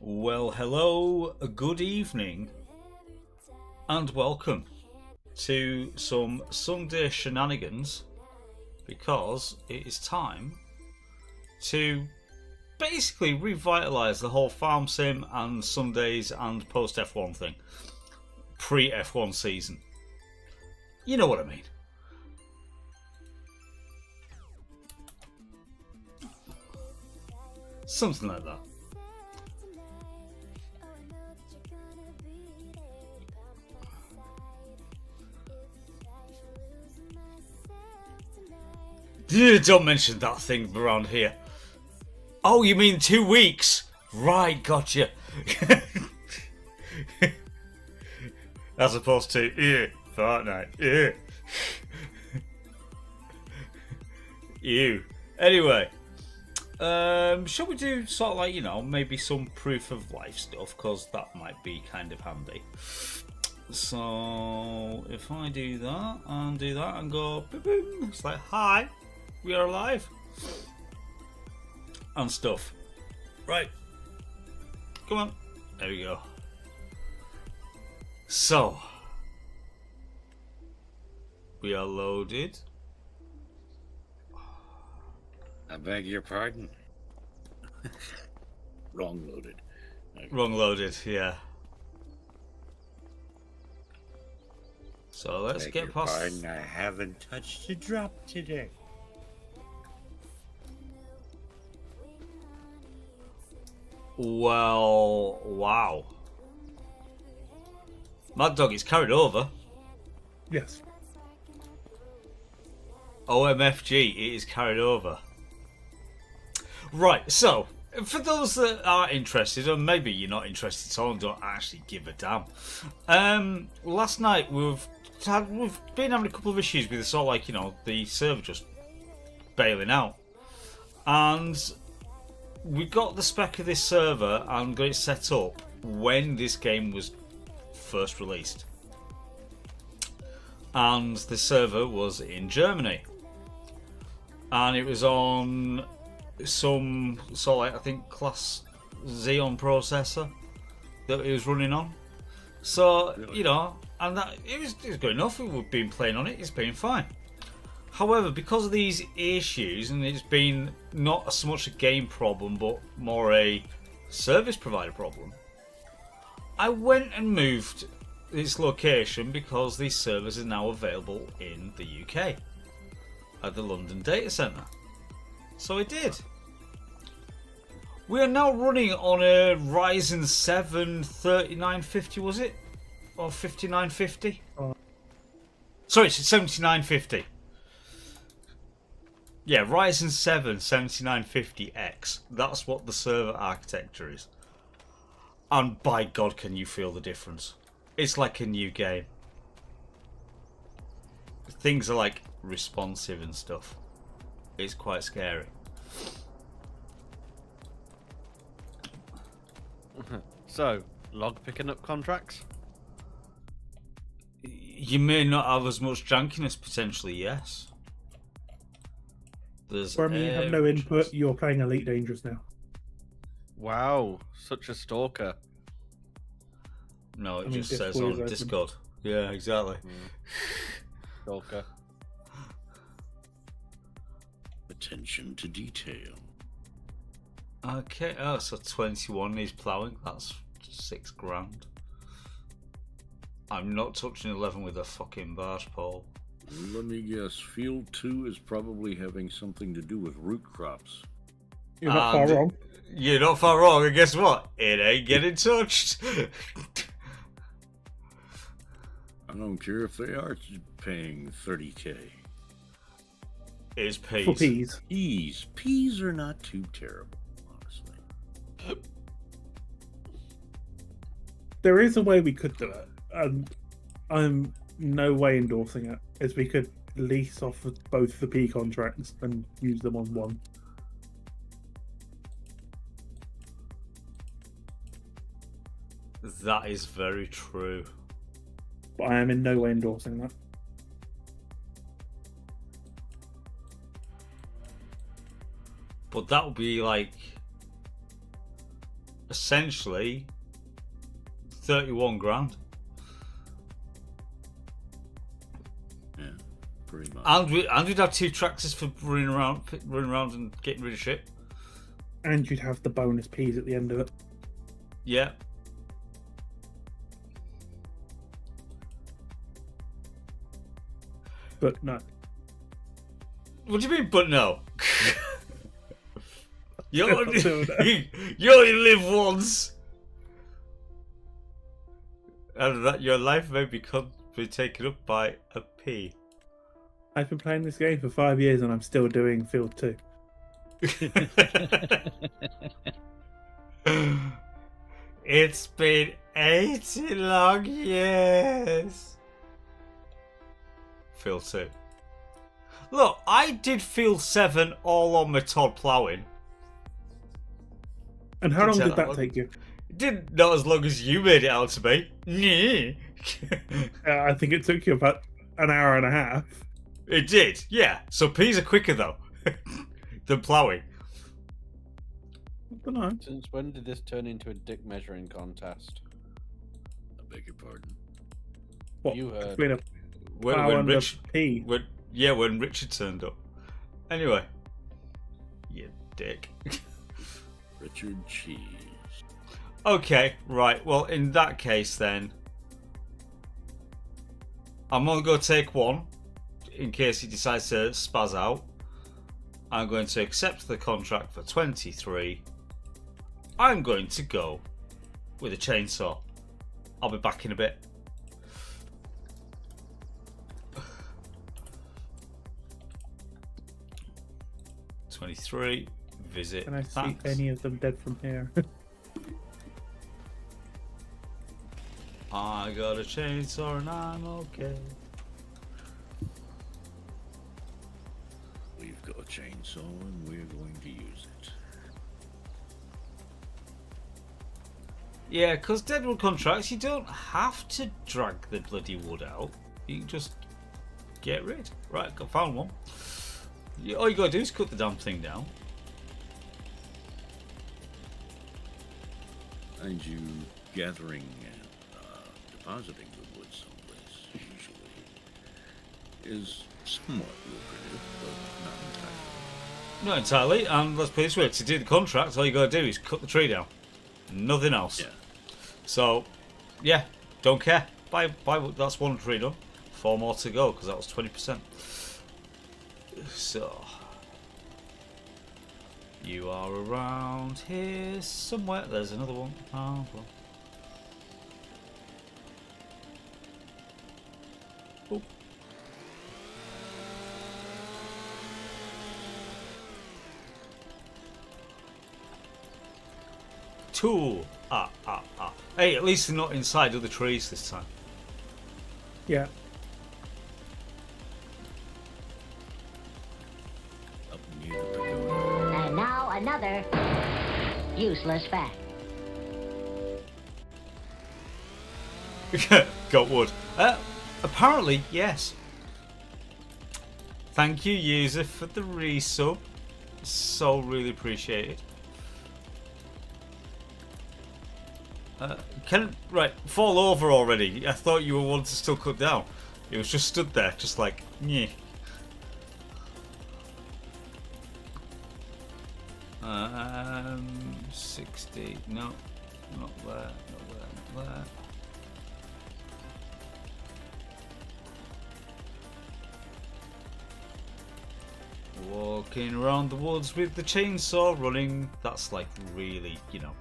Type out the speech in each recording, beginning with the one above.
Well, hello, good evening, and welcome to some Sunday shenanigans because it is time to basically revitalise the whole farm sim and Sundays and post F1 thing. Pre F1 season. You know what I mean. Something like that. Don't mention that thing around here. Oh, you mean 2 weeks? Right, gotcha. As opposed to, fortnight. Ew. Anyway, shall we do sort of like, maybe some proof of life stuff? Because that might be kind of handy. So, if I do that and go, boom, boom, it's like, hi, we are alive. And stuff. Right. Come on. There we go. So, we are loaded. I beg your pardon? Wrong loaded. Okay. Wrong loaded, yeah. So let's get past. Pardon, I haven't touched a drop today. Well, wow. Mad Dog is carried over. Yes. OMFG, it is carried over. Right, so, for those that are interested, or maybe you're not interested at all and don't actually give a damn. Last night we've been having a couple of issues with the sort of like, the server just bailing out. And we got the spec of this server and got it set up when this game was first released. And the server was in Germany. And it was on some sort of like, I think, class Xeon processor that it was running on. So, Really? and that it was good enough. We've been playing on it, it's been fine. However, because of these issues, and it's been not so much a game problem, but more a service provider problem, I went and moved its location because these servers are now available in the UK at the London data centre. So I did. We are now running on a Ryzen 7 3950, was it? Or 5950? Sorry, it's 7950. Yeah, Ryzen 7 7950X. That's what the server architecture is. And by God, can you feel the difference? It's like a new game. Things are like responsive and stuff. It's quite scary. So, log picking up contracts? You may not have as much jankiness, potentially, yes. There's From you have no input, you're playing Elite Dangerous now. Wow, such a stalker. No, it I mean, just says Discord is on open. Discord. Yeah, exactly. Stalker. Attention to detail. Okay, oh, so 21 is ploughing. That's £6,000. I'm not touching 11 with a fucking barge pole. Let me guess, Field 2 is probably having something to do with root crops. You're not far And wrong. You're not far wrong, and guess what? It ain't getting touched. I don't care if they are paying 30k. It's peas. For peas. Peas are not too terrible, honestly. There is a way we could do it, and I'm no way endorsing it, is we could lease off of both the P contracts and use them on one. That is very true. But I am in no way endorsing that. But that would be like essentially 31 grand. Yeah, pretty much. And we'd have 2 tractors for running around and getting rid of shit. And you'd have the bonus P's at the end of it. Yeah. But no. What do you mean, but no? you, Still only, doing that. you only live once. And that your life may be taken up by a P. I've been playing this game for 5 years and I'm still doing Field 2. It's been 80 long years. Field 2. Look, I did Field 7 all on my Todd ploughing. And how long Didn't did take that take you? It didn't, not as long as you made it out to be. I think it took you about an hour and a half. It did, yeah. So P's are quicker though than ploughing. I don't know. Since when did this turn into a dick measuring contest? I beg your pardon. What? You heard. Between a When, plough when and Rich, a P. when Richard turned up. Anyway, you dick. Richard Cheese. Okay, right. Well, in that case, then I'm only going to take one in case he decides to spaz out. I'm going to accept the contract for 23. I'm going to go with a chainsaw. I'll be back in a bit. $23. Visit. Can I see thanks. any of them dead from here? I got a chainsaw and I'm okay. We've got a chainsaw and we're going to use it. Yeah, because deadwood contracts, you don't have to drag the bloody wood out. You can just get rid. Right, I found one. All you gotta do is cut the damn thing down. And you gathering and depositing the wood someplace usually is somewhat lucrative, but not entirely. Not entirely, and let's put it this way, to do the contract, all you gotta do is cut the tree down. Nothing else. Yeah. So, yeah, don't care. Buy, that's one tree done. 4 more to go, because that was 20%. So, you are around here somewhere. There's another one. Oh, well. Oh. Two. Hey, at least they're not inside other trees this time. Yeah. Up near the pagoda. And now another useless fact. Got wood. Apparently, yes. Thank you, user, for the resub. So really appreciate it. Right, fall over already. I thought you were one to still cut down. It was just stood there, just like, yeah. 60. No, not there, not there. Walking around the woods with the chainsaw running. That's like really, you know.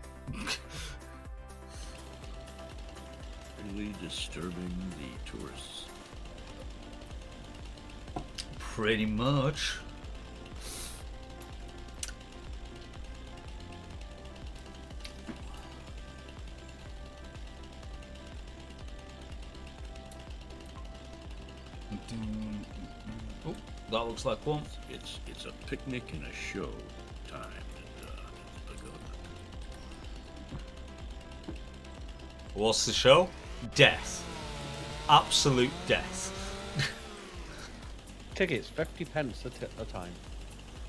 Really disturbing the tourists. Pretty much. Oh, that looks like one. It's a picnic and a show time at the pagoda. What's the show? Death. Absolute death. Tickets, 50 pence a time.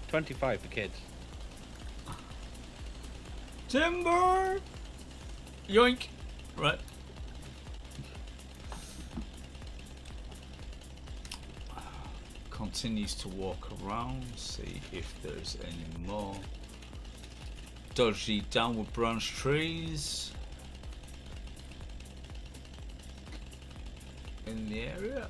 25 for kids. Timber! Yoink! Right. Continues to walk around, see if there's any more dodgy downward branch trees in the area.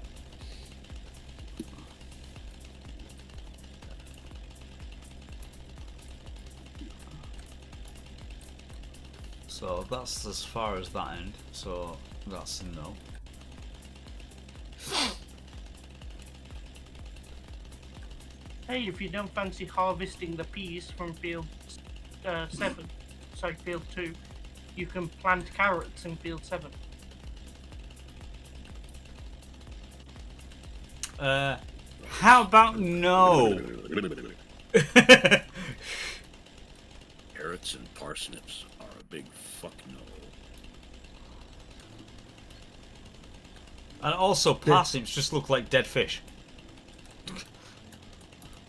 So that's as far as that end, so that's a no. Hey, if you don't fancy harvesting the peas from field 5 2, you can plant carrots in field 7. How about no? Carrots and parsnips are a big fuck no. And also parsnips just look like dead fish.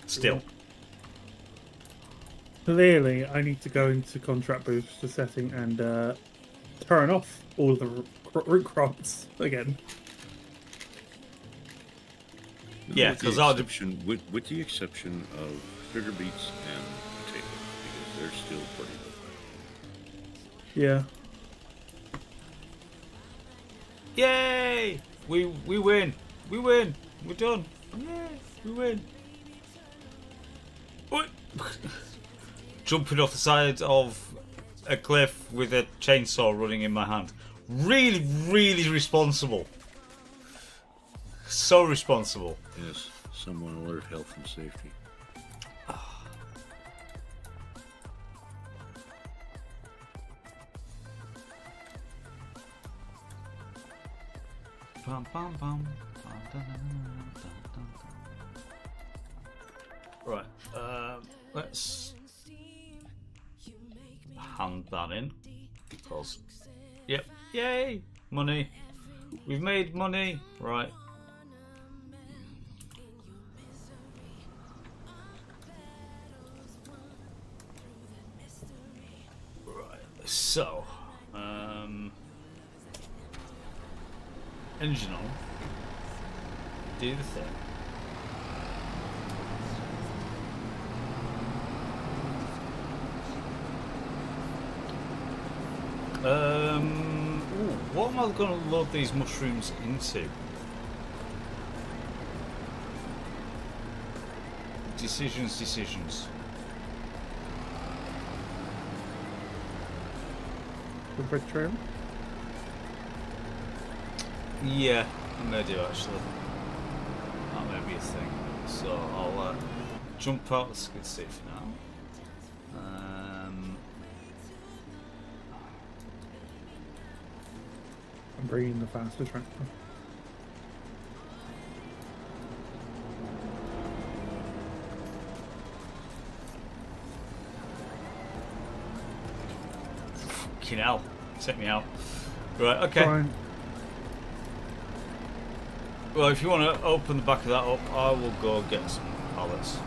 Still. Clearly, I need to go into contract booster setting and turn off all of the root crops again. Yeah, because I'll do. With the exception of sugar beets and potatoes, because they're still pretty low. Yeah. Yay! We win! We win! We're done! Yay! We win! Oi. Jumping off the side of a cliff with a chainsaw running in my hand. Really, really responsible. So responsible. Yes, someone alert health and safety. Bum, bum, bum. Dun, dun, dun, dun, dun. Right, let's hand that in because, yep, yay, money. We've made money, right? Right, so, engine on, do the thing. Ooh, what am I going to load these mushrooms into? Decisions. The brick trail. Yeah, I may do actually. That may be a thing. So I'll jump out the skid steer for now. I'm bringing the faster tractor. Fucking hell. Take me out. Right, okay. Fine. Well, if you want to open the back of that up, I will go get some pallets.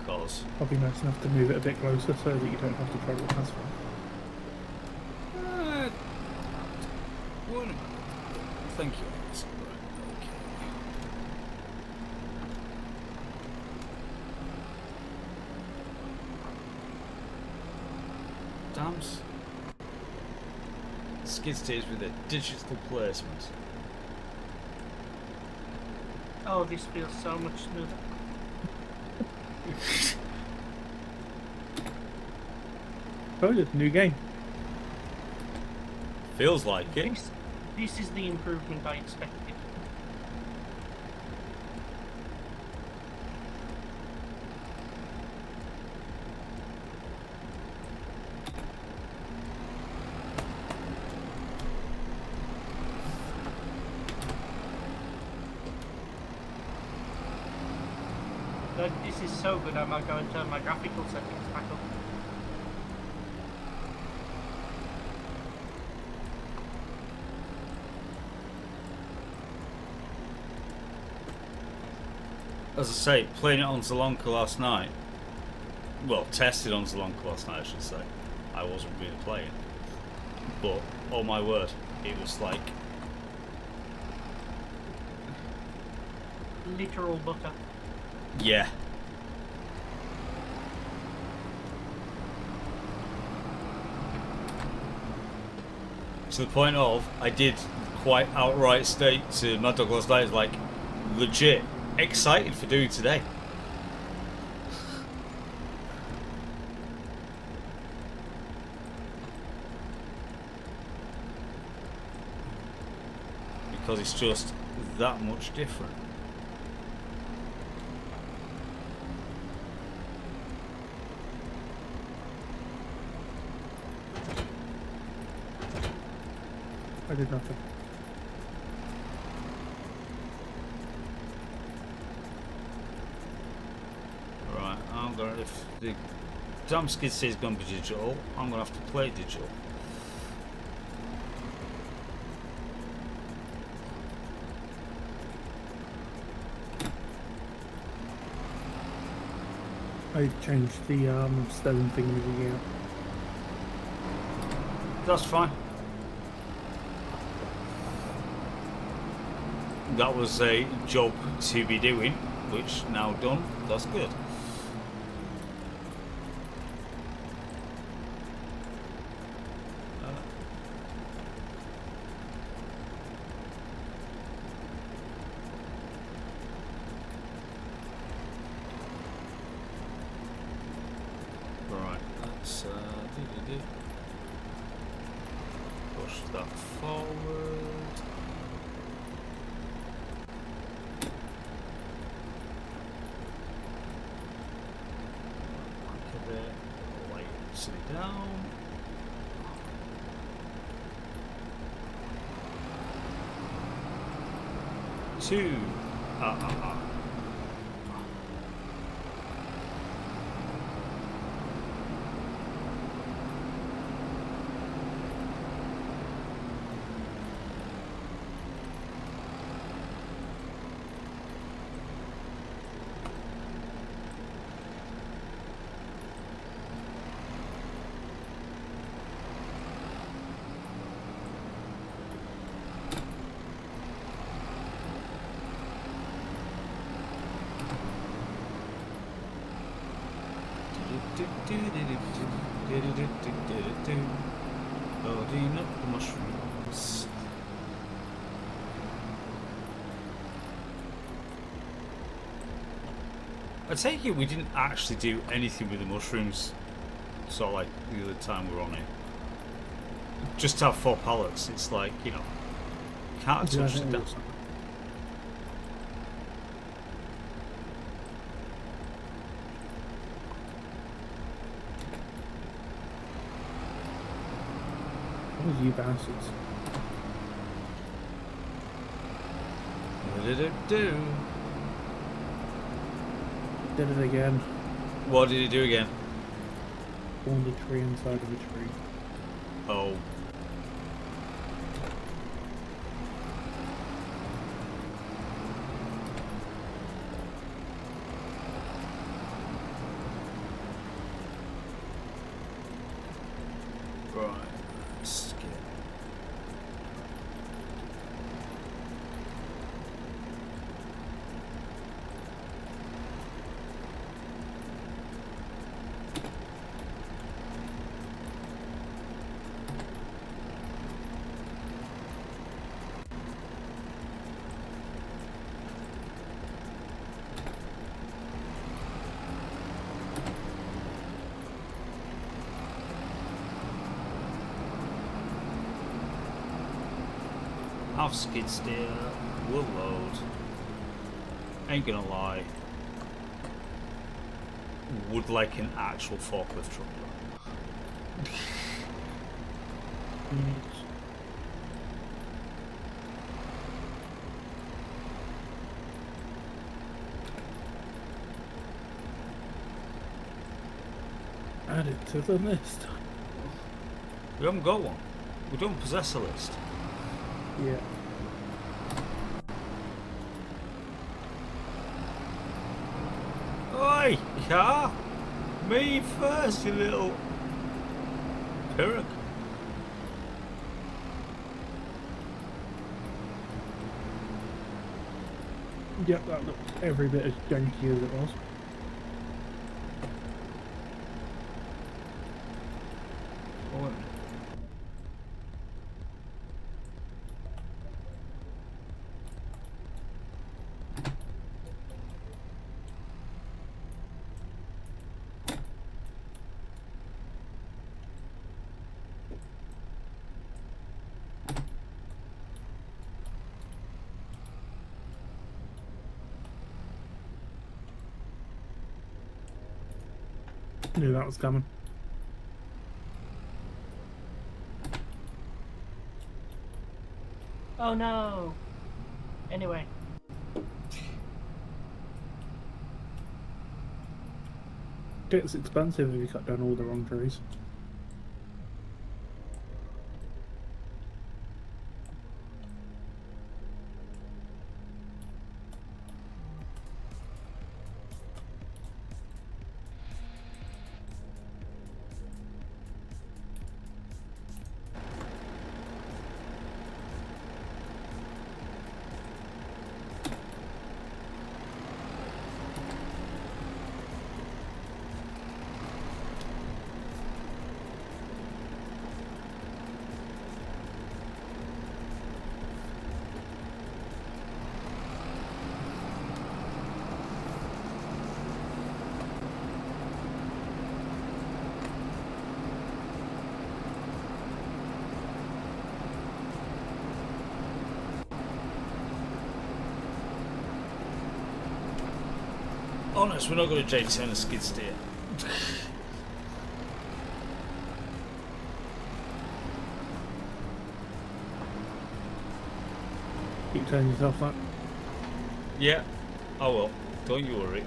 Cause I'll be nice enough to move it a bit closer so that you don't have to travel as far. thank you. Right, okay. Dams. Skid steers with a digital placement. Oh, this feels so much smoother. Oh, it's a new game. Feels like it. This is the improvement I expected. This is so good, I might go and turn my graphical settings back up. as I say, playing it on Zelonka last night. Well, tested on Zelonka last night, I should say. I wasn't really playing. But, oh my word, it was like... Literal butter. Yeah. To the point of, I did quite outright state to Mad Dog last night, like, legit excited for doing today. Because it's just that much different. I did nothing. Right, I'm gonna, if the damn skid steer is gonna be digital, I'm gonna have to play digital. I changed the stone thing out. That's fine. That was a job to be doing, which now done. That's good. Right, let's push that forward. Sit it down. Two. Loading up the mushrooms. I take it we didn't actually do anything with the mushrooms, sort of like the other time we were on it. Just to have 4 pallets, it's like, you know, can't touch the down. Oh, you bastards. What did it do? Did it again. What did it do again? Spawned a tree inside of a tree. Oh. Right. Skip. Half skid steer, will load. Ain't gonna lie. Would like an actual forklift truck. Add it to the list. We haven't got one. We don't possess a list. Yeah. Hey, yeah. Me first, you little pyrrhic. Yep, that looked every bit as janky as it was. Oh, Knew that was coming. Oh no. Anyway, It's expensive if you cut down all the wrong trees. honest, we're not going to change turn a skid steer. Keep telling yourself that. Yeah. Oh well. Don't you worry.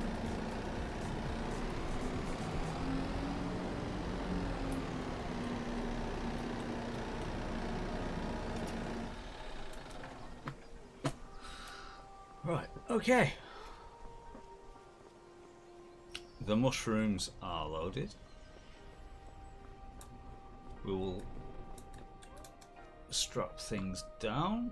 Right. Okay. The mushrooms are loaded. We will strap things down.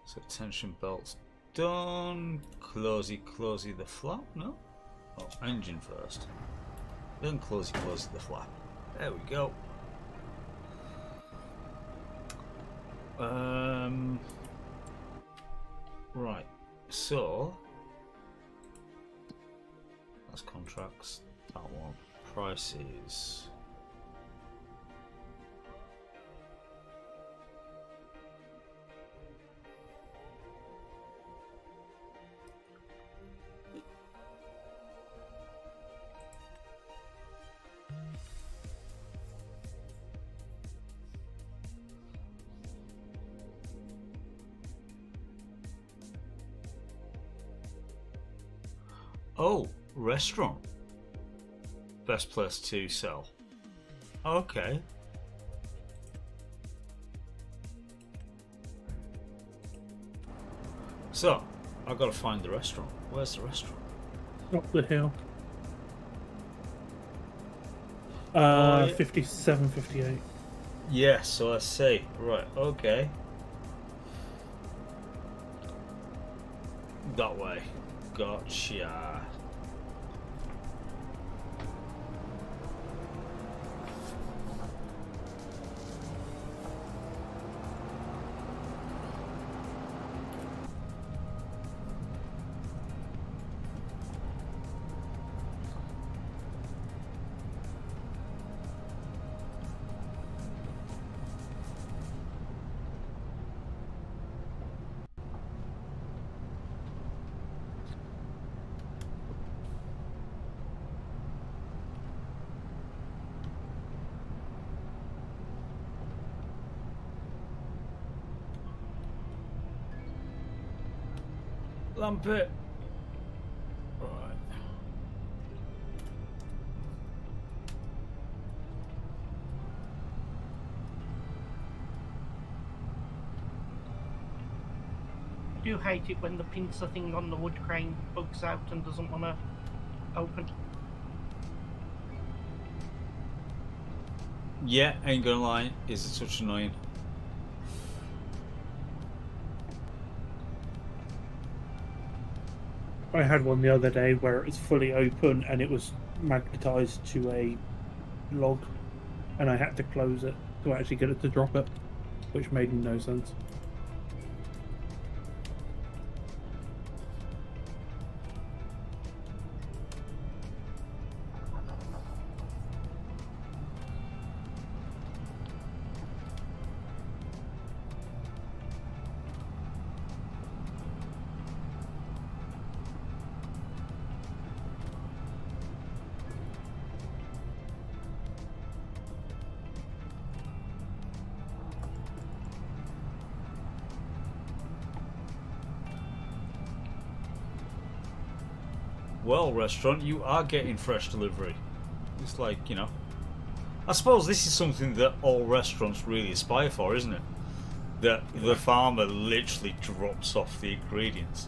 So tension belts done. Closey the flap. No? Oh, engine first. Then closey the flap. There we go. Right. So that's contracts. That one. Prices. Oh, restaurant. Best place to sell. Okay. So, I've got to find the restaurant. Where's the restaurant? Up the hill. Oh, yeah. 57, 58. Yes, so I see. Right, okay. That way. Gotcha. Lampet. Right. I do hate it when the pincer thing on the wood crane bugs out and doesn't want to open. Yeah, ain't gonna lie, is it such annoying? I had one the other day where it was fully open and it was magnetized to a log, and I had to close it to actually get it to drop it, which made no sense. Well, restaurant, you are getting fresh delivery. It's like, you know, I suppose this is something that all restaurants really aspire for, isn't it? That the farmer literally drops off the ingredients.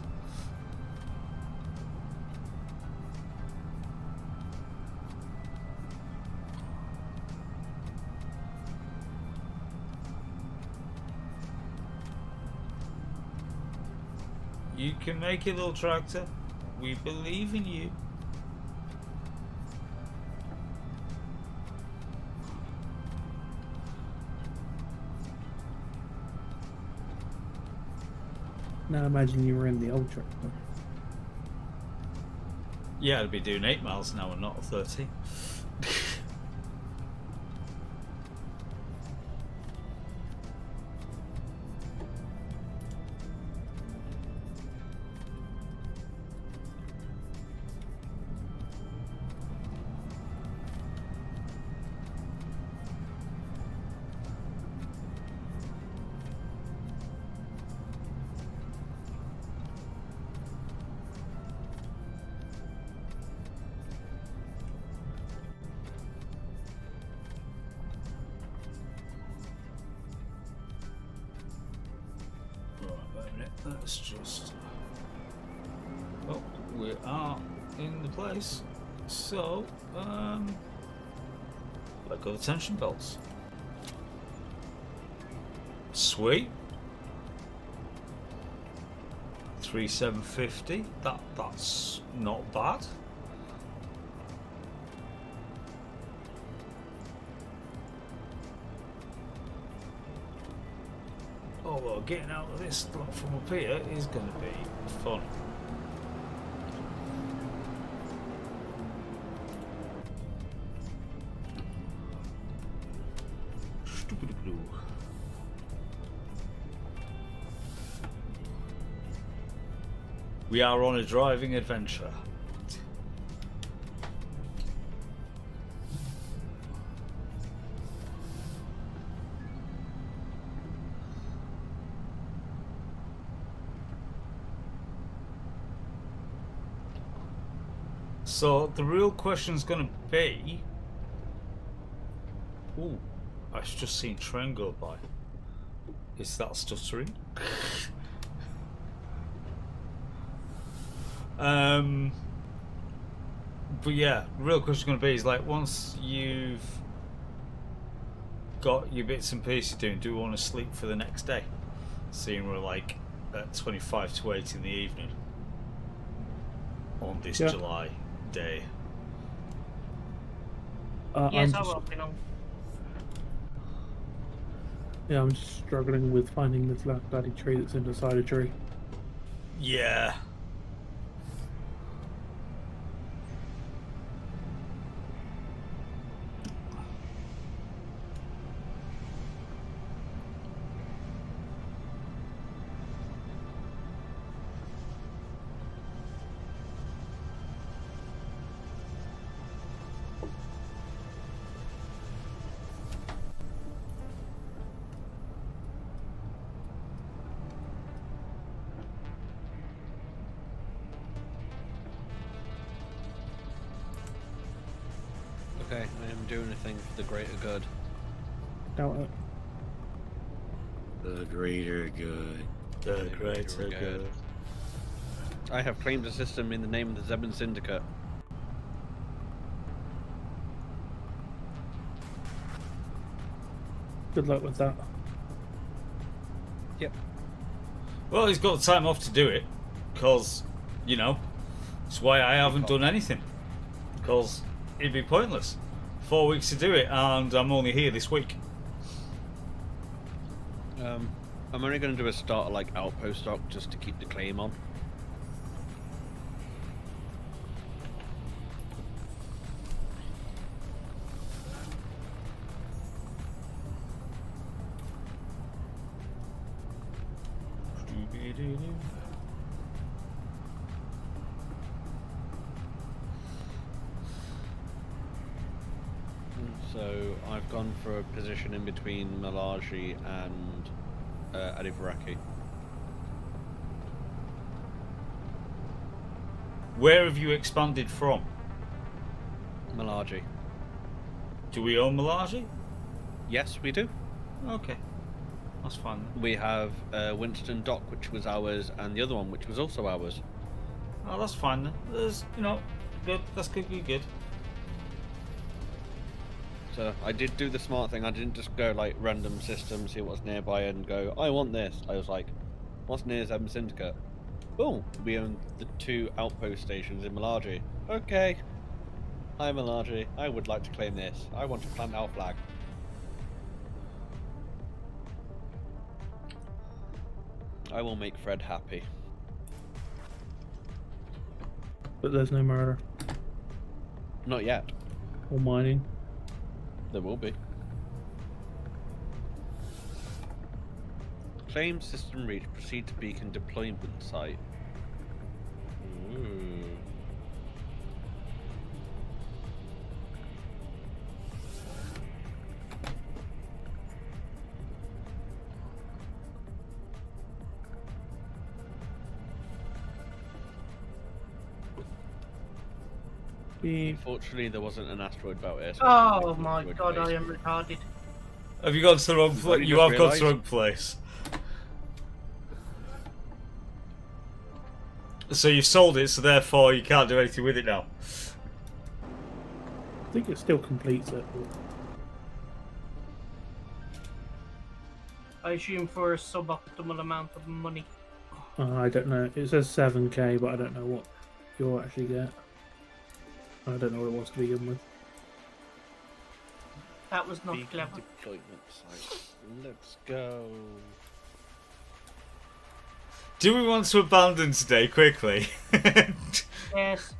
You can make it, little tractor. We believe in you. Now imagine you were in the old truck. Yeah, I'd be doing 8 miles an hour, not 30. Let's just... Oh, we are in the place. So, let go of the tension belts. Sweet. 3750. That's not bad. Although getting out of this lot from up here is going to be fun. We are on a driving adventure. So the real question's going to be... Ooh, I've just seen train go by. Is that stuttering? But yeah, the real question's going to be is like, once you've got your bits and pieces doing, do you want to sleep for the next day? Seeing we're like at 25 to 8 in the evening on this July day. Yes, I will, you know. Yeah, I'm just struggling with finding this last bloody tree that's in the side of a tree. Yeah. Okay, I am doing a thing for the greater good. Doubt it. The greater good. They're great, so good. I have claimed a system in the name of the Zebin Syndicate. Good luck with that. Yep. Well, he's got the time off to do it, because, you know, that's why I haven't done anything. Because it'd be pointless. 4 weeks to do it, and I'm only here this week. I'm only going to do a starter like outpost stock just to keep the claim on. So I've gone for a position in between Malaji and Adivaraki. Where have you expanded from? Malaji. Do we own Malaji? Yes, we do. Okay. That's fine then. We have Winston Dock, which was ours, and the other one, which was also ours. Oh, that's fine then. There's, you know, good. That's good, good. So I did do the smart thing. I didn't just go like random system, see what's nearby, and go, I want this. I was like, what's near Zebin Syndicate? Oh, we own the 2 outpost stations in Malaji. Okay. Hi Malaji, I would like to claim this. I want to plant our flag. I will make Fred happy. But there's no murder Not yet. or mining. There will be. Claim system reach. Proceed to beacon deployment site. Ooh. Unfortunately, there wasn't an asteroid belt here. So Oh my god, I am retarded. Have you gone to the wrong place? you You just have gone to the realised? wrong place. So you've sold it, so therefore you can't do anything with it now. I think it still completes it. I assume for a suboptimal amount of money. I don't know. It says 7k, but I don't know what you'll actually get. I don't know what it was to begin with. That was not Beacon clever. deployment site. Let's go. Do we want to abandon today quickly? Yes.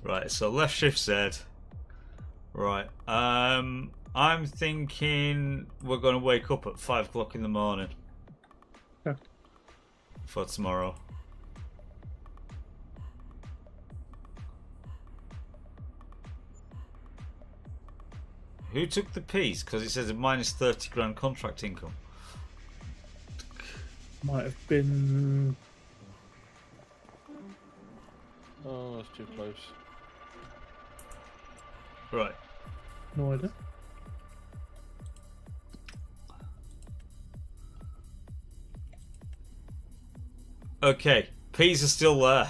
Right, so left shift Z. Right, I'm thinking we're going to wake up at 5 o'clock in the morning. Okay. For tomorrow. Who took the piece? Because it says a minus 30 grand contract income. Might have been. Oh, that's too close. Right. No idea. Okay, peas are still there.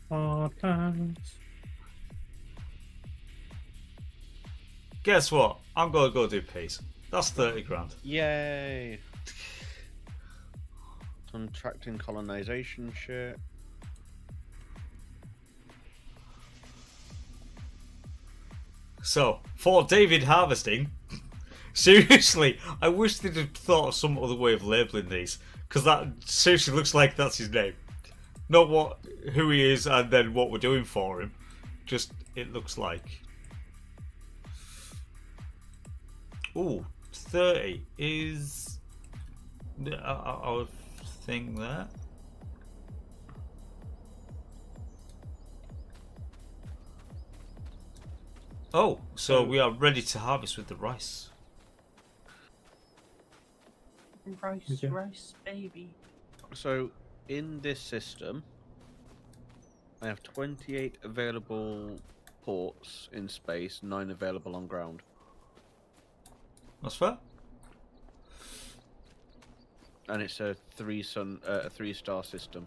Hard times. Guess what? I'm going to go do peas. That's 30 grand. Yay! Contracting colonization shit. So, for David harvesting, seriously, I wish they'd have thought of some other way of labelling these, because that seriously looks like that's his name. Not who he is and then what we're doing for him. Just, it looks like. Ooh, 30 is our thing there. Oh, so we are ready to harvest with the rice. Rice, Okay. rice, baby. So, in this system, I have 28 available ports in space, 9 available on ground. That's fair. And it's a 3-star system.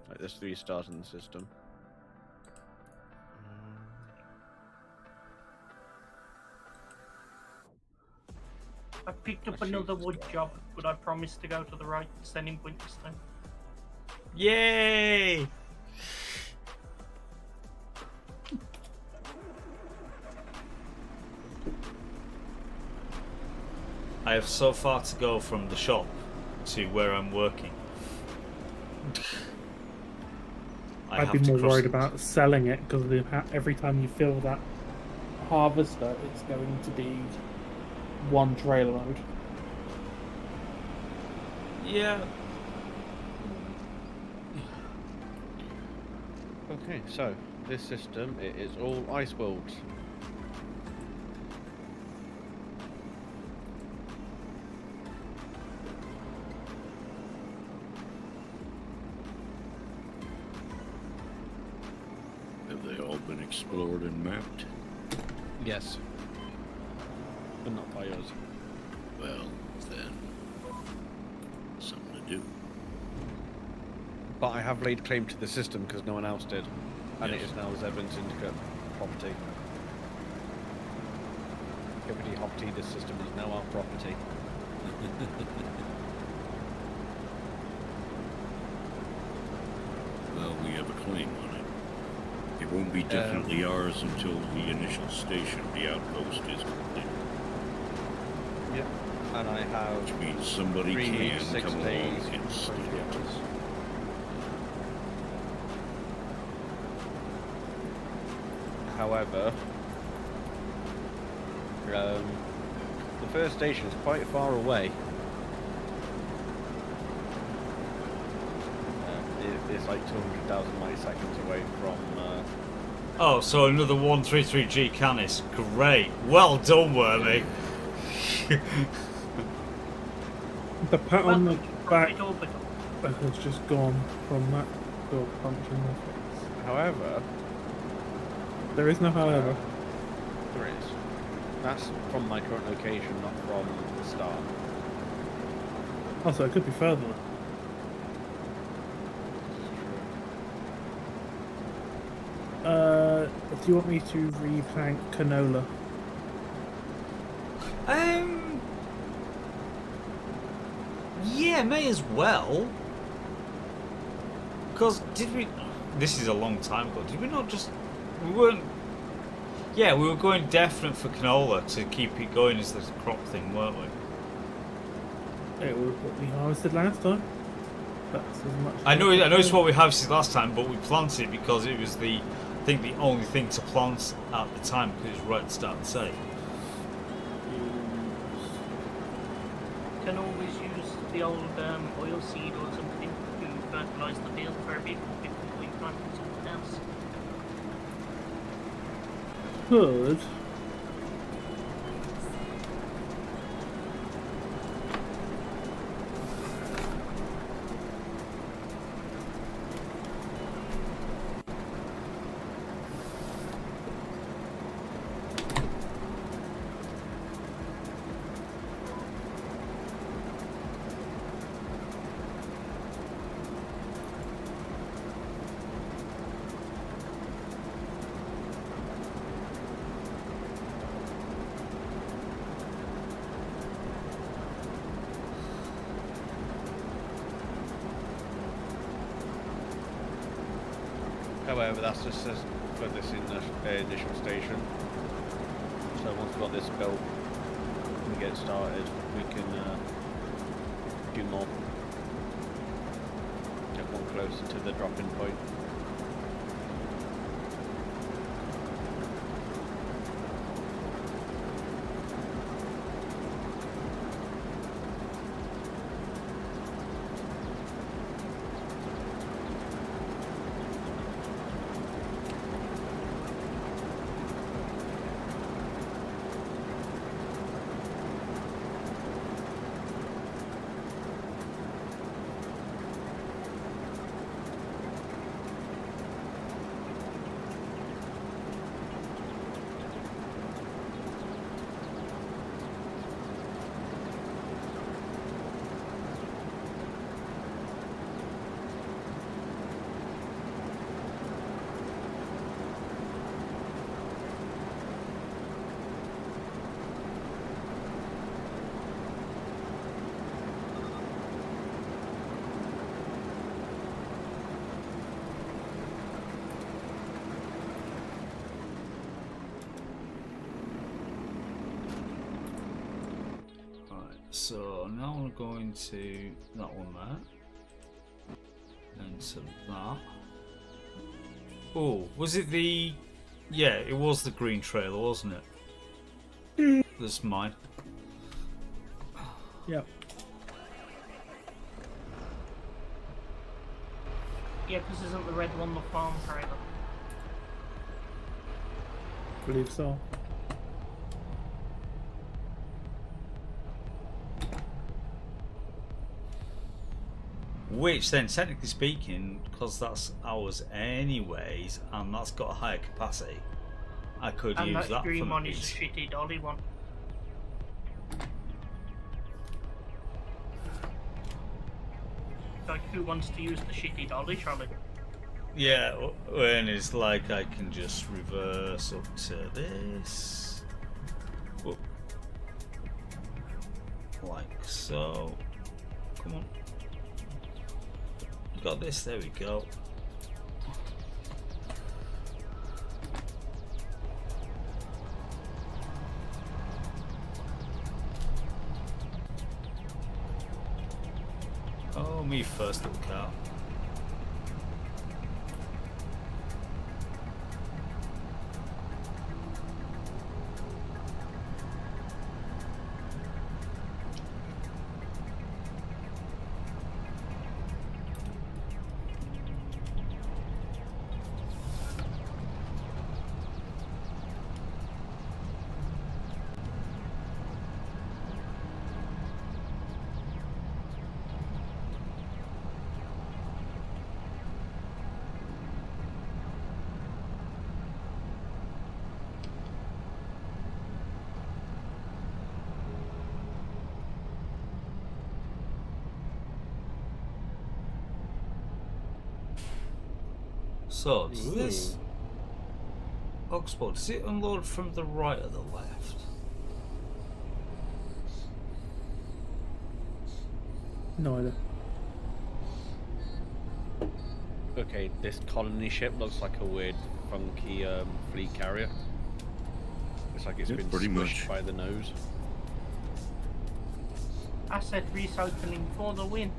Like there's 3 stars in the system. I picked up Actually, another it's wood got- job, but I promised to go to the right standing point this time. Yay! I have so far to go from the shop to where I'm working. I I'd have be to more cross worried it. about selling it because every time you fill that harvester, it's going to be one trailer load. Yeah. Okay, so this system it is all ice worlds. Have they all been explored and mapped? Yes. But not by us. Well, then, something to do. But I have laid claim to the system because no one else did. And it Yes. is now Zevon Syndicate property. Hippity hoppity, this system is now our property. Well, we have a claim on it. It won't be definitely ours until the initial station, the outpost, is complete. Yep. And I have Which means somebody 3 can weeks, 6 come days along and for steal the it. others. However, the first station is quite far away. It's like 200,000 light seconds away from. Oh, so another 133G Canis. Great. Well done, Wormy. The pat on the back Right orbital. has just gone from that dog punching my face. However, There is no however. there is. That's from my current location, not from the start. Oh, so it could be further. Do you want me to replank canola? Yeah, may as well. Because did we? This is a long time ago. Did we not just? We weren't. Yeah, we were going definite for canola to keep it going as the crop thing, weren't we? It was what we harvested last time. That's as much. I know it's what we harvested last time, but we planted it because it was I think the only thing to plant at the time because it was right at the start of the save. Can always use the old oil seed or something to fertilise the field for a bit before we plant something else. Good. However, that's just for this initial station. So once we've got this built and get started, we can do more. Get one closer to the drop-in point. So now I'm going to that one there. And to that. Oh, was it the... Yeah, it was the green trailer, wasn't it? That's mine. Yep. Yeah, because isn't the red one the farm trailer? I believe so. Which then, technically speaking, because that's ours anyways, and that's got a higher capacity, I could And use that that green for one is the these. shitty dolly one. Like, who wants to use the shitty dolly trolley? Yeah, when it's like I can just reverse up to this. Whoop. Like so. Come on. Got this, there we go. Oh, me first little car. So, does this Oxbow, does it unload from the right or the left? No idea. Okay, this colony ship looks like a weird, funky fleet carrier. Looks like it's Yeah, been pretty smushed much. by the nose. Asset recycling for the win.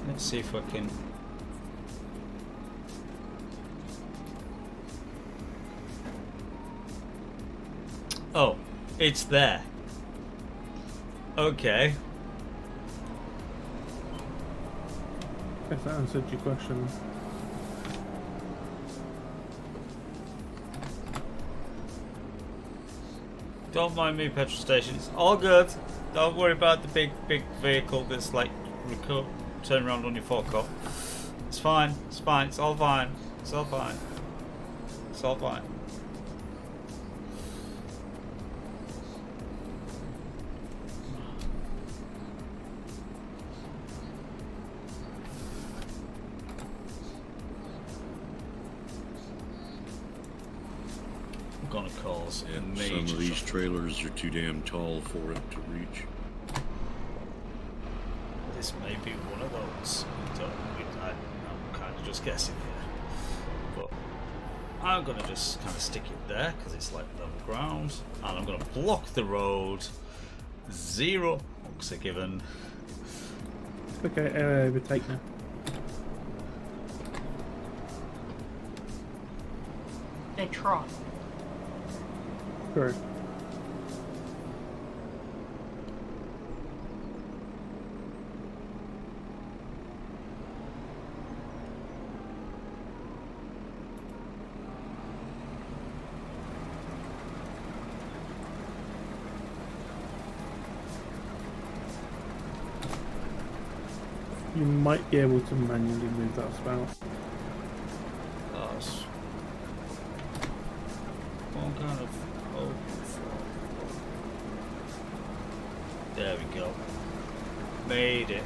Let's see if I can. Oh, it's there. Okay. Guess that answered your question. Don't mind me, petrol station. It's all good. Don't worry about the big vehicle that's like turn around on your forecourt. It's fine. It's fine. It's all fine. It's all fine. It's all fine. I'm gonna cause a And major some of these trouble. trailers are too damn tall for it to reach. This may be one of those. I'm kind of just guessing here. But I'm going to just kind of stick it there because it's like level ground. And I'm going to block the road. 0 looks a given. Okay, area overtake now. They trough. Correct. You might be able to manually move that spout. That's one kind of. Oh, there we go. Made it.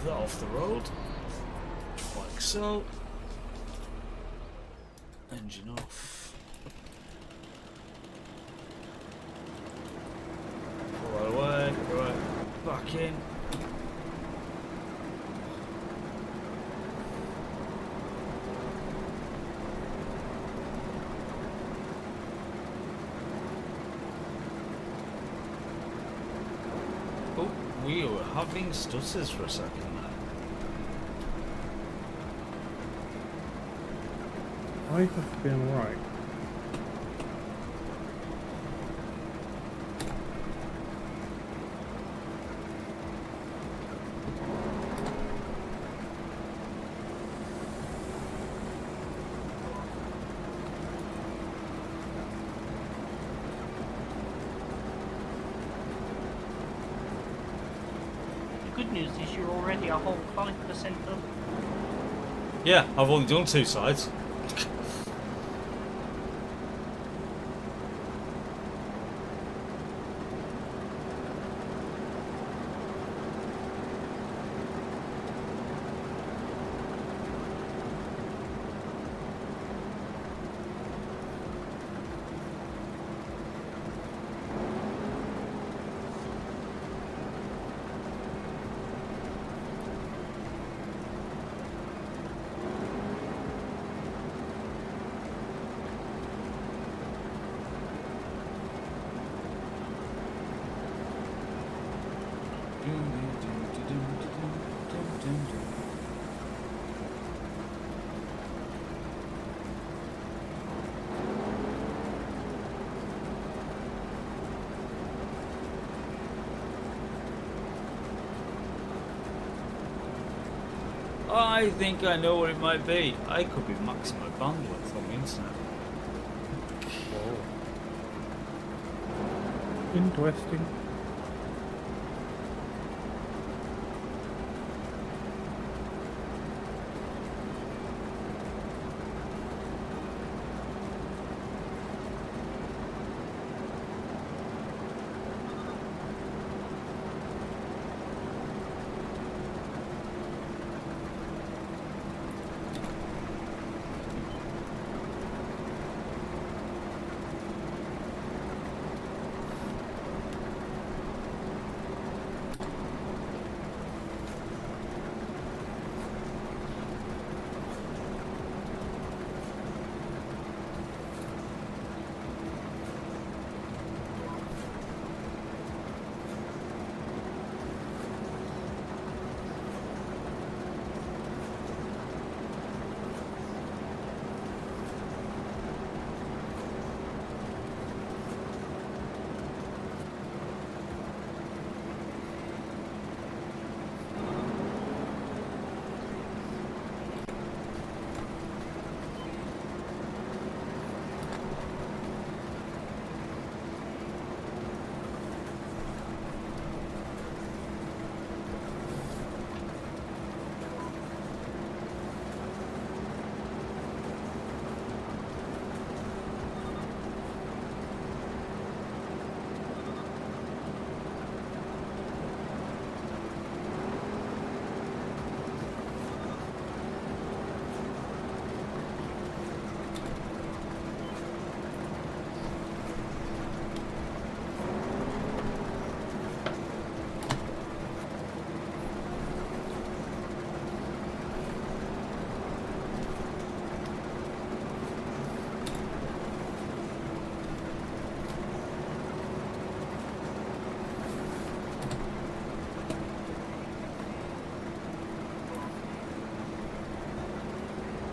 Move that off the road. Like so. Engine off. Pull that away. Right. Back in. Oh, we were having stutters for a second there. I have been alright. The good news is you're already a whole 5% done. Yeah, I've only done 2 sides. I think I know what it might be. I could be maxing my bandwidth on the internet. Interesting.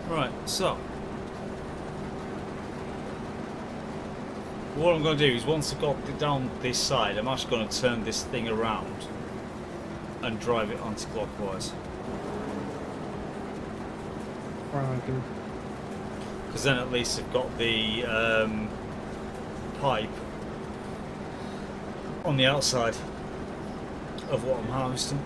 Right, so what I'm going to do is once I've got it down this side, I'm actually going to turn this thing around and drive it anti-clockwise. Right. Because then at least I've got the pipe on the outside of what I'm harvesting.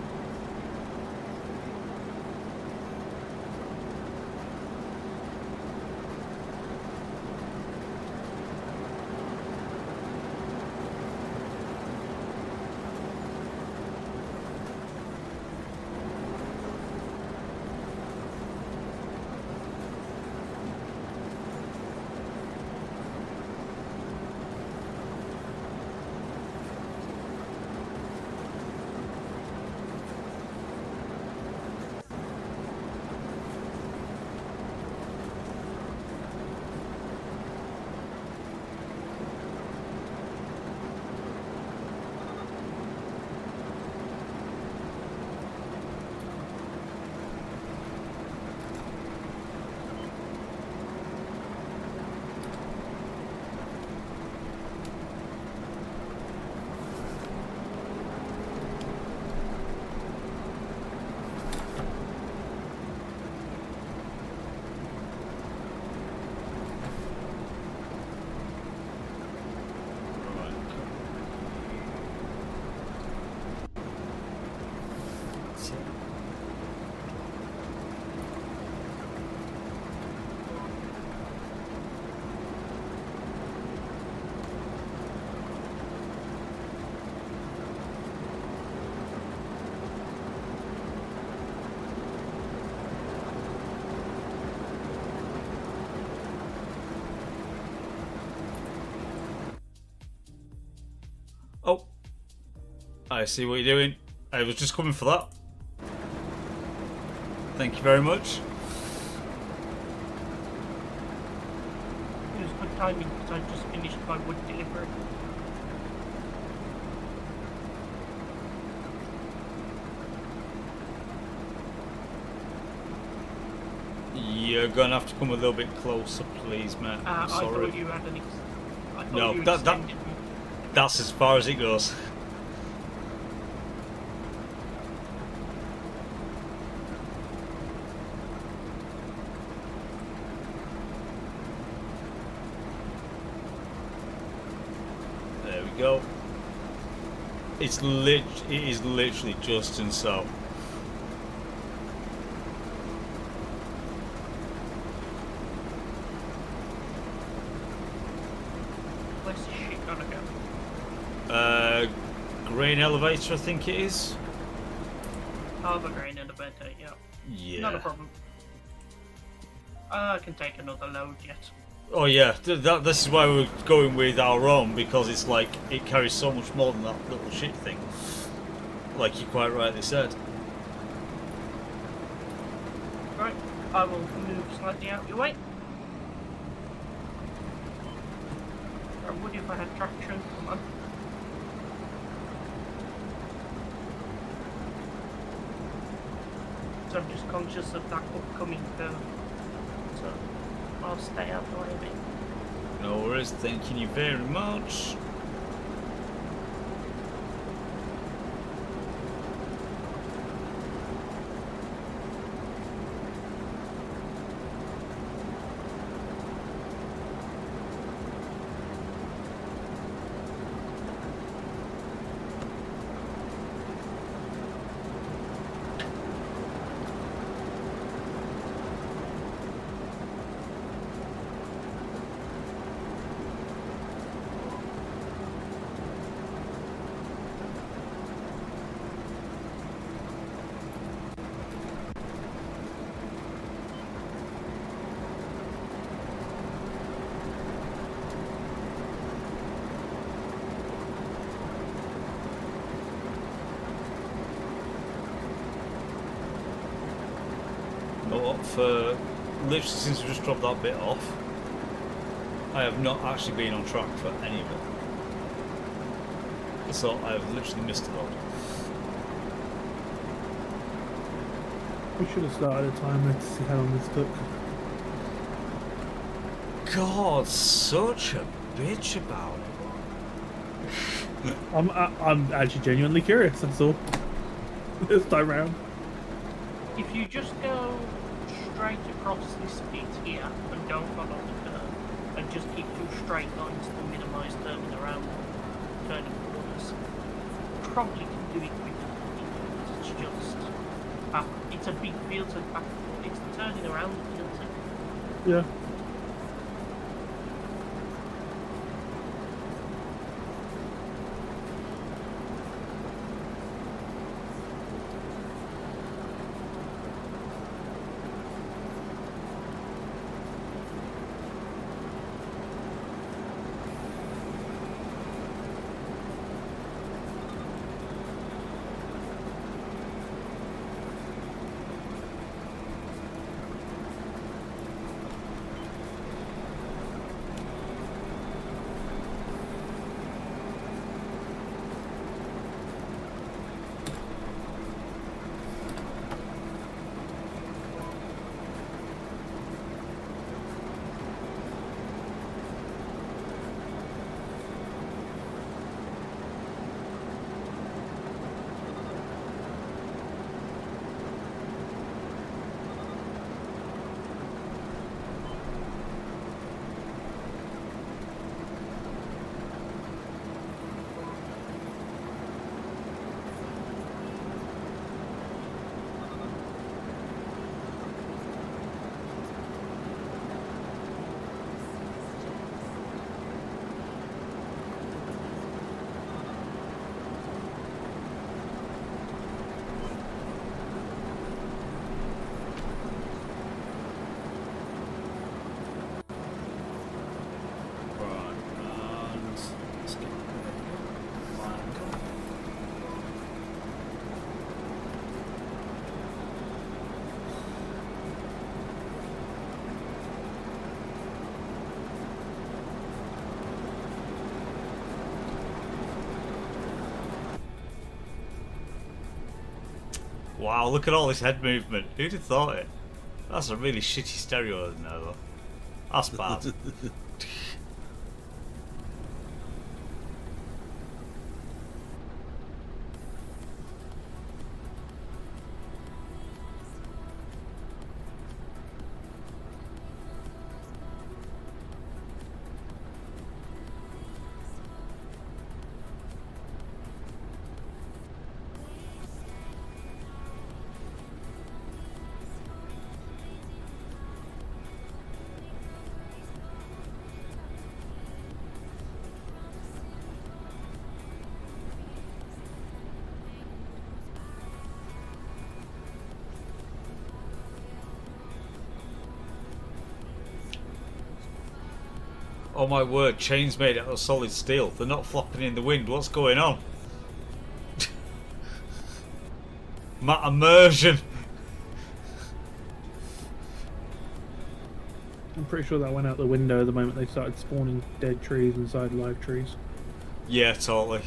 I see what you're doing. I was just coming for that. Thank you very much. It was good timing because I just finished my wood delivery. You're gonna have to come a little bit closer, please, mate. I'm I sorry. thought you had an I thought No, you that- extended me. That's as far as it goes. There we go. It is literally just and so. Where's this shit gonna go? Grain elevator, I think it is. Oh, the grain in the bed, yeah. Yeah. Not a problem. I can take another load yet. Oh yeah, this is why we're going with our own, because it's like it carries so much more than that little shit thing. Like you quite rightly said. Right, I will move slightly out your way. I would if I had traction. Come on. So I'm just conscious of that upcoming curve. So I'll stay out the way a bit. No worries, thanking you very much. For literally since we just dropped that bit off, I have not actually been on track for any of it. So I have literally missed a load. We should have started a timer to see how long this took. God, such a bitch about it. I'm actually genuinely curious. That's all. This time round. If you just go straight across this bit here and don't follow the curve and just keep two straight lines to minimise turning around turning corners, probably can do it quicker. It's just it's a big field to back and forth. It's the turning around that kills it. Yeah. Wow, look at all this head movement. Who'd have thought it? That's a really shitty stereo in there, though. That's bad. Oh my word, chains made out of solid steel. They're not flopping in the wind. What's going on? Matt immersion. I'm pretty sure that went out the window the moment they started spawning dead trees inside live trees. Yeah, totally.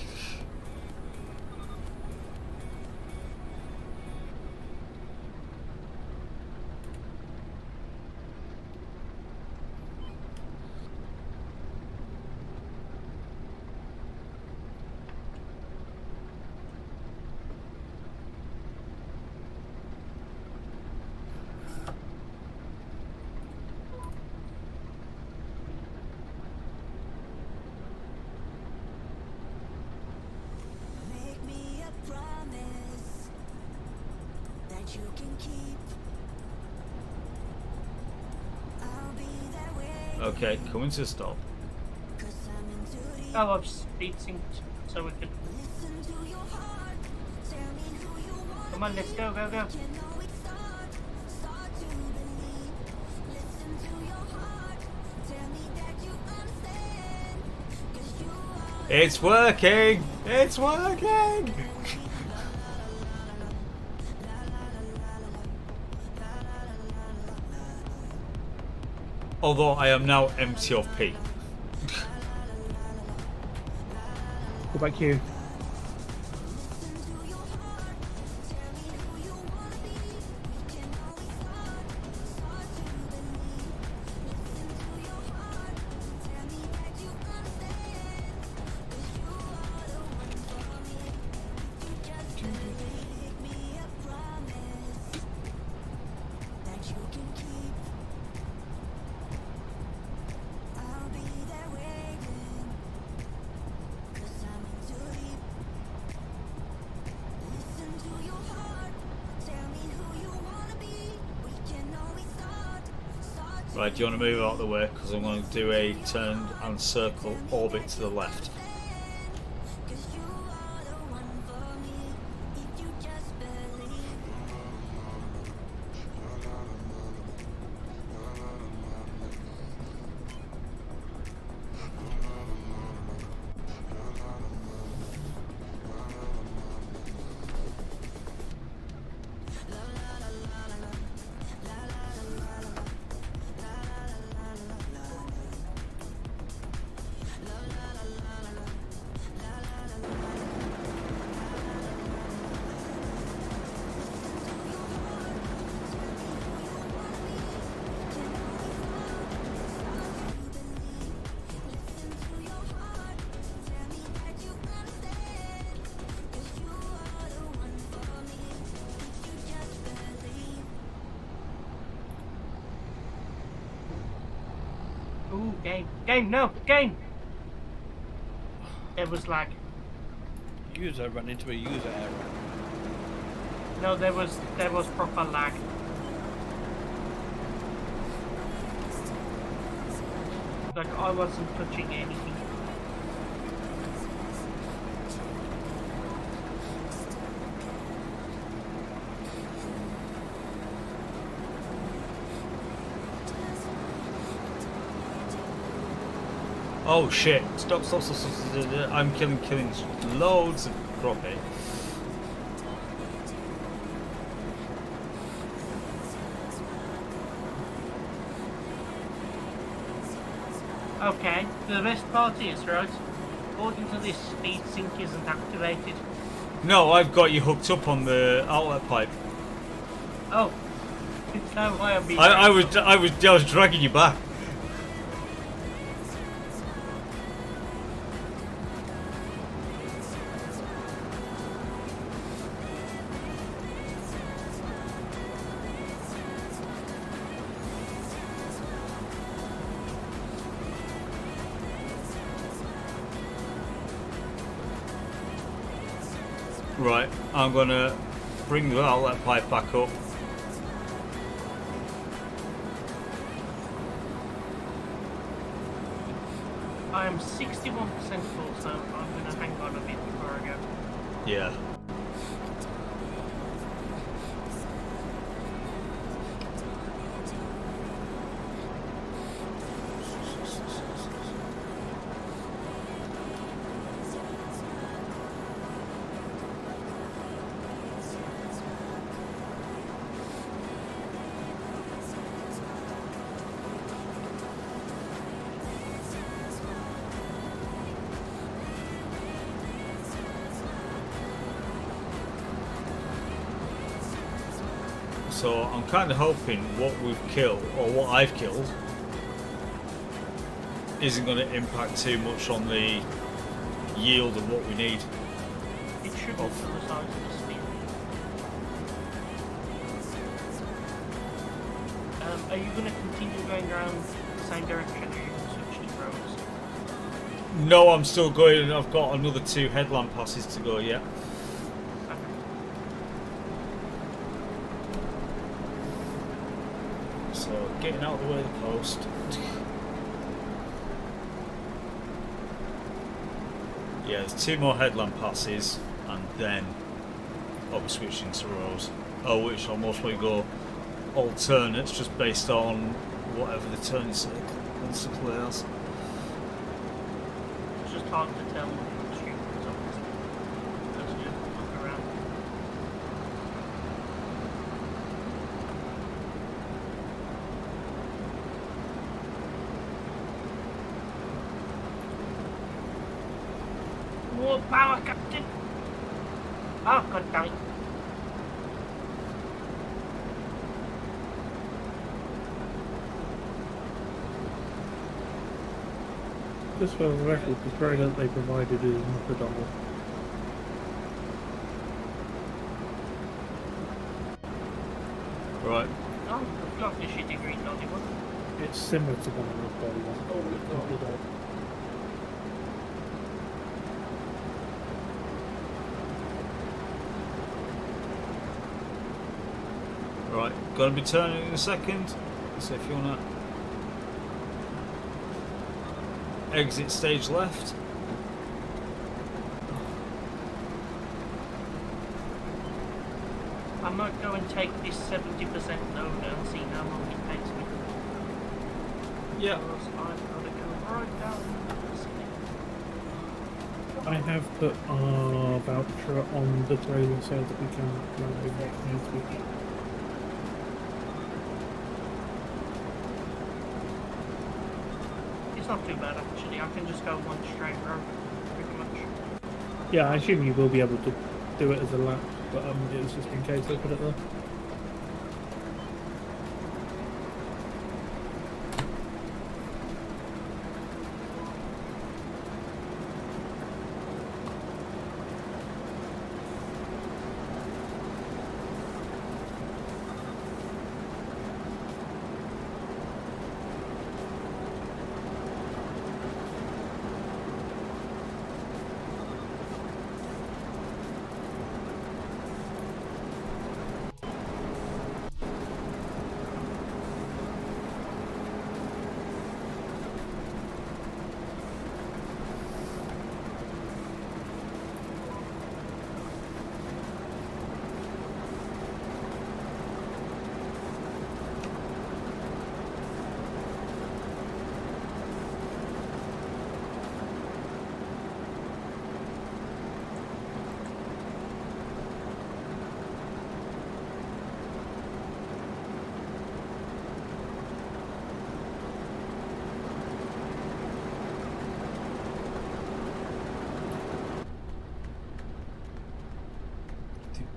Make me a promise that you can keep. I'll be there waiting. Okay, coming to a stop. 'Cause I'm into deep. Oh, I've speed synced so we can. Listen to your heart. Tell me who you want. Come on, let's go, go, go. Can always start to believe. Listen to your heart. Tell me that you understand. 'Cause you are It's working! It's working! Although I am now empty of P. Go back here. that you can keep. I'll be there waiting. 'Cause I'm into deep. Listen to your heart. Tell me who you wanna be. We can always start to Right, do you want to move out of the way? Because I'm going to do a turn and circle orbit to the left. 'Cause you are the one for me. If you just believe. Listen to your heart. Tell me that you understand. 'Cause you are the one for me. If you just believe. Ooh, game, no, game. It was lag. User ran into a user error. No, there was proper lag. Like I wasn't touching anything. Oh shit! Stop! I'm killing loads of crappie. Okay, the best part is, right, according to this, speed sync isn't activated. No, I've got you hooked up on the outlet pipe. Oh, is that why I'm being? I was dragging you back. Right, I'm gonna bring the outlet pipe back up. I am 61% full, so I'm gonna hang on a bit before I go. Yeah. So I'm kind of hoping what we've killed, or what I've killed, isn't going to impact too much on the yield of what we need. It should be for the size of the speed. Are you going to continue going around the same direction, or are you going to switch to roads? No, I'm still going. I've got another 2 headland passes to go yet. So getting out of the way of the post. Yeah, there's 2 more headland passes, and then I'll be switching to rows. Oh, which I'll most probably go alternates, just based on whatever the turning circle has. It's just hard to tell what the street is obviously. As you look around. More power, Captain! Oh, god damn it. Just for the record, the program they provided is not a dongle. Right. Oh, I've got the shitty green dot one. It's similar to one of the body ones. Oh, it's not good. Right, gonna be turning in a second. So if you wanna exit stage left. I might go and take this 70% load and see how long it takes me. Yeah. Because I've got to go right down the city. I have put our voucher on the trailer so that we can run over if needs to be. It's not too bad actually. I can just go one straight road, pretty much. Yeah, I assume you will be able to do it as a lap, but it was just in case I put it there.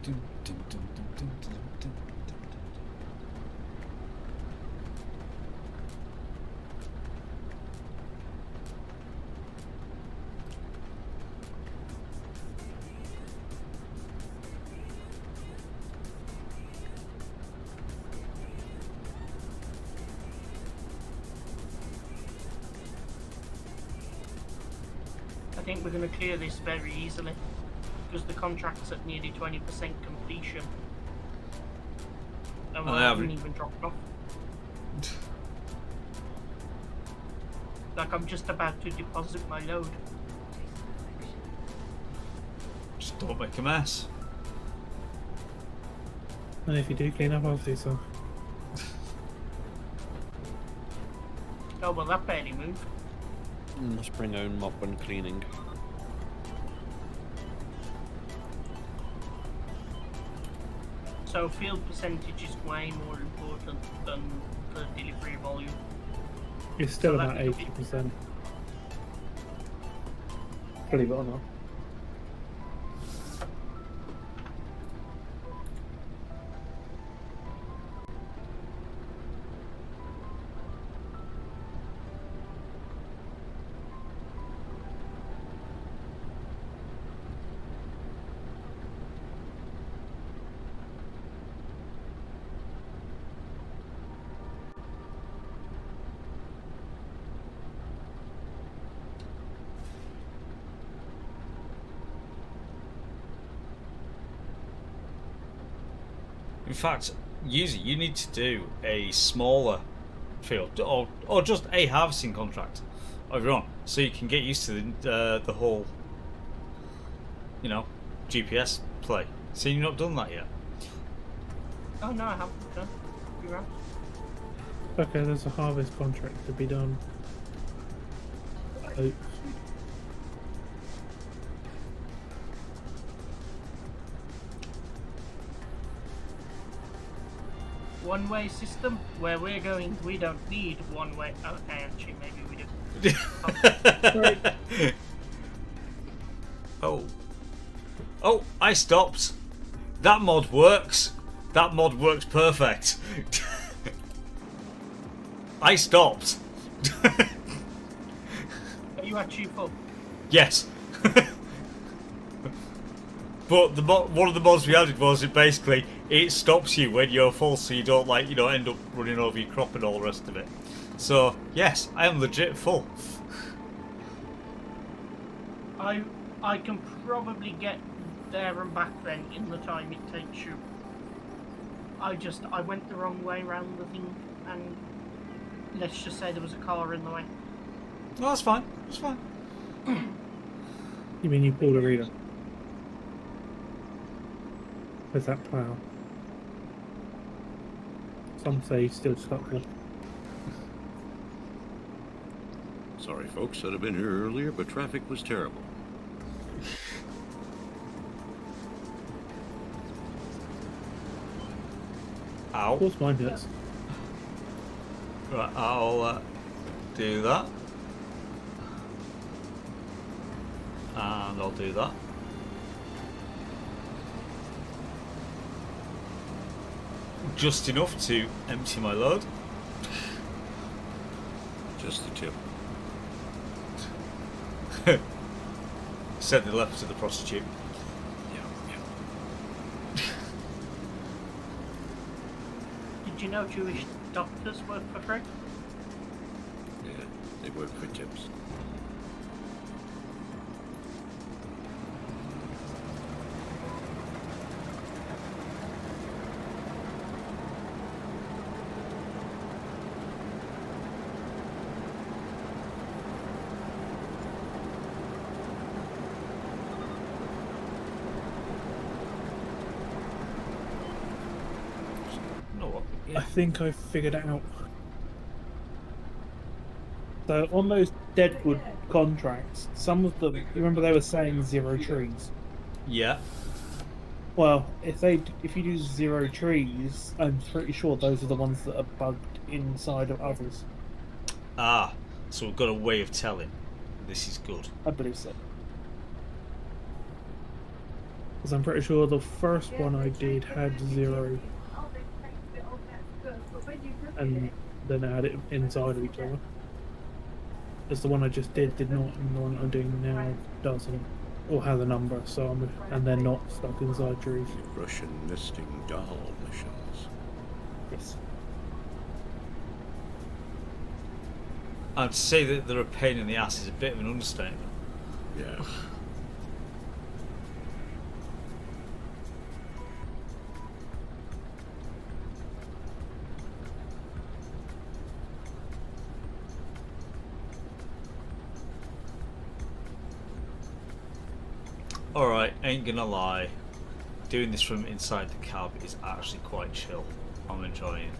Dun, dun, dun, dun, dun, dun, dun, dun. I think we're going to clear this very easily because the contract's at nearly 20% completion. And we I haven't haven't- even dropped off. Like I'm just about to deposit my load. Just don't make a mess. And if you do clean up, I'll do so. Oh well, that barely moved. Must bring own mop when cleaning. So field percentage is way more important than the delivery volume. It's still So that about could be- 80%. Believe it or not. In fact, user, you need to do a smaller field or just a harvesting contract over on, so you can get used to the whole, you know, GPS play. So you've not done that yet. Oh no, I haven't done. You're right. Okay, there's a harvest contract to be done. Oh, One-way system where we're going. We don't need one-way. Okay, actually, maybe we do. Oh. Oh, I stopped. That mod works. That mod works perfect. I stopped. Are you actually full? Yes. But one of the mods we added was it stops you when you're full, so you don't end up running over your crop and all the rest of it. So yes, I am legit full. I can probably get there and back then in the time it takes you. I went the wrong way around the thing, and let's just say there was a car in the way. No, that's fine. That's fine. you mean you pulled a reader? Where's that plough? Some say he's still stuck there. Sorry, folks, I'd have been here earlier, but traffic was terrible. Ow. Of course mine hurts. Right, I'll do that. And I'll do that. Just enough to empty my load. Just the tip. Said they left to the prostitute. Yeah. Did you know Jewish doctors work for free? Yeah, they work for tips. You know what? I think I figured it out. So on those Deadwood contracts, some of them, you remember they were saying 0 trees. Yeah. Well, if you do 0 trees, I'm pretty sure those are the ones that are bugged inside of others. Ah, so we've got a way of telling. This is good. I believe so. Because I'm pretty sure the first one I did had 0, and then I had it inside of each other. As the one I just did not, and the one I'm doing now doesn't, or has a number. So and they're not stuck inside trees. Russian nesting doll missions. Yes. And to say that they're a pain in the ass is a bit of an understatement. Yeah. Alright, ain't gonna lie. Doing this from inside the cab is actually quite chill. I'm enjoying it.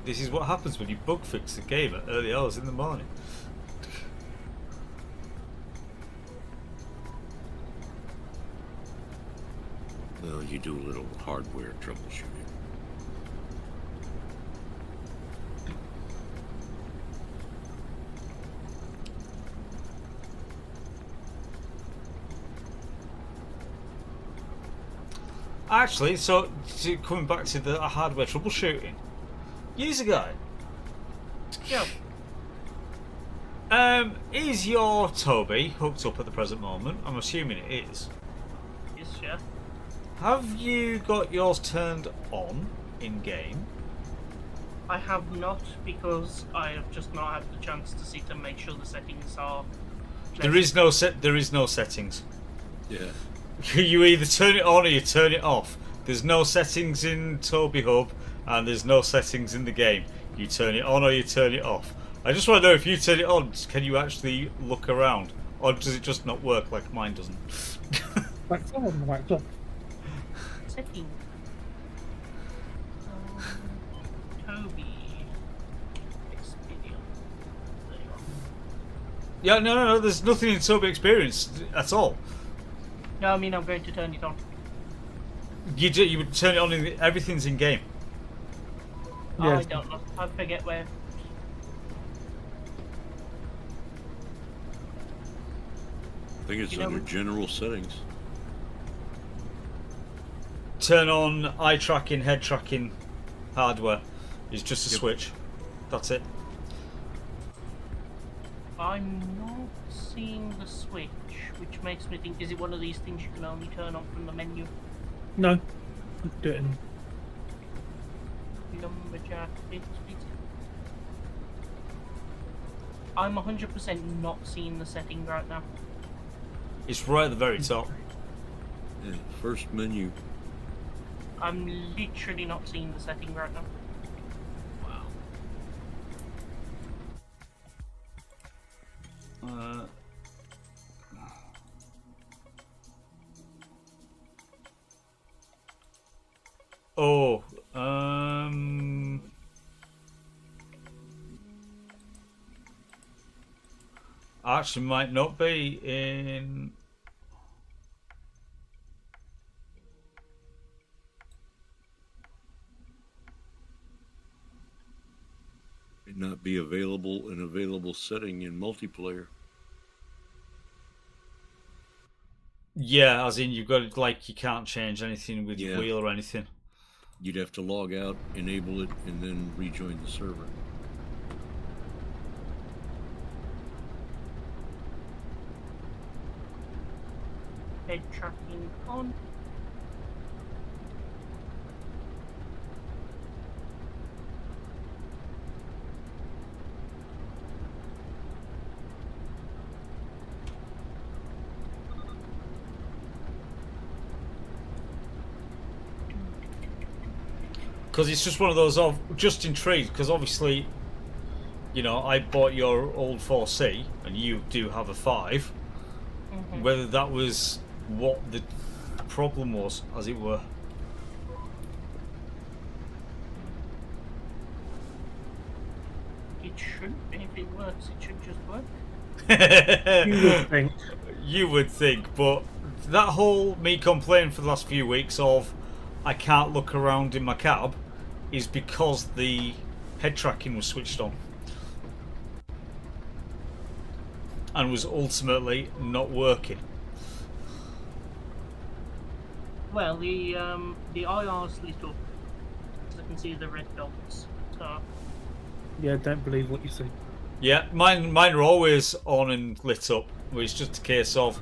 This is what happens when you bug fix the game at early hours in the morning. Well, you do a little hardware troubleshooting. Actually, coming back to the hardware troubleshooting, years ago, Yeah. is your Toby hooked up at the present moment? I'm assuming it is. Yes, yeah. Have you got yours turned on in game? I have not, because I have just not had the chance to sit and make sure the settings are. There is no settings. Yeah. You either turn it on or you turn it off. There's no settings in Toby Hub, and there's no settings in the game. You turn it on or you turn it off. I just want to know, if you turn it on, can you actually look around, or does it just not work like mine doesn't? Wax on, wax off. Setting. Toby. Experience. There you are. Yeah, no. There's nothing in Toby Experience at all. No, I mean I'm going to turn it on. You would turn it on. Everything's in game. Oh, Yeah. I don't know. I forget where. I think it's You know- under general settings. Turn on eye tracking, head tracking, hardware. It's just a Yep. switch. That's it. I'm not seeing the switch, which makes me think, is it one of these things you can only turn on from the menu? No. Do it in. Lumberjack, bits. I'm 100% not seeing the setting right now. It's right at the very top. Yeah, first menu. I'm literally not seeing the setting right now. Uh, oh, actually might not be in. May not be available in available setting in multiplayer. Yeah, as in you've got, like, you can't change anything with your Yeah. wheel or anything. You'd have to log out, enable it, and then rejoin the server. Head tracking on. Because it's just one of those, of just intrigued, because obviously, you know, I bought your old 4C, and you do have a 5. Mhm. Whether that was what the problem was, as it were. It should be. If it works, it should just work. You would think. You would think, but that whole me complaining for the last few weeks of I can't look around in my cab is because the head tracking was switched on. and was ultimately not working. Well, the IR's lit up, so I can see the red dots. So Yeah, don't believe what you see. Yeah, mine are always on and lit up. It's just a case of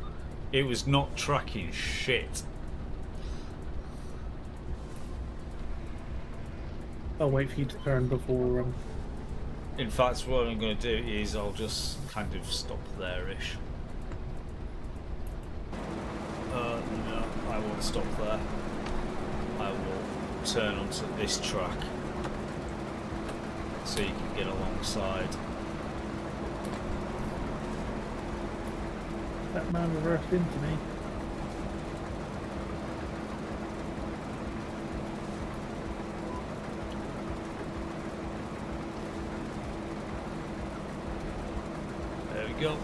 it was not tracking shit. I'll wait for you to turn before. In fact, what I'm going to do is I'll just kind of stop there-ish. No, I won't stop there. I will turn onto this track so you can get alongside. That man reversed into me. There we go.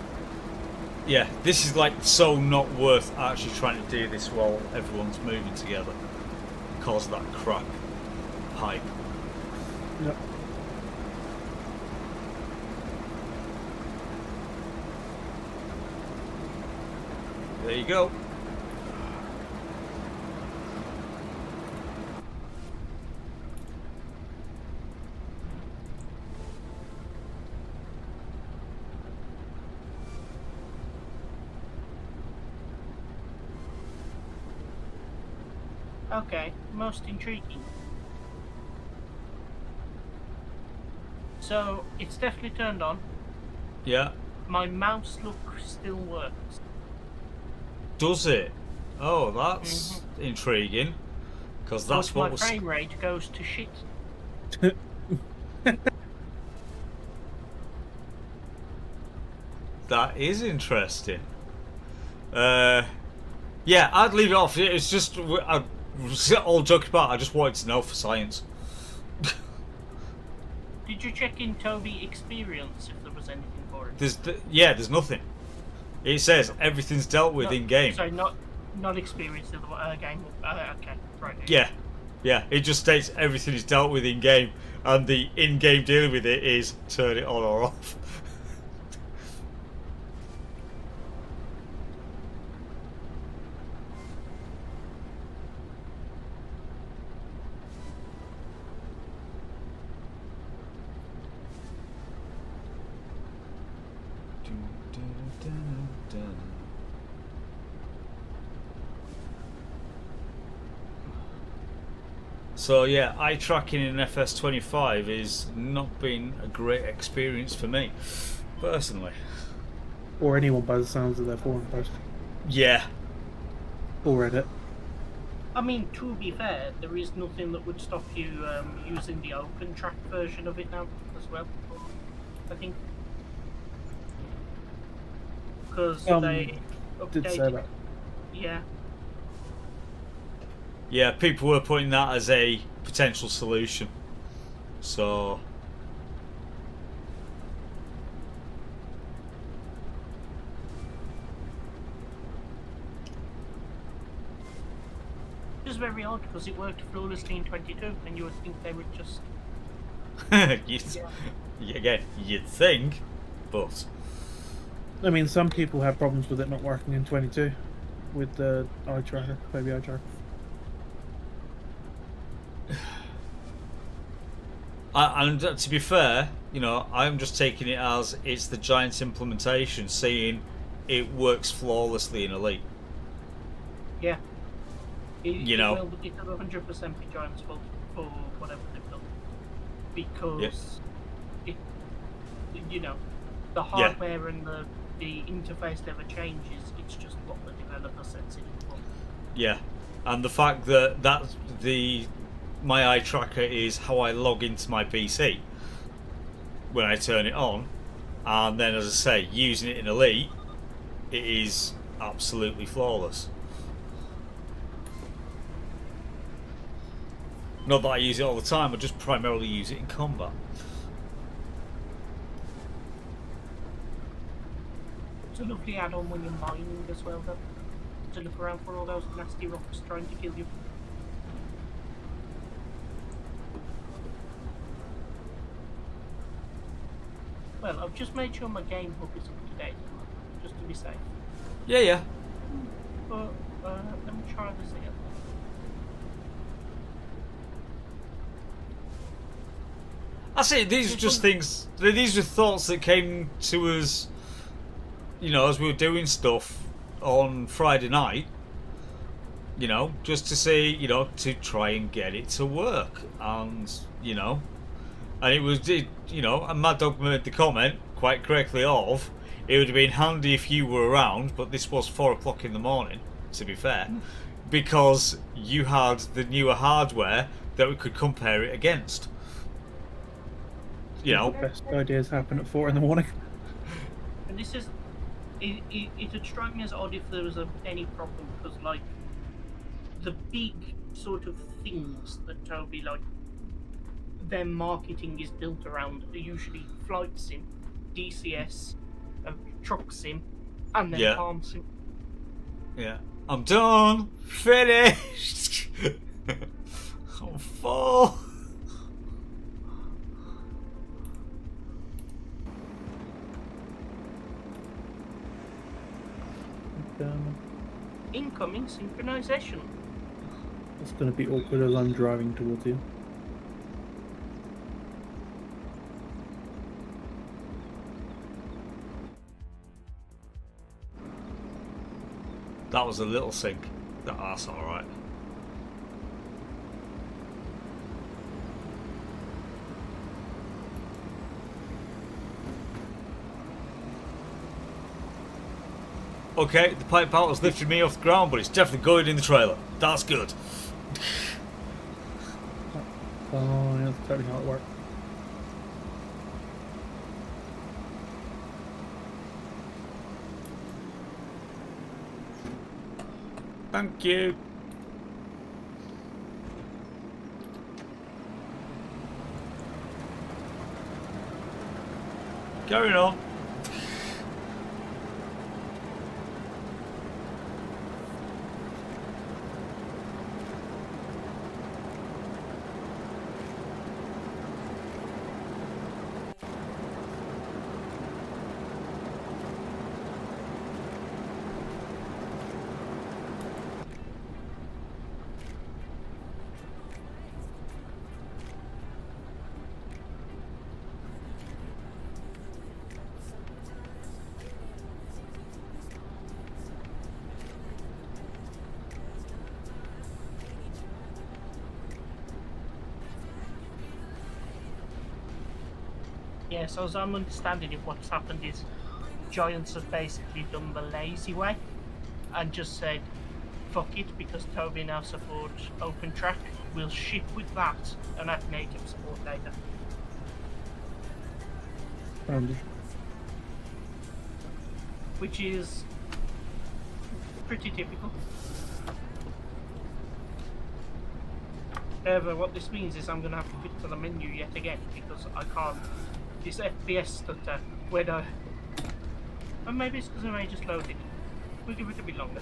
Yeah, this is like so not worth actually trying to do this while everyone's moving together because of that crap pipe. Yep. There you go. okay, most intriguing. So it's definitely turned on. Yeah. My mouse look still works. Does it? Oh, that's intriguing. Because that's But what my was. frame rate goes to shit. That is interesting. Yeah, I'd leave it off. It's just all joking about. I just wanted to know for science. Did you check in Toby Experience if there was anything for it? There's nothing. It says everything's dealt with in game. Sorry, not Experience, the game. Okay, right. Yeah. It just states everything is dealt with in game, and the in-game dealing with it is turn it on or off. So yeah, eye tracking in an FS25 is not been a great experience for me, personally. Or anyone by the sounds of their forum post. Yeah. Or Reddit. I mean, to be fair, there is nothing that would stop you using the open track version of it now as well. I think because they Did say updated. that. Yeah, Yeah, people were putting that as a potential solution. So just very odd because it worked flawlessly in 22, and you would think they would just. again, you'd think, but I mean, some people have problems with it not working in 22 with the eye tracker, baby eye tracker. and to be fair, you know, I'm just taking it as it's the Giants implementation, saying it works flawlessly in Elite. Yeah. You know. It will 100% be Giants' fault for whatever they've done. Because, the hardware and the interface never changes, it's just what the developer sets it for. Yeah, and the fact that my eye tracker is how I log into my PC when I turn it on, and then, as I say, using it in Elite, it is absolutely flawless. Not that I use it all the time, I just primarily use it in combat. It's a lovely add-on when you're mining as well, though, to look around for all those nasty rocks trying to kill you. Well, I've just made sure my game hub is up to date. be safe. Yeah, yeah. But let me try this again. I say these are just things. These are thoughts that came to us, you know, as we were doing stuff on Friday night. You know, just to see, you know, to try and get it to work, and you know, and you know, and Mad Dog made the comment quite correctly of, it would have been handy if you were around, but this was 4 o'clock in the morning, to be fair, because you had the newer hardware that we could compare it against. You know, Best ideas happen at 4 in the morning. And this is, it would strike me as odd if there was any problem, because like the big sort of things that Toby like their marketing is built around are usually flight sim, DCS, truck sim, and then Yeah. farm sim. yeah, I'm done, finished. I'm full. Incoming synchronization. It's going to be awkward as I'm driving towards you. That was a little sink. That's all right. Okay, the pipe battle's lifted me off the ground, but it's definitely going in the trailer. That's good. Oh, yeah, that's totally how it works. Thank you. Carry on. Yeah, so as I'm understanding it, what's happened is Giants have basically done the lazy way and just said, fuck it, because Toby now supports OpenTrack, we'll ship with that and add native support later. Which is pretty typical. However, what this means is I'm going to have to click to the menu yet again because I can't. This FPS stutter when I. And maybe it's because I may just loaded. We'll give it a bit longer.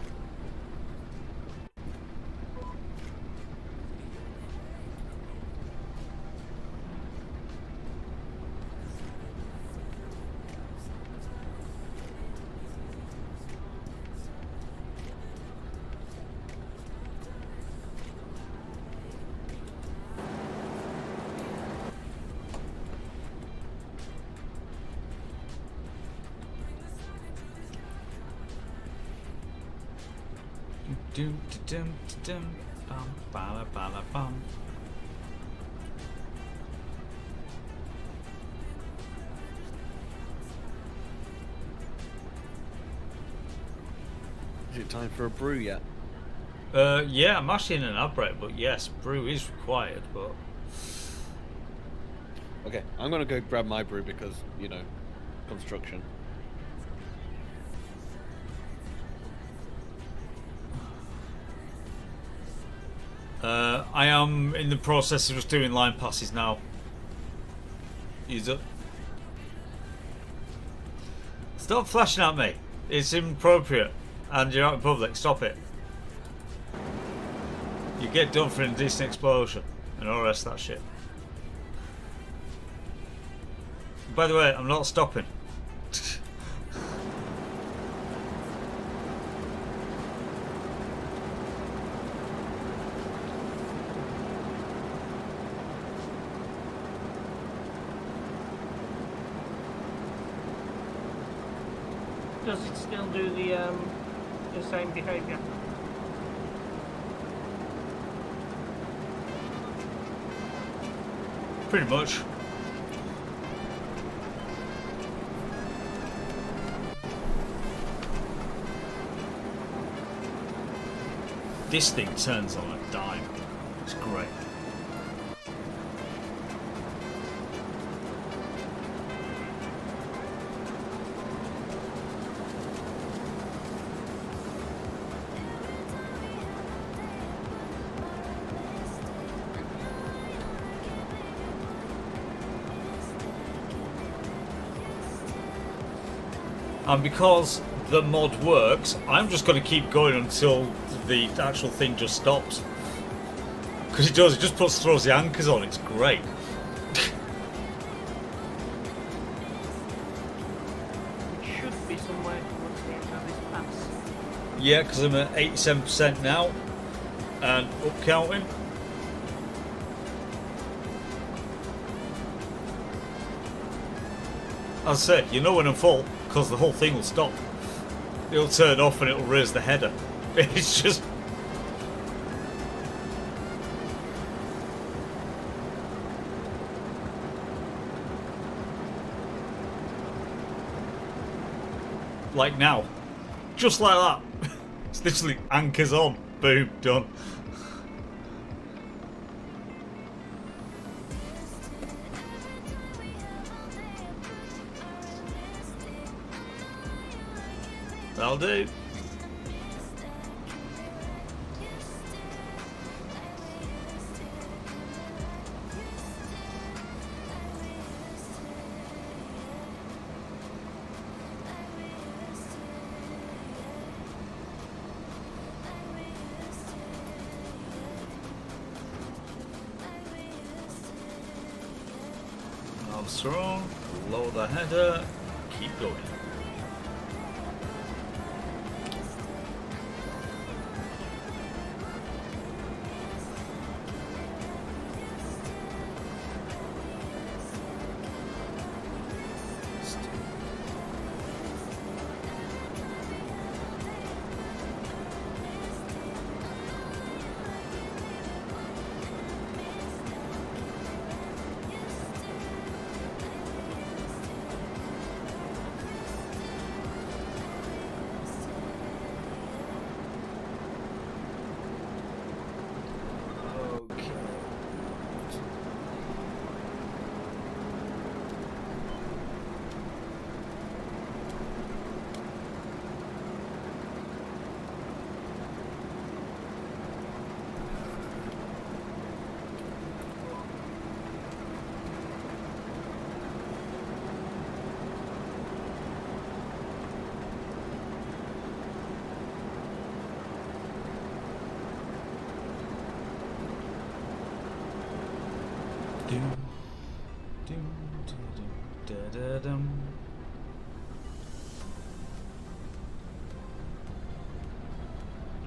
Dum, dum, dum, bum, bala, bala, bum. Is it time for a brew yet? Yeah, I'm actually in an outbreak, but yes, brew is required, but Okay, I'm gonna go grab my brew because, you know, construction. I am in the process of just doing line passes now. Use up. Stop flashing at me. It's inappropriate. And you're out in public. Stop it. You get done for an indecent explosion and all the rest of that shit. By the way, I'm not stopping. Does it still do the same behaviour? Pretty much. This thing turns on a dime. It's great. And because the mod works, I'm just going to keep going until the actual thing just stops. Because it does, it just throws the anchors on, it's great. It should be somewhere towards the end of this pass. Yeah, because I'm at 87% now, and up counting. As I said, you know when I'm full, because the whole thing will stop. It'll turn off and it'll raise the header. It's just... like now. Just like that. It's literally anchors on. Boom, done. That'll do. Arms thrown, lower the header, keep going.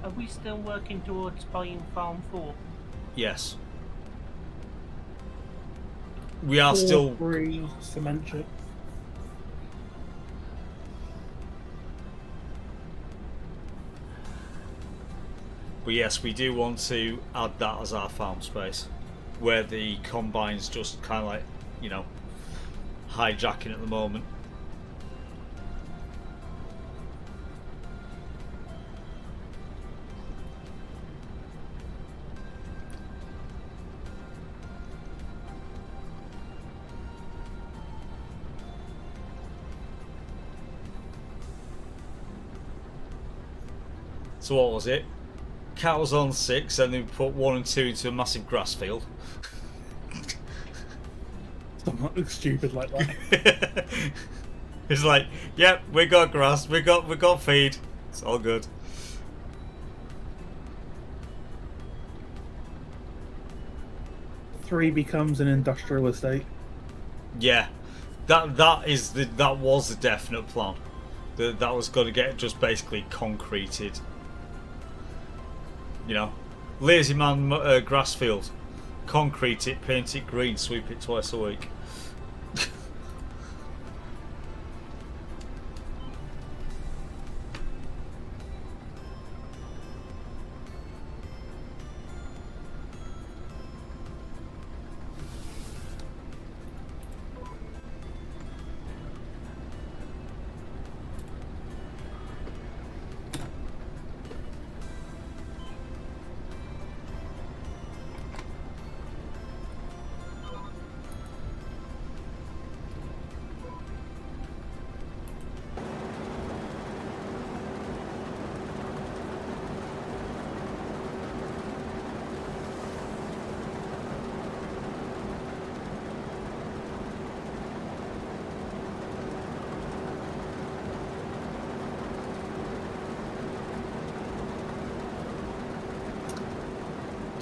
Are we still working towards buying Farm 4? Yes. We are still... 4-3 cement chip. But yes, we do want to add that as our farm space. Where the combine's just kind of like, you know, hijacking at the moment. So what was it? Cows on 6 and then we put 1 and 2 into a massive grass field. Something stupid like that. It's like, yep, we got grass, we got feed. It's all good. Three becomes an industrial estate. Yeah. That was the definite plan. That was going to get just basically concreted. You know, lazy man grass field, concrete it, paint it green, sweep it twice a week.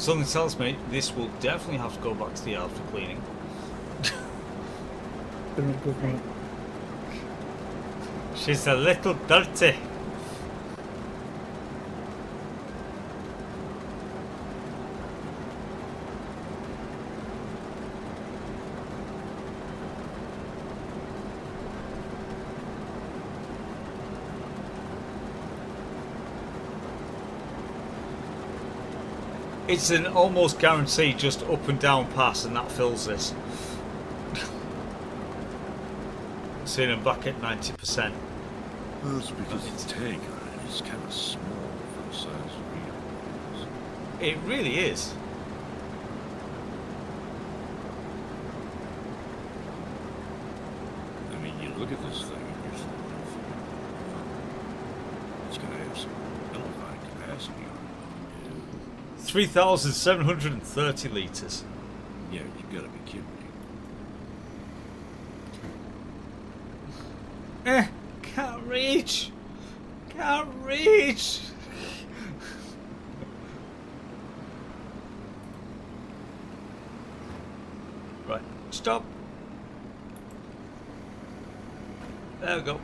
Something tells me this will definitely have to go back to the yard for cleaning. Isn't it good, mate? She's a little dirty. It's an almost guaranteed just up and down pass, and that fills this. Seeing him back at 90%. Well, it's because the tank on it is kind of small for the size of the It really is. I mean, you look at this thing and you're thinking, it's going to have some electronic capacity on it. 3,730 litres. Yeah, you got to be kidding me. Can't reach. Can't reach. Right, stop. There we go.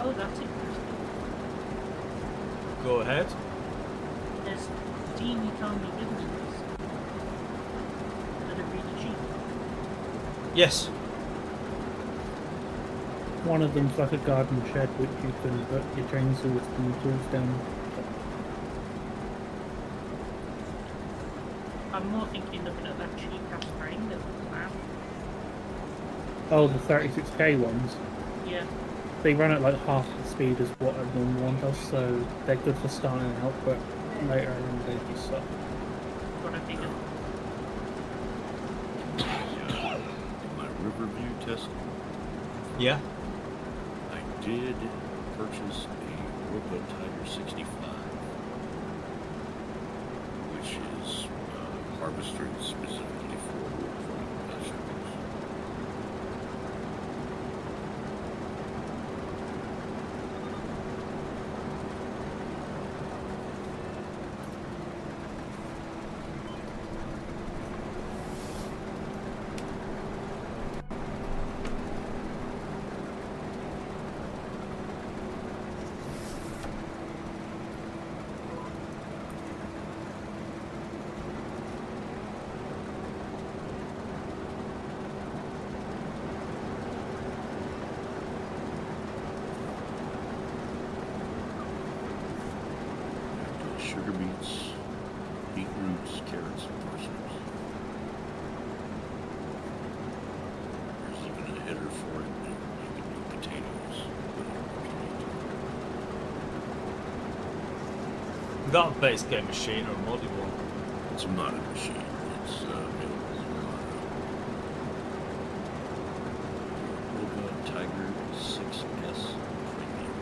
Oh, that's interesting. Go ahead. There's teeny tiny buildings that are really cheap. Yes. One of them's like a garden shed which you can put your chainsaws and tools down. I'm more thinking looking at that cheap ass train that was out. Oh, the 36k ones. Yeah. They run at like half the speed as what a normal one does, so they're good for starting out, but later on they just suck. What I figured. In my Riverview testing, Yeah. I did purchase a Robo Tiger 65, which is harvested specifically for vegetables. Sugar beets, beetroots, carrots, and parsnips. There's even a header for it, and you can do potatoes. That base game machine or a modded one. It's not a machine. it's available on Volga Tiger 6S Premium.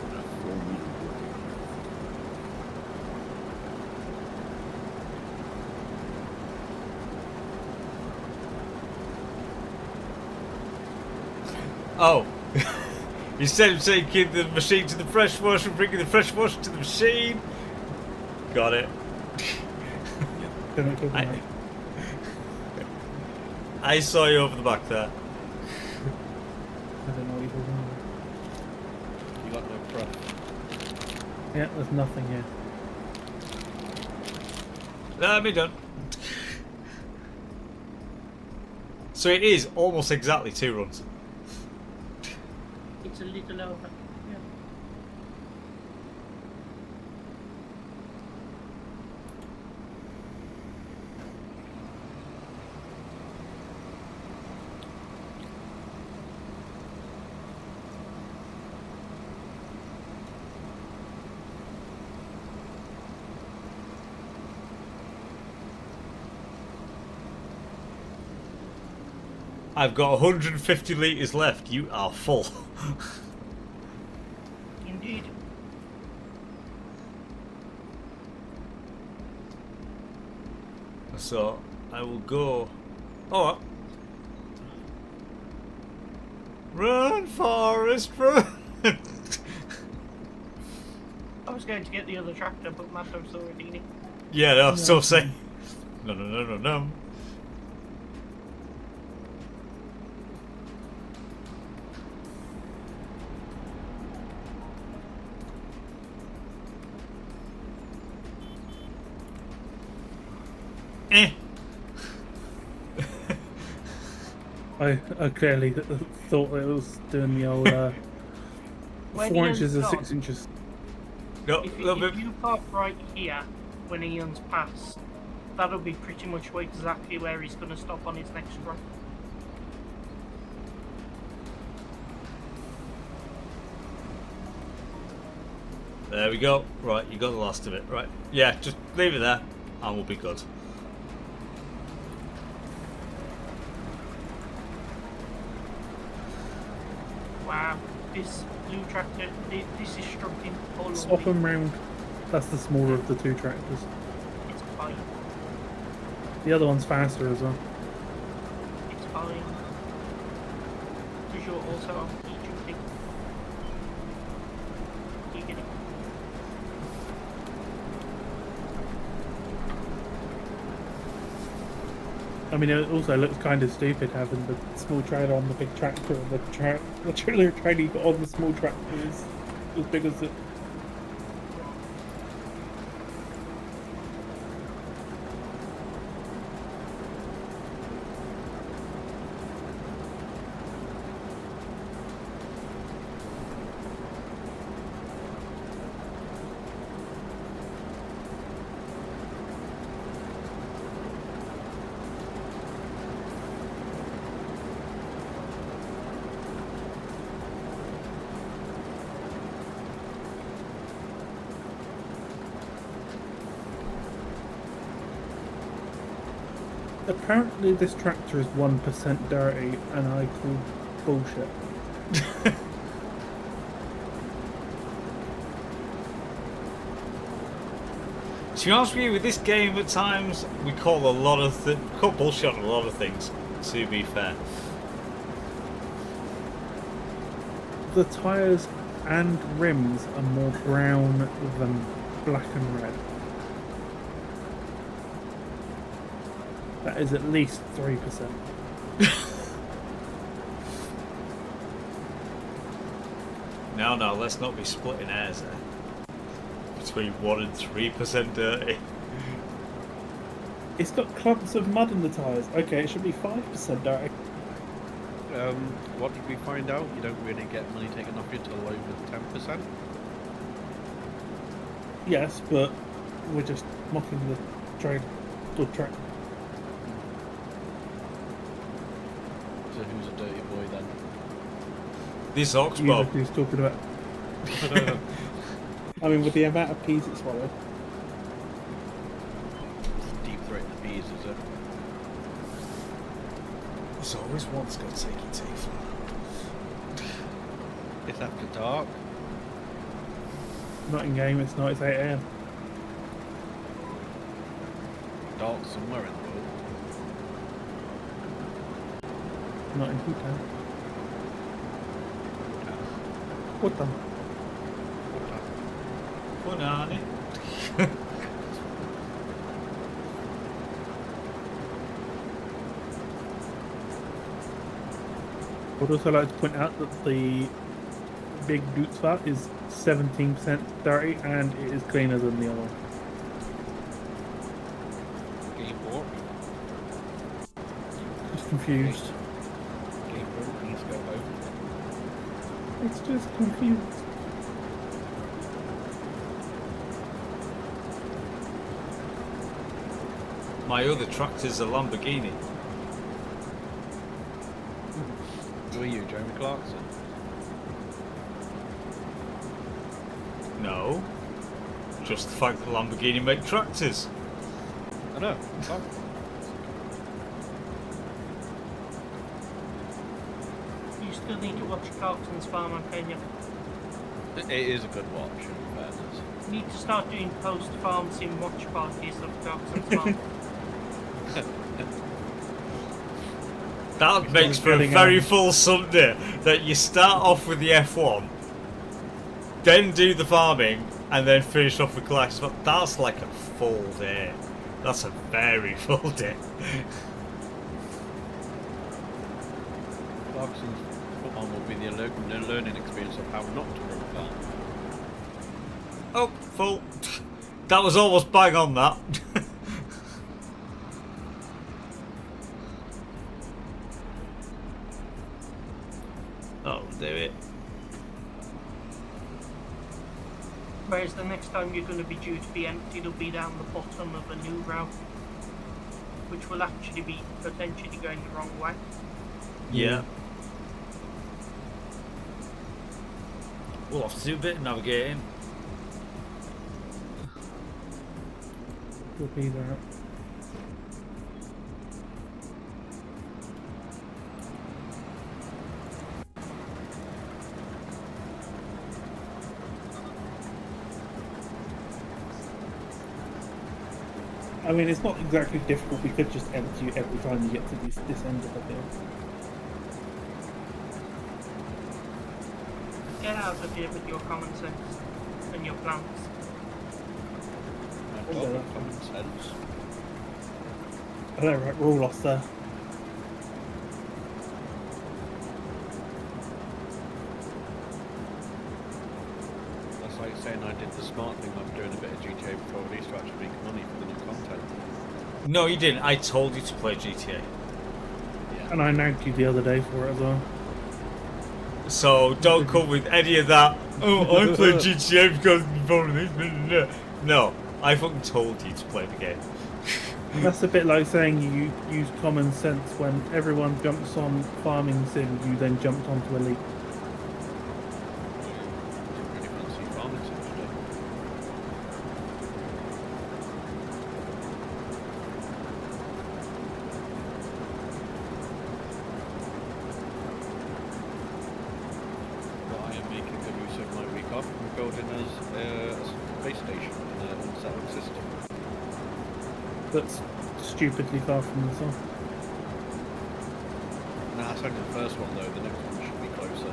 And a 4-meter working Oh. Instead of taking the machine to the fresh wash and bringing the fresh wash to the machine. Got it. Don't know what you're talking I, about. I saw you over the back there. I don't know what you're talking about. You got no prep. Yeah, there's nothing here. Let me done. So it is almost exactly 2 runs. It's a little over. Yeah. I've got 150 litres left. You are full. Indeed. So I will go. Oh. Run, Forrest, run! I was going to get the other tractor, but Maddo's already in it. Yeah, no, so say. No, no, no, no, no. Eh. I clearly thought it was doing the old When 4 he inches or ends 6 up- inches. No, If, little if bit. you park right here when Ian's past, that'll be pretty much exactly where he's going to stop on his next run. There we go. Right, you got the last of it. Right. Yeah, just leave it there and we'll be good. Wow, this blue tractor, this is struggling all Swap over. them round. That's the smaller of the 2 tractors. It's fine. The other one's faster as well. It's fine. Because you're also on E-jumping. You get it. I mean, it also looks kind of stupid having the small trailer on the big tractor and the trailer trailing on the small tractor is as big as it. Apparently, this tractor is 1% dirty, and I call bullshit. To be honest with you, with this game at times we call a lot of call bullshit on a lot of things, to be fair. The tyres and rims are more brown than black and red. That is at least 3%. No, let's not be splitting hairs there. Between 1 and 3% dirty. It's got clumps of mud in the tyres. Okay, it should be 5% dirty. What did we find out? You don't really get money taken off you till over 10%. Yes, but we're just mocking the trade or track. So who's a dirty boy then? This You Oxbow. look who's talking about. I mean, with the amount of peas it swallowed. Deep throat the bees, is it? There's always one's got to take your teeth. It's after dark. Not in game, it's not, it's 8 AM. Dark somewhere in the world. Not in Bhutan. What the? Banana. I would also like to point out that the big Dutzfat is 17% dirty and it is cleaner than the other one. Game warp. Just confused. Game warp needs to go home. It's just confused. My other tractor's a Lamborghini. Who are you, Jeremy Clarkson? No. Just the fact that Lamborghini make tractors. I know. Oh. You still need to watch Clarkson's Farm on Kenya. It is a good watch, in fairness. You need to start doing post-farm sim watch parties of Clarkson's Farm. That makes for a getting very full Sunday. That you start off with the F1, then do the farming, and then finish off with collections. But that's like a full day. That's a very full day. Clarkson's farm will be the learning experience of how not to run a farm. Oh, full. That was almost bang on that. That'll do it. Whereas the next time you're going to be due to be empty, it'll be down the bottom of a new route, which will actually be potentially going the wrong way. Yeah. We'll have to do a bit of navigating. Will be there. I mean, it's not exactly difficult. We could just empty you every time you get to this end of the field. Get out of here with your common sense and your plans. I've got no common sense. I know, right? We're all lost there. That's like saying I did the smart thing of doing a bit of GTA before release to actually make money for the new content. No, you didn't. I told you to play GTA. Yeah. And I nagged you the other day for it as well. So don't come with any of that. Oh, I played GTA because before this. No, I fucking told you to play the game. That's a bit like saying you use common sense when everyone jumps on farming sim, you then jumped onto Elite. Didn't really fancy farming sim today. But I am making good use of my week off and building us a space station in an unsettled system. That's stupidly far from the sun. Nah, that's only the first one though, the next one should be closer.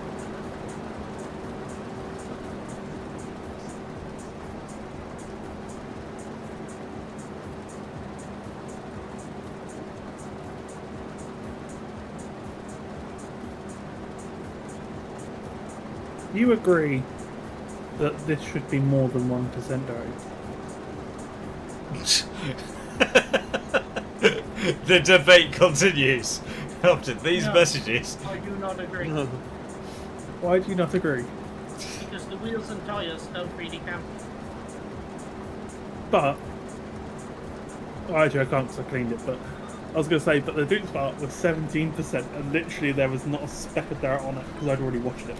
You agree that this should be more than 1% dirty? The debate continues after these No. messages. I do not agree, Why do you not agree? because the wheels and tyres don't really count. But, well, actually I can't because I cleaned it, but I was going to say, but the Duke's part was 17%, and literally there was not a speck of dirt on it because I'd already watched it.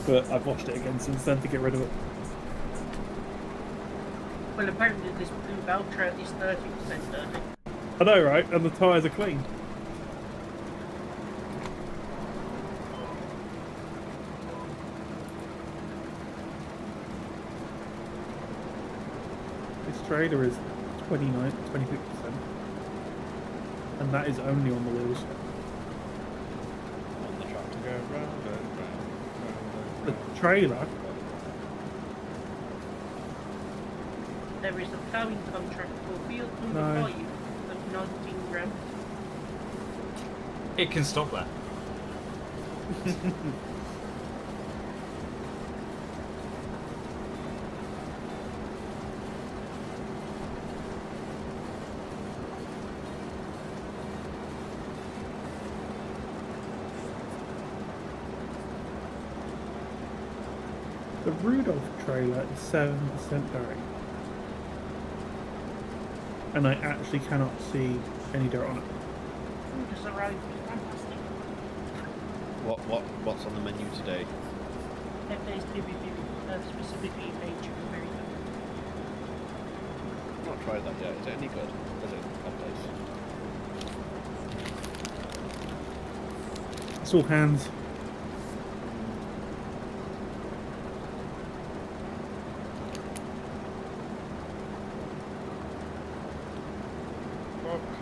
But I've watched it again since then to get rid of it. Well, apparently this blue bell trout is 30% dirty. I know, right? And the tyres are clean. This trailer is 26%. And that is only on the wheels. On the track to go round and round, round and The round. trailer, There is a towing contract for Fiat number No. 5 of 19 grand. It can stop there. the Rudolph trailer is 7% dirt. And I actually cannot see any dirt on it. Who just arrived? Fantastic. What's on the menu today? FA's PvP, specifically Age of America. I've not tried that yet. Is it any good? Is it updates? It's all hands.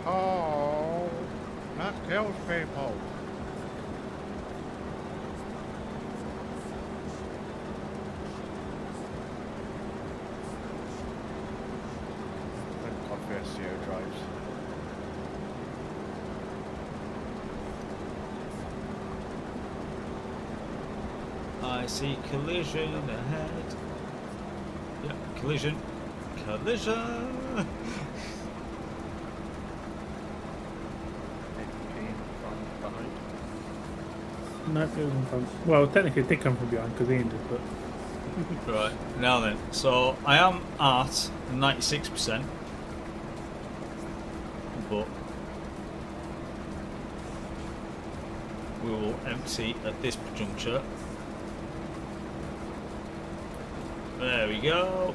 Oh, that kills people. Thank God for SEO drives. I see collision ahead. Yep, collision. Collision! No, it was in front. Well, technically it did come from behind because Ian did, but Right, now then. So I am at 96%. But we will empty at this juncture. There we go.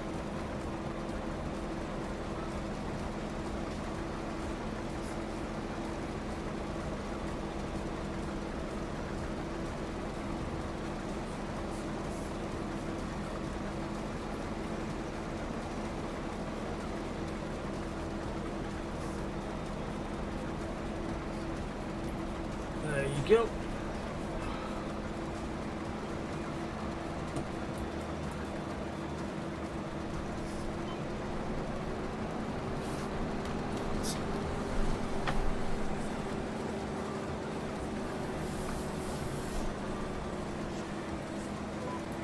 There you go.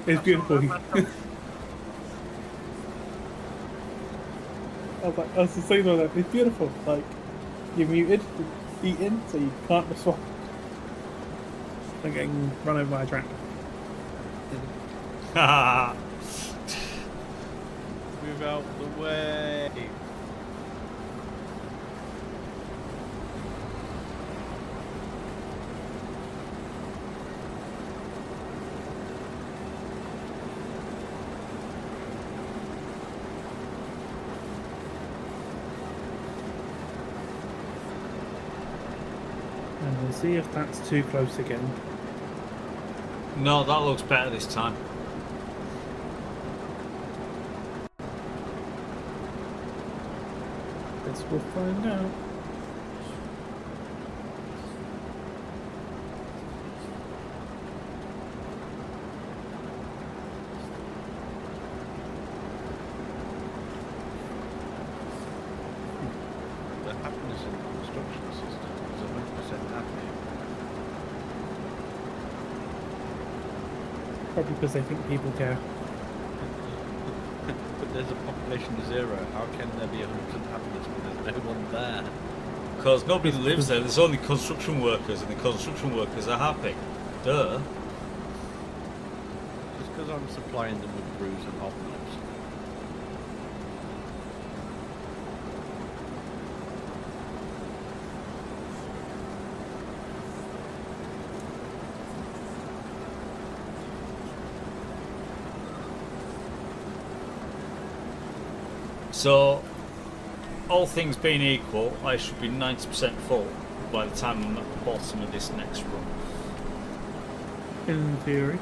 it's beautiful. I was just saying that it's beautiful. Like you're muted, eating, so you can't respond. I'm getting run over by a track. Haha. Move out the way. And we'll see if that's too close again. No, that looks better this time. Guess we'll find out. The happiness in the construction system is 100% happy. Probably because they think people care. But there's a population of 0. How can there be 100% happiness when there's no one there? Because nobody lives there, there's only construction workers, and the construction workers are happy. Duh. Just because I'm supplying them with brews and hobnobs. So, all things being equal, I should be 90% full by the time I'm at the bottom of this next run. In theory.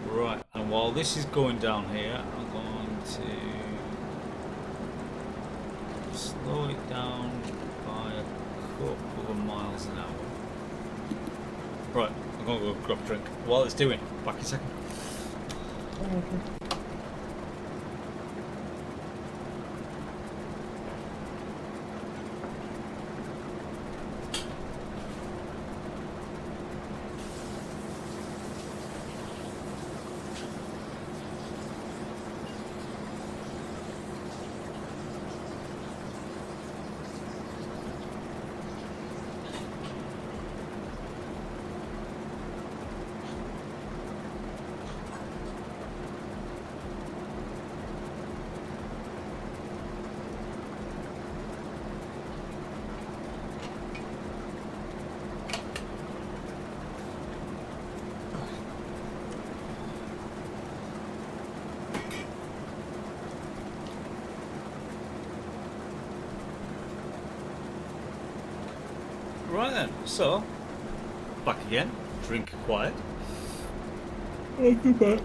Right, and while this is going down here, I'm going to slow it down by a couple of miles an hour. Right, I'm going to go grab a drink. While it's doing, back in a second. Right then, so back again, drink quiet. I'll be back.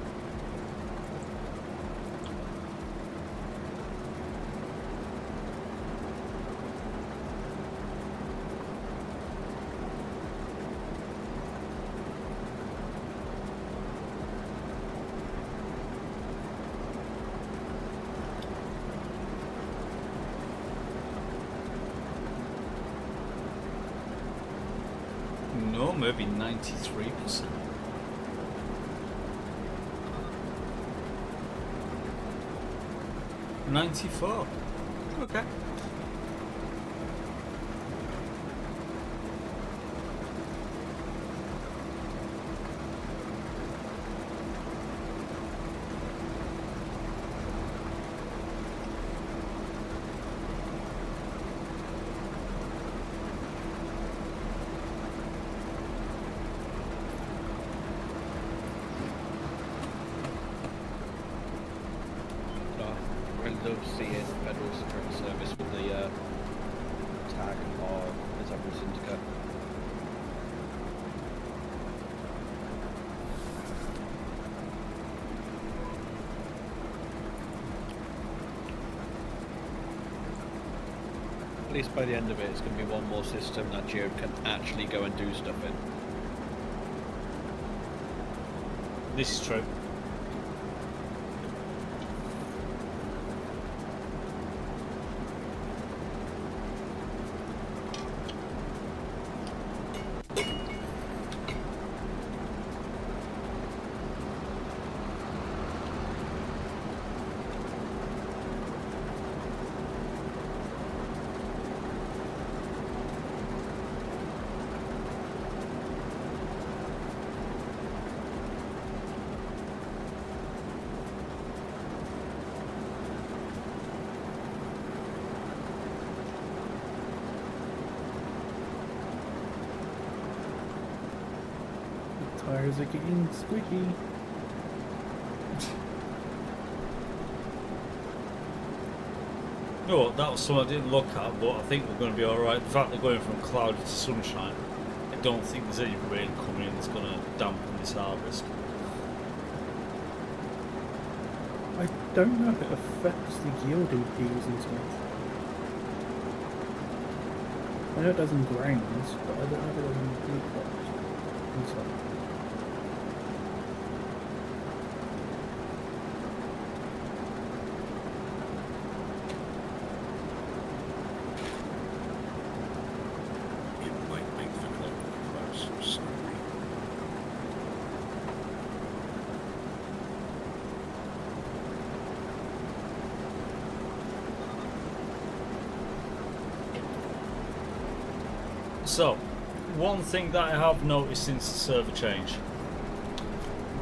No, maybe 93%. $94. Okay. I love seeing Federal Security Service with the tag of the Zebra Syndicate. At least by the end of it, it's going to be one more system that Jared can actually go and do stuff in. This is true. Tires are getting squeaky. No, that was something I didn't look at, but I think we're going to be alright. The fact they're going from cloudy to sunshine, I don't think there's any rain coming in that's going to dampen this harvest. I don't know if it affects the yield EPs and stuff. I know it does in grains, but I don't know if it does in wheat crops and stuff. So, one thing that I have noticed since the server change,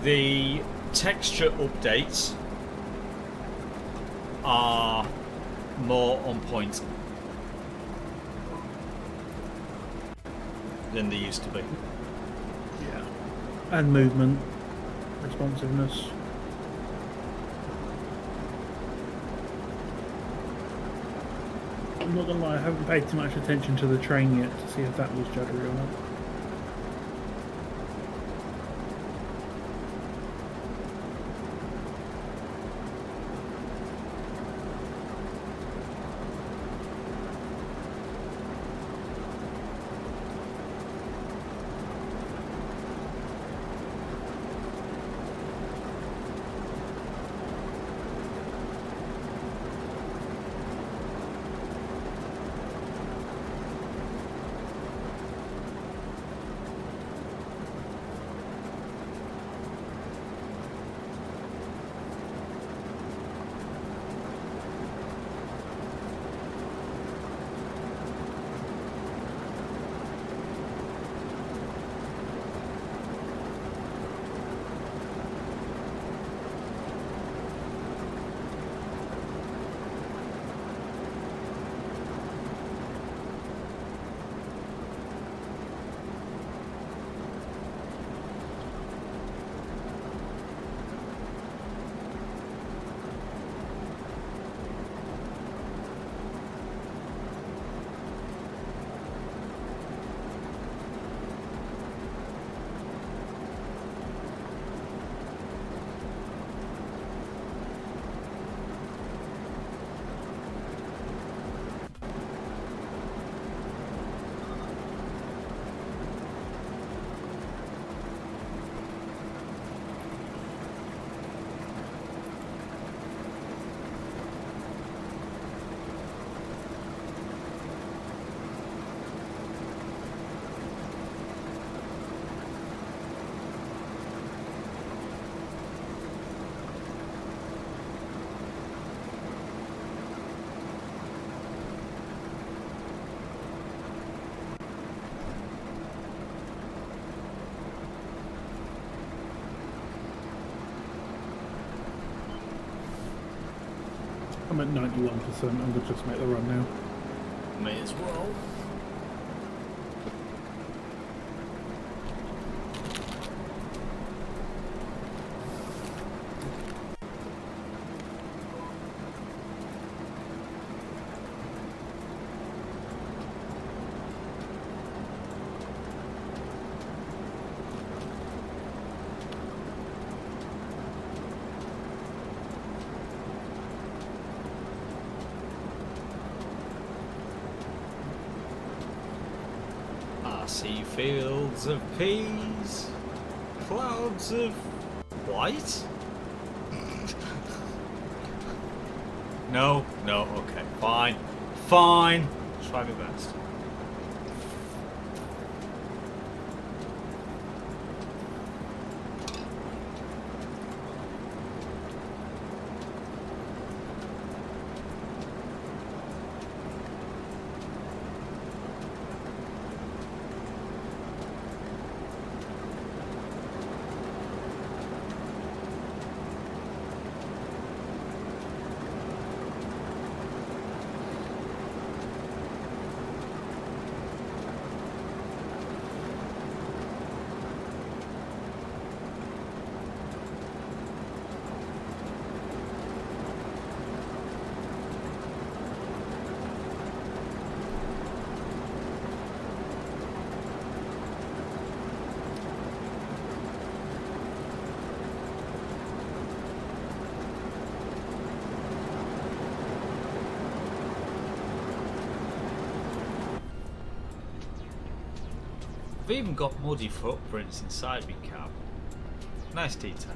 the texture updates are more on point than they used to be. Yeah. And movement, responsiveness. I'm not gonna lie, I haven't paid too much attention to the train yet to see if that was juddery or not. I'm at 91%, I'm gonna just make the run now. May as well. I see fields of peas, clouds of white. No, okay, fine. Try my best. I've even got muddy footprints inside my cab. Nice detail.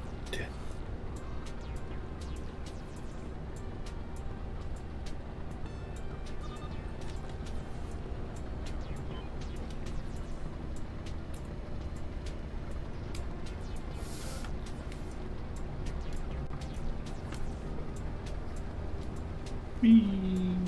Speed.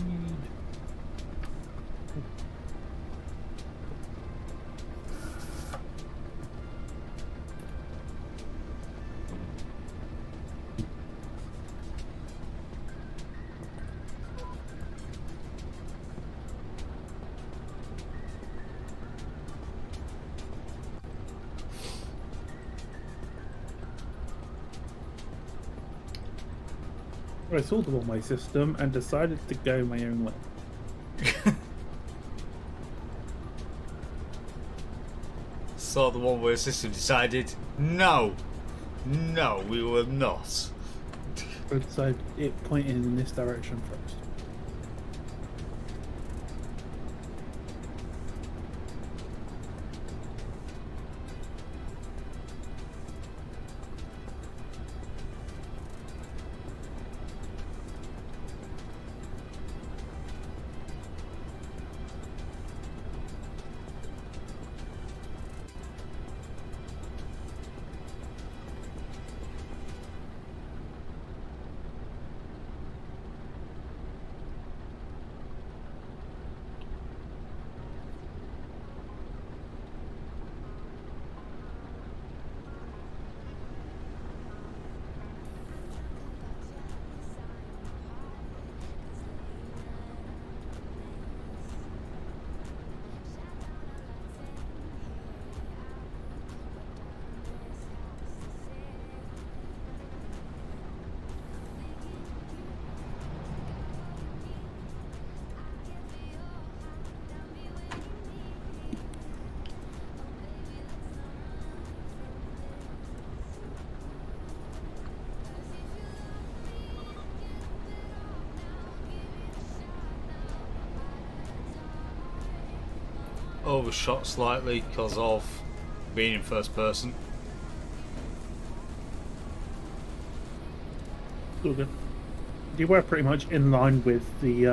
I saw the one-way system and decided to go my own way. So the one-way system decided, no, we will not. I decided it pointed in this direction first. Overshot slightly because of being in first person. All good. You were pretty much in line with the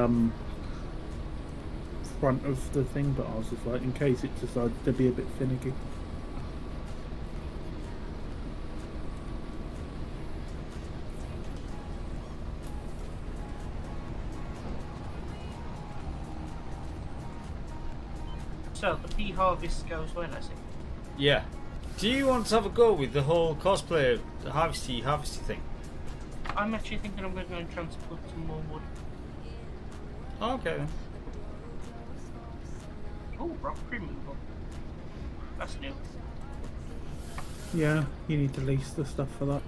front of the thing, but I was just like, in case it decided to be a bit finicky. So the pea harvest goes when, I see. Yeah. Do you want to have a go with the whole cosplay harvesty thing? I'm actually thinking I'm going to go and transport some more wood. Okay then. Oh, rock removal. That's new. Yeah, you need to lease the stuff for that.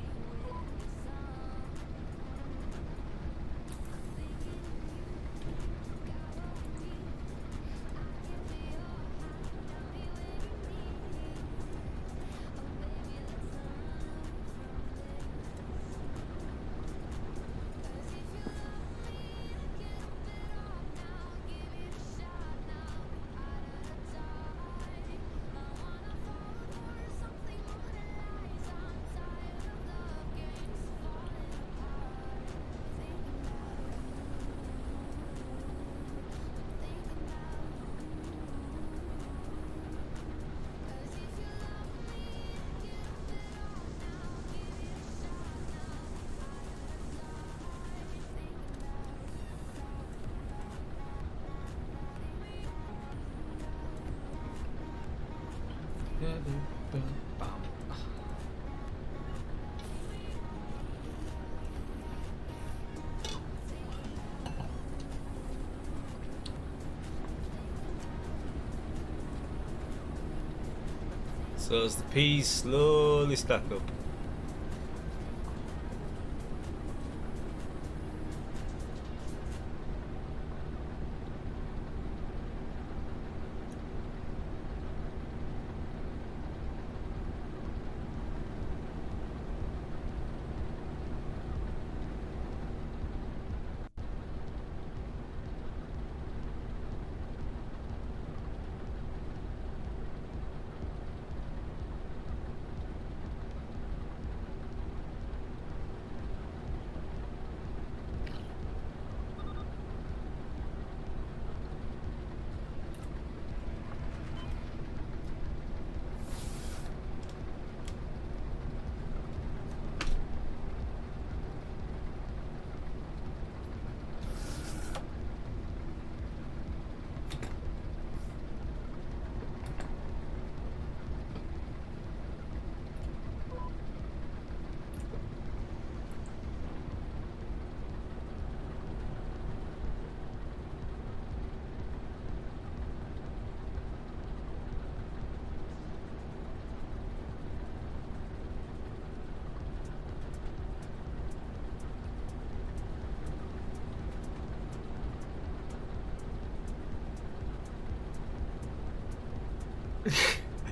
So as the peas slowly stack up.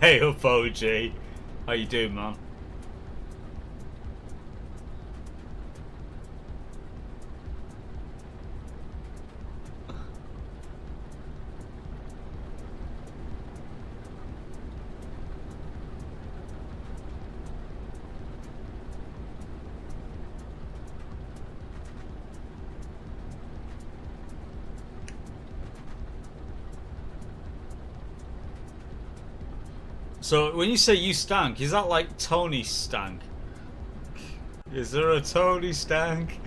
Hey up, OG. How you doing, man? So when you say you stank, is that like Tony stank? Is there a Tony stank?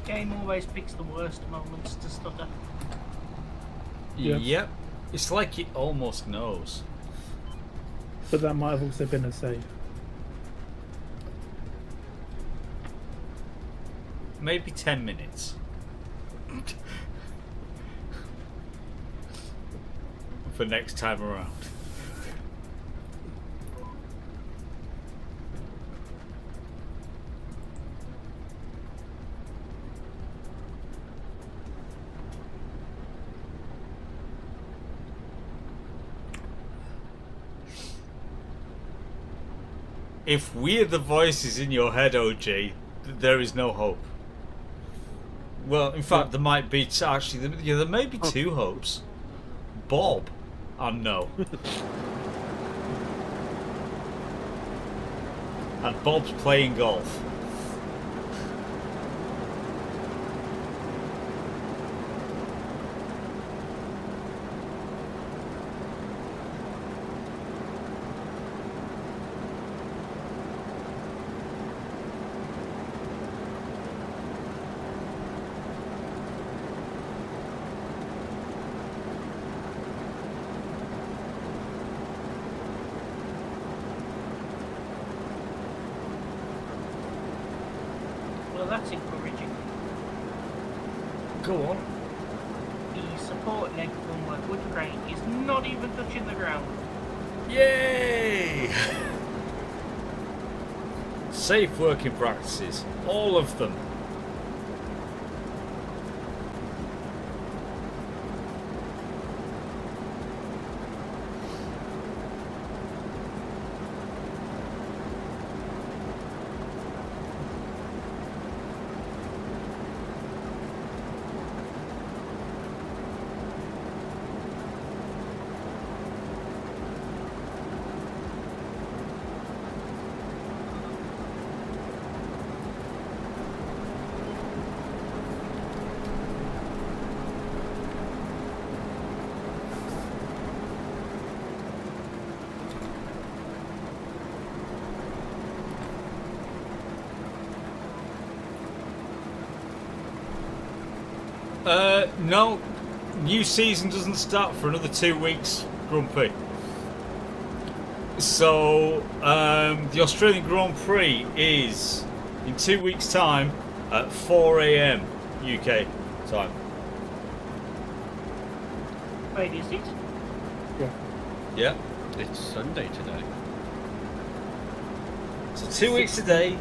Game always picks the worst moments to stutter. Yeah. Yep. It's like it almost knows. But that might have also been a save. Maybe 10 minutes. For next time around. If we're the voices in your head, OG, there is no hope. Well, in fact, there might be actually. There may be two hopes. Bob, and no. And Bob's playing golf. Well, that's encouraging. Go on. The support leg from my wood crane is not even touching the ground. Yay! Safe working practices. All of them. No, new season doesn't start for another 2 weeks, Grumpy. So, the Australian Grand Prix is in 2 weeks' time at 4 AM UK time. Wait, is it? Yeah. Yeah. It's Sunday today. So 2 weeks today.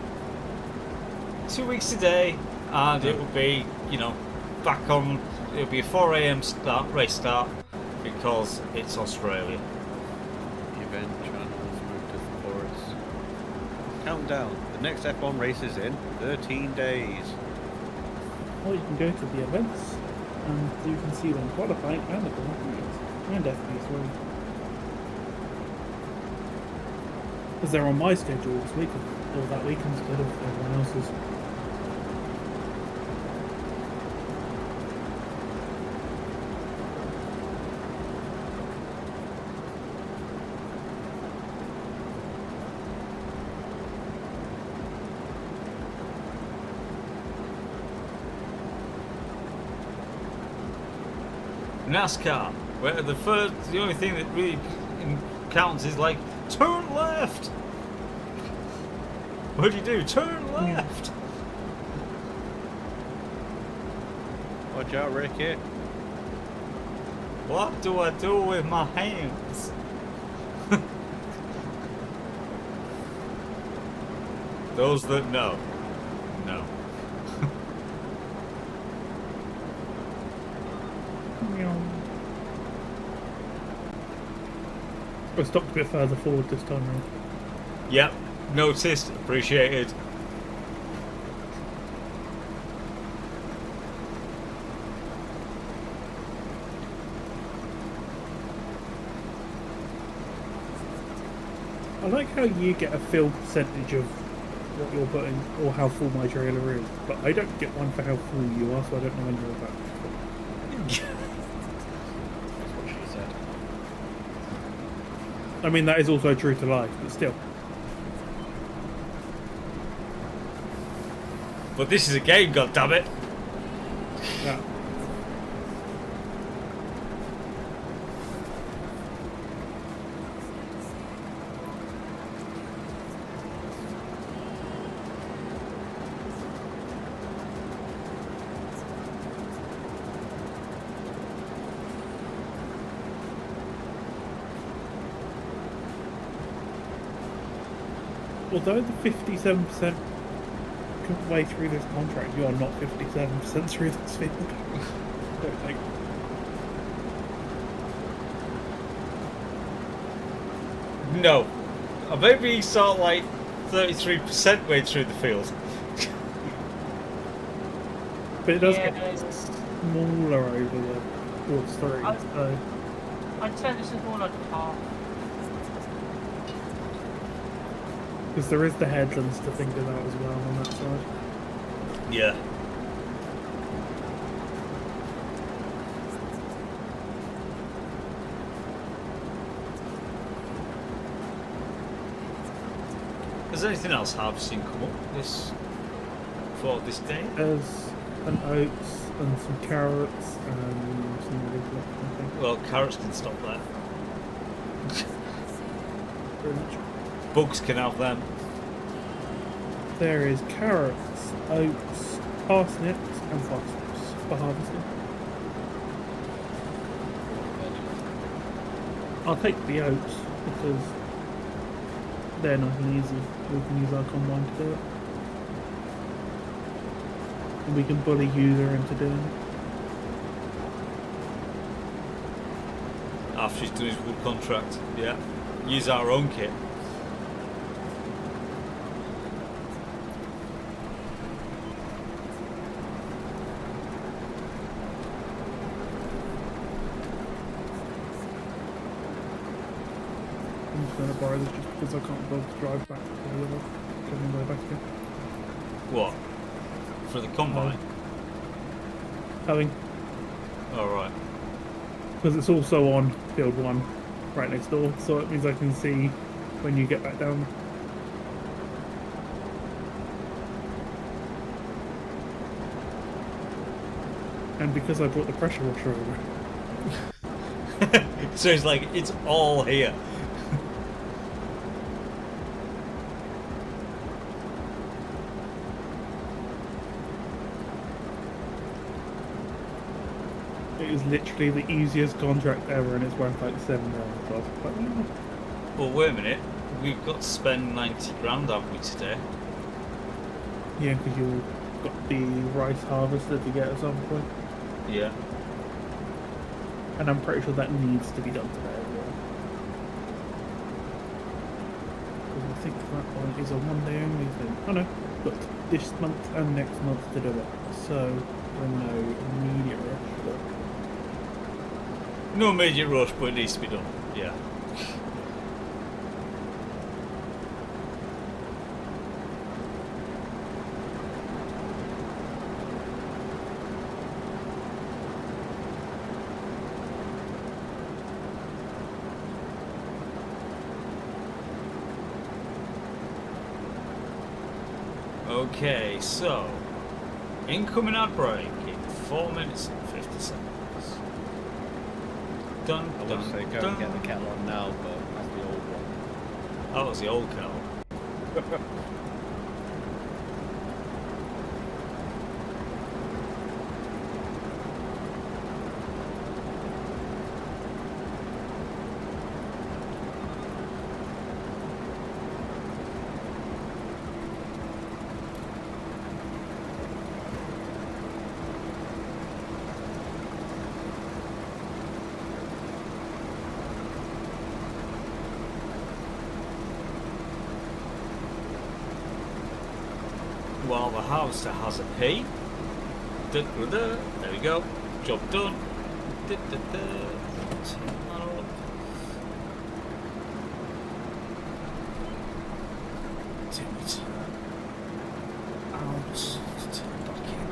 2 weeks today, and it will be, back on. It'll be a 4 AM race start because it's Australia. event channels, move to forest. Countdown. The next F1 race is in 13 days. Or you can go to the events and you can see them qualifying and the Grand Prix and FP3. Because they're on my schedule this week, or that week instead of everyone else's. NASCAR, where the only thing that really counts is like turn left. What do you do? Turn left. Watch out, Ricky. What do I do with my hands? Those that know. I stopped a bit further forward this time round. Yep, noticed, appreciated. I like how you get a fill percentage of what you're putting, or how full my trailer is, but I don't get one for how full you are, so I don't know when you're about. That's what she said. I mean, that is also true to life, but still. But this is a game, goddammit. Yeah. Although the 57% way through this contract, you are not 57% through this field. I don't think. No. Maybe sort of like 33% way through the field. But it does Yeah, get smaller over the towards 3, so I'd say this is more like half. because there is the headlands to think about as well on that side. Yeah. Has anything else harvesting come up for this day? There's an oats and some carrots and some other left, I think. Well, carrots can stop that. Pretty much. Bugs can have them. There is carrots, oats, parsnips, and phosphorus for harvesting. I'll take the oats because they're nice and easy. We can use our combine to do it. And we can bully user into doing it. After he's done his wood contract, yeah. Use our own kit. I'm just going to borrow this just because I can't bother to drive back to the river. Coming way back again. What? For the combine? Having, Alright. because it's also on field 1 right next door, so it means I can see when you get back down. And because I brought the pressure washer over. So it's like, it's all here. It is literally the easiest contract ever, and it's worth like $7. So I was like, oh. Well, wait a minute. We've got to spend 90 grand, haven't we, today? Yeah, because you've got the rice harvester to get at some point. Yeah. And I'm pretty sure that needs to be done today as well. I think that one is a one-day only thing. Oh no, got this month and next month to do it. So, no immediate rush. But No immediate rush, but it needs to be done. Yeah. Okay, so incoming ad break in 4 minutes and 50 seconds. Dun, I dun, would say go dun. and get the kettle on now, but that's the old one. That was the old kettle. While the harvester has a pee. There we go. Job done. Turn that up. Take me turn out to turn back in.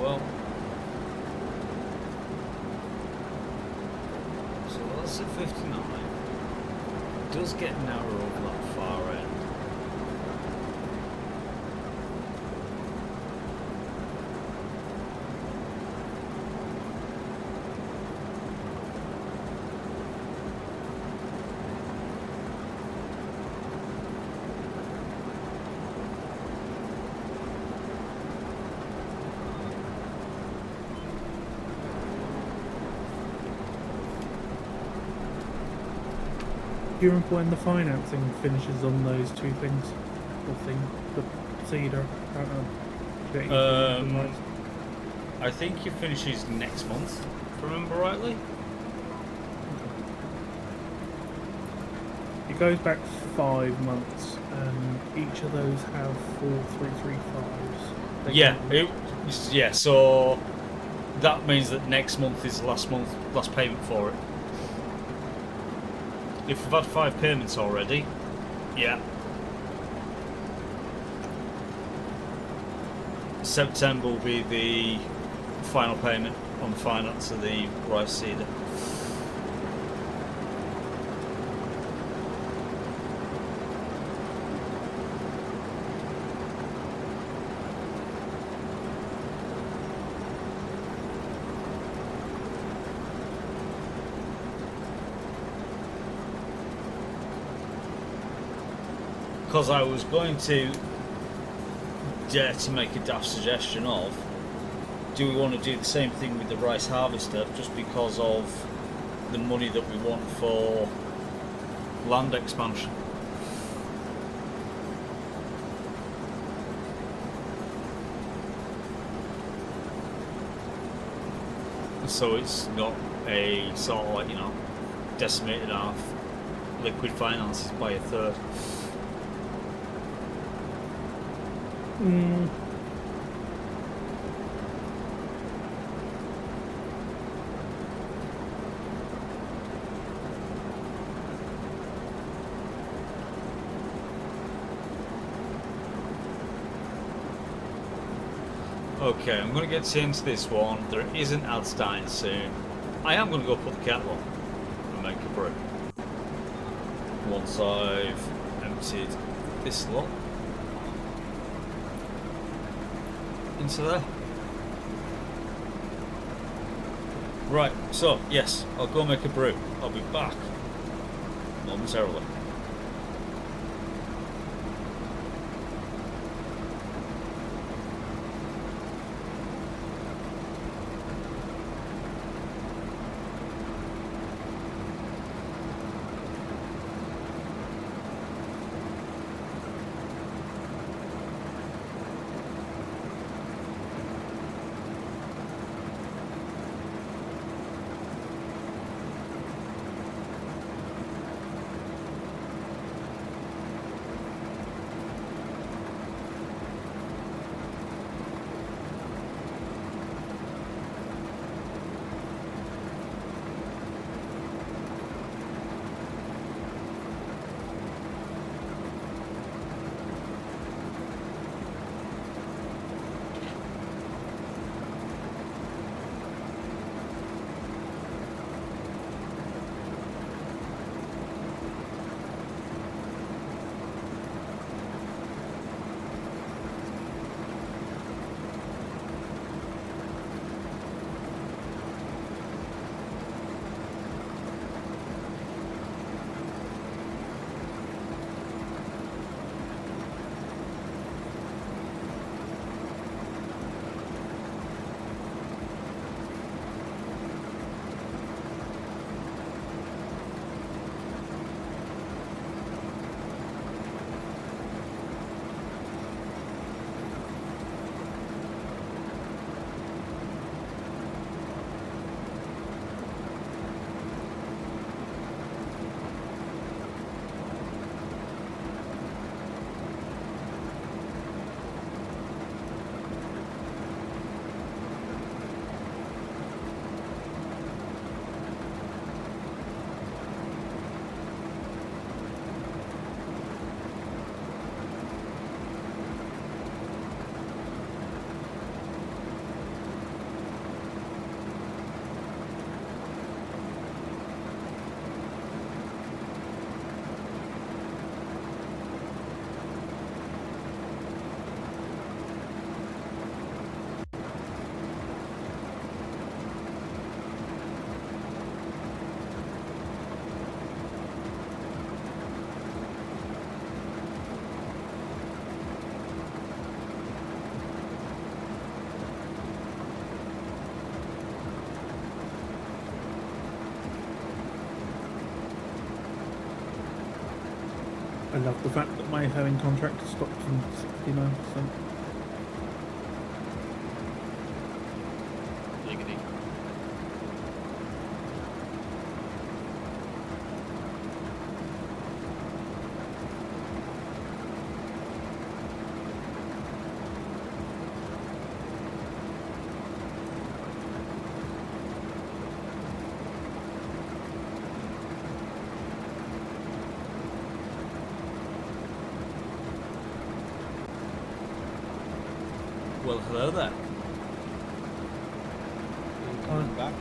Well, so that's at 59. It does get narrow over that far end. do you remember when the financing finishes on those two things? The thing, the cedar. I don't know. Get you Um, I think it finishes next month, if I remember rightly. It goes back 5 months, and each of those have 4335s. Yeah, yeah. So that means that next month is the last payment for it. If we've had 5 payments already, yeah. September will be the final payment on the finance of the rice cedar. Because I was going to dare to make a daft suggestion of, do we want to do the same thing with the rice harvester just because of the money that we want for land expansion? so it's not a sort of like, you know, decimated our liquid finances by a third. Mm. Okay, I'm going to get into this one. There is an ad starting soon. I am going to go put the kettle on and make a brew. Once I've emptied this lot into there. Right, so yes, I'll go make a brew. I'll be back momentarily. I love the fact that my herring contract has stopped from 69%. Giggity. Well, hello there. Coming back.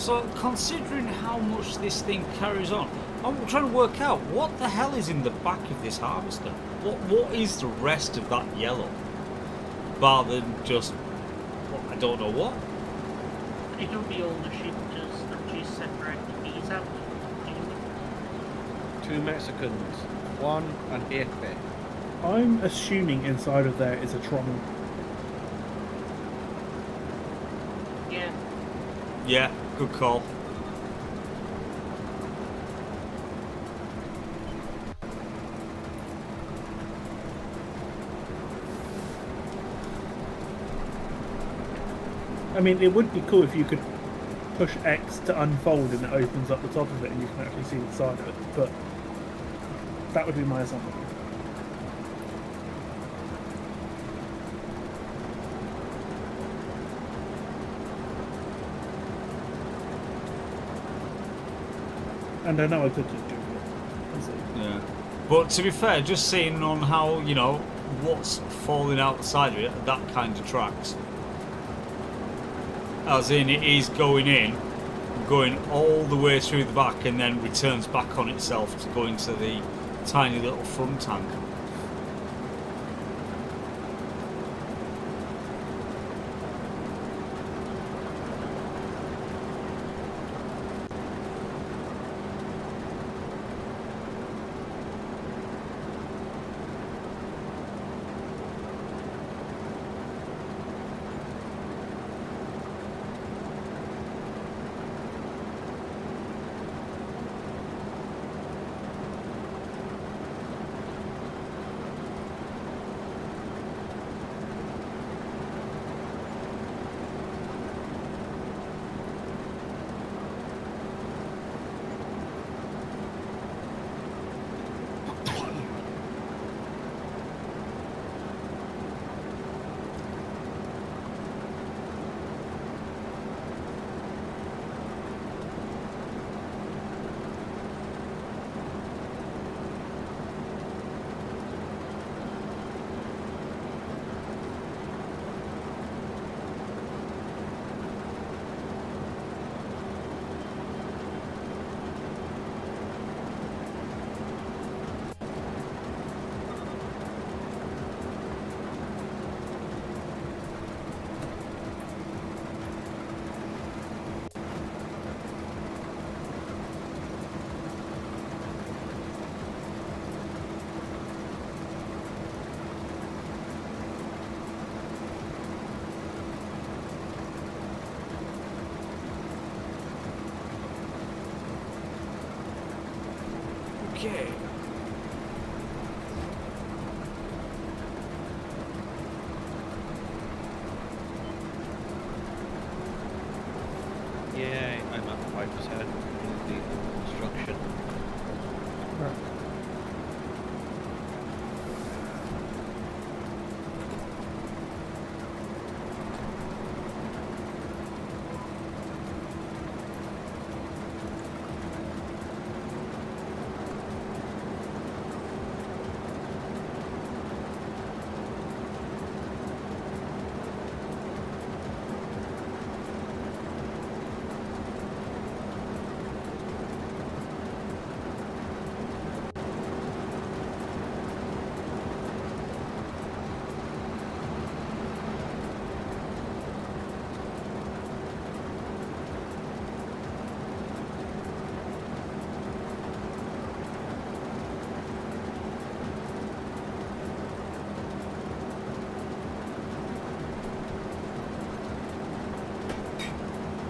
So, considering how much this thing carries on, I'm trying to work out what the hell is in the back of this harvester. What is the rest of that yellow? Rather than just, well, I don't know what. It'll be all the shifters that she's separate these out. 2 Mexicans, 1 an Jefe. I'm assuming inside of there is a trommel. Yeah. Yeah, good call. I mean, it would be cool if you could push X to unfold and it opens up the top of it and you can actually see the side of it, but that would be my assumption. And I know I could just do it. That's it. Yeah. But to be fair, just seeing on how, you know, what's falling out the side of it, that kind of tracks. As in, it is going in, going all the way through the back, and then returns back on itself to go into the tiny little front tank. Okay. Yay, I'm at 5% in the construction. Right.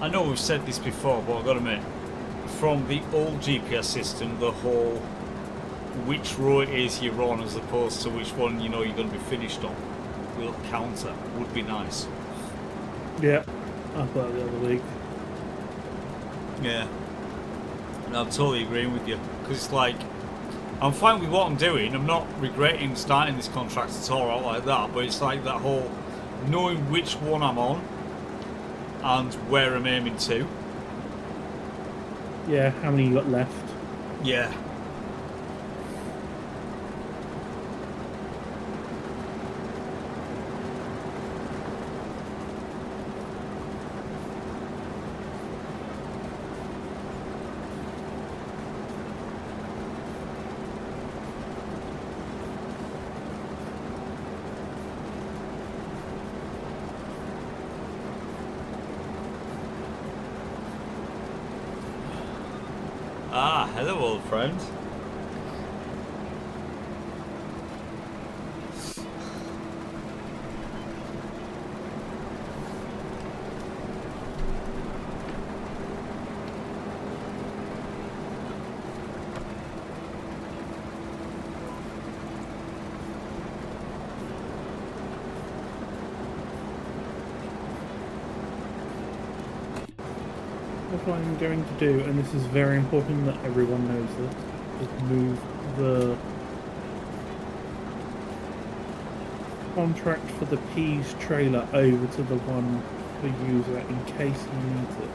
I know we've said this before, but I've got to admit, from the old GPS system, the whole which row it is you're on as opposed to which one you know you're going to be finished on, will counter, would be nice. Yeah, I thought the other week. Yeah. And I'm totally agreeing with you, because it's like, I'm fine with what I'm doing, I'm not regretting starting this contract at all out like that, but it's like that whole knowing which one I'm on and where I'm aiming to. Yeah, how many you got left? Yeah. Ah, hello, old friend. What I'm going to do, and this is very important that everyone knows this, is move the contract for the Peas trailer over to the one for user in case he needs it.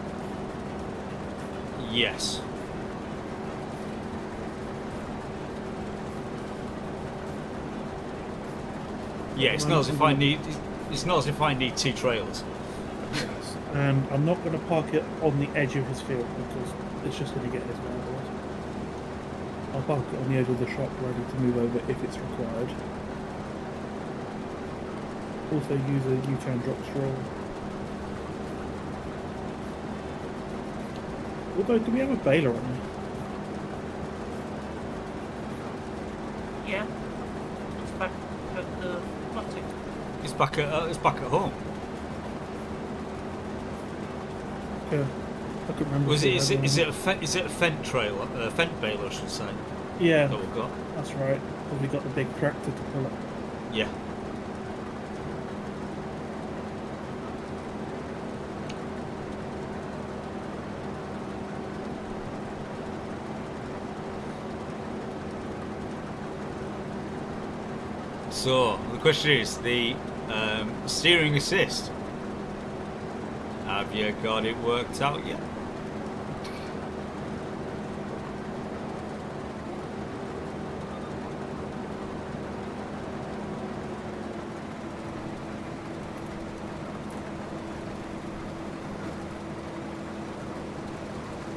Yes. Yeah, it's not as if I need. It's not as if I need 2 trailers. Yes. And I'm not going to park it on the edge of his field because it's just going to get his way otherwise. I'll park it on the edge of the shop ready to move over if it's required. Also use a U-turn drop stroll. Although, do we have a baler on there? Yeah. It's back at the plastic. It's back at home. Yeah. I couldn't remember. Was if it? we had Is one. it a Fent trailer? Fent baler, I should say. Yeah, That we've got. that's right. Because we got the big tractor to pull up. Yeah. So the question is the steering assist. Have you got it worked out yet?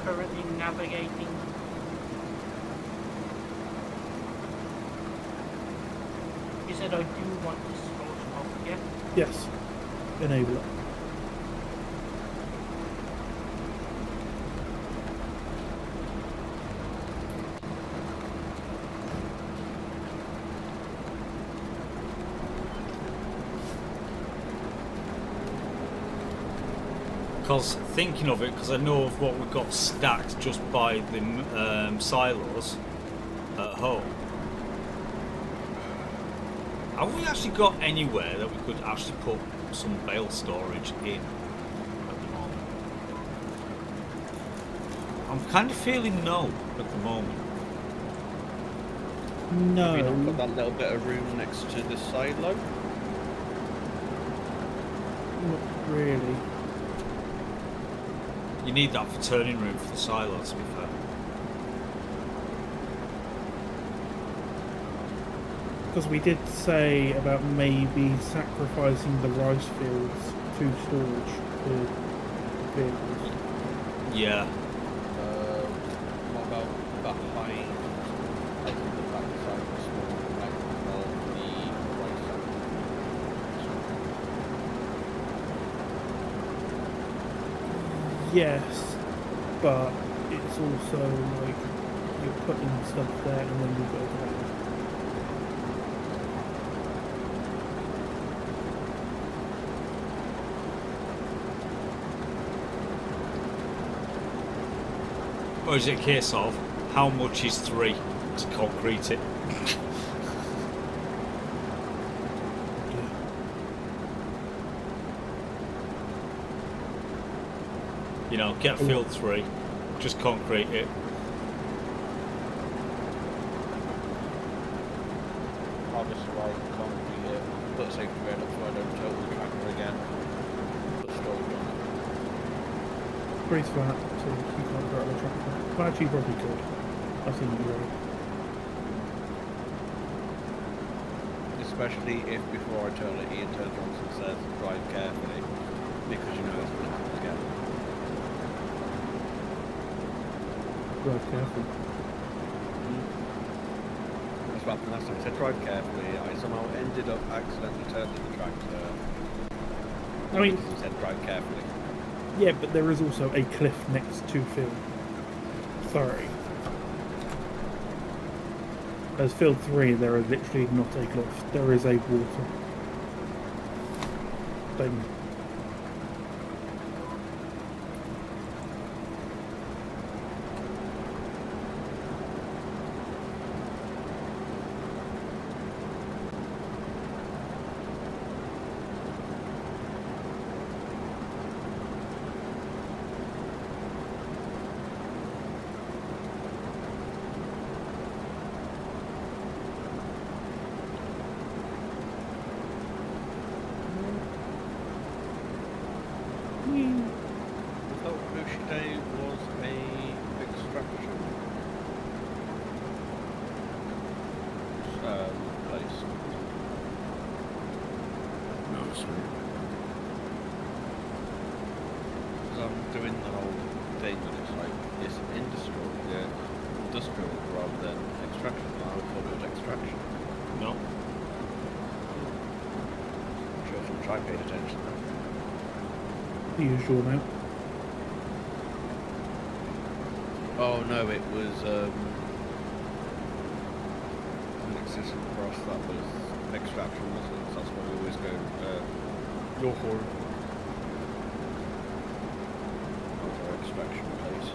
Currently navigating. You said I do want to switch off, yeah? Yes. Enable it. Because thinking of it, because I know of what we've got stacked just by the silos at home. Have we actually got anywhere that we could actually put some bale storage in at the moment? I'm kind of feeling no at the moment. No. Have you not got that little bit of room next to the silo? Not really. You need that for turning room for the silo, to be fair. Because we did say about maybe sacrificing the rice fields to storage for vehicles. Yeah. What about behind, like the back side of the small back of the right side? Yes, but it's also like you're putting stuff there and then you go back. Or is it a case of how much is 3 to concrete it? You know, get field 3, just concrete it. I'll just like concrete it, put a safety rail up so I don't total the tractor again. Put storage on it. Pretty flat, so you can't go out the tractor. Well, actually, you probably could. I've seen you right. Especially if before I turn it, Ian turns around and says, drive carefully, because you know it's going to happen again. Drive careful. That's what happened last time. I said, drive carefully. I somehow ended up accidentally turning the tractor. I mean, He said, drive carefully. yeah, but there is also a cliff next to Phil. Sorry. As field 3, there is literally not a glyph. There is a water thing. I thought Bushi Day was a extraction place. No, sir. Because I'm doing the whole thing and it's like, it's industrial rather than extraction. I would thought it was extraction. No. I'm sure if you try paid attention. The usual amount. Oh no, it was an existing cross that was extraction, wasn't it? So that's why we always go your horn. That's our extraction place.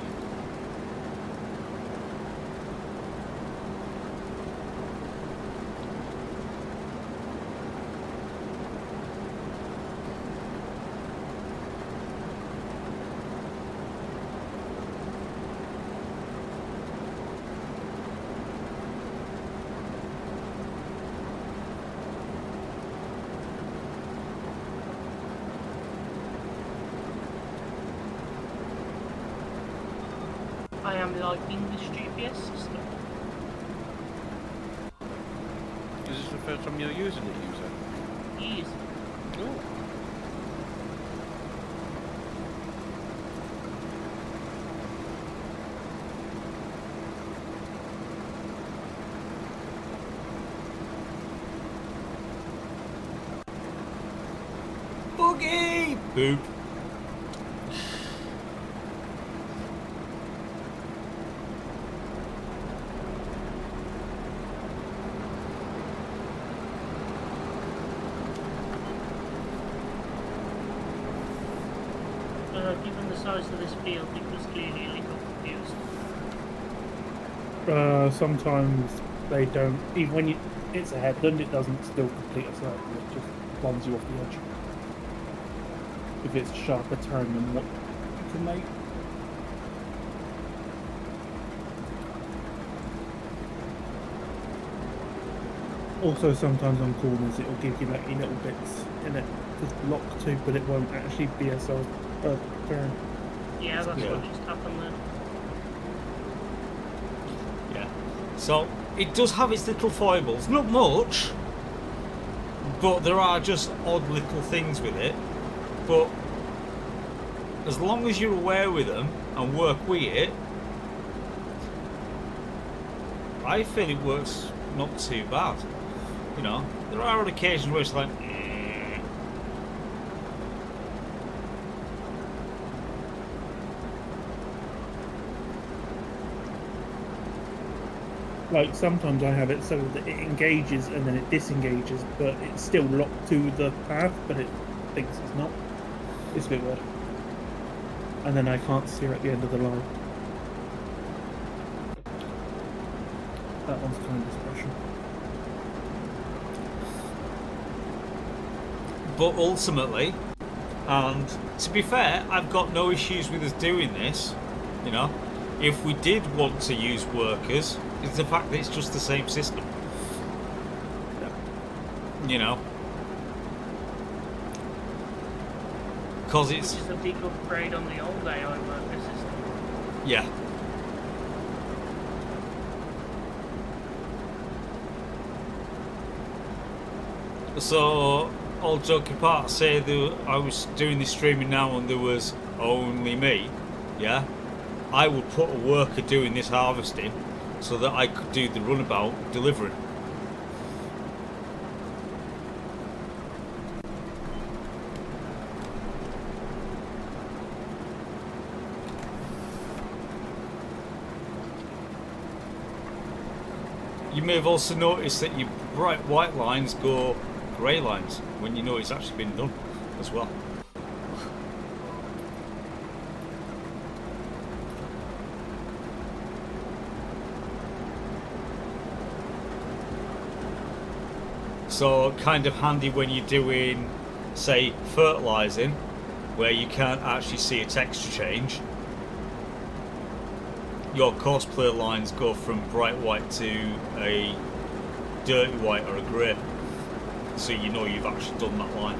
I am liking this GPS system. Is this the first time you're using it, user? Yes. Oh. Boogie! Boop. Given the size of this field, it was clearly a little confused. Sometimes they don't. Even when it's a headland, it doesn't still complete a circle. It just runs you off the edge. If it's a sharper turn than what you can make. Also, sometimes on corners, it'll give you like little bits in it to lock to, but it won't actually be a turn. Yeah, that's Yeah. what just happened there. Yeah. So it does have its little foibles. Not much, but there are just odd little things with it. But as long as you're aware with them and work with it, I feel it works not too bad. You know, there are occasions where it's like, Like sometimes I have it so that it engages and then it disengages, but it's still locked to the path, but it thinks it's not. It's a bit weird. And then I can't steer at the end of the line. That one's kind of special. but ultimately, and to be fair, I've got no issues with us doing this. You know, if we did want to use workers, it's the fact that it's just the same system. You know, because Which it's is a big upgrade on the old AI worker system. yeah. So, all joking apart, say that I was doing this streaming now and there was only me, yeah, I would put a worker doing this harvesting so that I could do the runabout delivering. You may have also noticed that your bright white lines go grey lines when you know it's actually been done as well. So kind of handy when you're doing, say, fertilising, where you can't actually see a texture change. Your cosplay lines go from bright white to a dirty white or a grey, so you know you've actually done that line.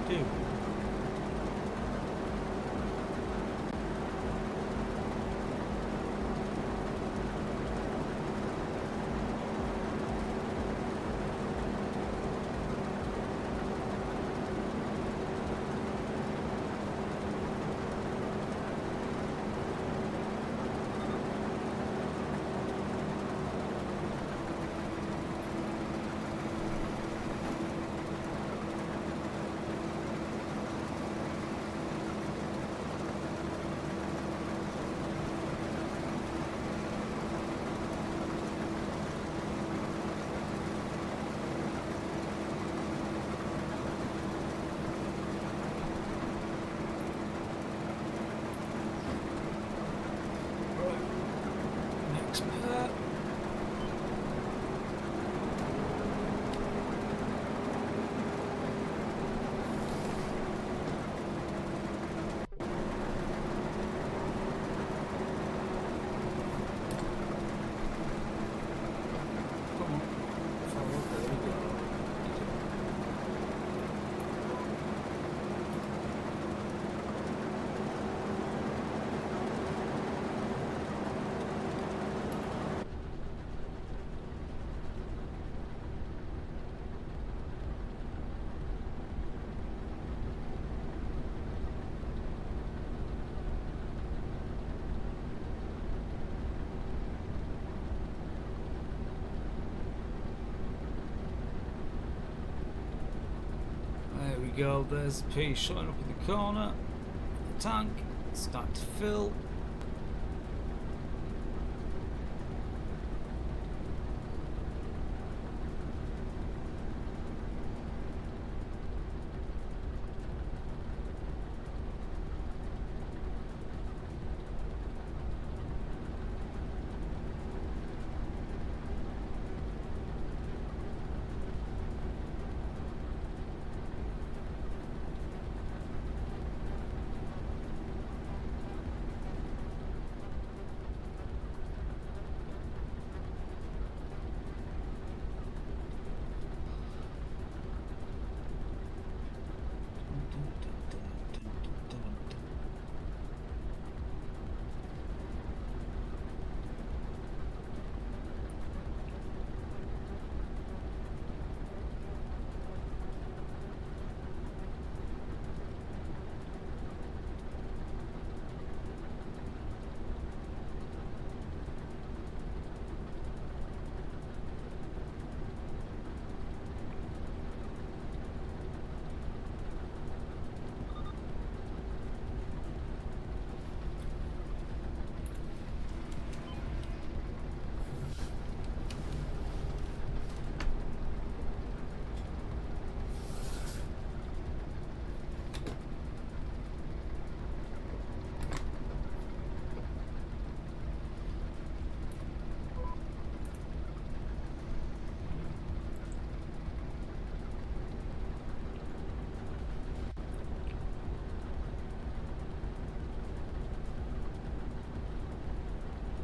Do. Next part. Come on. Forward, there we go. There we go, there's the piece showing up in the corner. The tank, start to fill.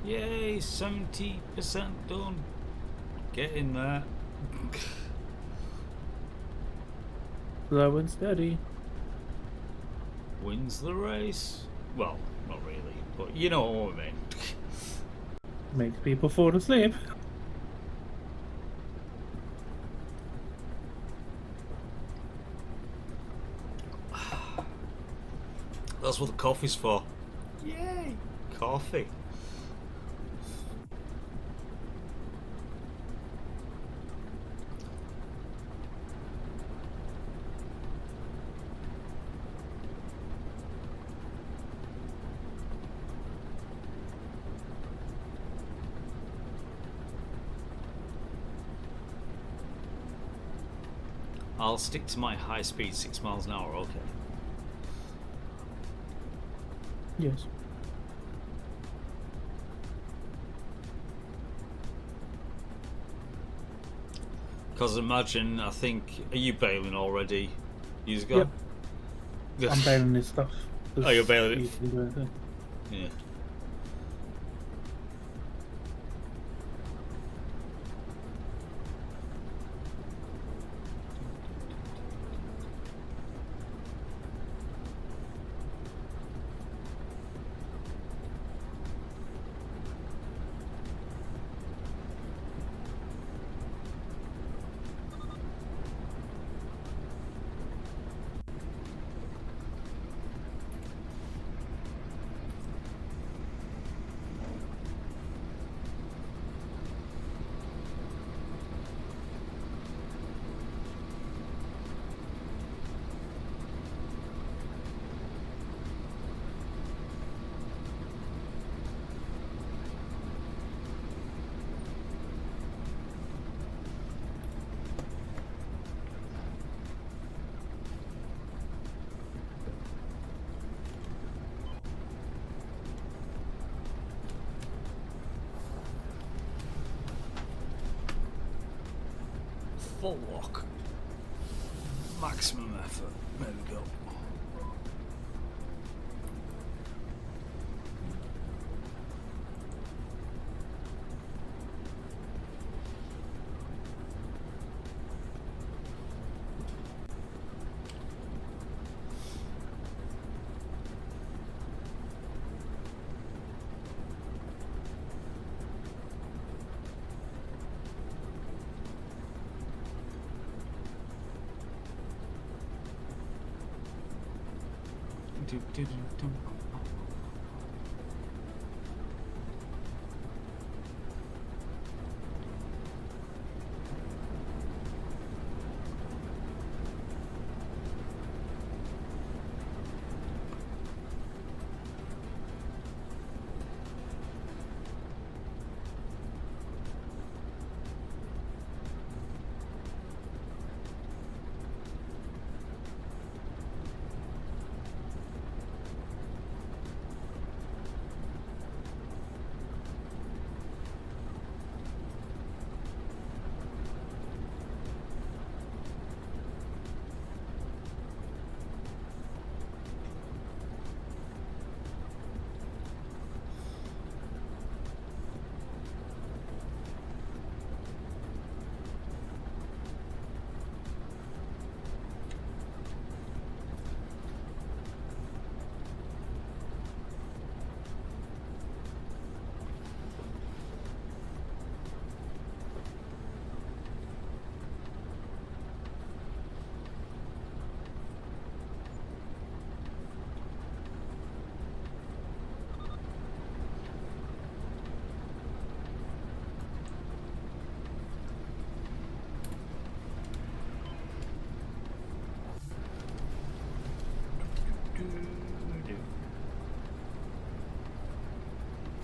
Yay, 70% done. Get in there. Slow and steady. Wins the race. Well, not really, but you know what I mean. Makes people fall asleep. That's what the coffee's for. Yay! Coffee. I'll stick to my high speed 6 miles an hour, okay. Yes. Because imagine, I think, are you bailing already? You've got. Yep. I'm bailing this stuff. Oh, you're bailing it? You can do anything. Yeah. Full lock. Maximum effort. There we go.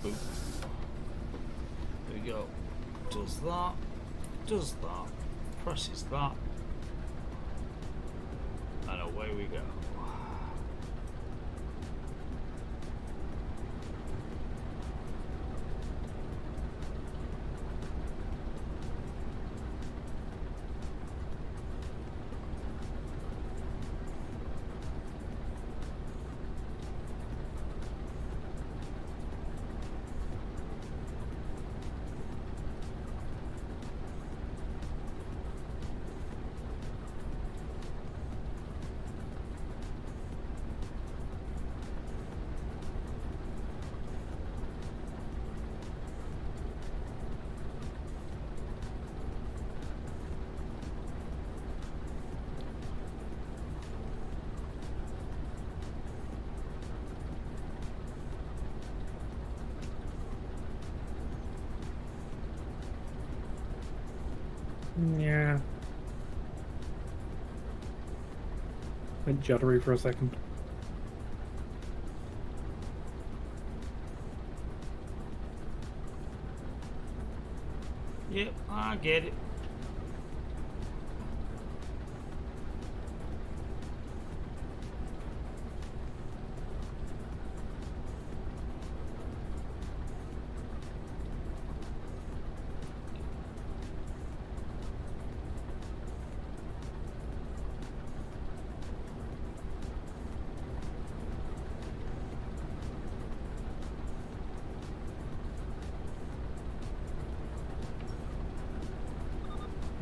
Boop. There we go. Does that. Does that. Presses that. And away we go. Yeah. Went juddery for a second. Yep, I get it.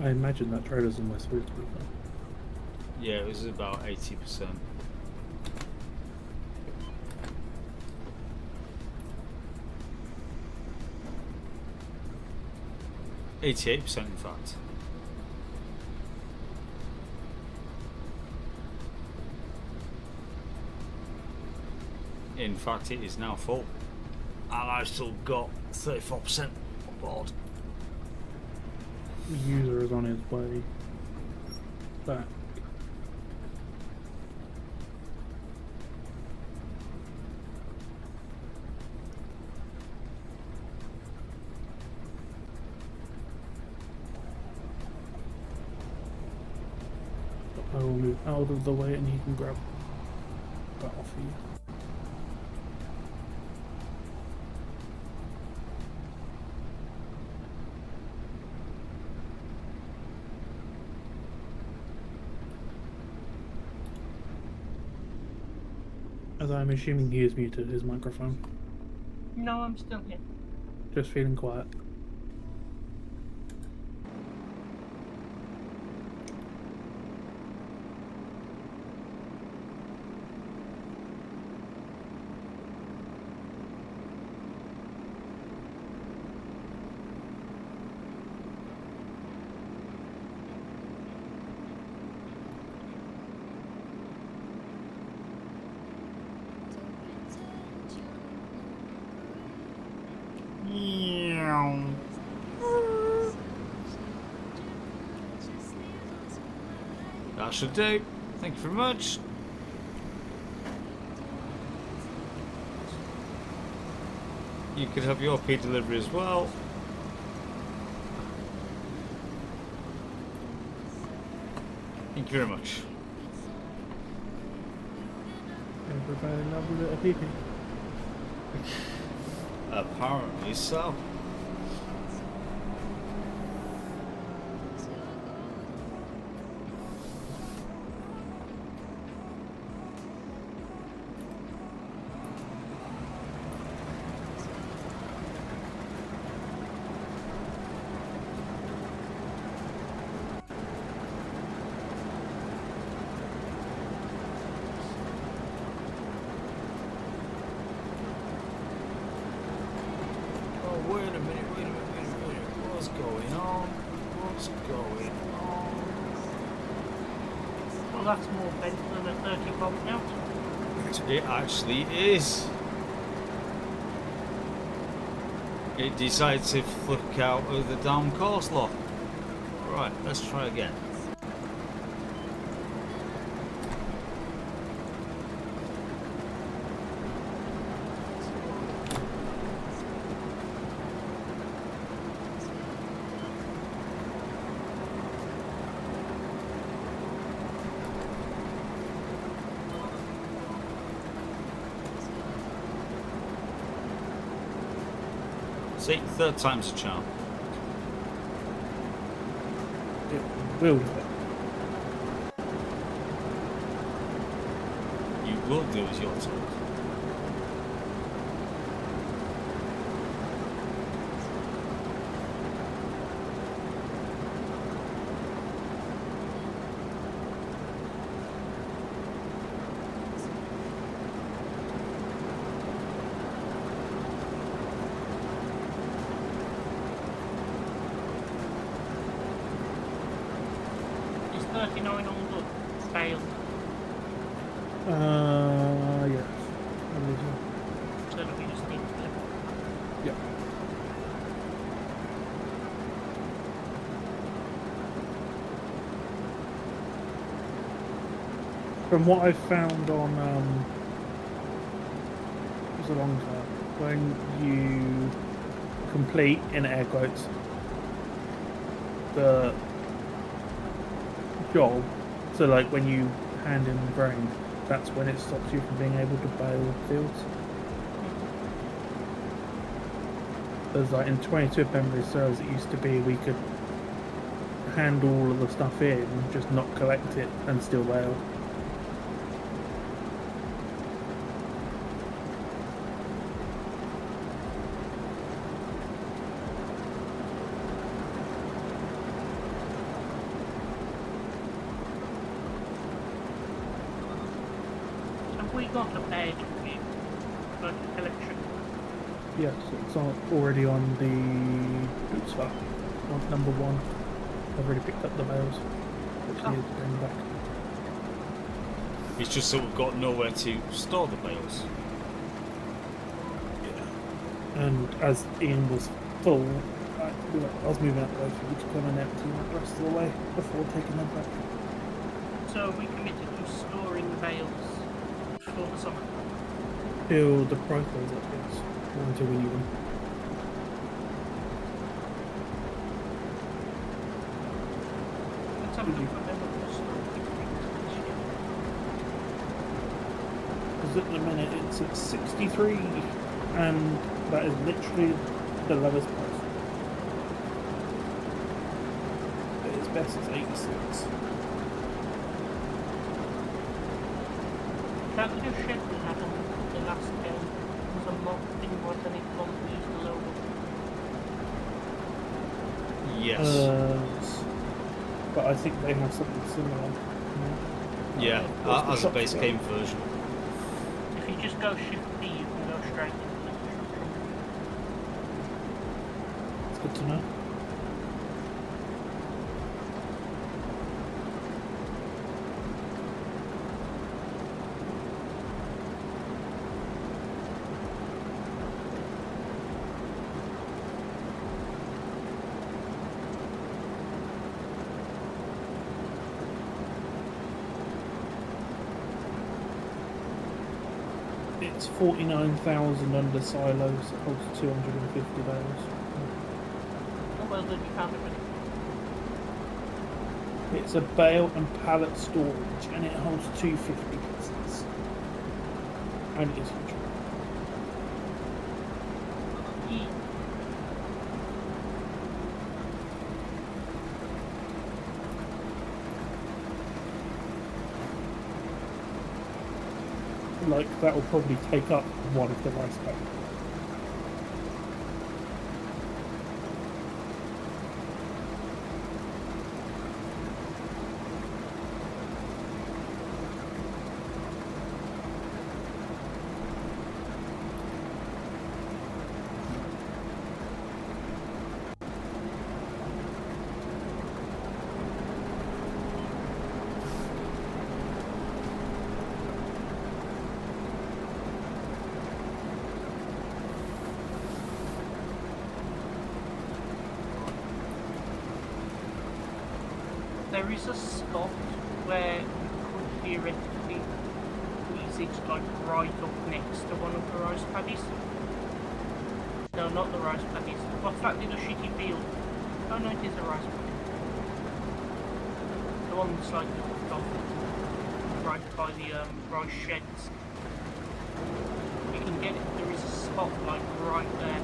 I imagine that trailer's in my sweet spot. Yeah, it was about 80%. %, in fact. In fact, it is now full. And I've still got 34% on board. The user is on his way back. I will move out of the way and he can grab that off you. As I'm assuming he has muted his microphone. No, I'm still here. Just feeling quiet. That should do. Thank you very much. You could have your P delivery as well. Thank you very much. Everybody loves a bit of pee-pee. Apparently so. Wait a minute. What's going on? Well, that's more bent than a 30 volt now. It actually is. It decided to flick out of the damn course lock. Right, let's try again. See, third time's a charm. Will do it. You will do as you're told. Is 39 all good? Failed. Yes. I believe so. So it'll be just need to flip. Yep. From what I've found on it was a long time, when you complete in air quotes the job, so like when you hand in the grain, that's when it stops you from being able to bale fields. There's like in 22 memory serves, it used to be we could hand all of the stuff in, just not collect it and still bale. Have we got a bed with like a collection? Yes, it's already on the boots file. On number 1. I've already picked up the bales, which Oh. needed to bring back. It's just that we've got nowhere to store the bales. And as Ian was full, I was moving up there for you to come and empty the rest of the way before taking them back. So are we committed to storing the bales for the summer? Till the price goes up, yes. Or until we need them. Let's have a look at them and store this year. Because at the minute it's at 63, and that is literally the lowest price. At its best it's 86. That little shed we had on the last game was a mock thing, wasn't it? One we used to load up. Yes. But I think they have something similar. Yeah, What's the as a shop base go? game version. If you just go Shift D, you can go straight into the shop. It's good to know. It's 49,000 under silos, it holds 250 bales. Oh well, then you found it really. It's a bale and pallet storage, and it holds 250 pieces. And it's huge. Like, that will probably take up one of the rice packs. There is a spot where you could theoretically squeeze it like right up next to one of the rice paddies. No, not the rice paddies. What's that little shitty field? Oh no, it is a rice paddy. The one that's like off right by the rice sheds. You can get it. There is a spot like right there.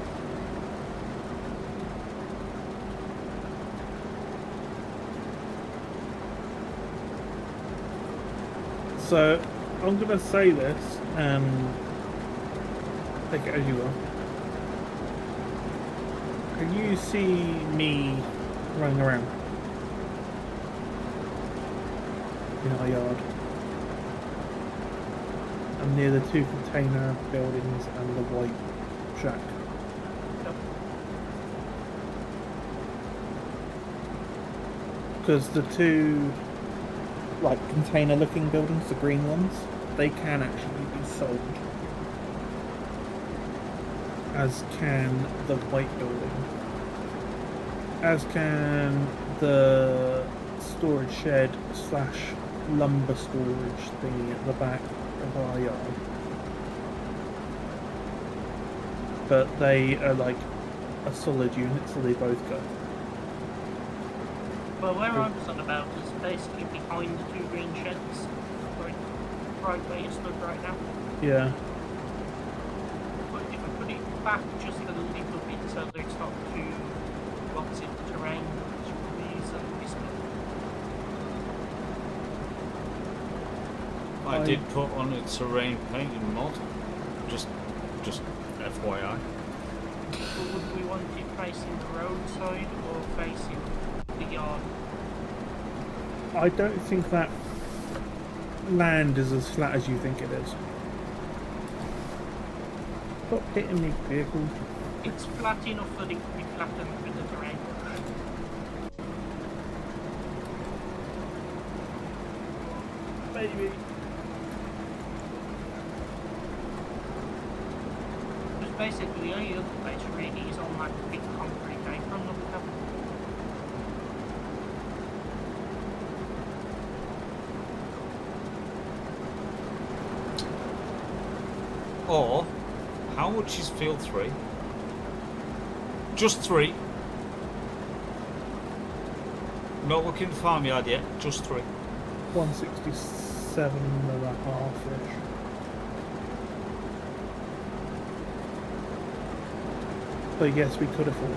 So, I'm going to say this, and take it as you will. Can you see me running around in our yard? I'm near the 2 container buildings and the white shack. Because the 2 like container looking buildings, the green ones, they can actually be sold. As can the white building. As can the storage shed slash lumber storage thingy at the back of our yard. But they are like a solid unit, so they both go. Well, where I was on about is basically behind the two green sheds, right where you stood right now. Yeah. But if we put it back just a little bit so that it's not too lots in the terrain, trees and this bit. I did put on a terrain painting mod, just FYI. But would we want it facing the roadside or facing the yard? I don't think that land is as flat as you think it is. Stop hitting me, vehicle. It's flat enough that it could be flattened with the terrain. Baby. Because basically the only other place really is on that big concrete apron that we have. Or, how much is field 3? Just 3. Not looking at the farmyard yet, just 3. 167.5-ish. So yes, we could afford it.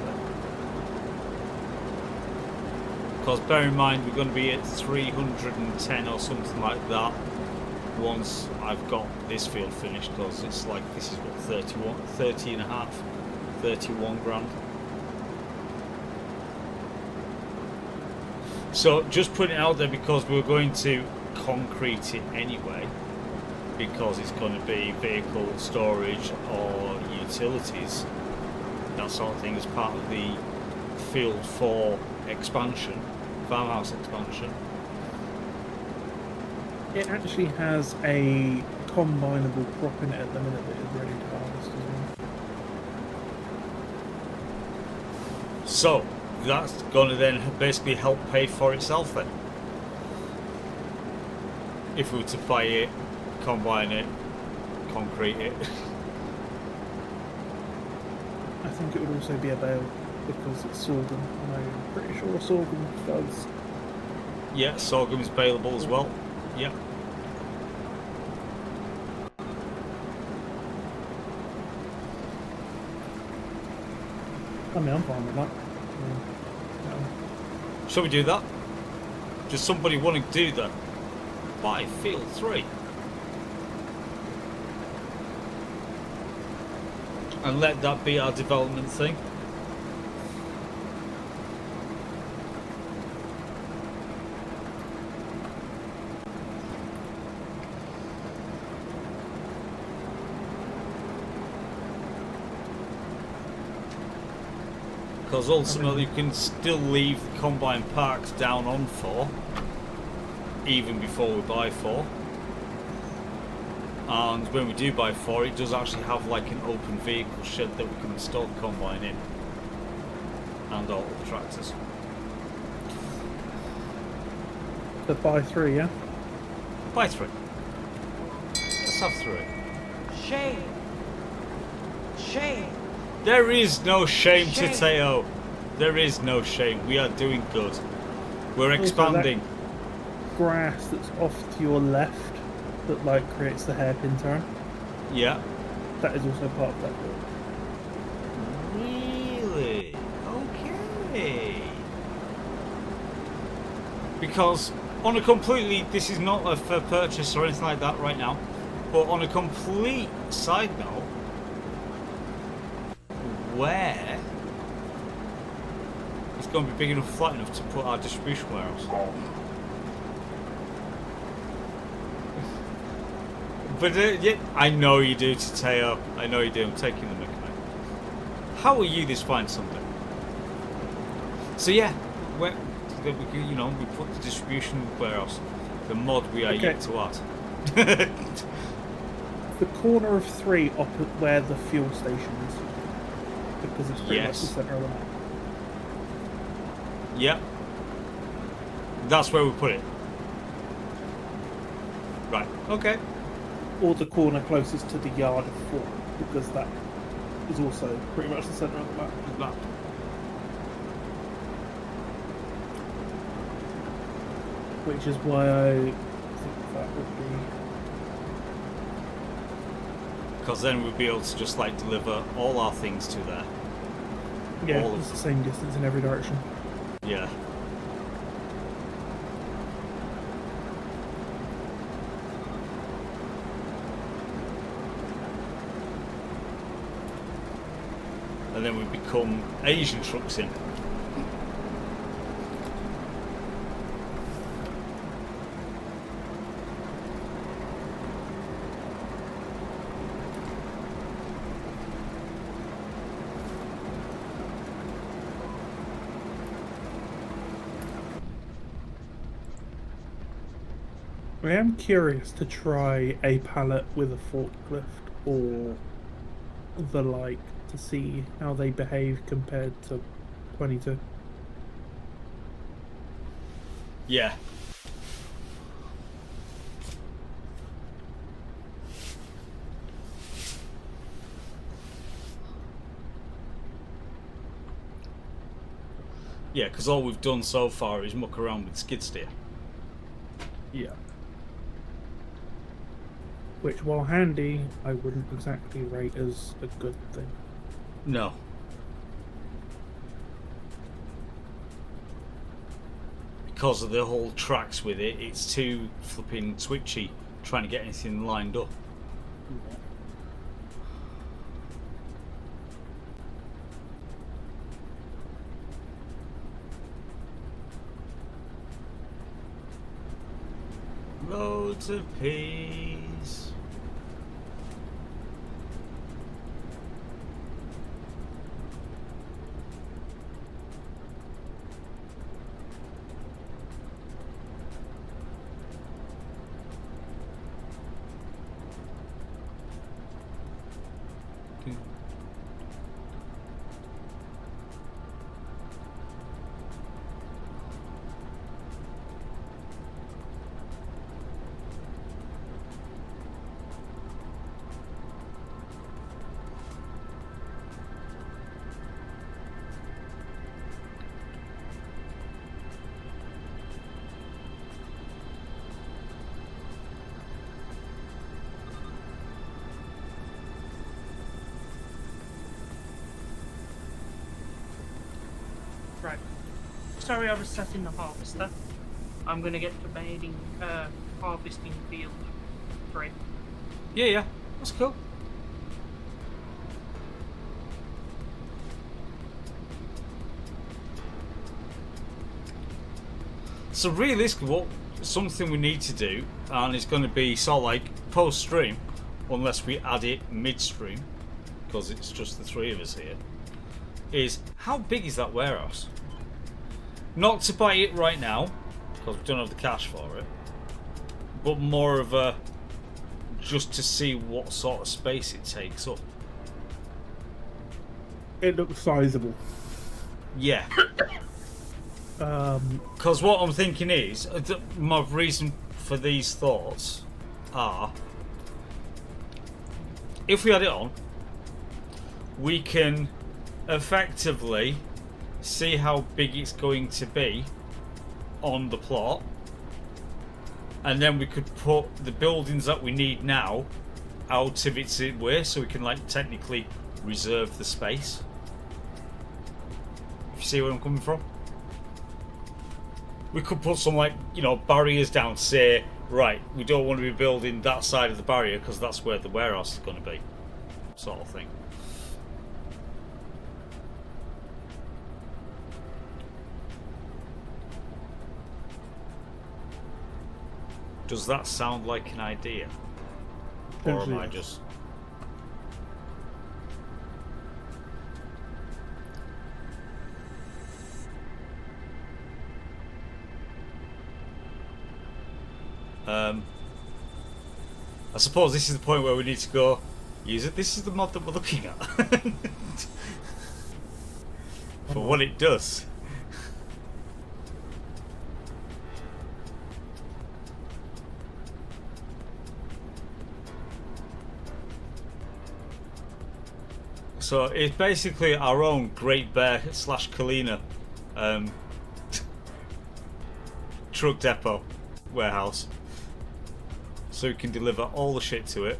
Because bear in mind, we're going to be at 310 or something like that once I've got this field finished, because it's like, this is what, 30 and a half, 31 grand. So just putting it out there because we're going to concrete it anyway, because it's going to be vehicle storage or utilities, that sort of thing, as part of the field 4 expansion, farmhouse expansion. It actually has a combinable crop in it at the minute that is ready to harvest as well. So that's going to then basically help pay for itself then. If we were to buy it, combine it, concrete it. I think it would also be a bale because it's sorghum. And I'm pretty sure sorghum does. Yeah, sorghum is bailable as well. Yeah. I mean, I'm fine with that. Shall we do that? Does somebody want to do that? Buy field 3. And let that be our development thing. Because ultimately you can still leave the combine parked down on 4, even before we buy 4. And when we do buy 4, it does actually have like an open vehicle shed that we can install the combine in, and all the tractors. But buy 3, yeah? Buy 3. Let's have 3. Shame. Shame. There is no shame, Shame. Tateo. There is no shame. We are doing good. We're Also, expanding. Grass that's off to your left that like creates the hairpin turn. Yeah. That is also part of that build. Really? Okay. Because on a completely, this is not a for purchase or anything like that right now, but on a complete side note, where it's going to be big enough, flat enough to put our distribution warehouse. But yeah, I know you do, Tateo. I know you do. I'm taking the mic, mate. How are you this fine Sunday? So yeah, where we put the distribution warehouse, the mod we are yet to add. The corner of 3 opposite where the fuel station is. Because it's pretty much the Yes. centre of the map. Yep. That's where we put it. Right. Okay. or the corner closest to the yard of Fort, because that is also pretty much the centre of the map. Which is why I think that would be. Because then we'd be able to just like deliver all our things to there. Yeah, All of it's the same distance in every direction. Yeah. And then we become Asian trucks in. I am curious to try a pallet with a forklift or the like to see how they behave compared to 22. Yeah. Yeah, because all we've done so far is muck around with skid steer. Yeah. Which, while handy, I wouldn't exactly rate as a good thing. No. Because of the whole tracks with it, it's too flipping twitchy trying to get anything lined up. Loads of peas. Right. Sorry, I was setting the harvester. I'm gonna get to making harvesting field 3. Yeah, yeah, that's cool. So realistically, what something we need to do, and it's going to be sort of like post-stream, unless we add it mid-stream, because it's just the three of us here, is how big is that warehouse? Not to buy it right now, because we don't have the cash for it, but more of a just to see what sort of space it takes up. It looks sizable. Yeah. Because what I'm thinking is, my reason for these thoughts are, if we had it on, we can effectively see how big it's going to be on the plot, and then we could put the buildings that we need now out of its way, so we can like technically reserve the space. If you see where I'm coming from? We could put some like, you know, barriers down to say, right, we don't want to be building that side of the barrier because that's where the warehouse is going to be, sort of thing. Does that sound like an idea? Or am I just... I suppose this is the point where we need to go, use it. This is the mod that we're looking at. For what it does. So it's basically our own Great Bear / Kalina truck depot warehouse. So we can deliver all the shit to it.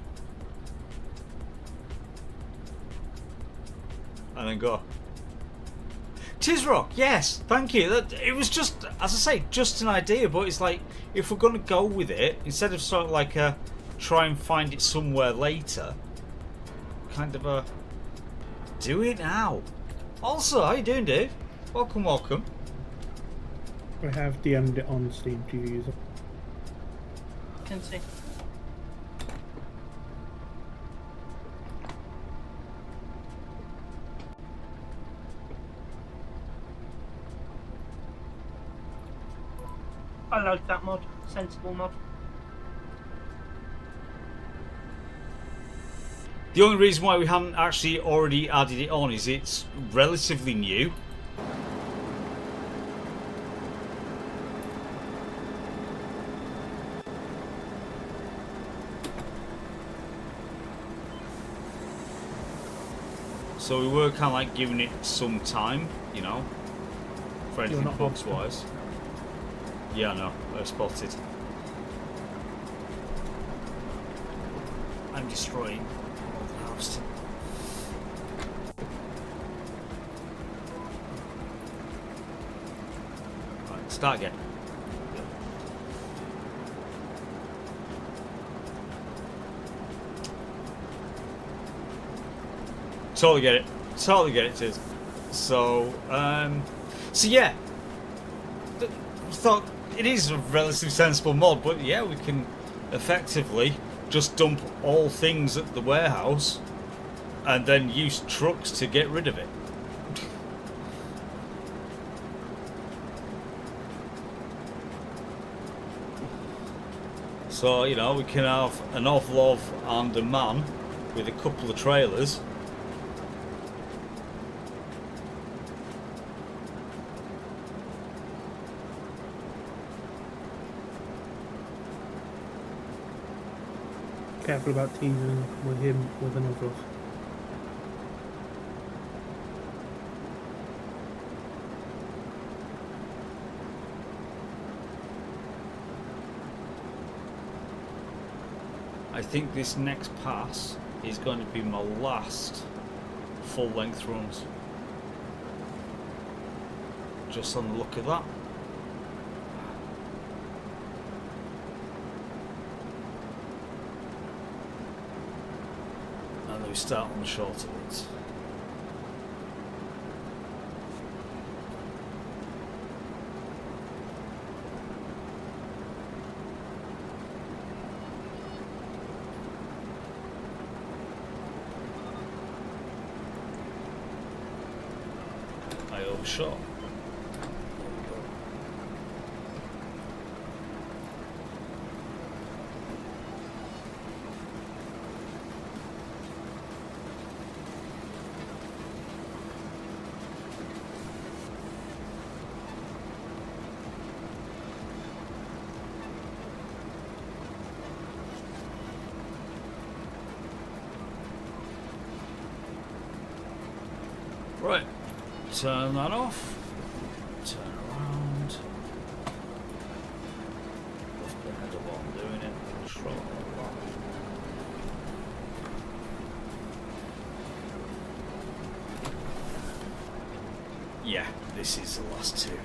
And then go. Tisrock, yes, thank you. It was just, as I say, just an idea, but it's like, if we're going to go with it, instead of sort of like try and find it somewhere later, kind of do it now. Also, how you doing, Dave? Welcome, welcome. I have DM'd it on Steam to use it. Can see. I like that mod. Sensible mod. The only reason why we haven't actually already added it on is it's relatively new. So we were kind of like giving it some time, you know, for anything not box wise. Yeah, I know, I spotted. I'm destroying all the house. Right, start again. Totally get it. Totally get it, Tiz. So, so yeah. Thought it is a relatively sensible mod, but yeah, we can effectively just dump all things at the warehouse and then use trucks to get rid of it. So, you know, we can have an Ovlov and a man with a couple of trailers. Careful about teasing with him with an Ovlov. I think this next pass is going to be my last full length runs. Just on the look of that. And then we start on the shorter ones. I overshot. Right, turn that off, turn around, left the header while I'm doing it, control that. Yeah, this is the last two.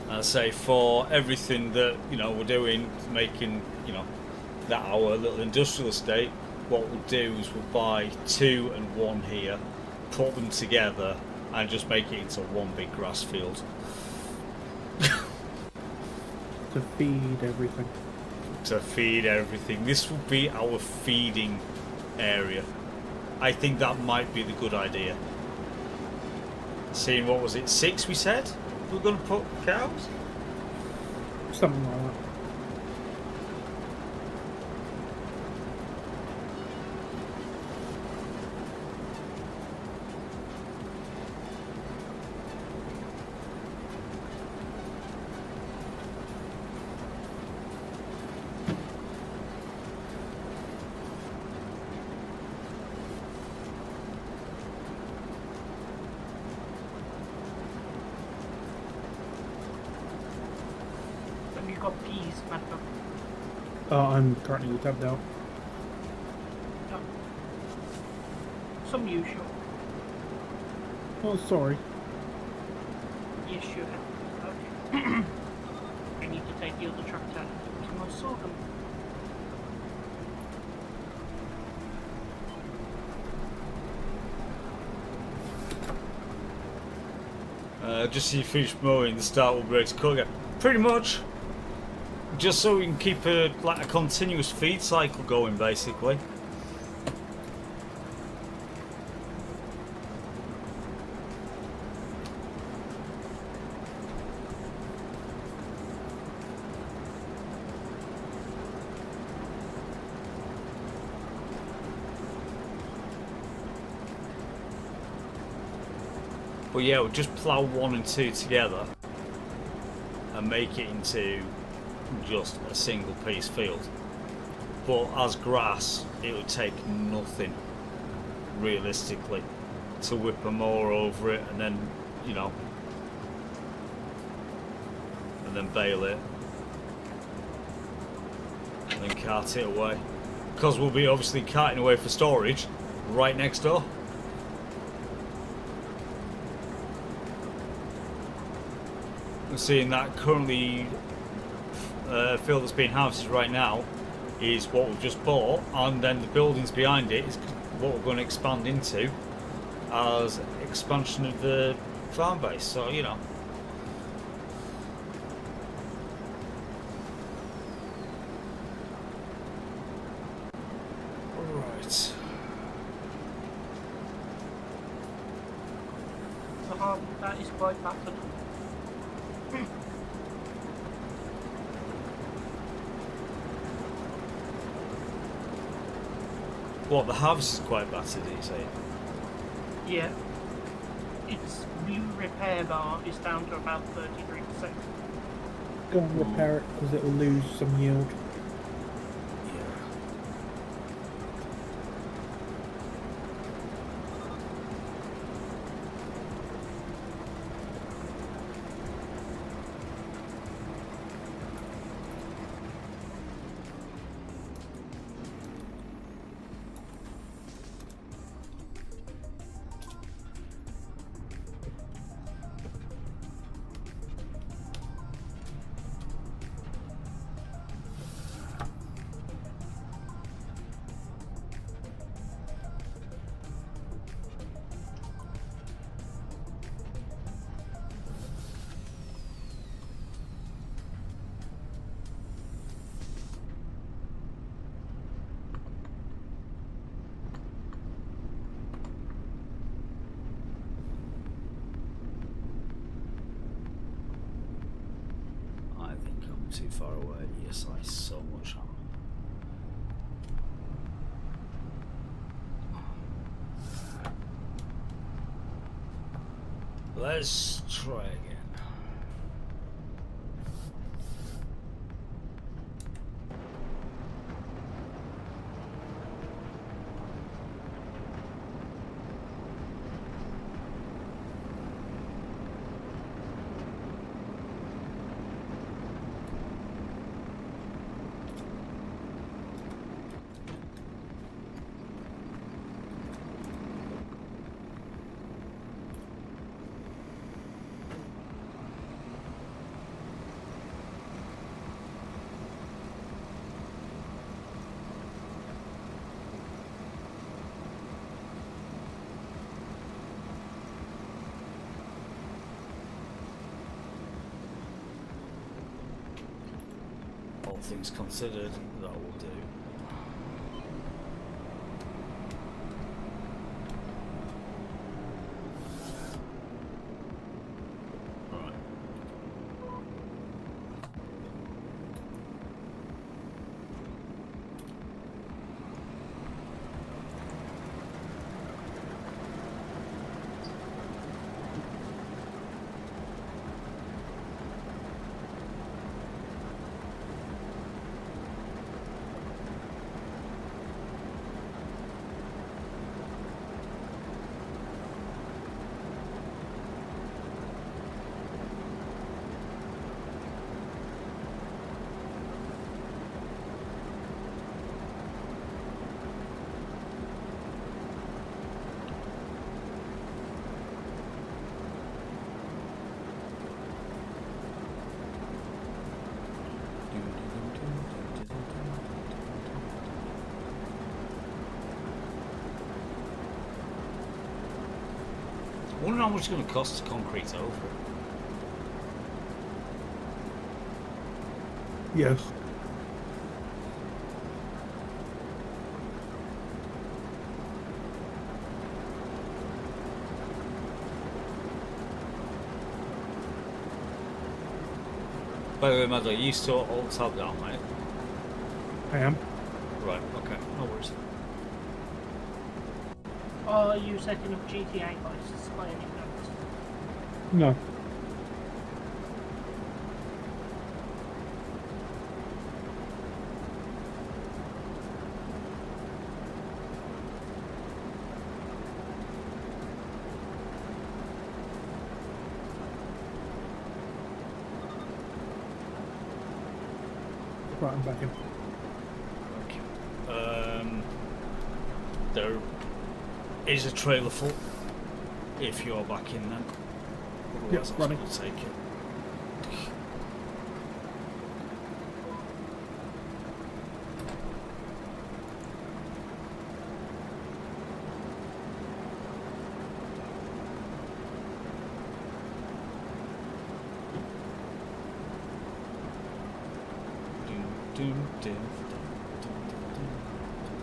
I say for everything that, you know, we're doing, making, you know, that our little industrial estate, what we'll do is we'll buy 2 and 1 here, put them together and just make it into one big grass field. To feed everything. to feed everything. This will be our feeding area. I think that might be the good idea. Seeing, what was it, 6 we said we're going to put cows? Something like that. Have you got peas, Madam? I'm currently tabbed out. No. Some usual. Oh, sorry. Yes, you have. Okay. I need to take the other tractor to my sorghum. Just so you finish mowing, the start will break to cook again. Pretty much. Just so we can keep a continuous feed cycle going, basically. But yeah, we'll just plough 1 and 2 together and make it into just a single piece field. But as grass, it would take nothing, realistically, to whip a mower over it and then, you know, and then bale it and then cart it away. Because we'll be obviously carting away for storage right next door. Seeing that currently field that's being harvested right now is what we've just bought, and then the buildings behind it is what we're going to expand into as expansion of the farm base. So, you know, right. The harm that is quite battered. What, the harvest is quite battered, did you say? Yeah. Its new repair bar is down to about 33%. Go and repair it because it will lose some yield. I think I'm too far away. Yes, I so much am. Let's try again. things considered, that will do. Right. I wonder how much it's going to cost to concrete over. Yes. By the way, Mad, are you still all tabbed out, mate? I am. Right, okay, no worries. Are you setting up GTA licenses by any chance? No. Right, I'm back in. Okay. There is a trailer full. If you're back in then. Otherwise, Yes, I was running. going to take it. Dun, dun, dun, dun, dun, dun, dun.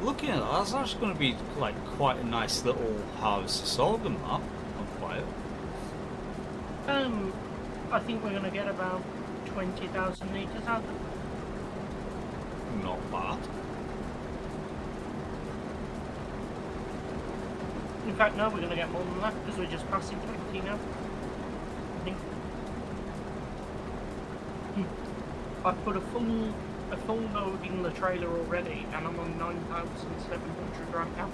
Looking at that, that's actually going to be like quite a nice little harvest of sorghum, that, on fire. I think we're going to get about 20,000 litres out of it. Not bad. In fact, no, we're going to get more than that because we're just passing 20 now. I think. I put a full load in the trailer already, and I'm on 9,700 right now.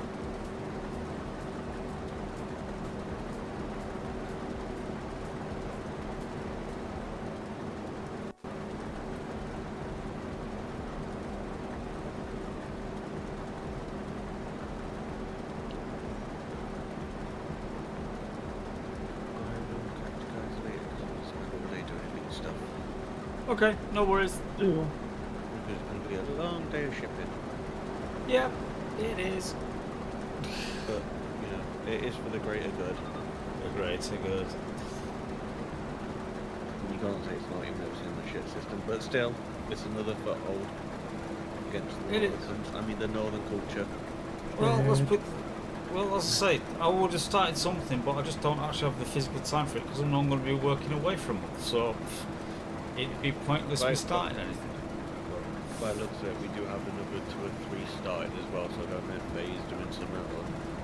Okay, no worries. Ooh. It's going to be a long day of shipping, Yep, it is. but you know, it is for the greater good. Great, so good. You can't say it's not even though it's in the shit system, but still, it's another foothold against the It is. northern. I mean, the northern culture. Well, let's Yeah. put. Well, as I say, I would have started something, but I just don't actually have the physical time for it because I'm not going to be working away for a month. So it'd be pointless me Right. starting anything. By the looks of it, we do have another 2 or 3 started as well, so I don't know if Faye's doing some of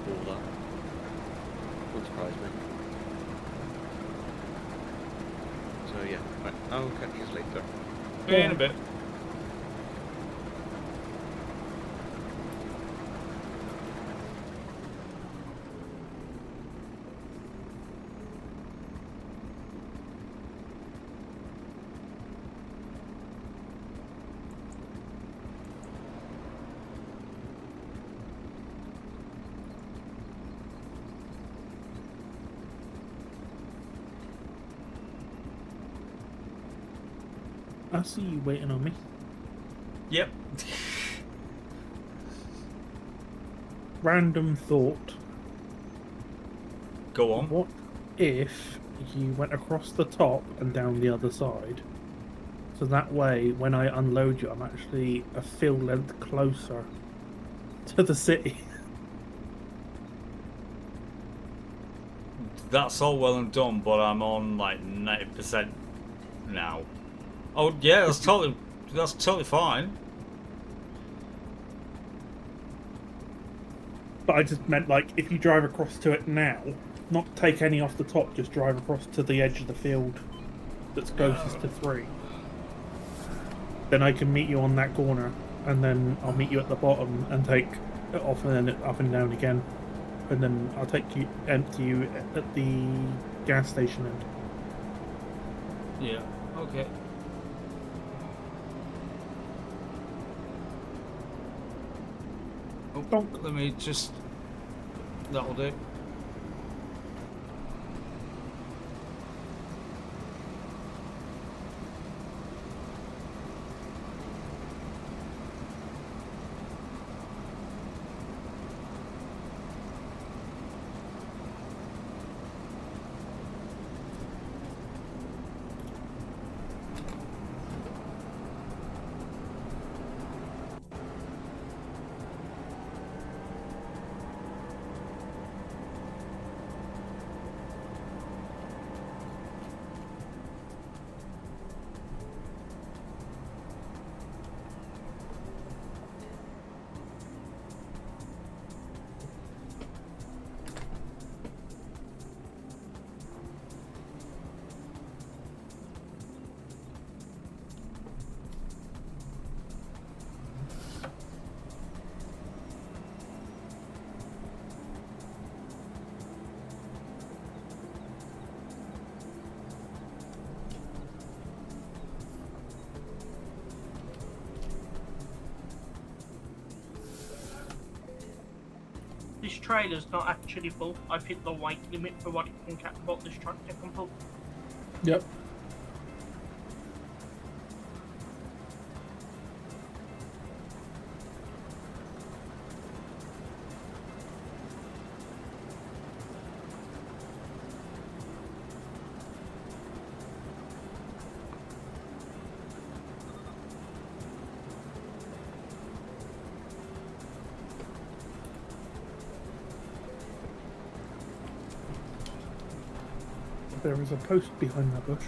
all that. Wouldn't surprise me. So yeah, right, I'll catch you later. In a bit. I see you waiting on me. Yep. Random thought. Go on. What if you went across the top and down the other side? So that way, when I unload you, I'm actually a field length closer to the city. That's all well and done, but I'm on like 90% now. Oh yeah, that's totally fine. But I just meant, like, if you drive across to it now, not take any off the top, just drive across to the edge of the field that's closest to 3. Then I can meet you on that corner, and then I'll meet you at the bottom and take it off and then up and down again. And then I'll empty you at the gas station end. Yeah. Okay. Oh, Donk. let me just. That'll do. This trailer's not actually full. I've hit the weight limit for what this tractor can pull. Yep. There is a post behind that bush.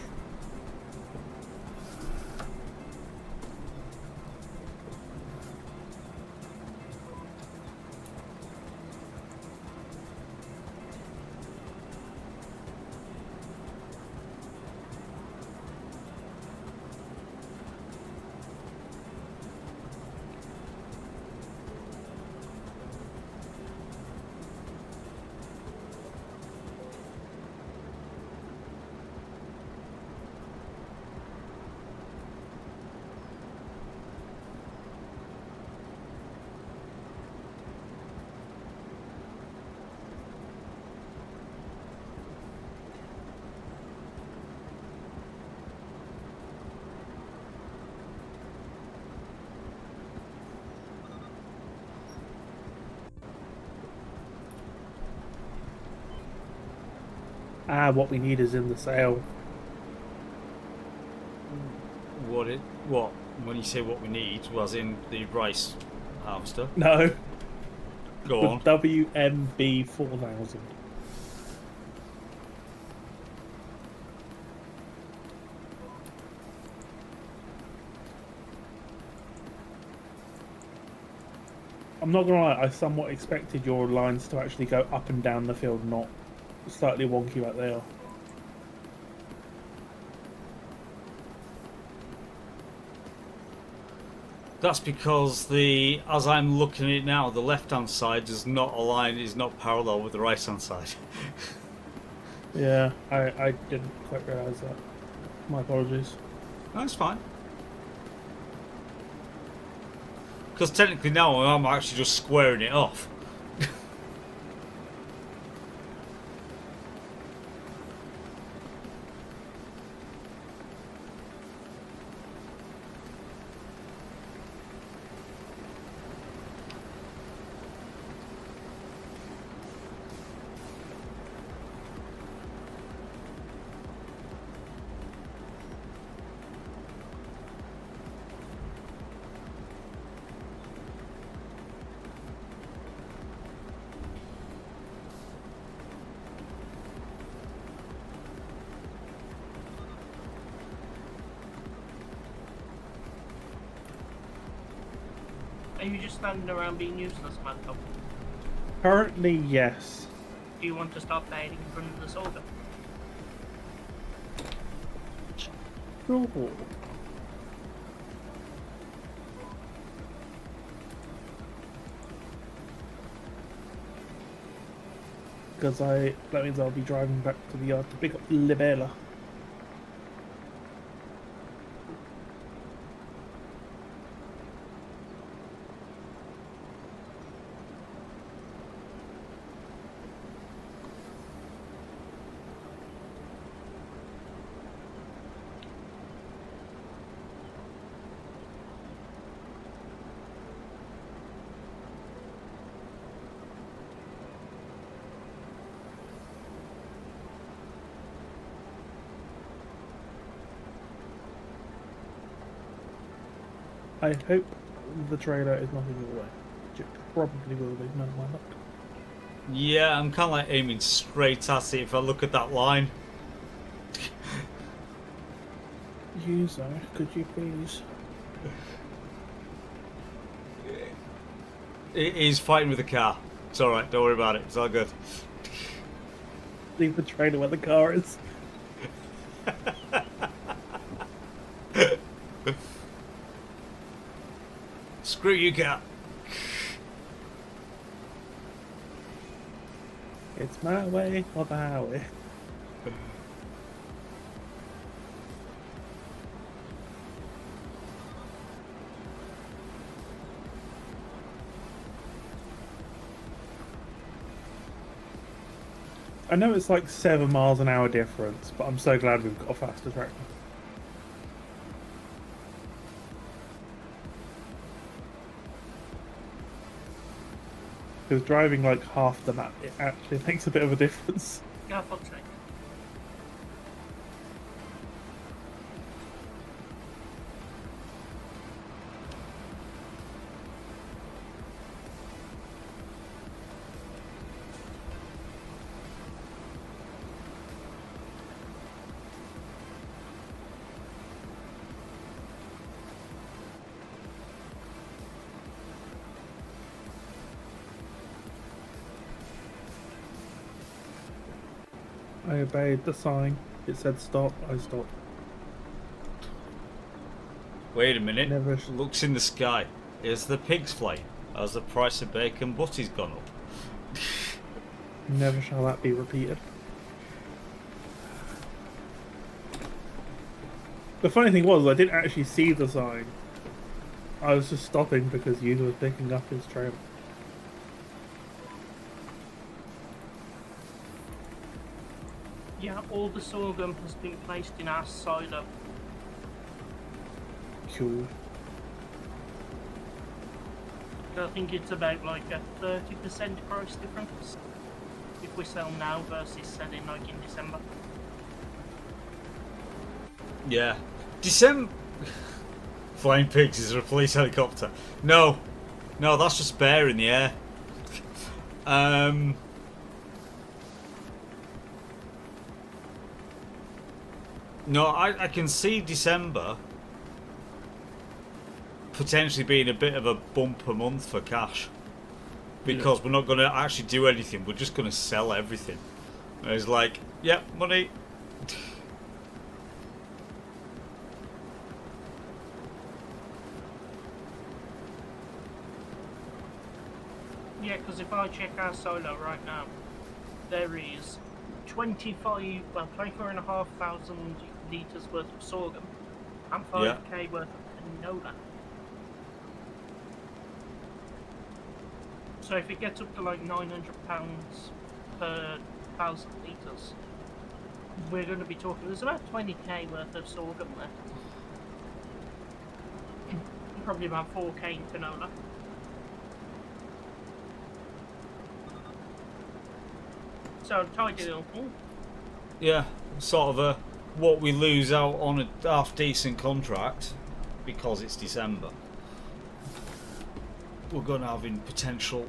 Ah, what we need is in the sale. What? When you say what we need, was in the rice harvester. No. Go The on. WMB 4000. I'm not gonna lie, I somewhat expected your lines to actually go up and down the field, not slightly wonky like they are. That's because as I'm looking at it now, the left-hand side is not parallel with the right-hand side. Yeah, I didn't quite realise that. My apologies. That's fine. Because technically now I'm actually just squaring it off. you just standing around being useless, Malcolm? Currently, yes. Do you want to start baiting in front of the soldier? Sure. Because that means I'll be driving back to the yard to pick up Libella. I hope the trailer is not in your way. Which it probably will be, no matter what. Yeah, I'm kind of like aiming straight at it if I look at that line. User, could you please? It is fighting with the car. It's alright, don't worry about it. It's all good. Leave the trailer where the car is. Screw you, car. It's my way or the highway. I know it's like 7 miles an hour difference, but I'm so glad we've got a faster tractor. Because driving like half the map, it actually makes a bit of a difference. Yeah, fuck's sake. I obeyed the sign. It said stop, I stopped. Wait a minute. Never. Looks in the sky. Is the pigs flying? Has the price of bacon butty's gone up? Never shall that be repeated. The funny thing was, I didn't actually see the sign. I was just stopping because you were picking up his trailer. Yeah, all the sorghum has been placed in our silo. Cool. I think it's about like a 30% price difference if we sell now versus selling like in December. Yeah. December. Flying pigs is a police helicopter. No. No, that's just bear in the air. No, I can see December potentially being a bit of a bumper month for cash. Because we're not going to actually do anything. We're just going to sell everything. And it's like, yep, money. Yeah, because if I check our silo right now, there is 24,500 litres worth of sorghum and 5k worth of canola. So if it gets up to like £900 per 1,000 litres, we're going to be talking, there's about 20k worth of sorghum left. Probably about 4k in canola. So tidy little thing. Yeah, sort of a what we lose out on a half decent contract because it's December. We're going to have in potential.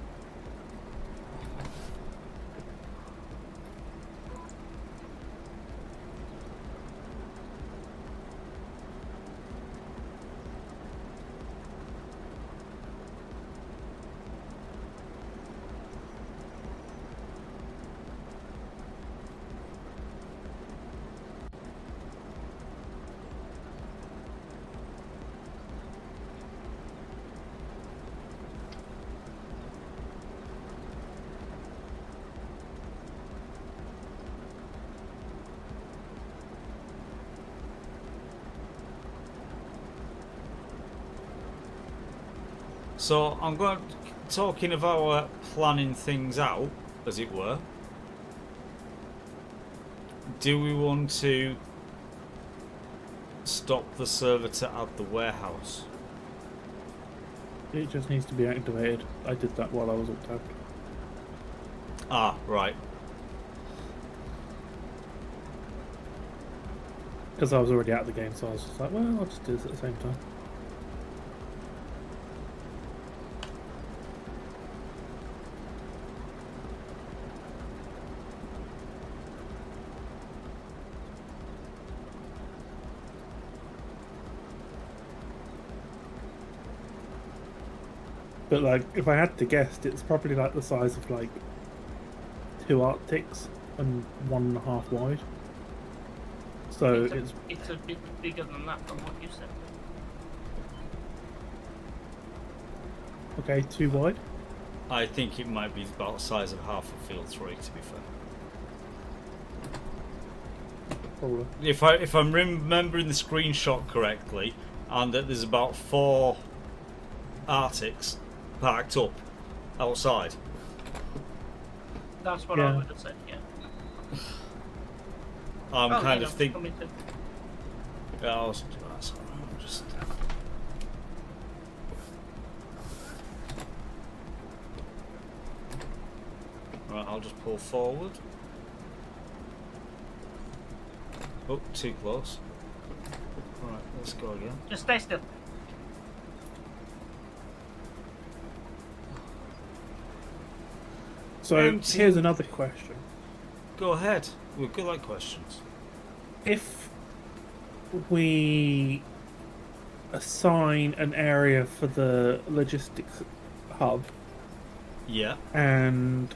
So I'm going talking about planning things out, as it were. Do we want to stop the servitor at the warehouse? It just needs to be activated. I did that while I was all tapped. Ah, right. Because I was already out of the game, so I was just like, well, I'll just do this at the same time. But like, if I had to guess, it's probably like the size of like 2 Arctics and 1.5 wide. So it's a bit bigger than that from what you said. okay, 2 wide. I think it might be about the size of half a field 3, to be fair. Probably. If I'm remembering the screenshot correctly, and that there's about 4 Arctics parked up outside. That's what Yeah. I would have said, yeah. I'm Oh, kind yeah, of no, thinking. coming to- Yeah, I was just. Right, I'll just pull forward. Oh, too close. Right, let's go again. Just stay still. So Empty. here's another question. Go ahead. We're good at questions. If we assign an area for the logistics hub Yeah. and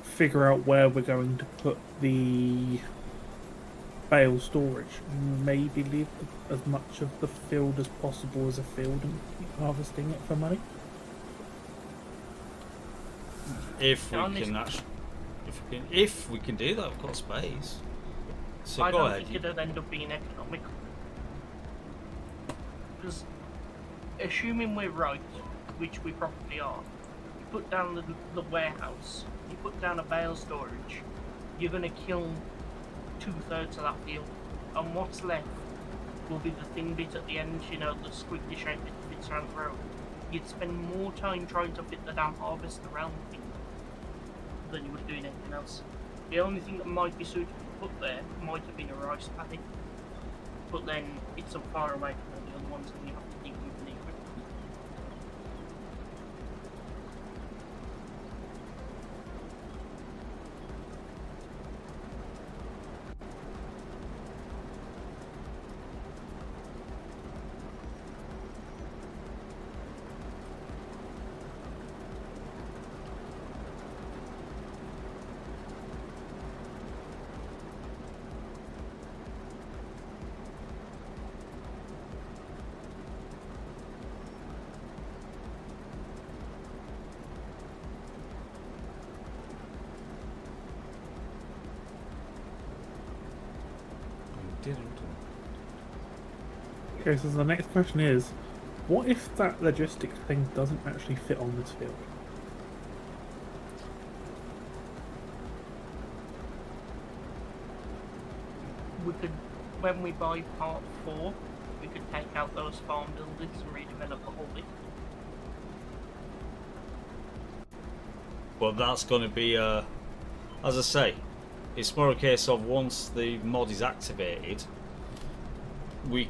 figure out where we're going to put the bale storage, maybe leave as much of the field as possible as a field and keep harvesting it for money. If Yeah, we can actually, if we can do that, we've got space. So I go don't ahead. think it'll end up being economical. Because, assuming we're right, which we probably are, you put down the warehouse, you put down a bale storage, you're going to kill 2/3 of that field. And what's left will be the thin bit at the end, you know, the squiggly shaped bits around the road. You'd spend more time trying to fit the damn harvest around the thing than you would doing anything else. The only thing that might be suitable to put there might have been a rice paddy, but then it's so far away from all the other ones and you have to keep moving the equipment. Okay, so the next question is, what if that logistics thing doesn't actually fit on this field? We could, when we buy part 4, we could take out those farm buildings and redevelop the whole bit. But that's going to be, as I say, it's more a case of once the mod is activated, we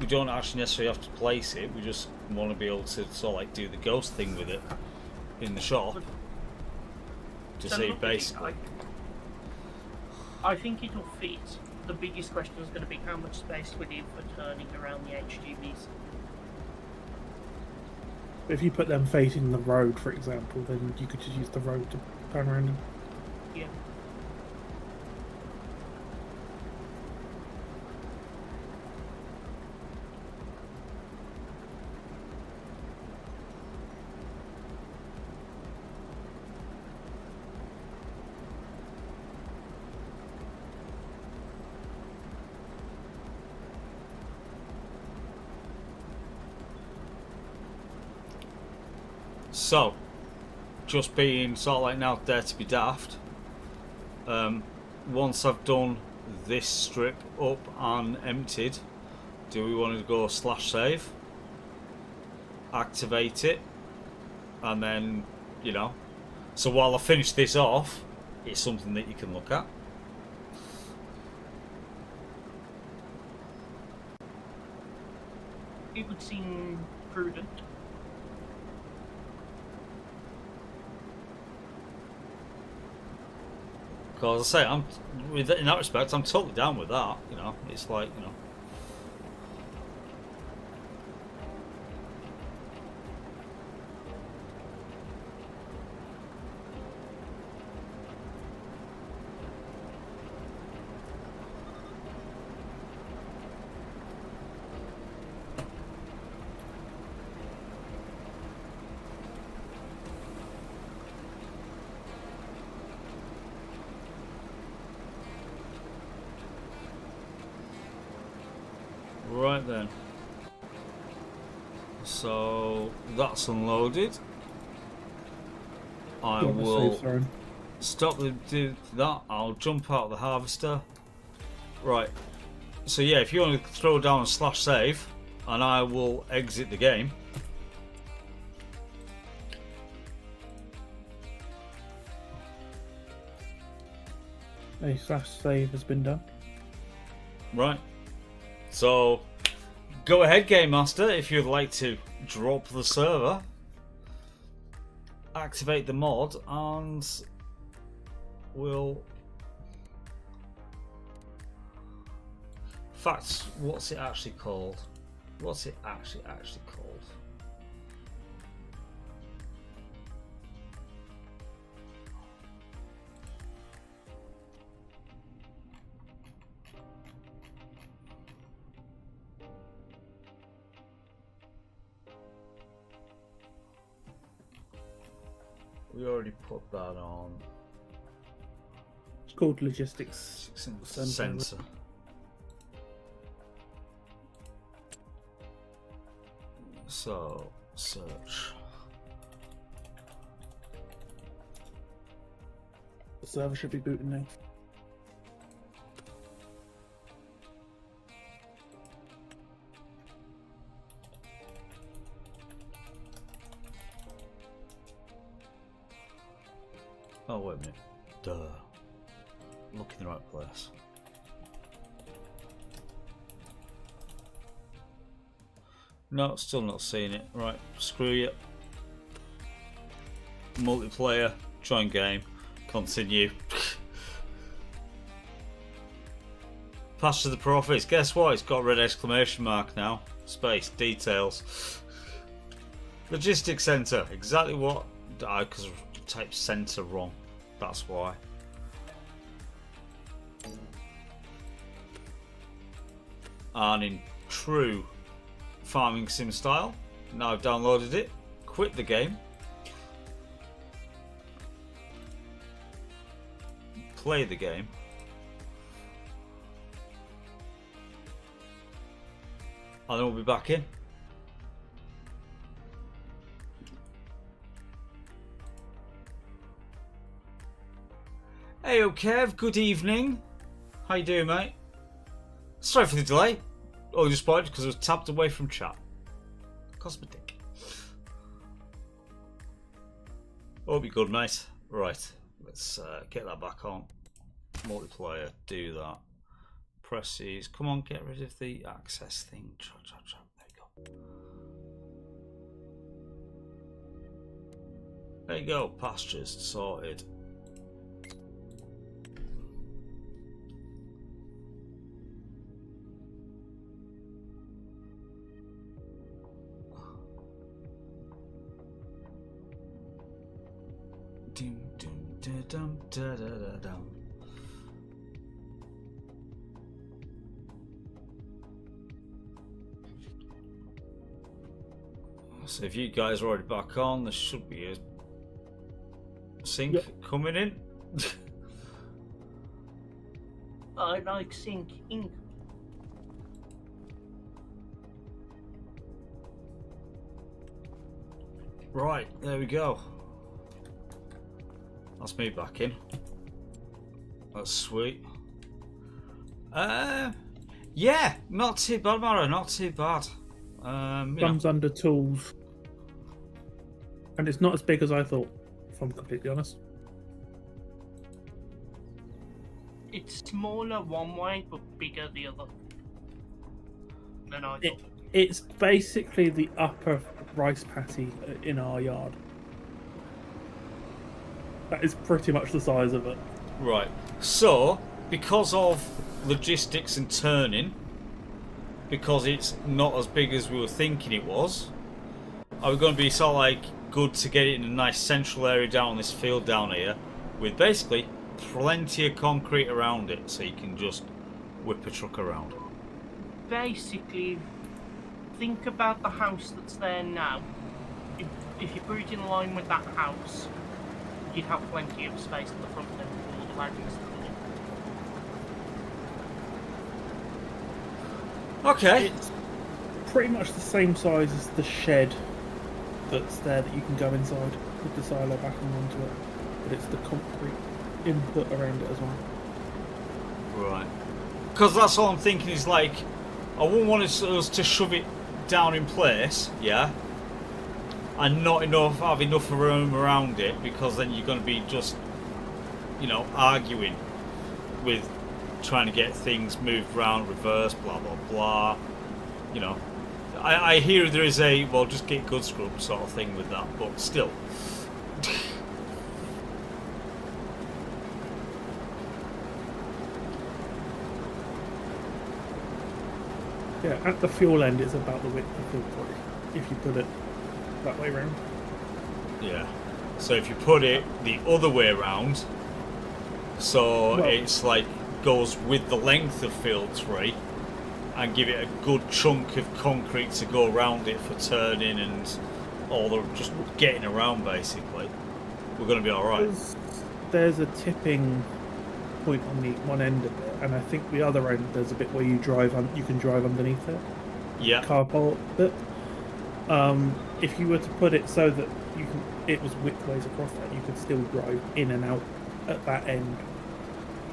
don't actually necessarily have to place it. We just want to be able to sort of like do the ghost thing with it in the shop to So see look at it, basically. I think it'll fit. The biggest question is going to be how much space we need for turning around the HGVs. If you put them facing the road, for example, then you could just use the road to turn around and... Yeah. So, just being sort of like now there to be daft. Once I've done this strip up and emptied, do we want to go /save, activate it, and then, you know, so while I finish this off, it's something that you can look at. It would seem prudent. Because I say, in that respect, I'm totally down with that. You know, it's like, you know. Right then. So that's unloaded. I You want to will save zone? stop the do that. I'll jump out of the harvester. Right. So yeah, if you want to throw down a /save, and I will exit the game. A /save has been done. Right. So go ahead, Game Master, if you'd like to drop the server, activate the mod, and we'll. In fact, what's it actually called? What's it actually called? We already put that on. It's called logistics Sensor. So, search. The server should be booting now. Oh, wait a minute. Duh. Look in the right place. No, still not seeing it. Right, screw you. Multiplayer, join game, continue. Pass to the profits. Guess what? It's got a red exclamation mark now. Space, details. Logistics centre. Exactly what? Because I typed centre wrong. That's why. And in true farming sim style, now I've downloaded it, quit the game, play the game, and then we'll be back in. Hey, Kev, good evening. How you doing, mate? Sorry for the delay. Oh, just spoiled because I was tapped away from chat. Cosmetic. Oh, be good, mate. Right, let's get that back on. Multiplayer, do that. Press these. Come on, get rid of the access thing. There we go. There you go. Pastures sorted. Dum, dum, da, dum, da, da, da, dum. So if you guys are already back on, there should be a sync coming in. I like syncing. Right, there we go. That's me back in. That's sweet. Yeah, not too bad, Mara, not too bad. You know. Comes under tools. And it's not as big as I thought, if I'm completely honest. It's smaller one way, but bigger the other. Than I thought. It's basically the upper rice patty in our yard. That is pretty much the size of it. Right. So, because of logistics and turning, because it's not as big as we were thinking it was, are we going to be sort of like good to get it in a nice central area down this field down here, with basically plenty of concrete around it, so you can just whip a truck around. Basically, think about the house that's there now. If you put it in line with that house, you'd have plenty of space at the front end for all the wagons to come in. Okay. It's pretty much the same size as the shed that's there that you can go inside with the silo backing onto it. But it's the concrete input around it as well. Right. Because that's all I'm thinking is like, I wouldn't want us to shove it down in place, yeah, and not have enough room around it, because then you're going to be just, you know, arguing with trying to get things moved around, reverse, blah blah blah. You know, I hear there is a, well, just get good scrub sort of thing with that, but still. Yeah, at the fuel end it's about the width of the fuel body, if you put it that way round. Yeah. So if you put it the other way around, so Well- it's like goes with the length of field 3, and give it a good chunk of concrete to go around it for turning and all the just getting around, basically, we're going to be all right. There's a tipping point on the one end of it, and I think the other end there's a bit where you can drive underneath it. Yeah. Carport bit. If you were to put it so that it was widthways across that, you could still drive in and out at that end,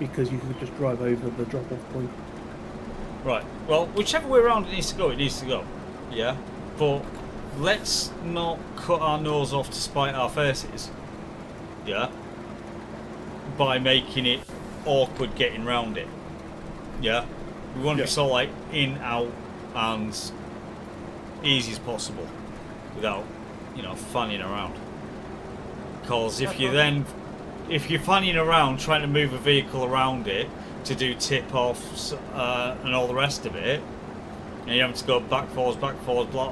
because you could just drive over the drop-off point. Right. Well, whichever way around it needs to go, it needs to go. Yeah. But let's not cut our nose off to spite our faces. Yeah. By making it awkward getting round it. Yeah. We want to be sort of like in, out, and easy as possible, without, you know, fanning around. Because if you're fanning around trying to move a vehicle around it to do tip-offs and all the rest of it, and you have to go back forwards, blah,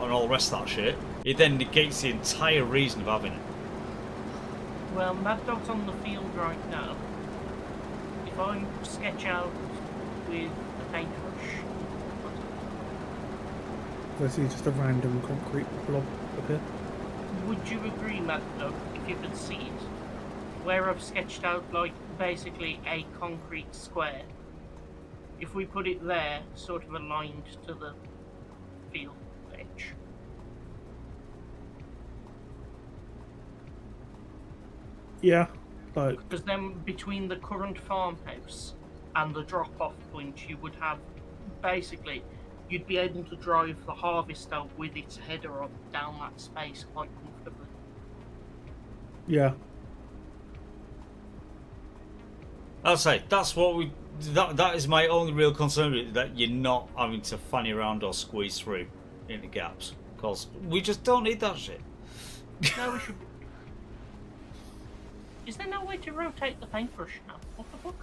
and all the rest of that shit, it then negates the entire reason of having it. Well, Mad Dog's on the field right now. If I sketch out with a paintbrush, I see just a random concrete blob appear. would you agree, Mad Dog, if you could see it? Where I've sketched out, like, basically a concrete square. If we put it there, sort of aligned to the field edge. Yeah, like Because then between the current farmhouse and the drop-off point, you would have, basically, you'd be able to drive the harvester with its header on down that space quite comfortably. yeah. I'll say that's what we. That is my only real concern with it, that you're not having to fanny around or squeeze through into gaps, because we just don't need that shit. No, we should. Is there no way to rotate the paintbrush now? What the fuck?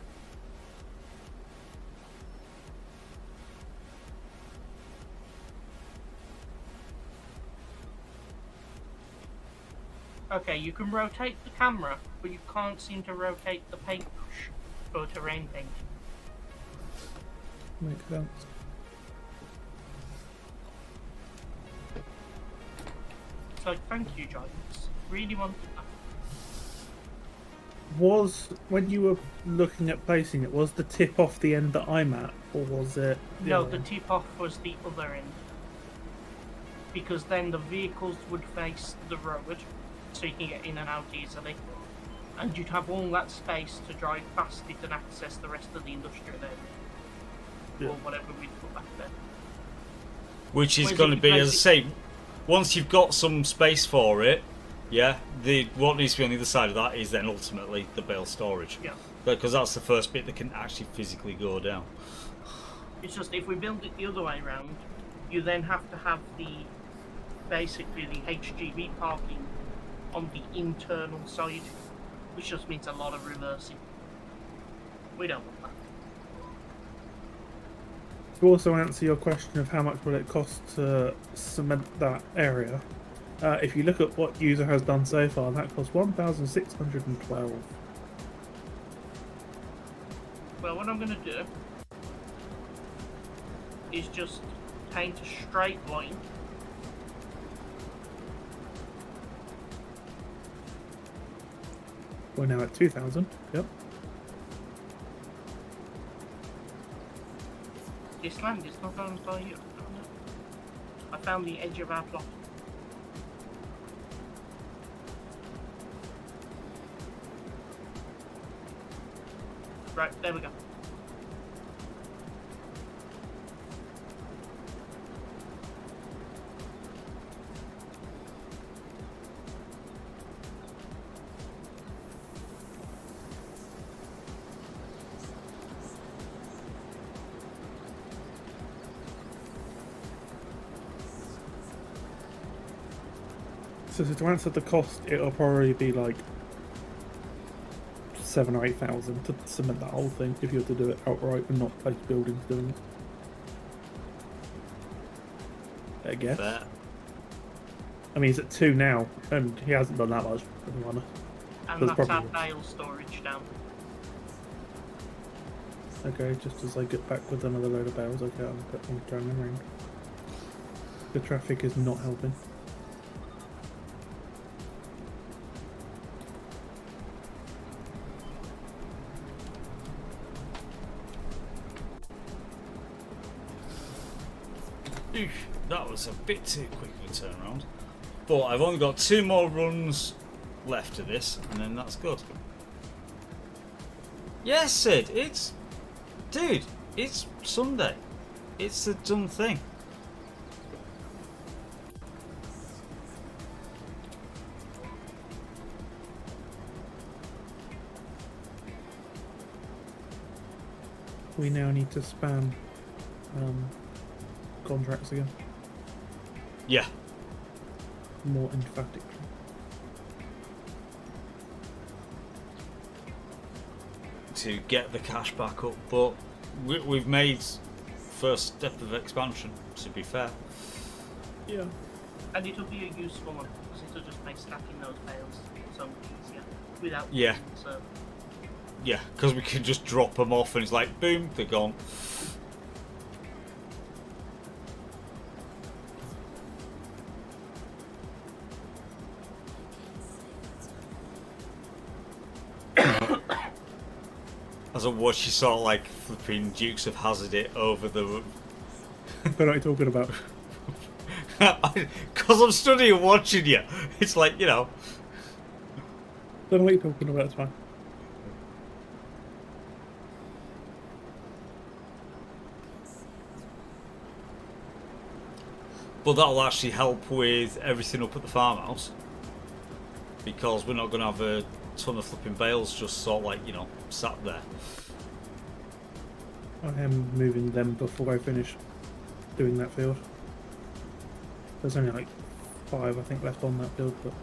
Okay, you can rotate the camera, but you can't seem to rotate the paintbrush for terrain painting. Makes sense. It's like, thank you, Giants. Really wanted that. Was, when you were looking at placing it, was the tip off the end that I'm at, or was it? No, other the end? tip off was the other end. because then the vehicles would face the road, so you can get in and out easily. And you'd have all that space to drive past it and access the rest of the industrial area. Yeah. Or whatever we'd put back there. Which is Whereas going to if be, you as I place say, once you've got some space for it, yeah, what needs to be on the other side of that is then ultimately the bale storage. Yeah. Because that's the first bit that can actually physically go down. It's just if we build it the other way around, you then have to have basically the HGV parking on the internal side, which just means a lot of reversing. We don't want that. To also answer your question of how much will it cost to cement that area, if you look at what user has done so far, that costs 1,612. Well, what I'm going to do is just paint a straight line. We're now at 2,000. Yep. This land is not owned by you. I found the edge of our plot. Right, there we go. So to answer the cost, it'll probably be like 7,000 or 8,000 to cement that whole thing if you were to do it outright and not place buildings doing it. I guess. Fair. I mean, he's at 2 now, and he hasn't done that much. To be honest. And That's that's our probably- bale storage down. Okay, just as I get back with another load of bales, okay, I'm turning around. The traffic is not helping. Oof, that was a bit too quick of a turnaround. But I've only got 2 more runs left of this, and then that's good. Yes, Sid, it's... Dude, it's Sunday. It's a done thing. We now need to spam contracts again. Yeah. More emphatically. To get the cash back up, but we've made first step of expansion, to be fair. Yeah. And it'll be a useful one, because it'll just make stacking those bales so much easier without Yeah. using the server. Yeah, because we can just drop them off and it's like, boom, they're gone. As I watch you sort of like flipping Dukes of Hazzard it over the... What are you talking about? Because I'm studying watching you. It's like, you know... Don't know what you're talking about, it's fine. But that'll actually help with everything up at the farmhouse. Because we're not going to have a ton of flipping bales just sort of like, you know, sat there. I am moving them before I finish doing that field. There's only like 5, I think, left on that build, but...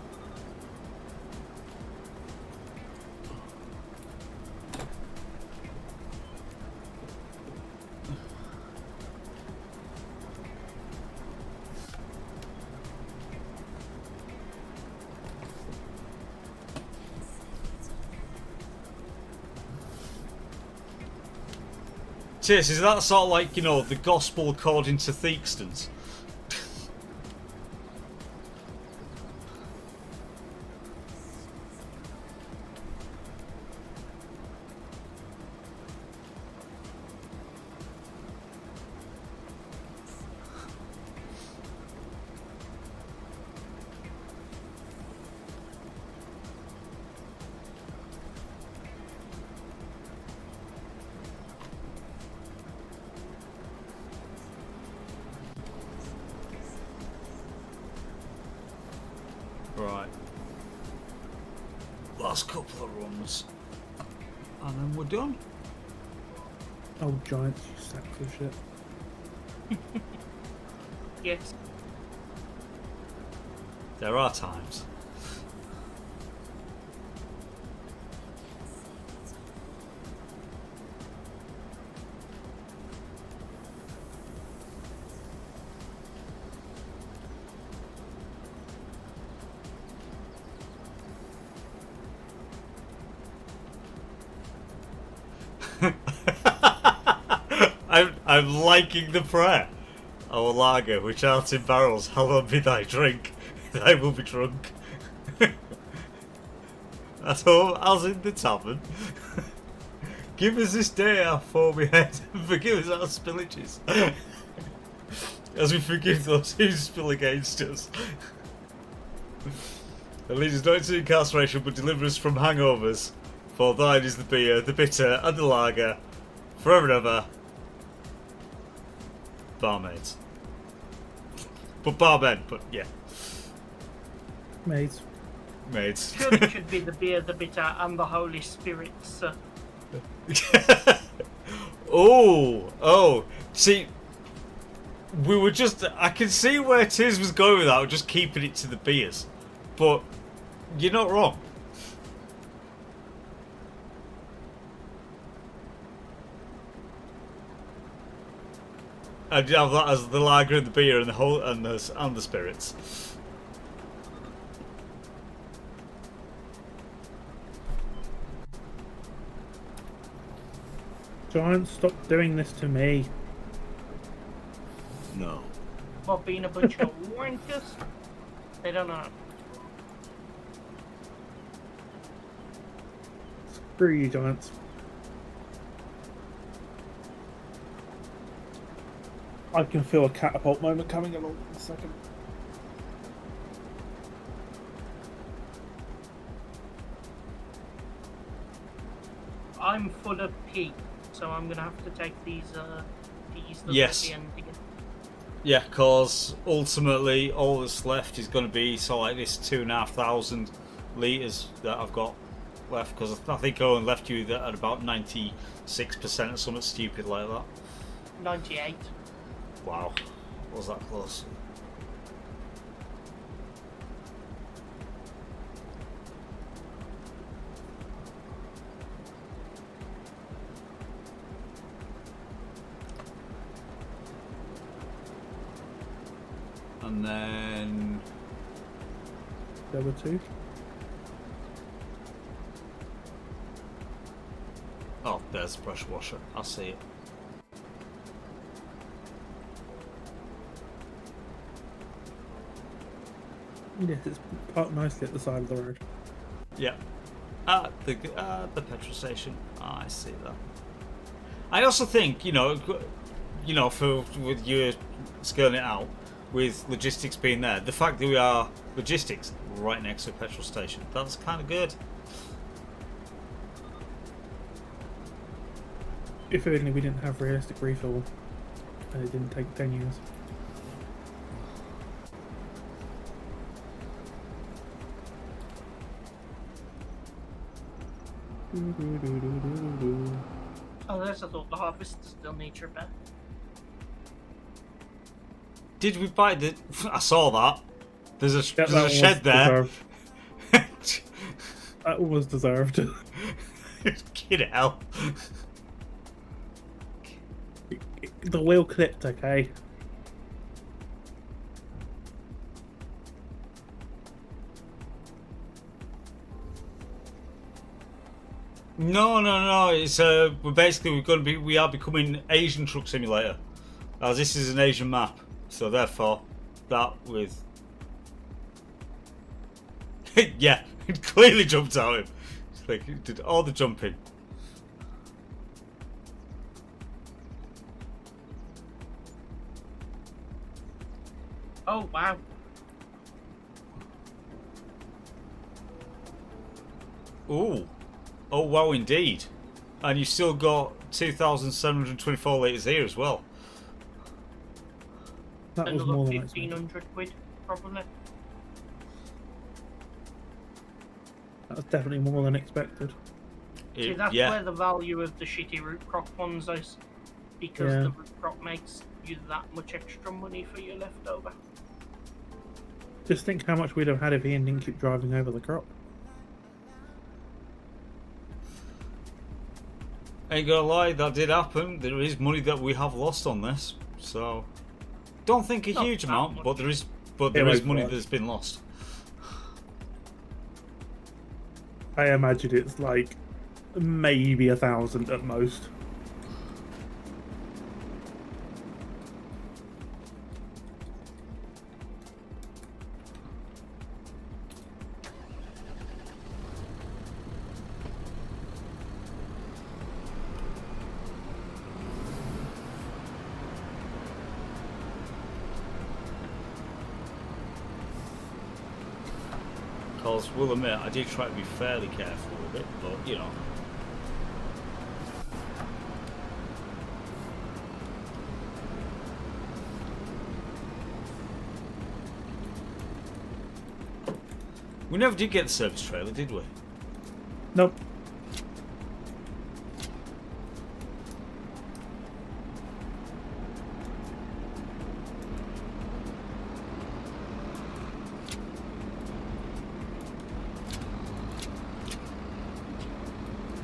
Cheers, is that sort of like, you know, the gospel according to Theakston's? Right. Last couple of runs. And then we're done. Oh, giants, you sacks of shit. Yes. There are times. I'm liking the prayer. Our lager, which art in barrels, hallowed be thy drink. I will be drunk. At home, as in the tavern. Give us this day our foamy head, and forgive us our spillages. As we forgive those who spill against us. And lead us not into incarceration, but deliver us from hangovers. For thine is the beer, the bitter, and the lager, forever and ever. Barmaids. But barmen, but yeah. Maids. Maids. Surely it should be the beer, the bitter, and the Holy Spirits. Oh. See, we were just... I can see where Tiz was going with that, just keeping it to the beers. But you're not wrong. And you have that as the lager and the beer and the whole and the spirits. Giants, stop doing this to me. No. What, being a bunch of wankers? They don't know. Screw you, giants. I can feel a catapult moment coming along in a second. I'm full of pee, so I'm gonna have to take these peas that Yes. at the end again. Yeah, cause ultimately all that's left is going to be so like this 2,500 litres that I've got left. Because I think I only left you at about 96% or something stupid like that. 98. Wow, was that close? And then There were two. oh, there's the pressure washer. I see it. Yes, it's parked nicely at the side of the road. Yeah. The petrol station. I see that. I also think, you know, for with you scaling it out, with logistics being there, the fact that we are logistics right next to a petrol station, that's kind of good. If only we didn't have realistic refill, and it didn't take 10 years. Unless I thought the harvest still needs repair. Did we buy the? I saw that. There's a Yeah, there's a shed there. That was deserved. Kid hell. The wheel clipped, okay? No. It's we are becoming Asian Truck Simulator, as this is an Asian map. So therefore, that with yeah, it clearly jumped out him. It's like it did all the jumping. Oh, wow. Ooh, oh wow, indeed. And you still got 2,724 litres here as well. That was Another more than I expected. 1,500 quid, probably. That's definitely more than expected. See, that's yeah. where the value of the shitty root crop ones is, because Yeah. the root crop makes you that much extra money for your leftover. Just think how much we'd have had if Ian didn't keep driving over the crop. Ain't gonna lie, that did happen. There is money that we have lost on this, so don't think a Not huge that amount, much. but there is was money much. that's been lost. I imagine it's like maybe 1,000 at most. Because we'll admit, I did try to be fairly careful with it, but you know. We never did get the service trailer, did we? Nope.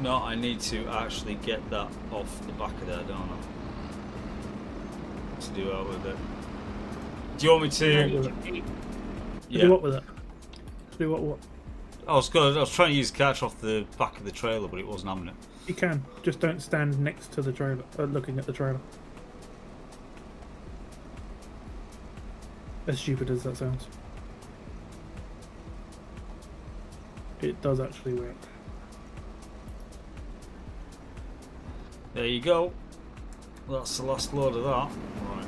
No, I need to actually get that off the back of there, don't I? To do out with it. Do you want me to? To do what with it? To do what? I was trying to use the catch off the back of the trailer, but it wasn't having it. You can. Just don't stand next to the trailer, looking at the trailer. As stupid as that sounds. It does actually work. There you go. That's the last load of that. Right.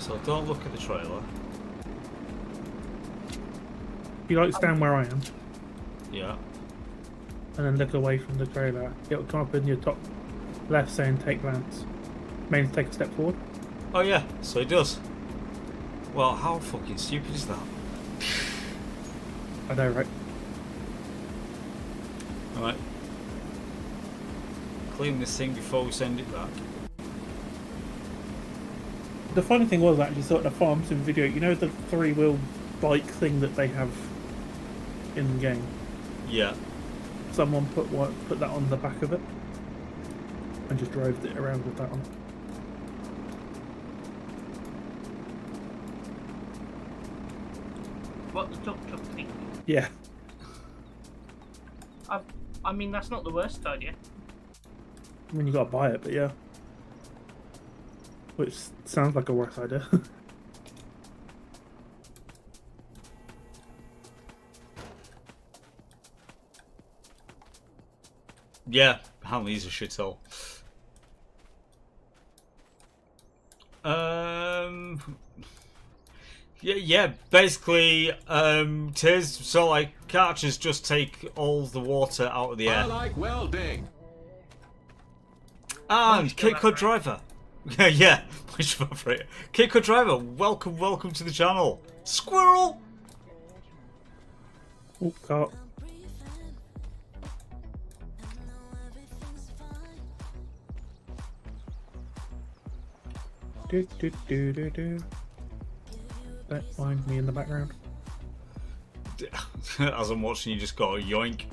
So don't look at the trailer. If you like stand where I am, Yeah. and then look away from the trailer, it'll come up in your top left saying take glance. Means take a step forward. Oh yeah, so it does. Well, how fucking stupid is that? I know, right? Alright. Clean this thing before we send it back. The funny thing was, I actually saw at the farm sim video, you know the 3-wheel bike thing that they have in the game? Yeah. Someone put that on the back of it and just drove it around with that on. What, the tuk-tuk thing? Yeah. I mean, that's not the worst idea. I mean, you gotta buy it, but yeah. Which sounds like a worse idea. Yeah, Hanley's a shithole. Yeah, basically, tis so like catchers just take all the water out of the air. I like welding. And Kitco Driver. Yeah, which favourite? Kitco Driver, welcome to the channel. Squirrel! Oh, cart. Do do do do do. Don't mind me in the background. As I'm watching, you just got a yoink.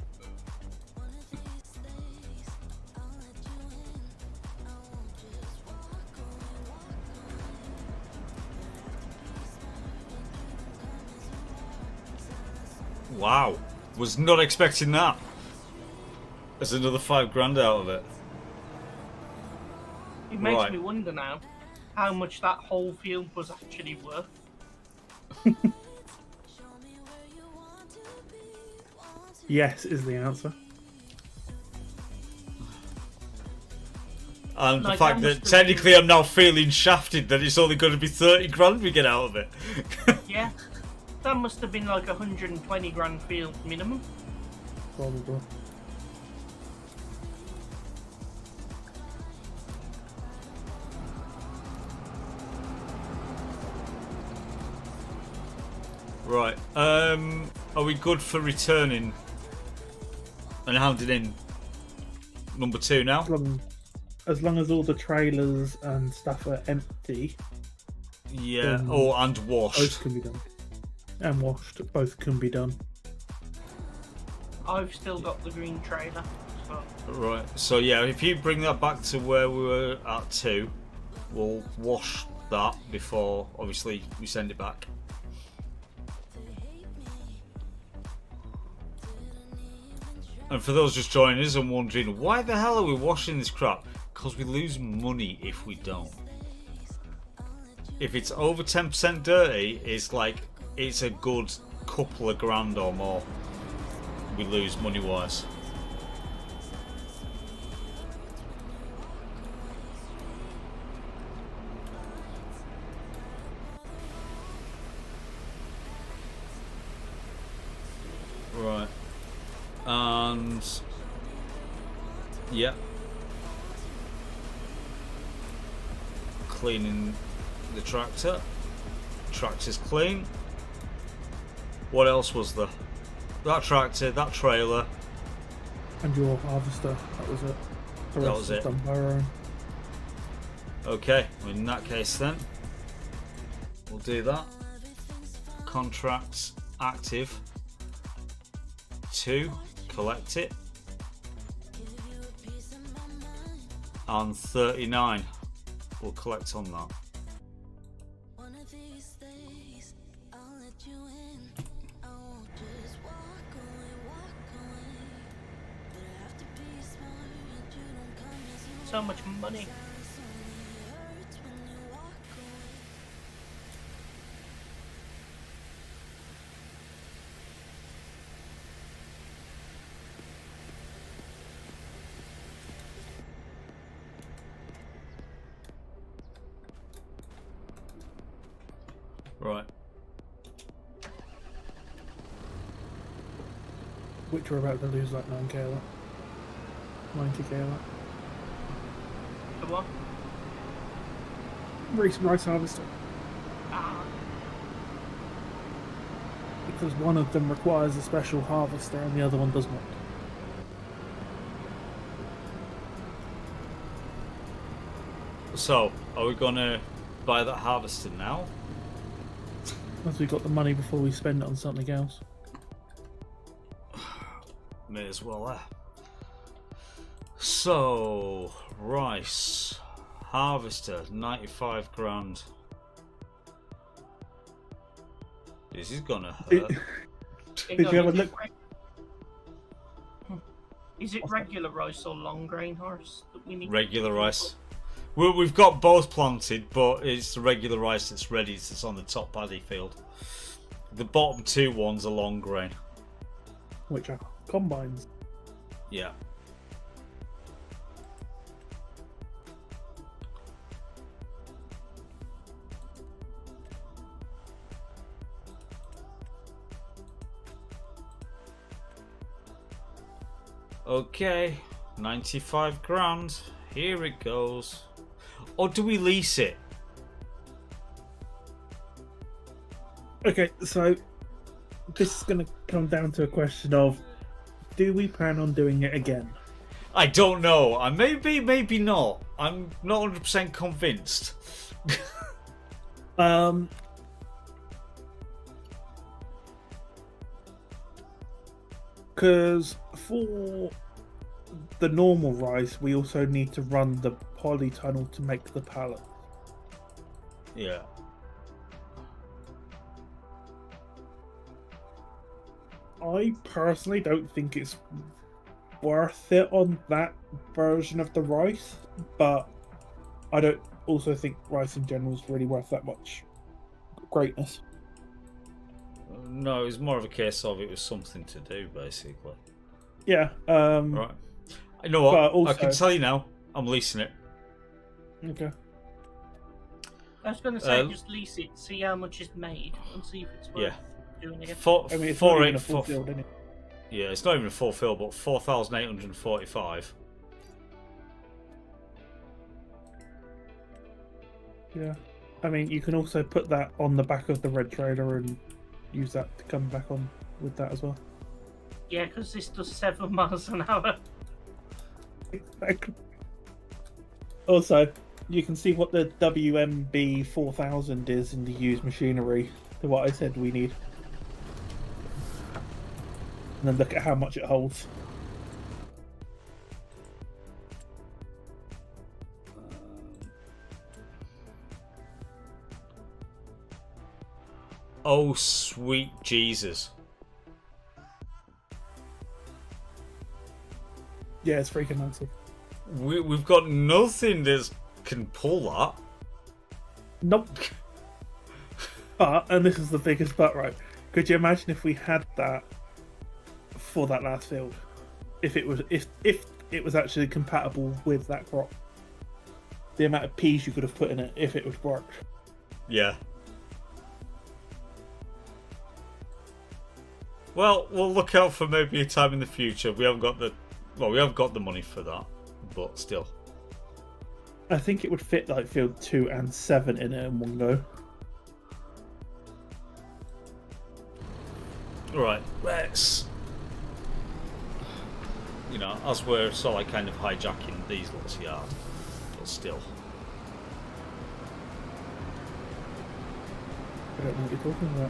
Wow, was not expecting that. There's another $5,000 out of it. It makes Right. me wonder now how much that whole field was actually worth. Yes is the answer. And the Like, fact that that must technically I'm now feeling shafted that it's only going to be 30 grand we get out of it. Yeah, that must have been like 120 grand field minimum. Probably. Right. Are we good for returning and handing in number 2 now? As long as all the trailers and stuff are empty, Yeah. Oh, and both washed. can be done. And washed, both can be done. I've still got the green trailer. So Right. So yeah, if you bring that back to where we were at 2, we'll wash that before, obviously, we send it back. And for those just joining us and wondering, why the hell are we washing this crap? Because we lose money if we don't. If it's over 10% dirty, it's like, it's a good couple of grand or more we lose money-wise. Right. And yeah, cleaning the tractor. Tractor's clean. What else was there? That tractor, that trailer. And your harvester, that was it. The That rest was is it. done by our own. Okay, in that case then, we'll do that. Contracts active. 2, collect it. And 39, we'll collect on that. One of these days, I'll let you in. I won't just walk away. But I have to be smart, you don't come as you so much money. hurt when you walk away. Right. Which we're about to lose like 9k of that. 90k of that. The what? Rice harvester. Ah, Because one of them requires a special harvester and the other one does not. So, are we gonna buy that harvester now? Once we got the money before we spend it on something else. May as well, So, rice. Harvester, 95 grand. This is gonna hurt. Did you have a look? Is it regular rice or long grain horse that we need? Regular rice. We've got both planted, but it's the regular rice that's ready. It's on the top paddy field. The bottom 2 ones are long grain. Which are combines. Yeah. Okay, 95 grand. Here it goes. Or do we lease it? Okay, so this is going to come down to a question of, do we plan on doing it again? I don't know. I maybe not. I'm not 100% convinced. Because for the normal rice, we also need to run the polytunnel to make the pallet. Yeah. I personally don't think it's worth it on that version of the rice, but I don't also think rice in general is really worth that much greatness. No, it was more of a case of it was something to do, basically. Yeah. Right. You know what? But also- I can tell you now. I'm leasing it. Okay. I was going to say, Uh, just lease it, see how much is made, and see if it's worth Yeah. doing again. I mean, it's not even a full field, is it? Yeah, it's not even a full fill, but 4,845. Yeah. I mean, you can also put that on the back of the red trailer and use that to come back on with that as well. Yeah, because this does 7 miles an hour. Exactly. Also, you can see what the WMB 4000 is in the used machinery to what I said we need. And then look at how much it holds. Oh, sweet Jesus. Yeah, it's freaking massive. We've got nothing that can pull that. Nope. But, and this is the biggest but, right? Could you imagine if we had that for that last field? If it was actually compatible with that crop. The amount of peas you could have put in it if it would work. Yeah. Well, we'll look out for maybe a time in the future. We haven't got the money for that, but still. I think it would fit like field 2 and 7 in it in one go. Right, let's... You know, as we're sort of like kind of hijacking these lots yard, but still. I don't know what you're talking about.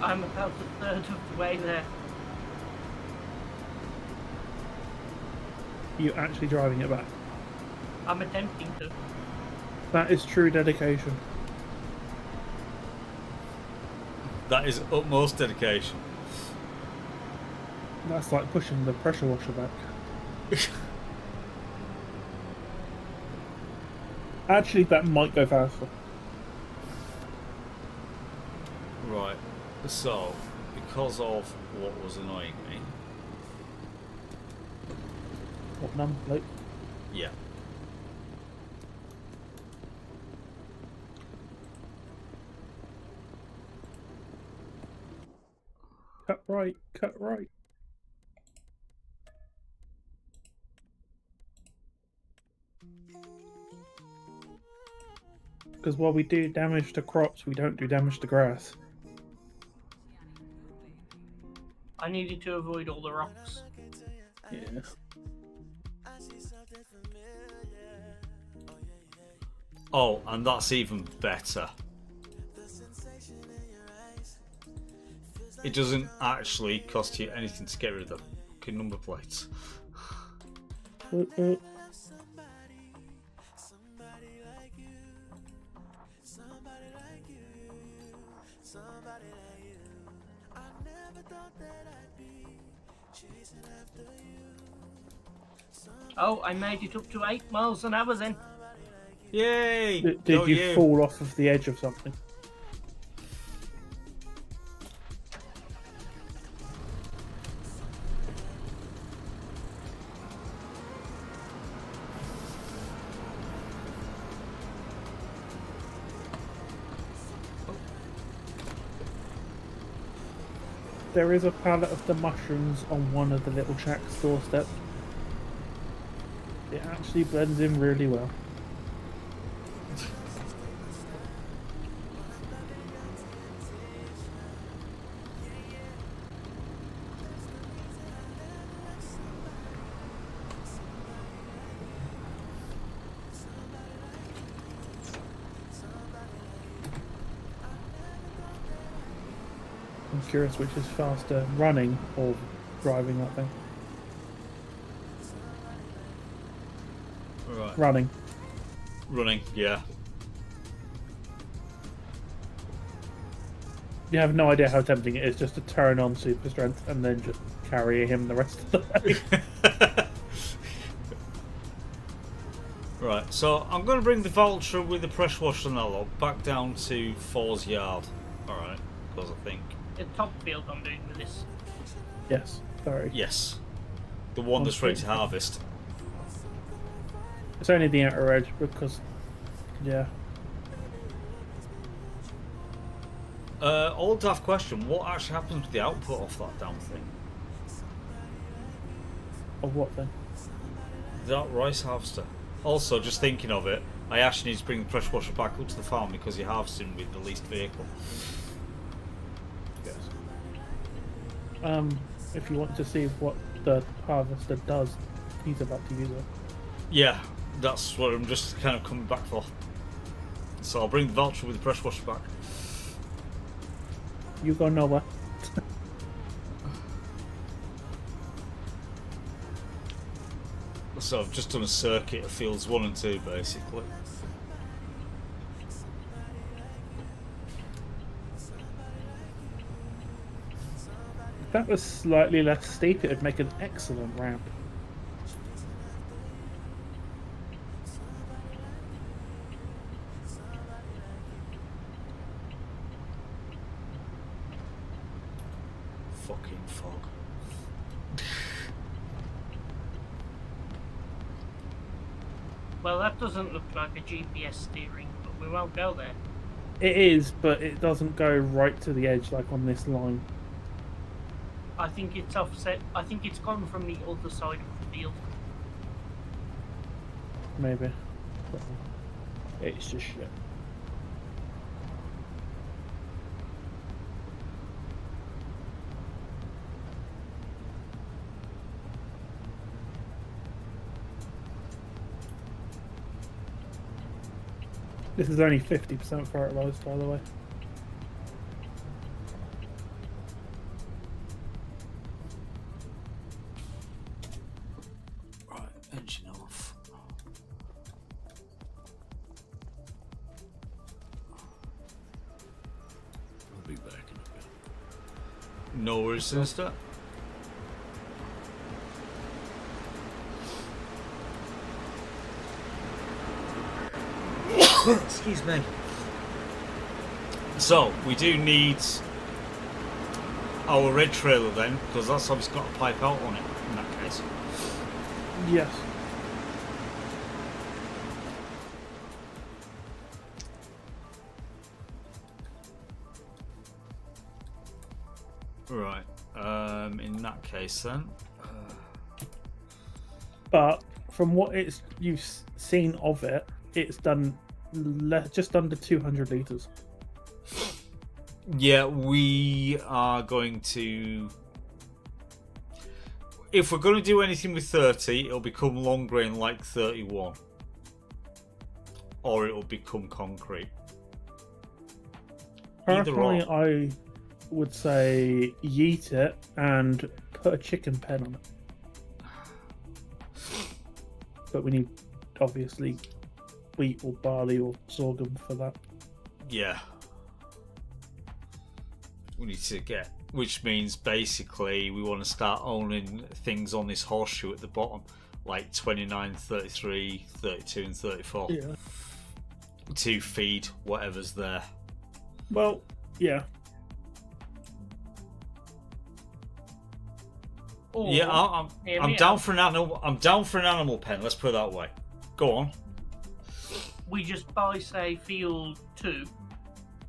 I'm about a third of the way there. You actually driving it back. I'm attempting to. That is true dedication. That is utmost dedication. That's like pushing the pressure washer back. Actually, that might go faster. Right, so, because of what was annoying me... What number plate? Yeah. Cut right, cut right. Because while we do damage to crops, we don't do damage to grass. I needed to avoid all the rocks. Yeah. Oh, and that's even better. It doesn't actually cost you anything to get rid of the fucking number plates. Oh, I made it up to 8 miles an hour then. Yay! Did Go you fall off of the edge of something? There is a pallet of the mushrooms on one of the little shack's doorstep. It actually blends in really well. I'm curious which is faster, running or driving that thing. Right. Running. Running, yeah. You have no idea how tempting it is just to turn on super strength and then just carry him the rest of the way. Right, so I'm going to bring the Vulture with the pressure washer and all back down to 4's yard. Alright, because I think... The top field I'm doing with this. Yes, sorry. Yes. The one that's ready to harvest. It's only the outer edge because, yeah. Old daft question, what actually happens with the output off that damn thing? Of what then? That rice harvester. Also, just thinking of it, I actually need to bring the pressure washer back up to the farm because you're harvesting with the least vehicle. Yes. If you want to see what the harvester does, he's about to use it. Yeah, that's what I'm just kind of coming back for. So I'll bring the voucher with the pressure washer back. You go nowhere. So I've just done a circuit of fields 1 and 2 basically. If that was slightly less steep, it would make an excellent ramp. Fucking fog. Well, that doesn't look like a GPS steering, but we won't go there. It is, but it doesn't go right to the edge like on this line. I think it's offset. I think it's gone from the other side of the field. Maybe. But it's just shit. This is only 50% fertilized, by the way. Right, engine off. I'll be back in a bit. No worries, Sinister. Excuse me. So, we do need our red trailer then, because that's obviously got a pipe out on it in that case. Yes. Right. In that case then. But from what you've seen of it, it's done just under 200 litres. Yeah, we are going to... If we're going to do anything with 30, it'll become long grain like 31. Or it'll become concrete. Either Personally, or. I would say yeet it and put a chicken pen on it. But we need, obviously, wheat or barley or sorghum for that. Yeah. We need to get... Which means basically we want to start owning things on this horseshoe at the bottom. Like 29, 33, 32 and 34. Yeah. To feed whatever's there. Well, yeah. Or, Yeah, I'm me down out. for an animal. I'm down for an animal pen. Let's put it that way. Go on. We just buy, say, field 2,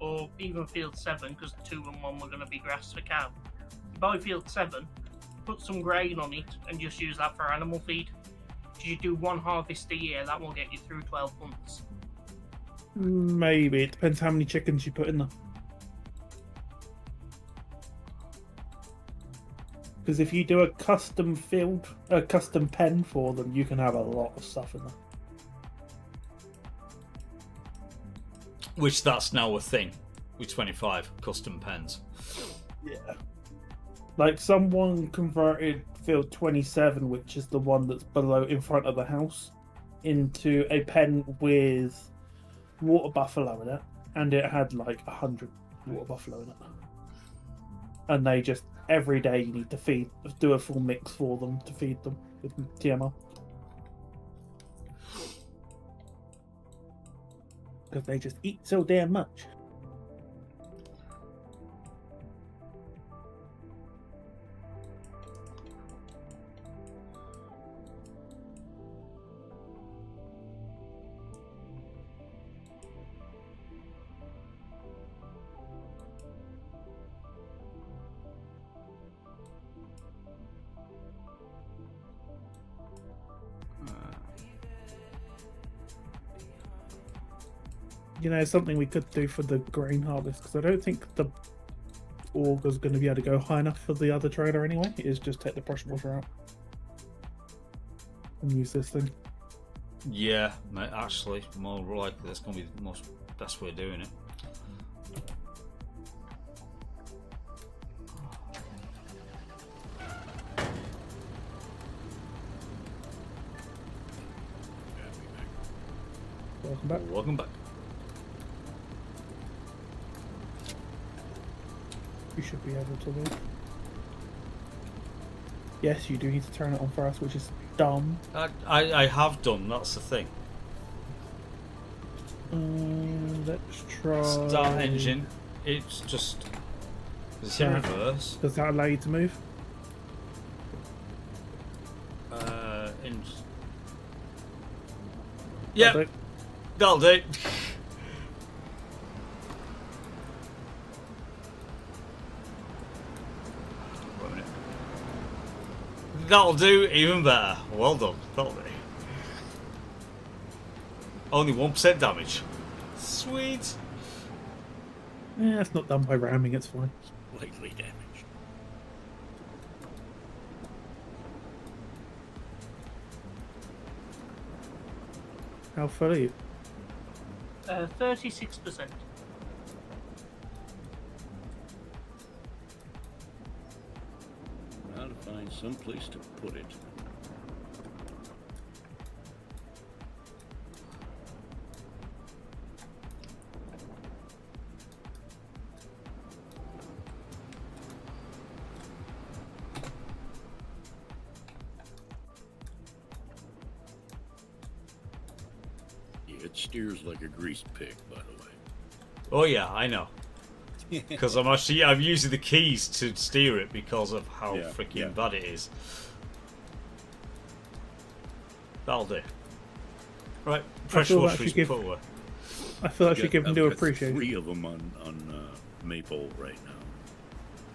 or even field 7, because 2 and 1 were going to be grass for cow. Buy field 7, put some grain on it, and just use that for animal feed. If you do one harvest a year, that will get you through 12 months. Maybe. It depends how many chickens you put in there. Because if you do a custom pen for them, you can have a lot of stuff in there. Which that's now a thing. With 25 custom pens. Yeah. Like someone converted field 27, which is the one that's below in front of the house, into a pen with water buffalo in it, and it had like 100 water buffalo in it. And they just every day you need to do a full mix for them to feed them with TMR. Because they just eat so damn much. You know, something we could do for the grain harvest, because I don't think the auger's going to be able to go high enough for the other trailer anyway. Is just take the brush washer out and use this thing. Yeah, mate, actually, more likely that's going to be the most best way of doing it. Welcome back. Welcome back. You should be able to move. Yes, you do need to turn it on first, which is dumb. I have done, that's the thing. Let's try. Start engine. It's just. It's in Yeah. reverse. Does that allow you to move? In... Yep, Although- that'll do. Wait a minute. That'll do even better. Well done. That'll do. Only 1% damage. Sweet. Yeah, it's not done by ramming, it's fine. Slightly damaged. How full are you? 36%. Now to find some place to put it. Yeah, it steers like a greased pig, by the way. Oh yeah, I know. Because I'm using the keys to steer it because of how Yeah, freaking yeah. bad it is. That'll do. Right, pressure feel that washer should is give- put away. I feel I should I've give them got- due I've got appreciation. 3 of them on Maple right now.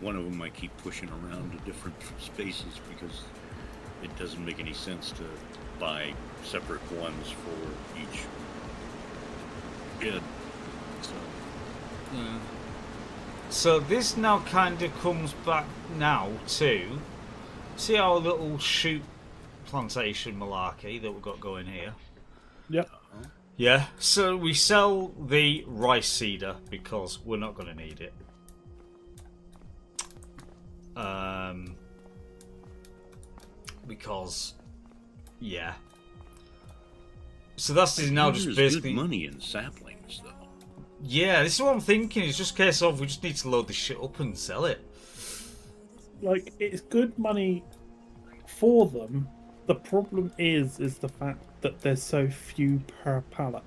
One of them I keep pushing around to different spaces because it doesn't make any sense to buy separate ones for each bid. So Yeah. So this now kind of comes back now to see our little shoot plantation malarkey that we've got going here. Yep. Yeah, so we sell the rice seeder because we're not going to need it. Because, yeah. So that's now just there's basically. good money in saplings, though. Yeah, this is what I'm thinking. It's just a case of we just need to load this shit up and sell it. Like, it's good money for them. The problem is the fact that there's so few per pallet.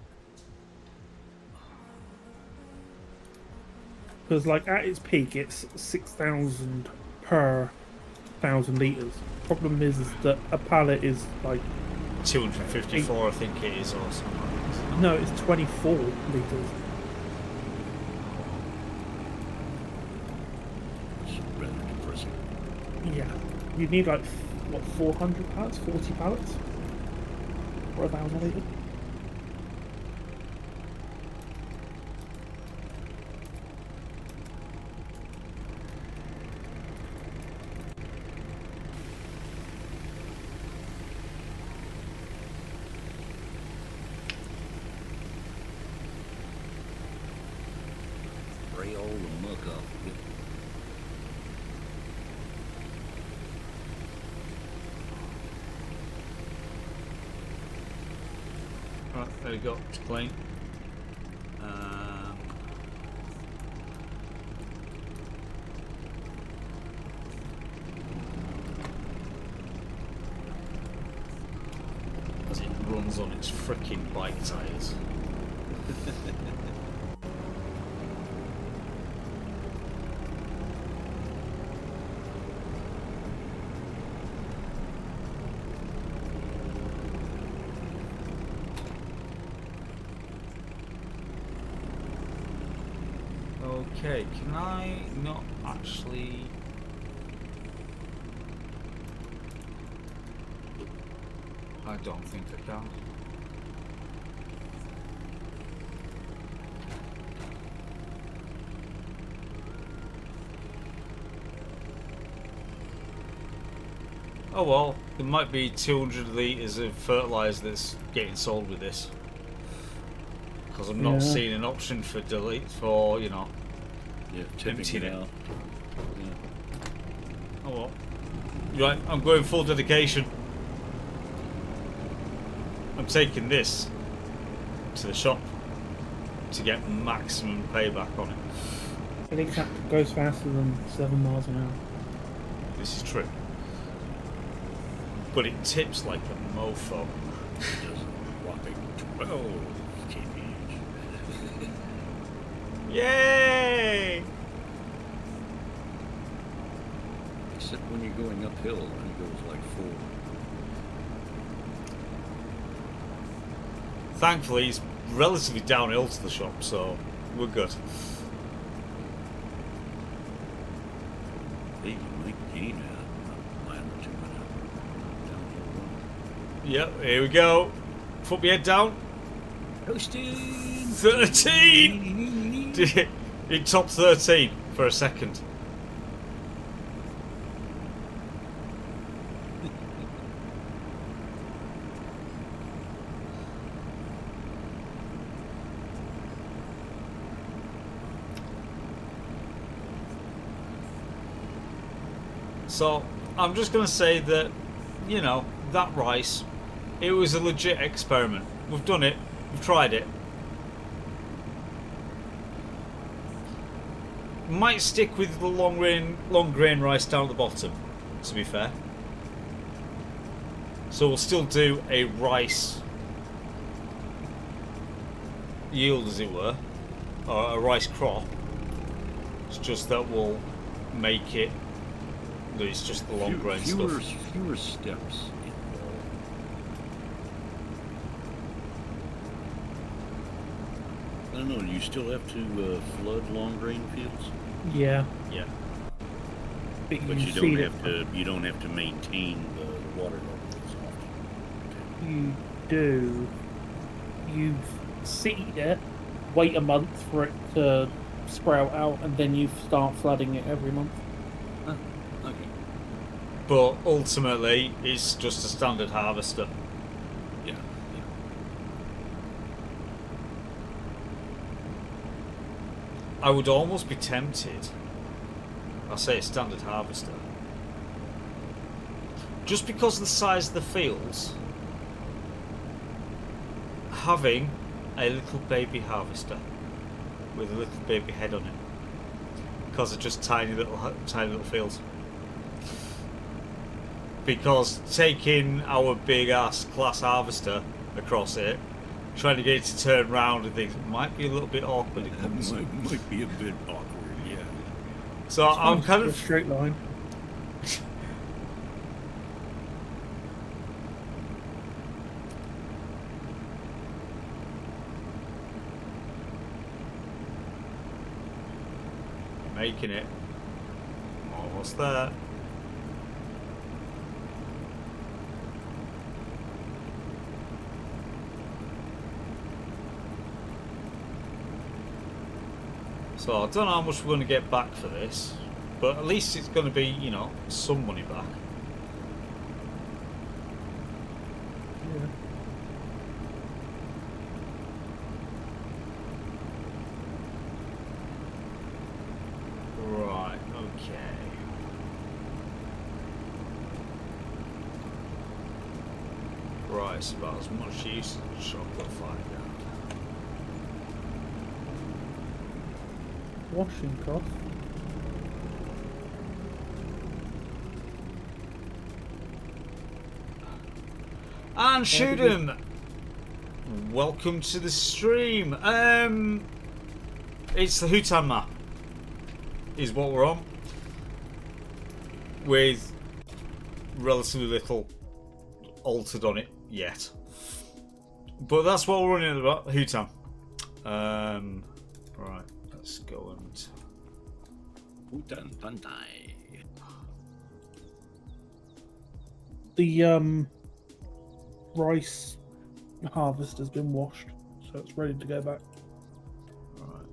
Because, like, at its peak, it's 6,000 per 1,000 litres. Problem is that a pallet is, like... 254, I think it is, or something like this. No, it's 24 litres. It's rather depressing. Yeah. You need, like, what, 400 pallets? 40 pallets? For 1,000 litres? Spray all the muck off of it. Right, there we go. It's clean. As it runs on its freaking bike tires. Okay, can I not actually... I don't think I can. Oh well, there might be 200 litres of fertiliser that's getting sold with this. Because I'm not Yeah. seeing an option for delete for, you know. Yeah, tipping Emptying it it. out. Yeah. Oh well. Right, I'm going full dedication. I'm taking this to the shop to get maximum payback on it. I think that goes faster than 7 miles an hour. This is true. But it tips like a mofo. It does a whopping 12 kph. Yay! Except when you're going uphill, then it goes like 4. Thankfully, it's relatively downhill to the shop, so we're good. Hey, you might gain a mile or 2 downhill run. Yep, here we go. Put my head down. Coasting! 13! It topped 13 for a second. So, I'm just going to say that, you know, that rice, it was a legit experiment. We've done it. We've tried it. Might stick with the long grain rice down at the bottom, to be fair. So we'll still do a rice yield, as it were, or a rice crop. It's just that we'll make it. It's just the long grain stuff. Fewer steps involved. I don't know. Do you still have to flood long grain fields? Yeah, Yeah. but But you see don't that have to. You don't have to maintain the water level as often. you do. You seed it, wait a month for it to sprout out, and then you start flooding it every month. Huh. Okay. But ultimately, it's just a standard harvester. Yeah. Yeah. I would almost be tempted. I say a standard harvester. Just because of the size of the fields, having a little baby harvester with a little baby head on it, because they're just tiny little fields. Because taking our big ass class harvester across it, trying to get it to turn round and things might be a little bit awkward. It That comes. might be a bit awkward. Yeah. So I'm kind A of straight line. making it. Almost there. So I don't know how much we're going to get back for this, but at least it's going to be, you know, some money back. Yeah. Right, okay. Right, it's about as much use as the chocolate finder. Washing cost. And shoot him! Welcome to the stream. It's the Hutan map, is what we're on, with relatively little altered on it yet. But that's what we're running about, Hutan. Right, let's go and Hutan Pantai. The rice harvest has been washed, so it's ready to go back. Right.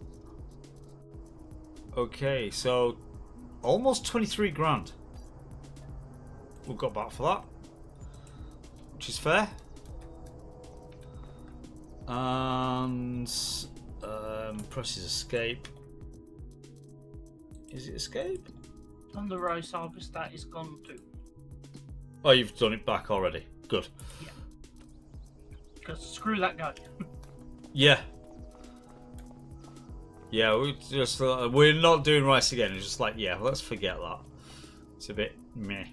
Okay, so almost 23 grand. we've got back for that, which is fair. And presses escape. Is it escape? On the rice harvest, that is gone too. Oh, you've done it back already. Good. Yeah. Because screw that guy. Yeah. Yeah, we're not doing rice again. It's just like, yeah, let's forget that. It's a bit meh.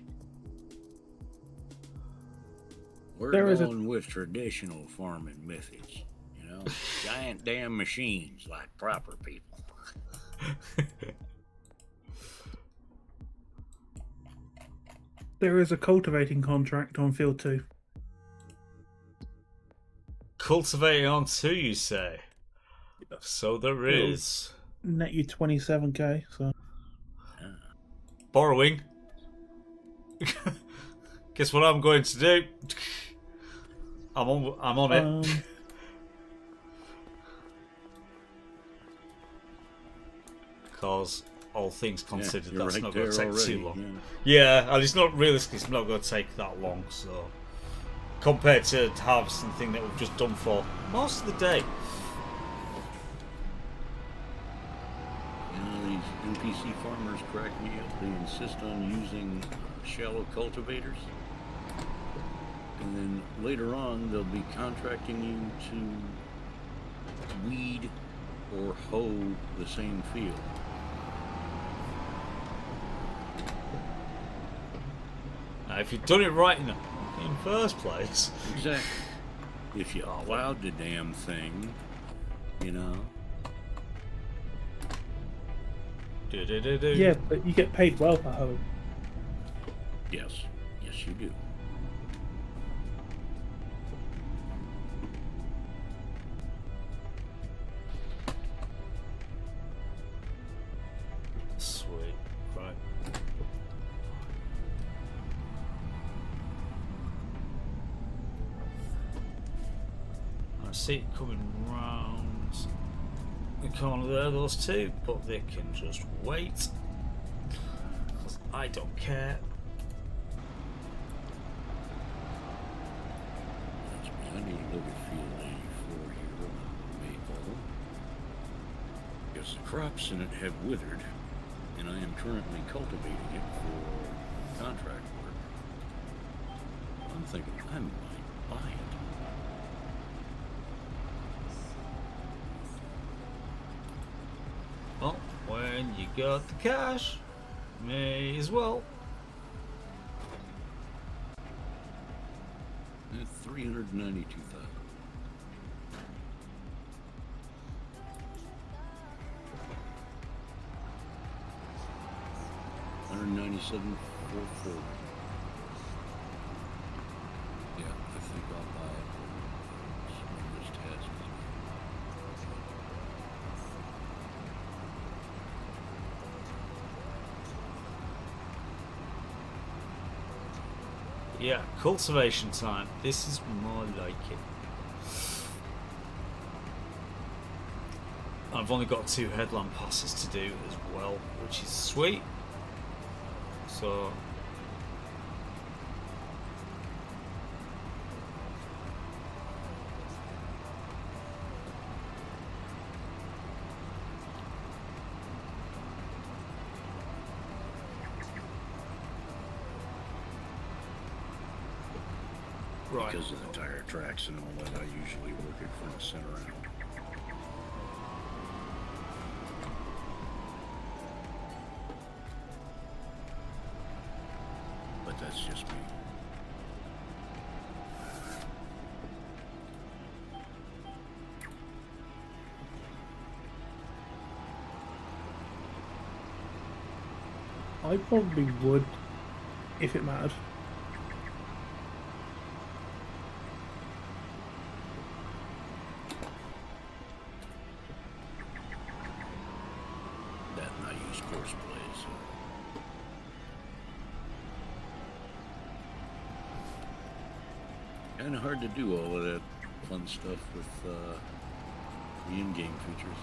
We're There is going with traditional farming methods, you know, giant damn machines like proper people. There is a cultivating contract on field 2. Cultivating on 2, you say? So there is. Net you 27k. So Borrowing. Guess what I'm going to do? I'm on it. Because all things considered, you're that's right not going to there take too already, long. Yeah, and it's not realistically, it's not going to take that long. So compared to harvesting thing that we've just done for most of the day. You know, these NPC farmers crack me up. They insist on using shallow cultivators. And then later on, they'll be contracting you to weed or hoe the same field. Now, if you'd done it right in the first place. Exactly. If you plowed the damn thing, you know. yeah, but you get paid well per hoe. Yes. Yes, you do. Sweet. Right. I see it coming round the corner there, those two, but they can just wait. Because I don't care. I need to look at field 84 here on Maple. Because the crops in it have withered, and I am currently cultivating it for contract work. I'm thinking I might buy it. Well, when you got the cash, may as well. At 392,000. $197,440. Yeah, I think I'll buy it when this task is done. Yeah, cultivation time. This is more like it. I've only got 2 headland passes to do as well, which is sweet. So right. Because of the tire tracks and all that, I usually work it from the center out. But that's just me. I probably would if it mattered. That and I use course plays. So. Kind of hard to do all of that fun stuff with the in-game features.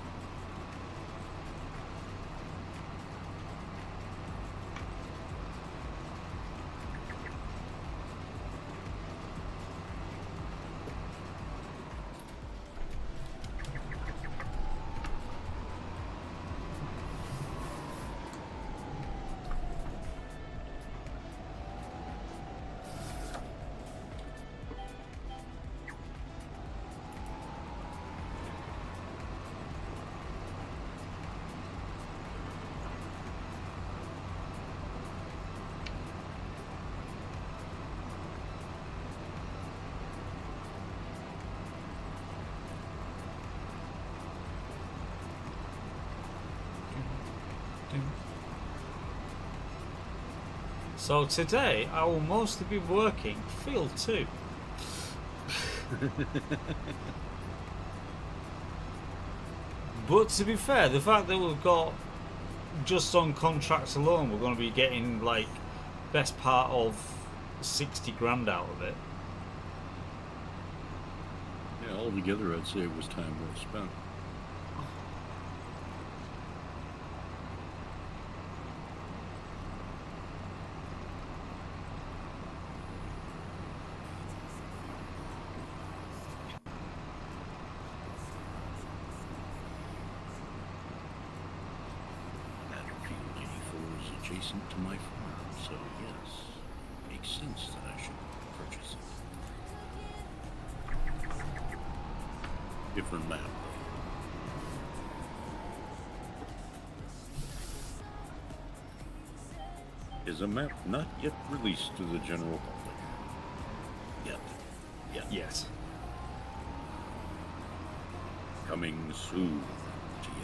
So today I will mostly be working field 2. But to be fair, the fact that we've got just on contracts alone, we're going to be getting like best part of 60 grand out of it. Yeah, altogether, I'd say it was time well spent. Battlefield 84 is adjacent to my farm, so yes, makes sense that I should purchase it. Different map. Is a map not yet released to the general public? Yet. Yes. Coming soon to you.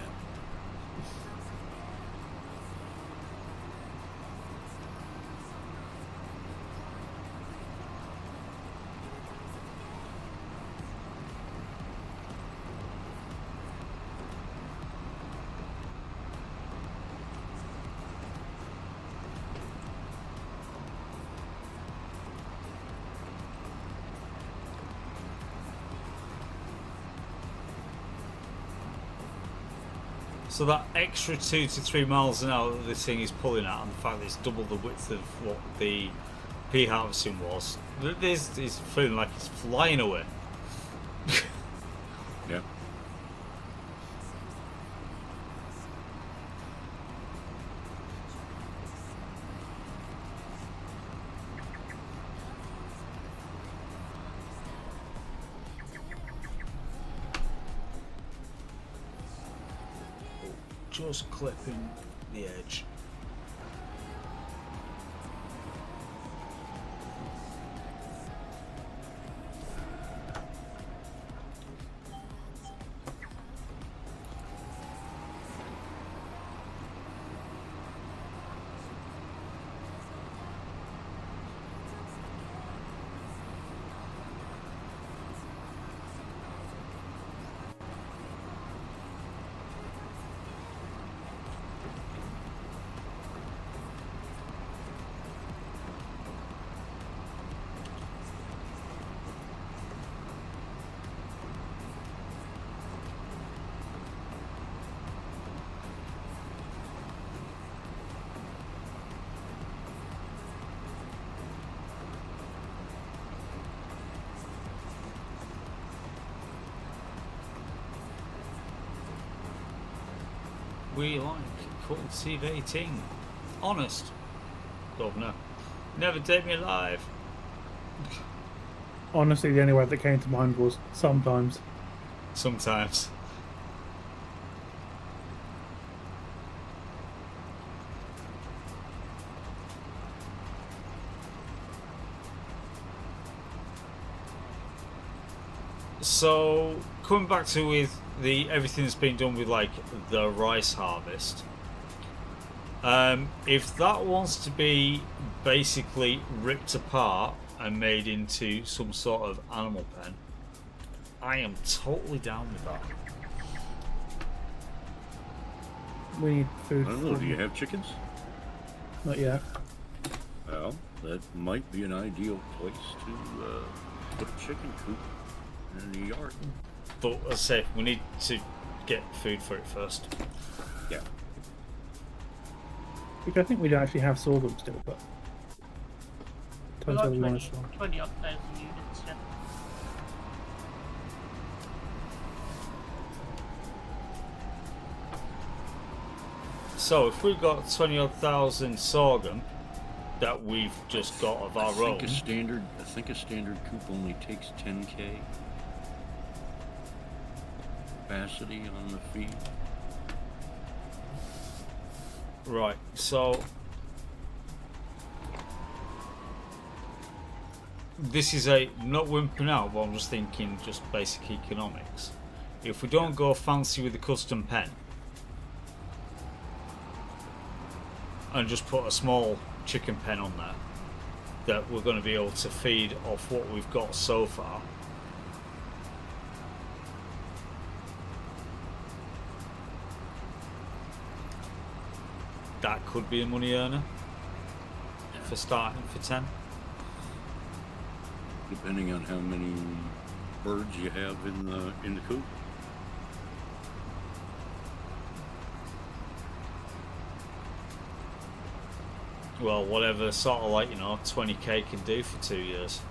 So that extra 2 to 3 miles an hour that this thing is pulling at, and the fact that it's double the width of what the pea harvesting was, this is feeling like it's flying away. Yeah. Just clipping the edge. We like cultivating. Honest. Governor. Never take me alive. Honestly, the only word that came to mind was sometimes. Sometimes. So coming back to with the everything that's been done with like the rice harvest, if that wants to be basically ripped apart and made into some sort of animal pen, I am totally down with that. We need I food. don't know, do you have chickens? Not yet. Well, that might be an ideal place to put a chicken coop in the yard. But as I say, we need to get food for it first. Yeah. Which I think we don't actually have sorghum still, but We've depends got whether we want 20, to store. 20 odd thousand units, yeah. So if we've got 20 odd thousand sorghum that we've just got of our own, I think a standard coop only takes 10k capacity on the feed. right? So this is a not wimping out, but I'm just thinking just basic economics. If we don't go fancy with the custom pen and just put a small chicken pen on there that we're going to be able to feed off what we've got so far. That could be a money earner for starting for 10. Depending on how many birds you have in the coop. Well, whatever sort of like, 20k can do for 2 years,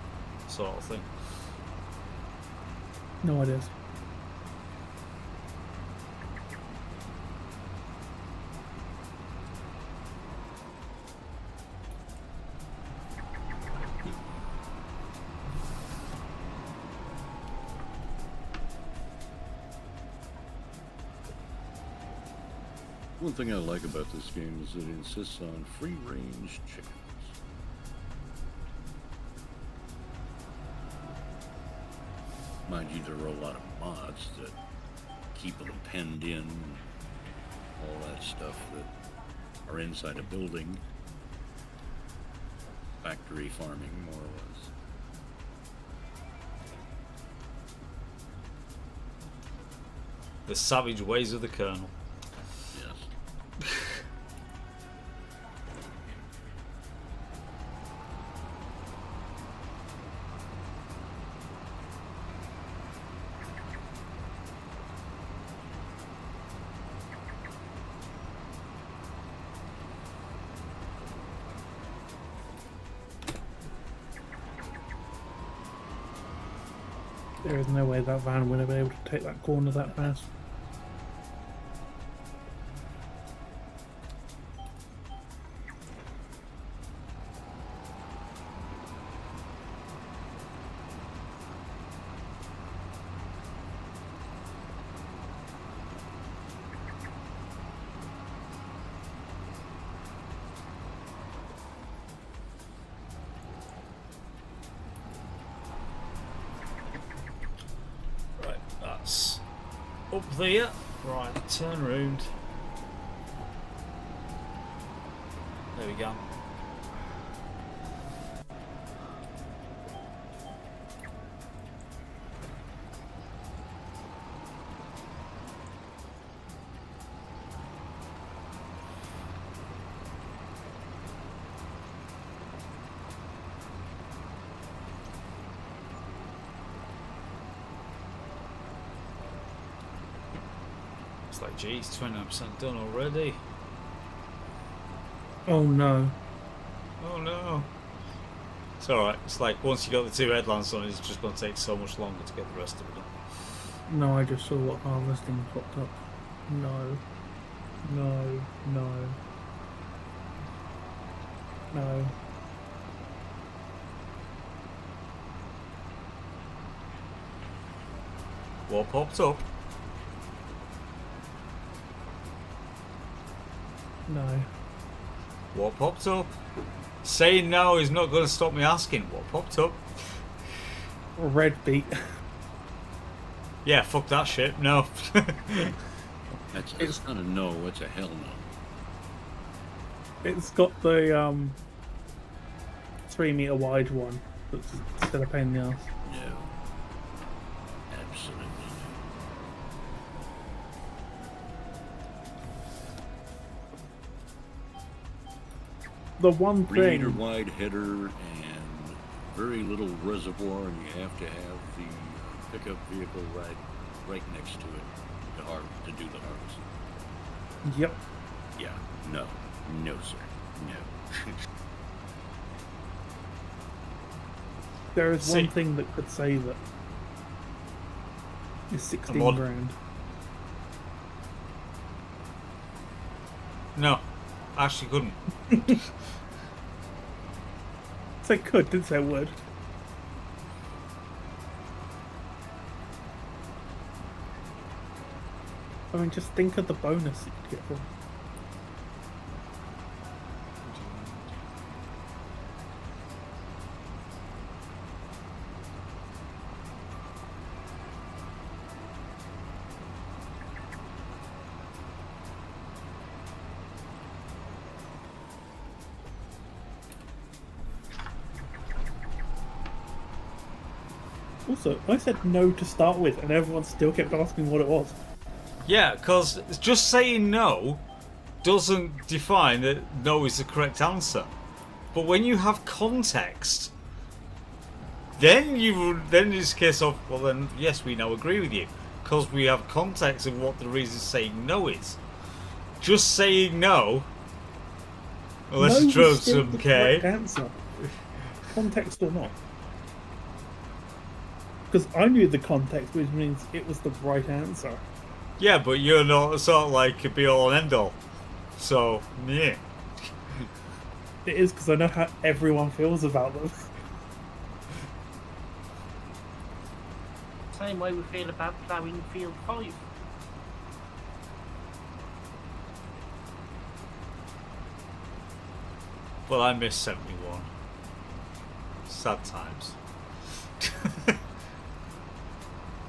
sort of thing. No ideas. One thing I like about this game is it insists on free-range chickens. Mind you, there are a lot of mods that keep them penned in, all that stuff that are inside a building. Factory farming, more or less. The savage ways of the Colonel. Yes. There is no way that van would have been able to take that corner that fast. Right, that's up there. Right, turn round. There we go. It's like, geez, 29% done already. Oh no. Oh no. It's alright. It's like once you got the two headlands on, it's just going to take so much longer to get the rest of it done. No, I just saw what harvesting popped up. No. No. No. No. What popped up? No. What popped up? Saying no is not going to stop me asking what popped up. Red beet. Yeah, fuck that shit. No. It's not a no, it's a hell no. It's got the 3 meter wide one that's still a pain in the ass. No. Absolutely no. The one 3 meter thing. wide header and very little reservoir, and you have to have the pickup vehicle right next to it to do the harvest. Yep. Yeah, no, sir, no. There is See- one thing that could save it. It's 16 what? grand. No. Actually couldn't. So it could, didn't say it would. I mean, just think of the bonus you could get from it. Also, I said no to start with, and everyone still kept asking what it was. Yeah, because just saying no doesn't define that no is the correct answer. But when you have context, then it's a case of, well then, yes, we now agree with you. Because we have context of what the reason saying no is. Just saying no, unless No you drove was still some the K. correct answer. Context or not. Because I knew the context, which means it was the right answer. Yeah, but you're not sort of like a be all and end all. So, yeah. It is because I know how everyone feels about them. Same way we feel about ploughing field 5. Well, I missed 71. Sad times.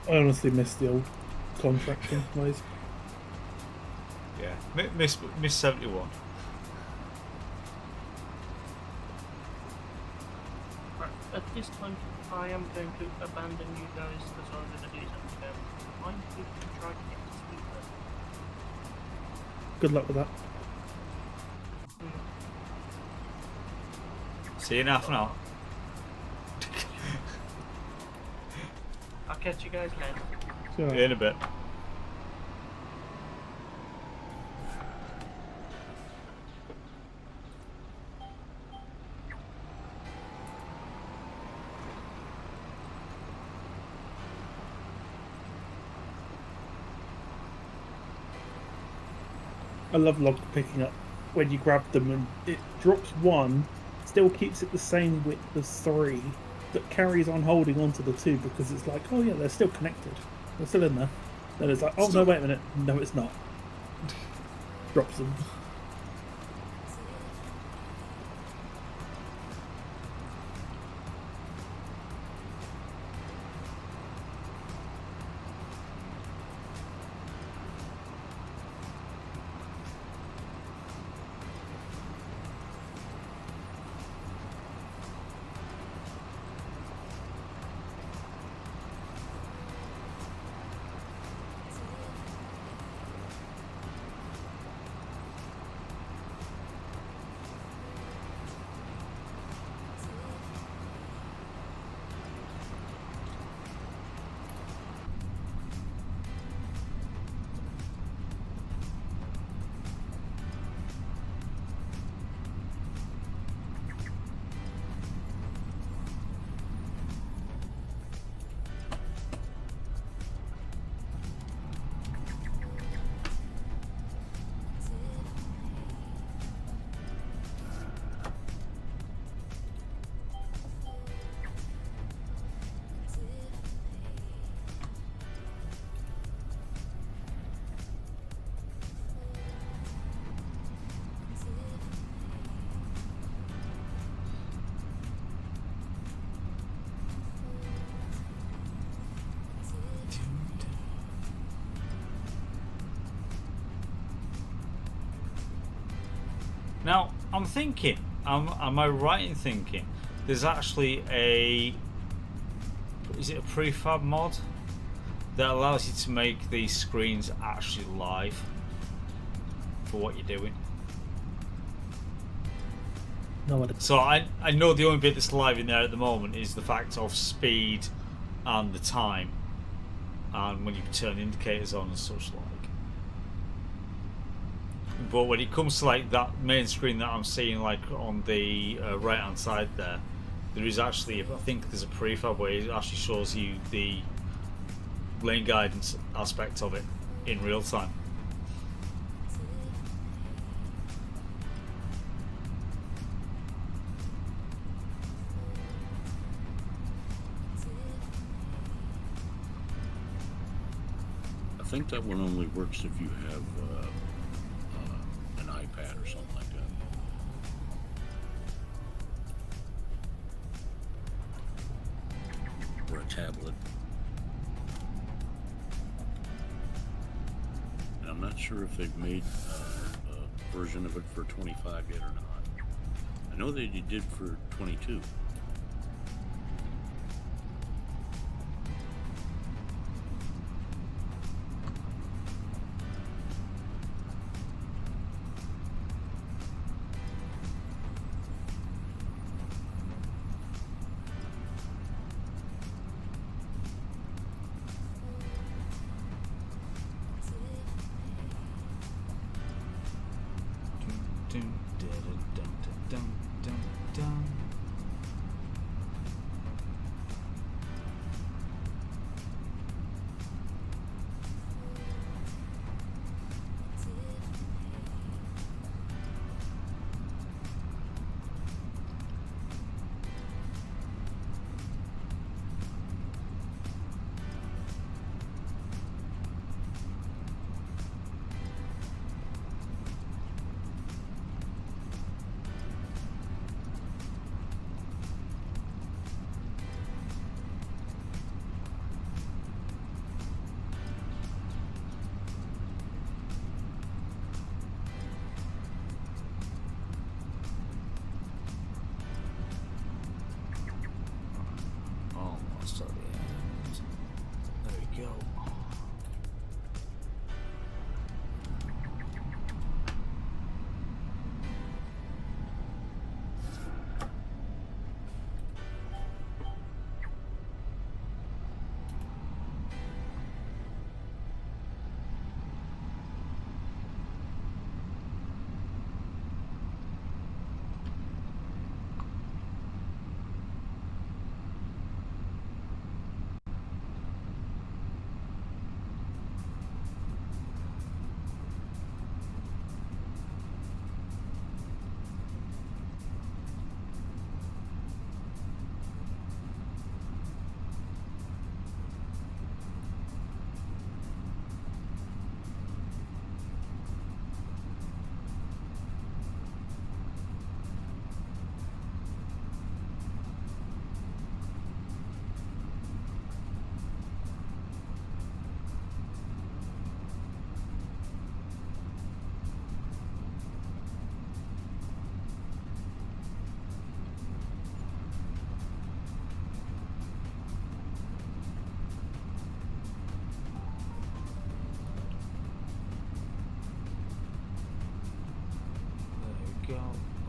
I honestly miss the old contracting ways. Yeah, miss 71. Right, at this time, I am going to abandon you guys because I'm going to do something else. I'm going to try to get to sleep then. Good luck with that. See you in half an hour. I'll catch you guys later. So, In a bit. I love log picking up when you grab them and it drops one, still keeps it the same width as 3, that carries on holding onto the 2 because it's like, oh yeah, they're still connected. They're still in there. Then it's like, oh no, wait a minute. No, it's not. Drops them. Now, I'm thinking, am I right in thinking there's actually is it a prefab mod that allows you to make these screens actually live for what you're doing? No, I don't. So I know the only bit that's live in there at the moment is the fact of speed and the time, and when you can turn indicators on and such like. But when it comes to like that main screen that I'm seeing like on the right hand side there is actually, I think there's a prefab where it actually shows you the lane guidance aspect of it in real time. I think that one only works if you have an iPad or something like that. Or a tablet. And I'm not sure if they've made a version of it for 25 yet or not. I know that you did for 22.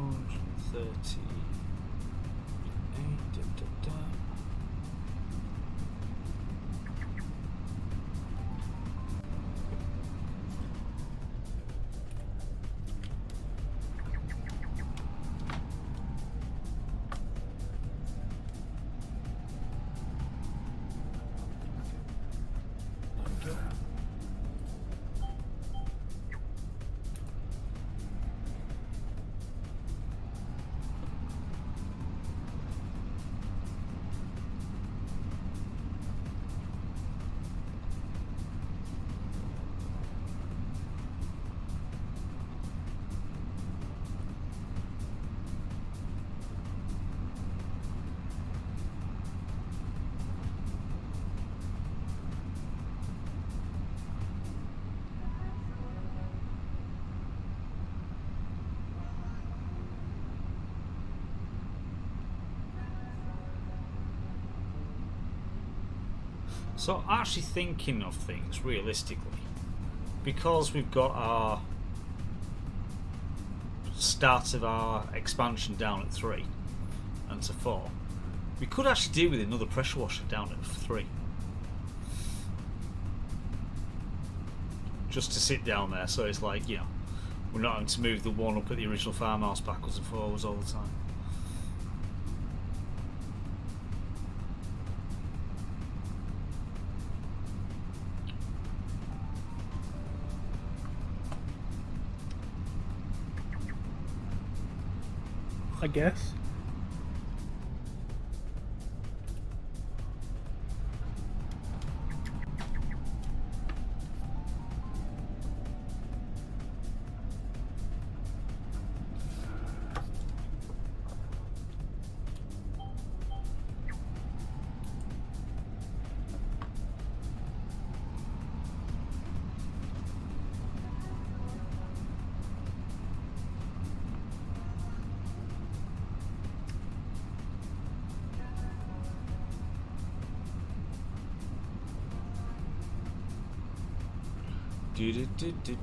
130. So actually thinking of things realistically, because we've got our start of our expansion down at 3 and to 4, we could actually do with another pressure washer down at 3. Just to sit down there, so it's like, you know, we're not having to move the one up at the original farmhouse backwards and forwards all the time. I guess. Do-do-do-do-do.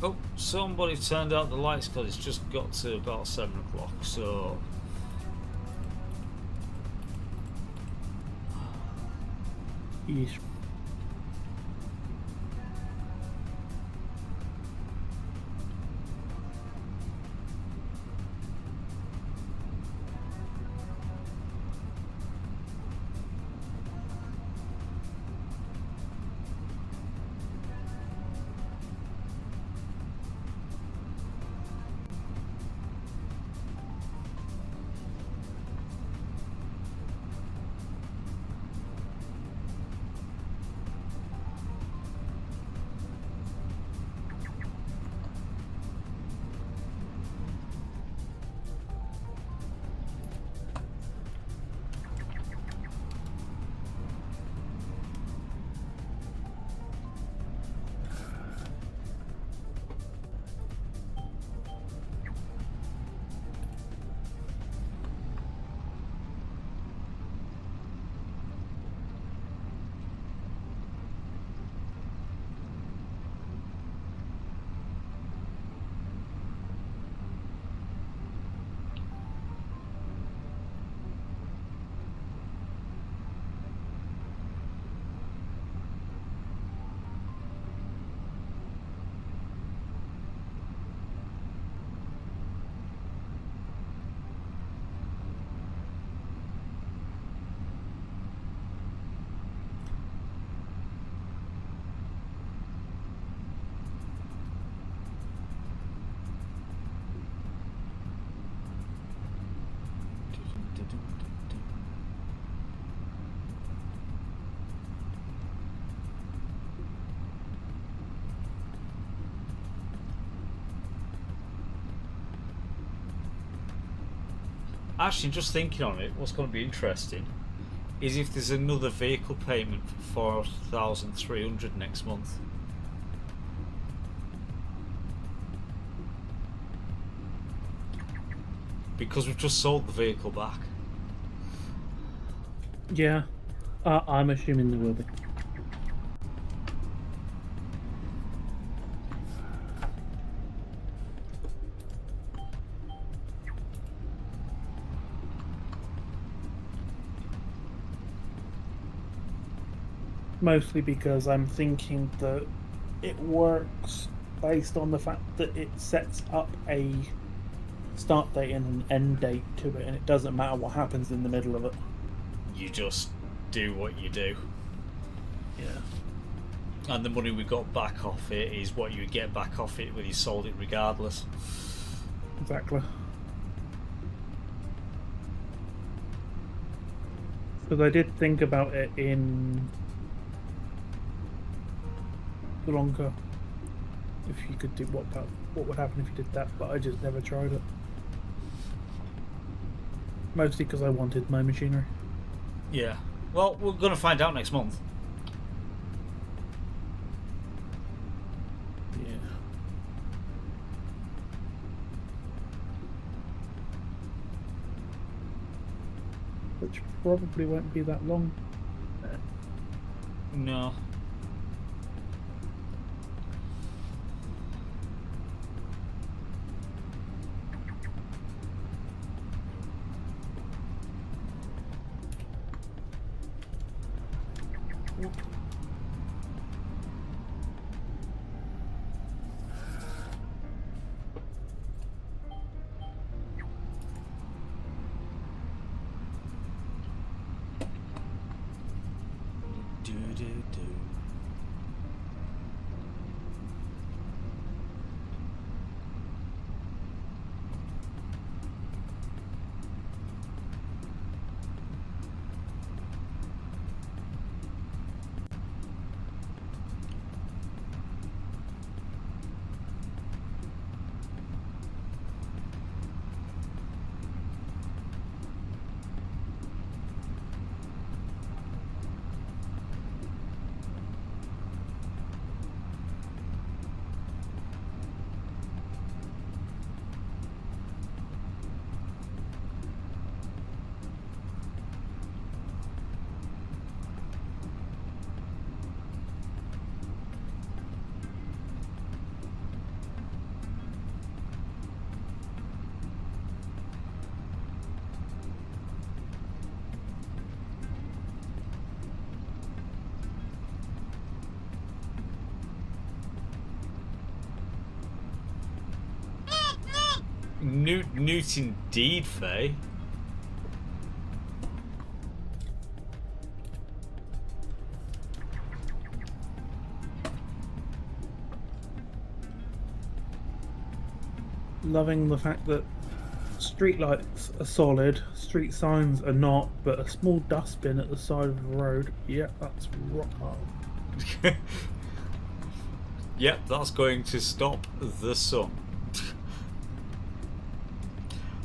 Oh, somebody turned out the lights because it's just got to about 7 o'clock, so... Yes. Actually, just thinking on it, what's going to be interesting is if there's another vehicle payment for 4,300 next month. Because we've just sold the vehicle back. Yeah. I'm assuming there will be. Mostly because I'm thinking that it works based on the fact that it sets up a start date and an end date to it, and it doesn't matter what happens in the middle of it. You just do what you do. Yeah. And the money we got back off it is what you would get back off it when you sold it regardless. Exactly. Because I did think about it in Blanca. If you could do what would happen if you did that, but I just never tried it. Mostly because I wanted my machinery. Yeah. Well, we're going to find out next month. Yeah. Which probably won't be that long. No. Do do do. Newt indeed, Faye. Loving the fact that street lights are solid, street signs are not, but a small dustbin at the side of the road, yeah, that's rock hard. Yep, that's going to stop the sun.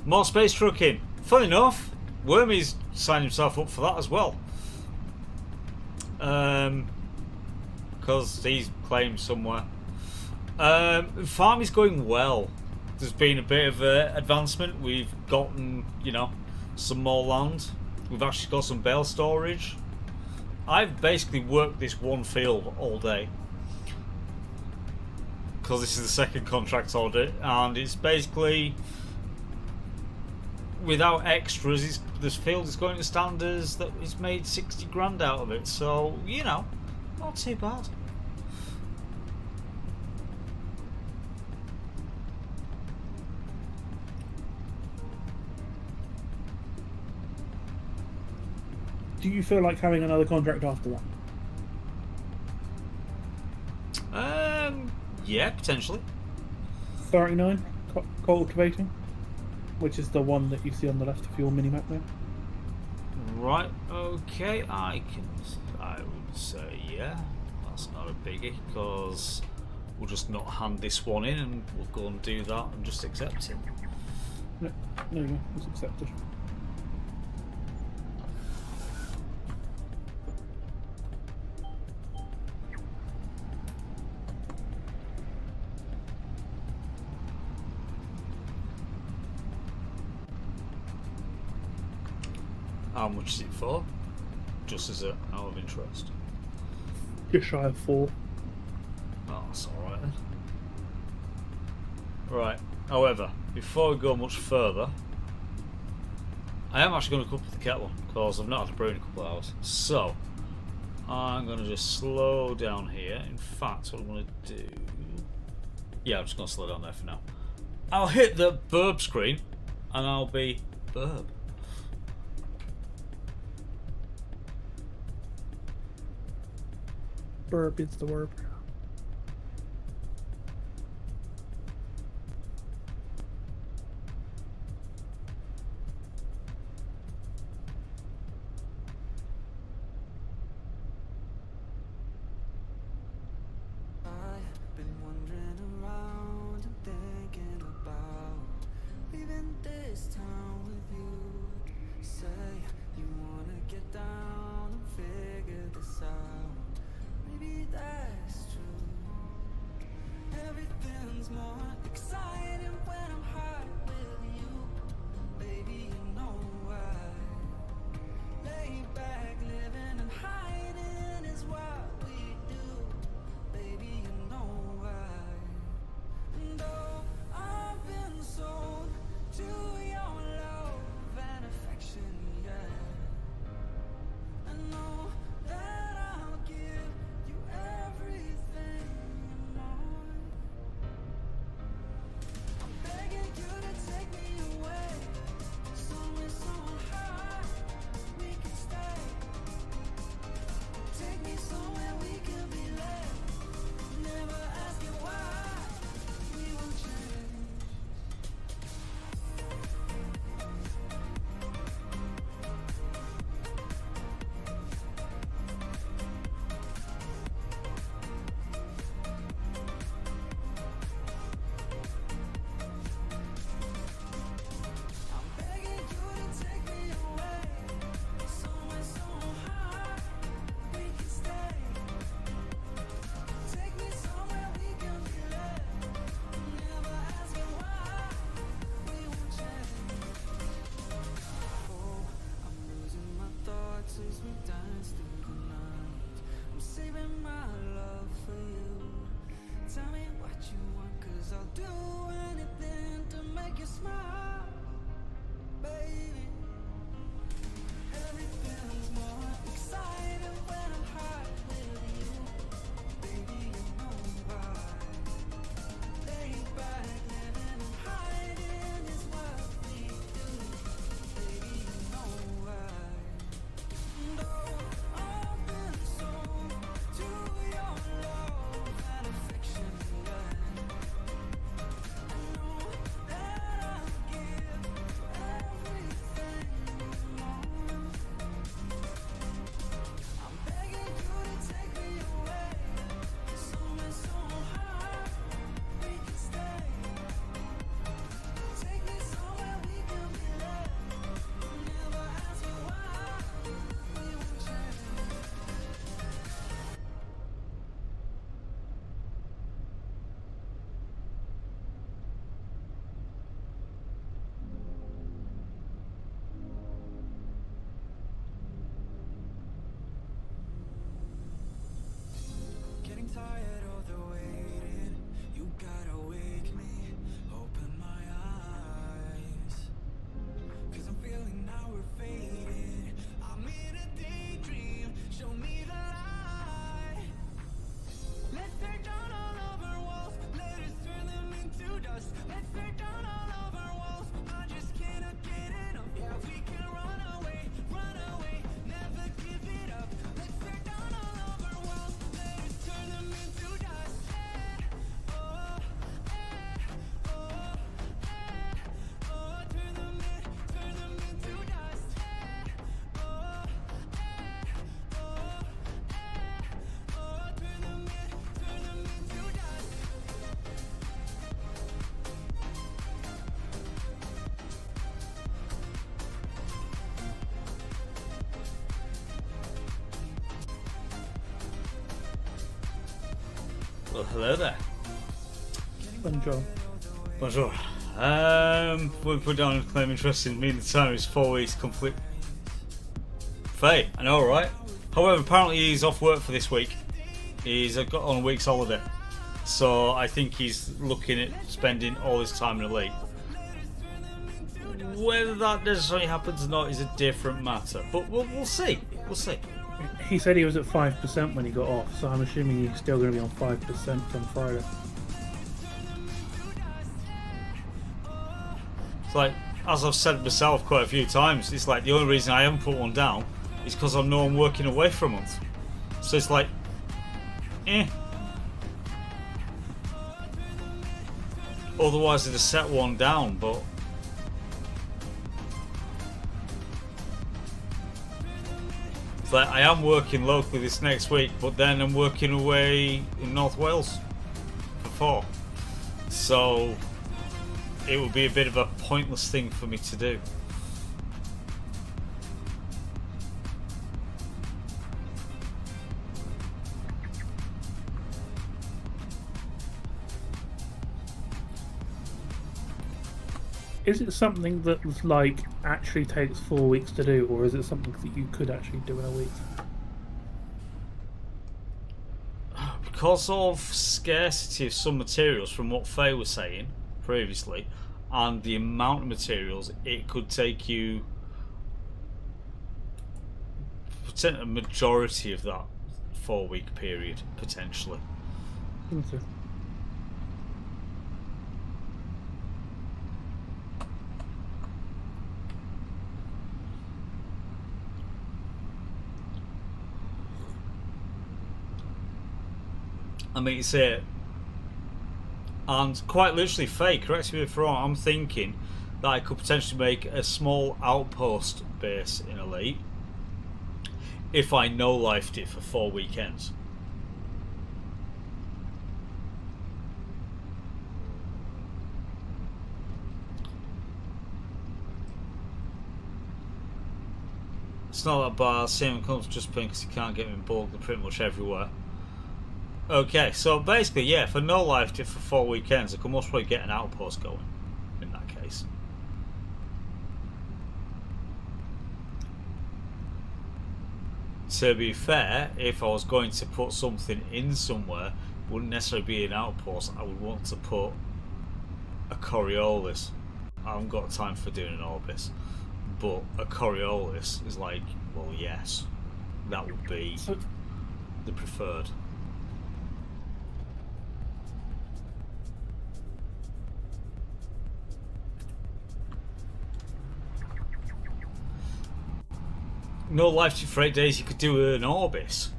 More space trucking. Fun enough, Wormy's signed himself up for that as well. Because he's claimed somewhere. Farm is going well. There's been a bit of advancement. We've gotten, some more land. We've actually got some bale storage. I've basically worked this one field all day. Because this is the second contract order, and it's basically without extras. This field is going to standards that it's made 60 grand out of it, so not too bad. Do you feel like having another contract after that? Yeah, potentially. 39, cultivating, which is the one that you see on the left of your minimap there. Right, okay, I would say yeah. That's not a biggie, because we'll just not hand this one in and we'll go and do that and just accept it. No, there you go, it's accepted. How much is it for? just as out of interest? Just shy of 4. Oh, that's alright then. Right, however, before we go much further, I am actually going to couple the kettle because I've not had a brew in a couple of hours. So, I'm going to just slow down here. In fact, what I'm going to do... Yeah, I'm just going to slow down there for now. I'll hit the burb screen and I'll be burb. Burp is the word. I've been wandering around and thinking about leaving this town with you. Say you wanna get down and figure this out. Maybe that's true. Everything's more exciting when I'm high with you. Baby, you know why. Lay back, living and hiding is what we do. Baby, you know why. And oh, I've been sold to your love and affection, yeah. I know that I'll give you everything and more. I'm begging you to take me away, somewhere so high we can stay. Take me somewhere we can be led. Never asking why we will change. I'm begging you to take me away, somewhere so high we can stay. Take me somewhere we can be led. Never asking why we won't change. Oh, I'm losing my thoughts as we dance through the night. I'm saving my love for you. Tell me what you want, 'cause I'll do anything to make you smile, baby. Everything's more exciting when I'm high with you. Baby, you know why. Lay back, living and hiding is what we do. Baby, you know why. And oh, I've been sold to your love and affection, yeah. I know that I'll give everything more. I'm begging you to take me away, somewhere so high we can stay. Take me somewhere we can be led. Never asking why we won't change. Getting tired of the waiting. You gotta wake me, open my eyes. 'Cause I'm feeling now we're fading. I'm in a daydream, show me the light. Let's tear down all of our walls, let us turn them into dust. Let's tear down all of our walls, I just cannot get enough. Yeah, we can run away, never give it up. Let's tear down all of our walls, let us turn them into dust. Oh, oh, oh, turn them into dust. Oh, oh, turn them into dust. Well, hello there. Bonjour. Bonjour. We put down a claim interest in me. The time is 4 weeks complete. Faye, I know, right? However, apparently he's off work for this week. He's got on a week's holiday. So I think he's looking at spending all his time in Elite. Whether that necessarily happens or not is a different matter. But we'll see. We'll see. He said he was at 5% when he got off, so I'm assuming he's still going to be on 5% on Friday. It's like, as I've said myself quite a few times, it's like the only reason I haven't put one down is because I know I'm working away for a month. So it's like, Otherwise I'd have set one down, but it's like I am working locally this next week, but then I'm working away in North Wales for 4. So it would be a bit of a pointless thing for me to do. Is it something that like actually takes 4 weeks to do, or is it something that you could actually do in a week? Because of scarcity of some materials, from what Faye was saying previously, and the amount of materials, it could take you a majority of that 4-week period, potentially. Okay. I mean, it's it. And quite literally, Faye, correct me if I'm wrong, I'm thinking that I could potentially make a small outpost base in Elite if I no-lifed it for 4 weekends. It's not that bad. Simon comes just playing because he can't get him in bulk pretty much everywhere. Okay, so basically, yeah, if I no-lifed it for 4 weekends, I could most probably get an outpost going in that case. To be fair, if I was going to put something in somewhere, it wouldn't necessarily be an outpost. I would want to put a Coriolis. I haven't got time for doing an Orbis, but a Coriolis is like, well, yes, that would be the preferred. No life for 8 days, you could do an Orbis.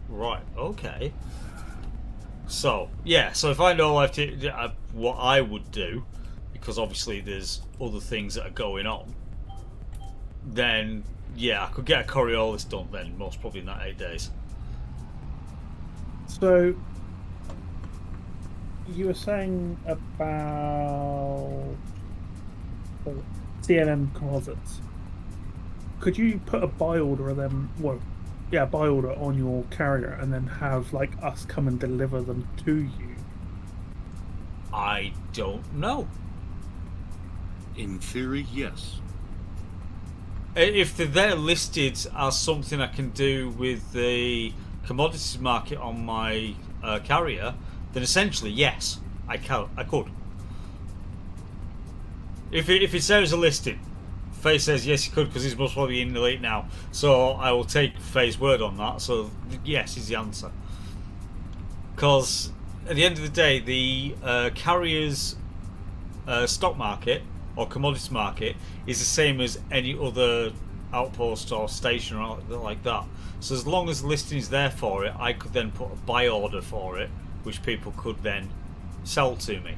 Right, okay. So, yeah, so if I no life what I would do, because obviously there's other things that are going on, then, yeah, I could get a Coriolis done then, most probably in that 8 days. So, you were saying about CNM composites. Could you put a buy order of them? Well, yeah, buy order on your carrier, and then have like us come and deliver them to you? I don't know. In theory, yes. If they're there listed as something I can do with the commodities market on my carrier, then essentially yes, I could. If it's there as a listing, Faye says yes, he could because he's most probably in the Elite now. So I will take Faye's word on that. So yes is the answer. Because at the end of the day, the carrier's stock market or commodities market is the same as any other outpost or station or like that. So as long as the listing is there for it, I could then put a buy order for it, which people could then sell to me.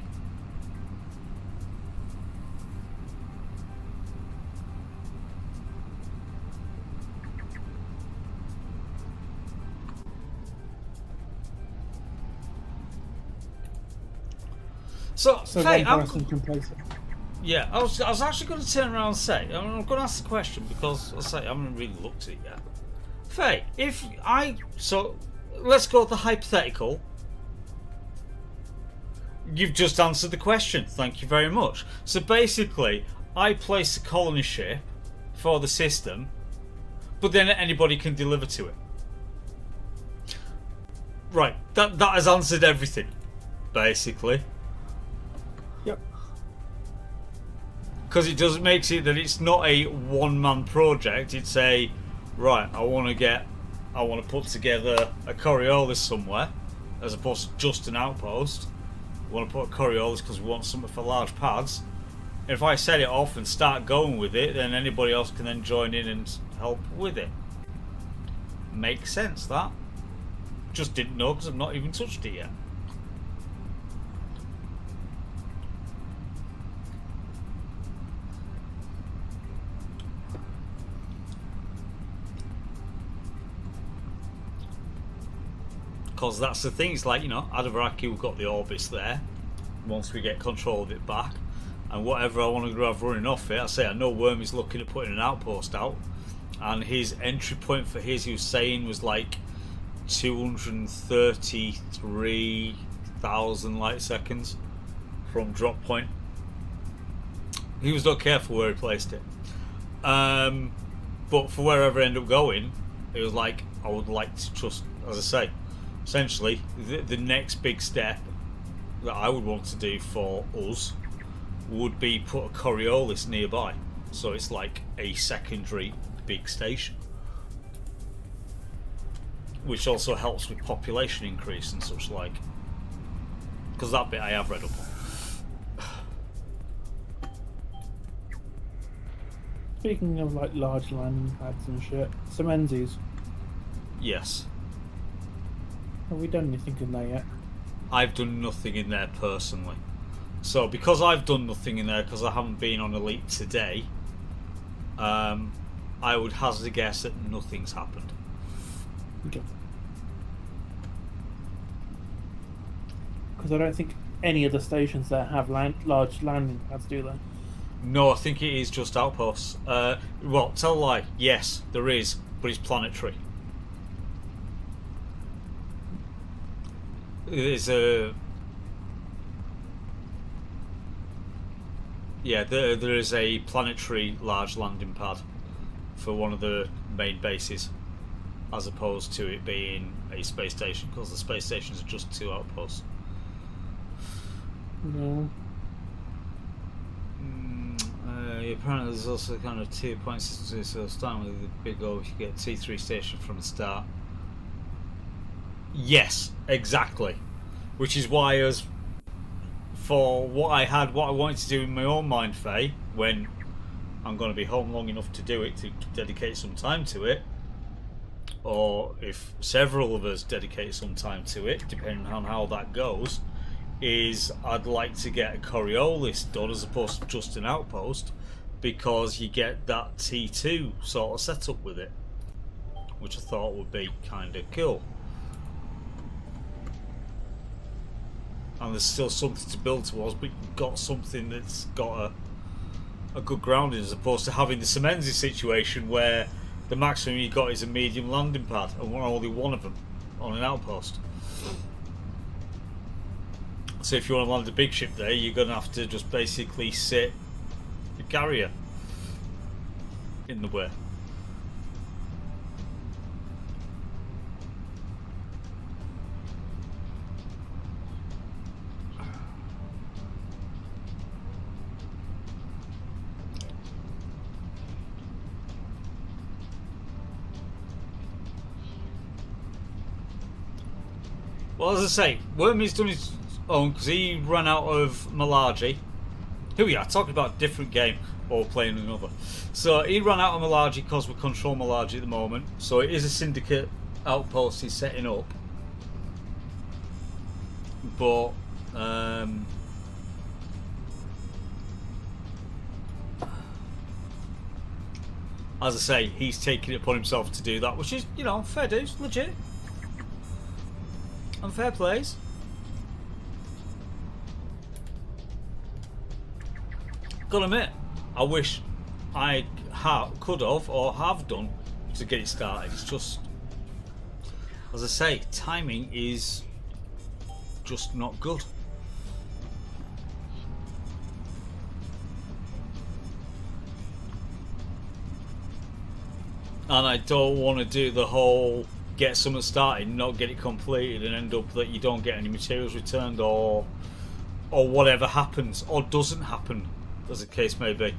So Faye, one person can place it. Yeah, I was actually going to turn around and say, I'm going to ask the question because I haven't really looked at it yet. Faye, let's go with the hypothetical. You've just answered the question. Thank you very much. So basically, I place a colony ship for the system, but then anybody can deliver to it. Right, that has answered everything, basically. Yep. Because it does makes it that it's not a one-man project. It's a right. I want to put together a Coriolis somewhere, as opposed to just an outpost. We want to put a Coriolis because we want something for large pads. And if I set it off and start going with it, then anybody else can then join in and help with it. Makes sense, that. Just didn't know because I've not even touched it yet. Because that's the thing, it's like, you know, Adavaraki, we've got the Orbis there. Once we get control of it back, and whatever I want to have running off it, I say I know Worm is looking at putting an outpost out, and his entry point for his, he was saying, was like 233,000 light seconds from drop point. He was not careful where he placed it, but for wherever I end up going, it was like I would like to just, as I say, essentially the next big step that I would want to do for us would be put a Coriolis nearby, so it's like a secondary big station, which also helps with population increase and such like, because that bit I have read up on. Speaking of like large landing pads and shit, Semenzis, Yes, have we done anything in there yet? I've done nothing in there personally. So because I've done nothing in there because I haven't been on Elite today, I would hazard a guess that nothing's happened. Okay. Because I don't think any of the stations there have large landing pads, do they? No, I think it is just outposts. Well, tell a lie. Yes, there is, but it's planetary. There's a... Yeah, there is a planetary large landing pad for one of the main bases, as opposed to it being a space station, because the space stations are just 2 outposts. No. Apparently there's also kind of 2 points, so starting with the big goal, you get T3 station from the start. Yes, exactly. Which is why, as for what I wanted to do in my own mind, Faye, when I'm going to be home long enough to do it, to dedicate some time to it, or if several of us dedicate some time to it, depending on how that goes, is I'd like to get a Coriolis done as opposed to just an outpost, because you get that T2 sort of setup with it, which I thought would be kind of cool. And there's still something to build towards, but you've got something that's got a good grounding, as opposed to having the Semenzi situation where the maximum you got is a medium landing pad and only one of them on an outpost. So if you want to land a big ship there, you're going to have to just basically sit the carrier in the way. Well, as I say, Wormy's done his own because he ran out of Malaji. Here we are, talking about a different game or playing another. So he ran out of Malaji because we control Malaji at the moment. So it is a syndicate outpost he's setting up. But as I say, he's taking it upon himself to do that, which is, you know, fair dues, legit. And fair plays. Gotta admit, I wish I could have or have done to get it started. It's just, as I say, timing is just not good. and I don't want to do the whole get something started, not get it completed, and end up that you don't get any materials returned, or whatever happens or doesn't happen, as the case may be.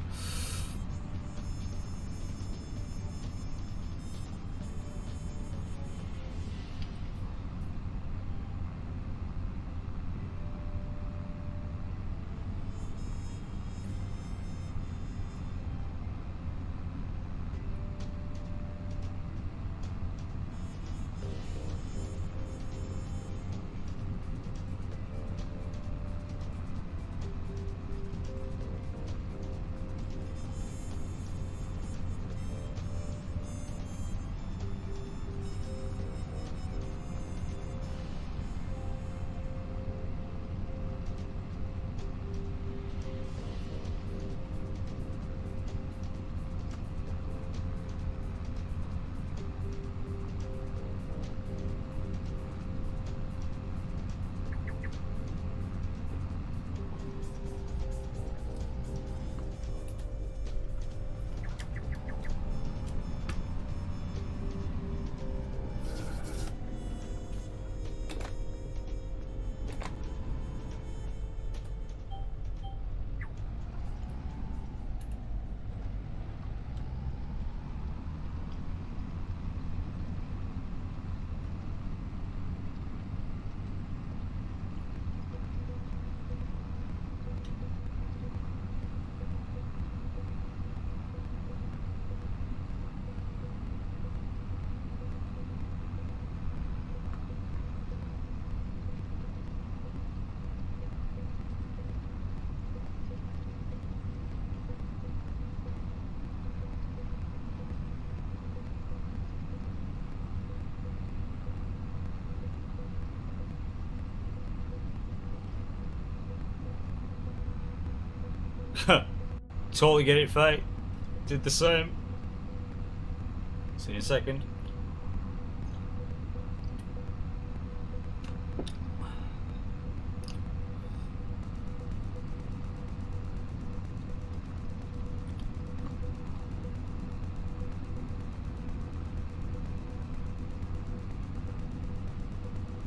Totally get it, Faye. Did the same. See you in a second.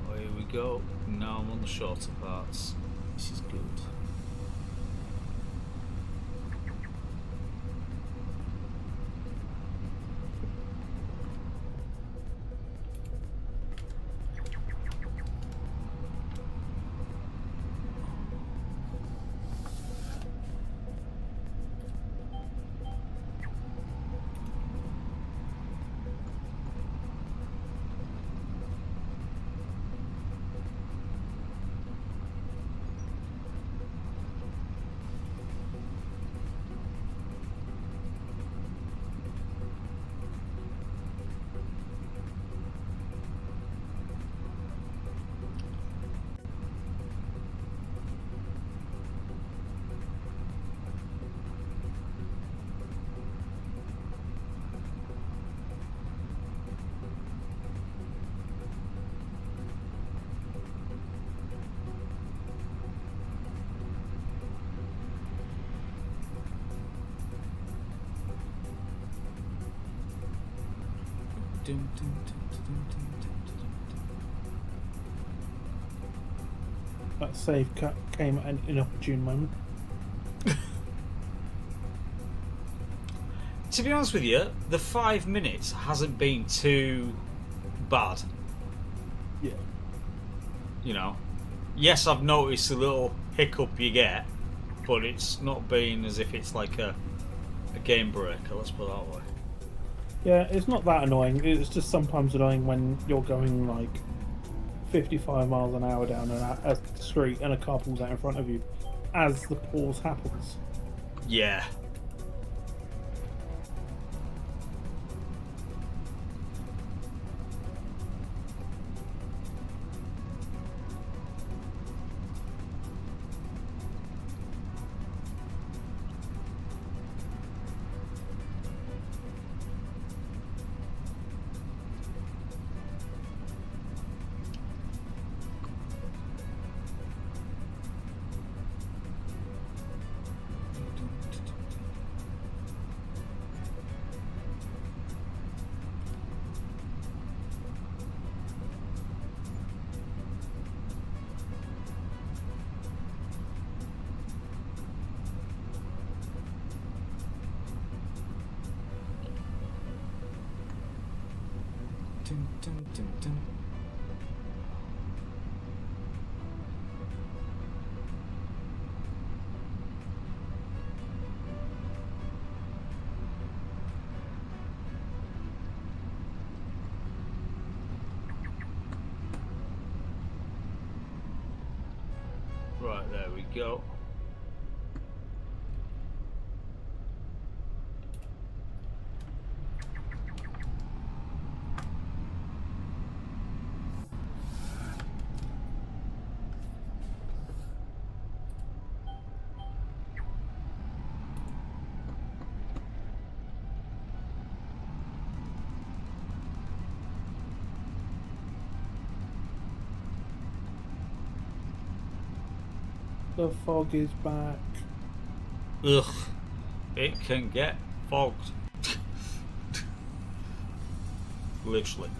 Oh, here we go. Now I'm on the shorter parts. This is good. That save cut came at an inopportune moment. To be honest with you, the 5 minutes hasn't been too bad. Yeah. You know, yes, I've noticed a little hiccup you get, but it's not been as if it's like a game breaker, let's put it that way. Yeah, it's not that annoying. It's just sometimes annoying when you're going like 55 miles an hour down a street and a car pulls out in front of you as the pause happens. Yeah. Dun, dun, dun, dun. Right, there we go. The fog is back. Ugh, it can get fogged. Literally.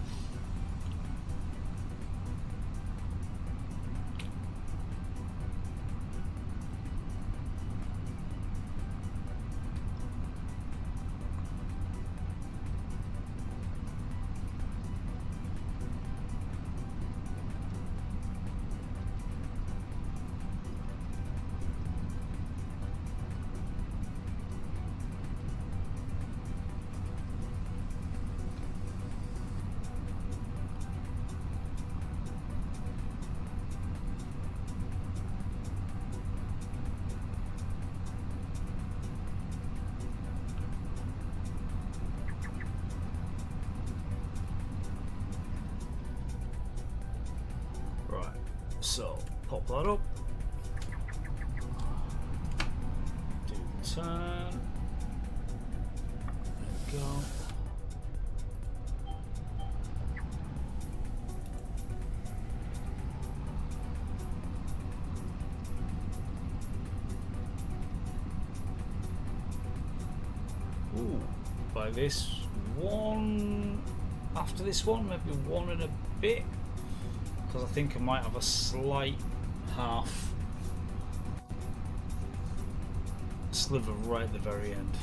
Right, so pop that up. Do the turn. There we go. Ooh, by this one, after this one, maybe one and a bit. Because I think I might have a slight half sliver right at the very end.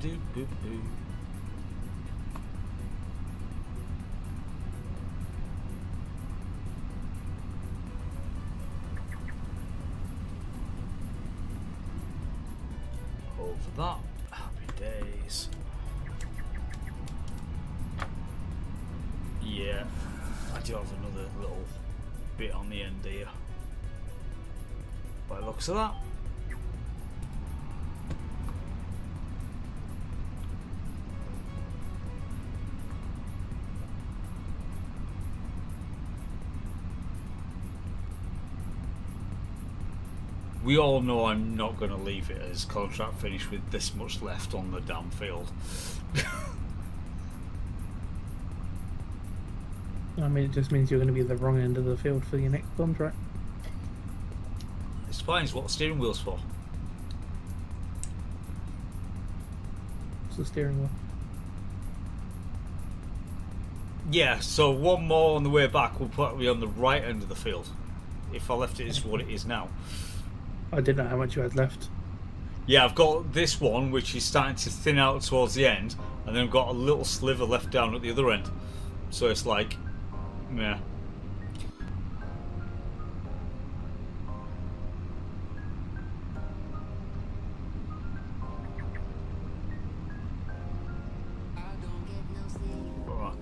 Do-do-do-boo-boo. Over that, happy days. Yeah, I do have another little bit on the end here. By the looks of that. We all know I'm not going to leave it as contract finish with this much left on the damn field. I mean, it just means you're going to be at the wrong end of the field for your next contract. It's fine, it's what the steering wheel's for. It's the steering wheel. Yeah, so one more on the way back will put me on the right end of the field. If I left it as what it is now. I didn't know how much you had left. Yeah, I've got this one which is starting to thin out towards the end, and then I've got a little sliver left down at the other end. So it's like, yeah. Right.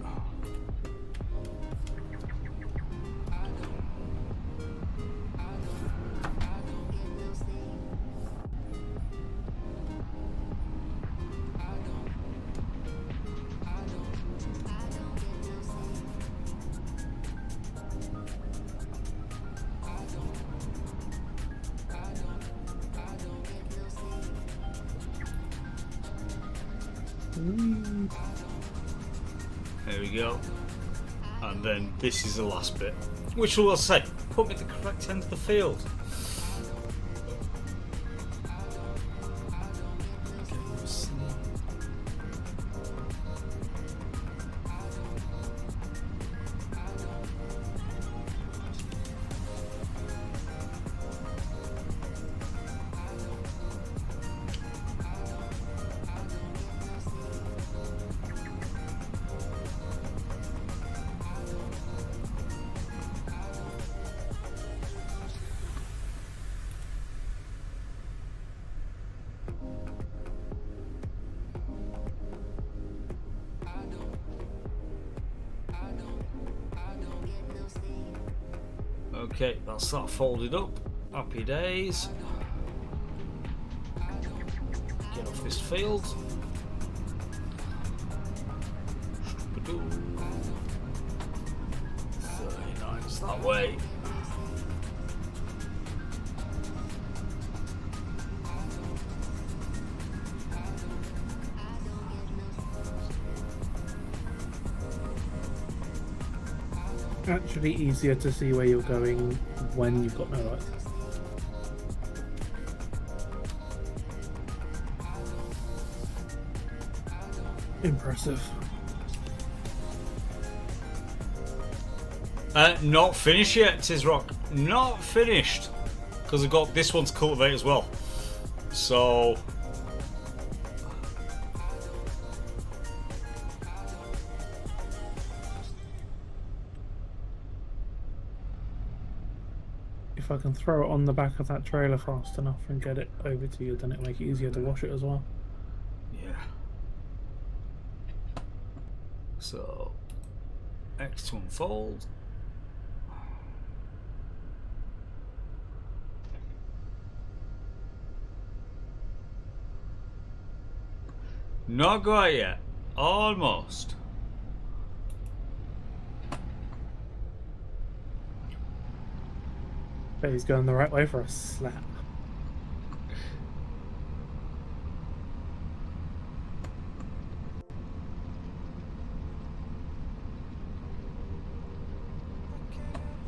There we go. And then this is the last bit, which will say, put me at the correct end of the field. Okay, that's that folded up. Happy days. Get off this field. 39's that way. Actually easier to see where you're going when you've got no lights. Impressive. Not finished yet, Tizrock. Not finished. Because I've got this one to cultivate as well. So... If I can throw it on the back of that trailer fast enough and get it over to you, then it'll make it easier to wash it as well. Yeah. So... X to unfold. Not quite yet. Almost. But he's going the right way for a slap.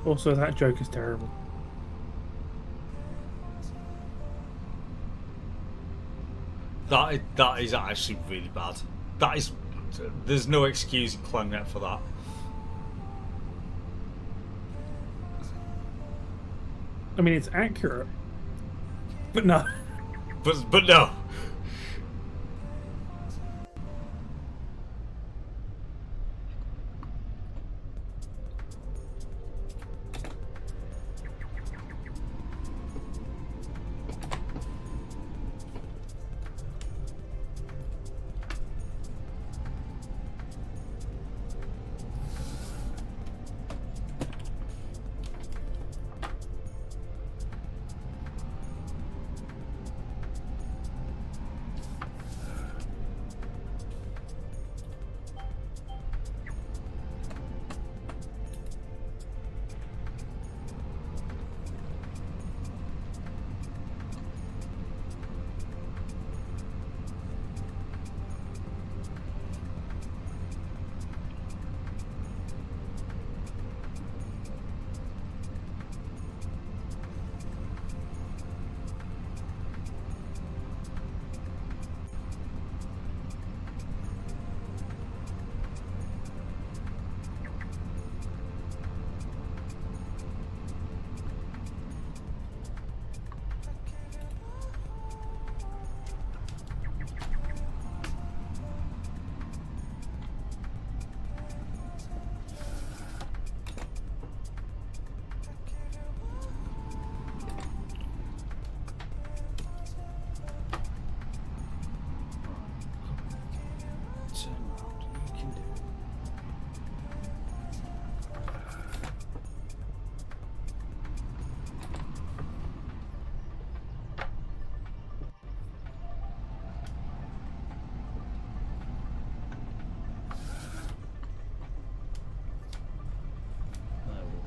Also, that joke is terrible. That is actually really bad. That is... There's no excuse in Clangnet for that. I mean, it's accurate. But no. But no.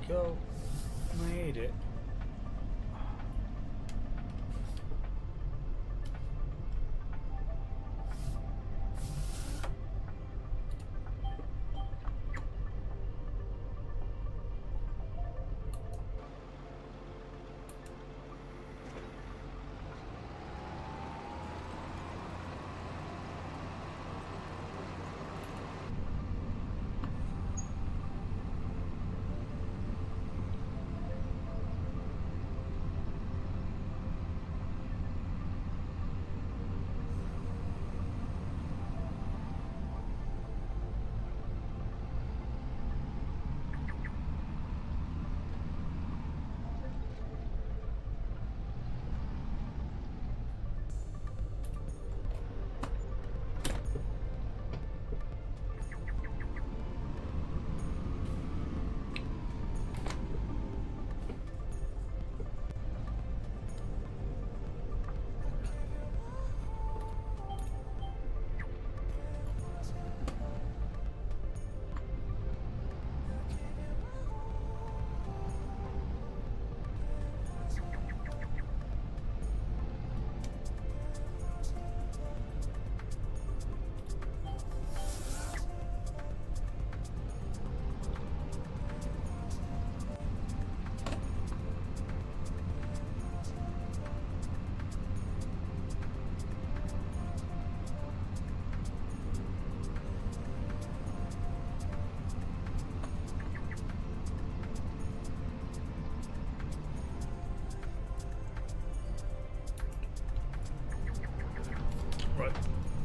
Go. Made it.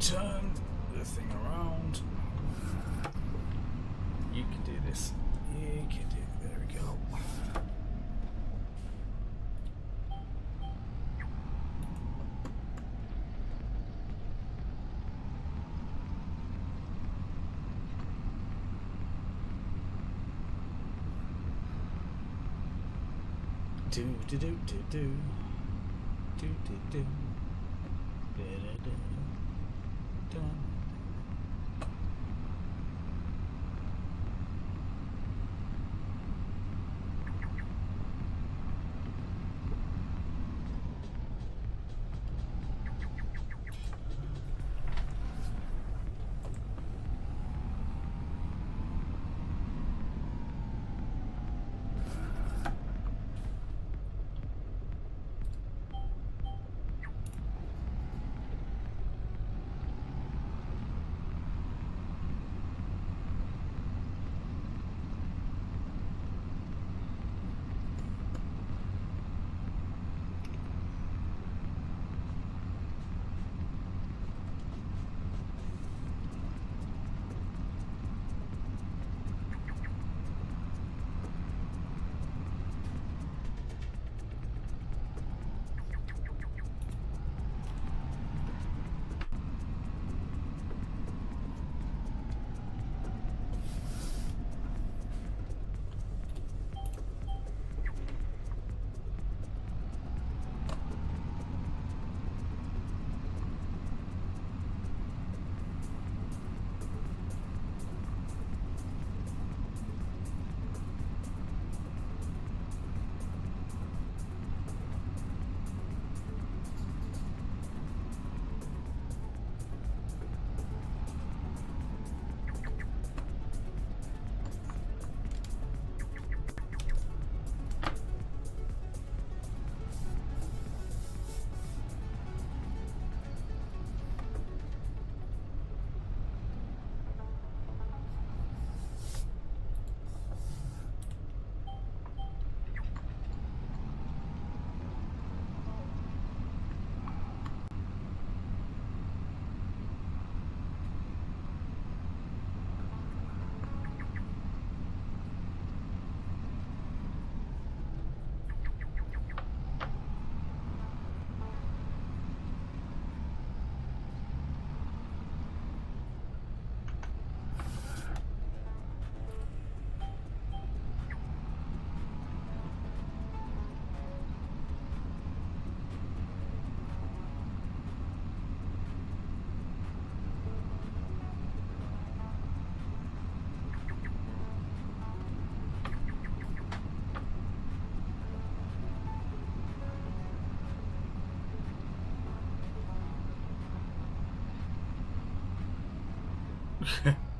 turn the thing around. You can do this. You can do it. There we go. Do do do do do do do do da da da da.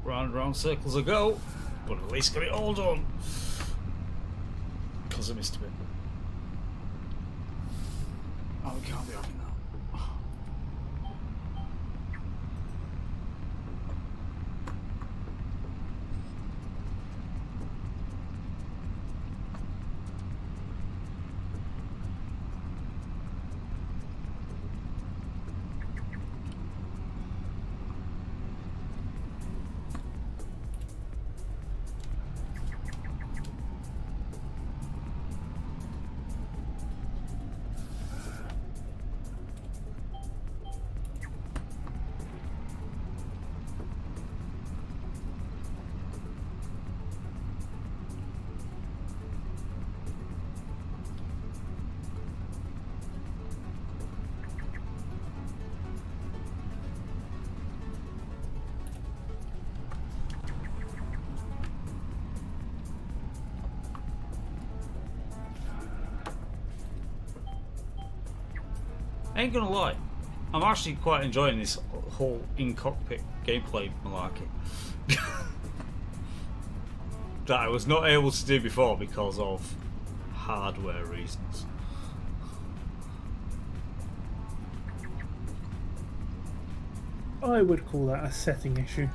Round and round circles I go, but at least get it all done. Because I missed a bit. Oh, we can't be having that. I ain't gonna lie, I'm actually quite enjoying this whole in-cockpit gameplay malarkey that I was not able to do before because of hardware reasons. I would call that a setting issue.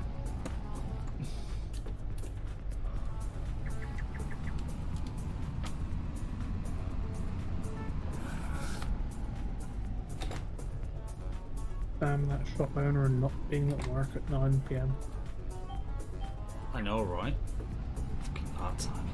spam that shop owner and not being at work at 9 p.m. I know, right? Fucking part time.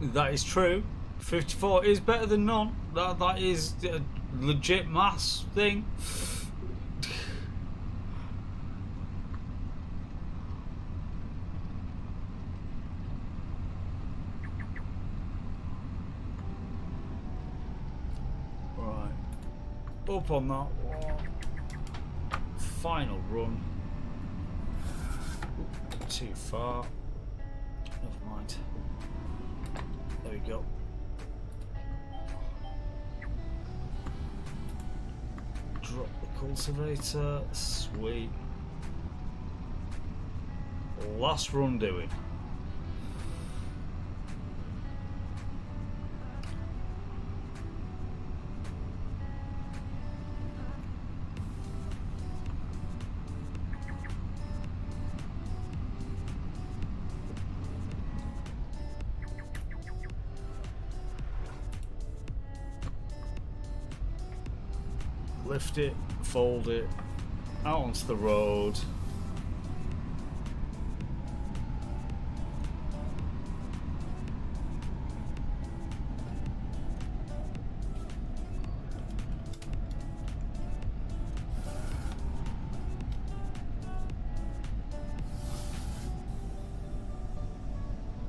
That is true. 54 is better than none. That is a legit mass thing. Right. Up on that one. Final run. Oop, too far. Never mind. There we go. Drop the cultivator. Sweet. Last run doing. Lift it, fold it, out onto the road.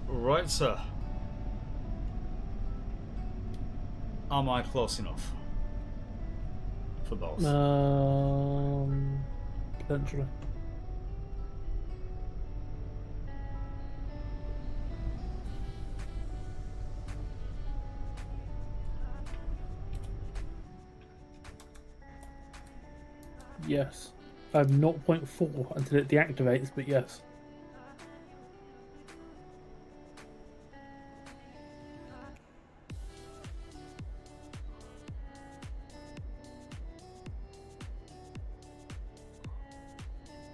Right, sir. Am I close enough? For both. Potentially. Yes. I have 0.4 until it deactivates, but yes.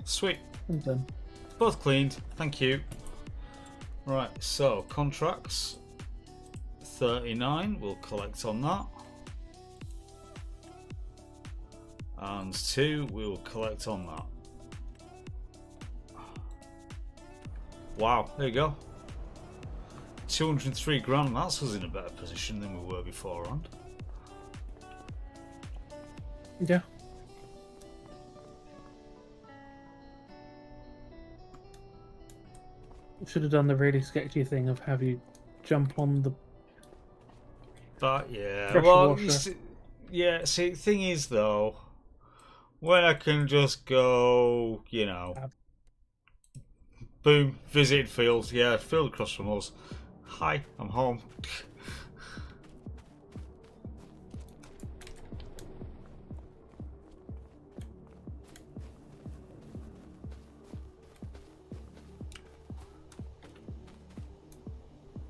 Sweet. I'm done. Both cleaned. Thank you. Right, so contracts 39, we'll collect on that. And 2, we'll collect on that. Wow, there you go. 203 grand, that's us in a better position than we were beforehand. Yeah. Should have done the really sketchy thing of have you jump on the But yeah, pressure well, washer. see, the thing is though, when I can just go, boom, visit field, yeah, field across from us. Hi, I'm home.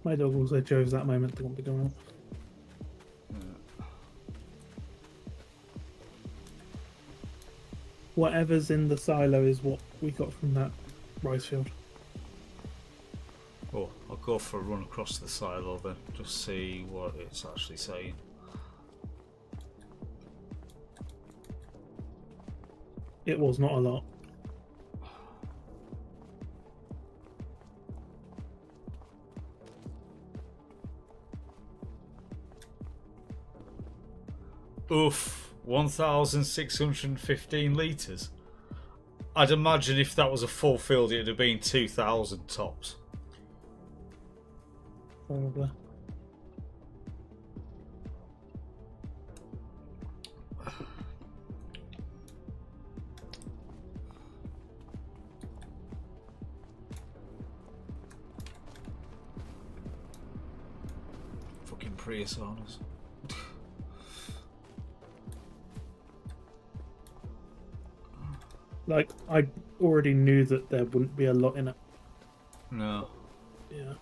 My dog also chose that moment to want to go out. Whatever's in the silo is what we got from that rice field. Oh, I'll go for a run across the silo then, just see what it's actually saying. It was not a lot. Oof, 1,615 litres. I'd imagine if that was a full field, it'd have been 2,000 tops. Probably. Fucking Prius owners. Like, I already knew that there wouldn't be a lot in it. No, Yeah.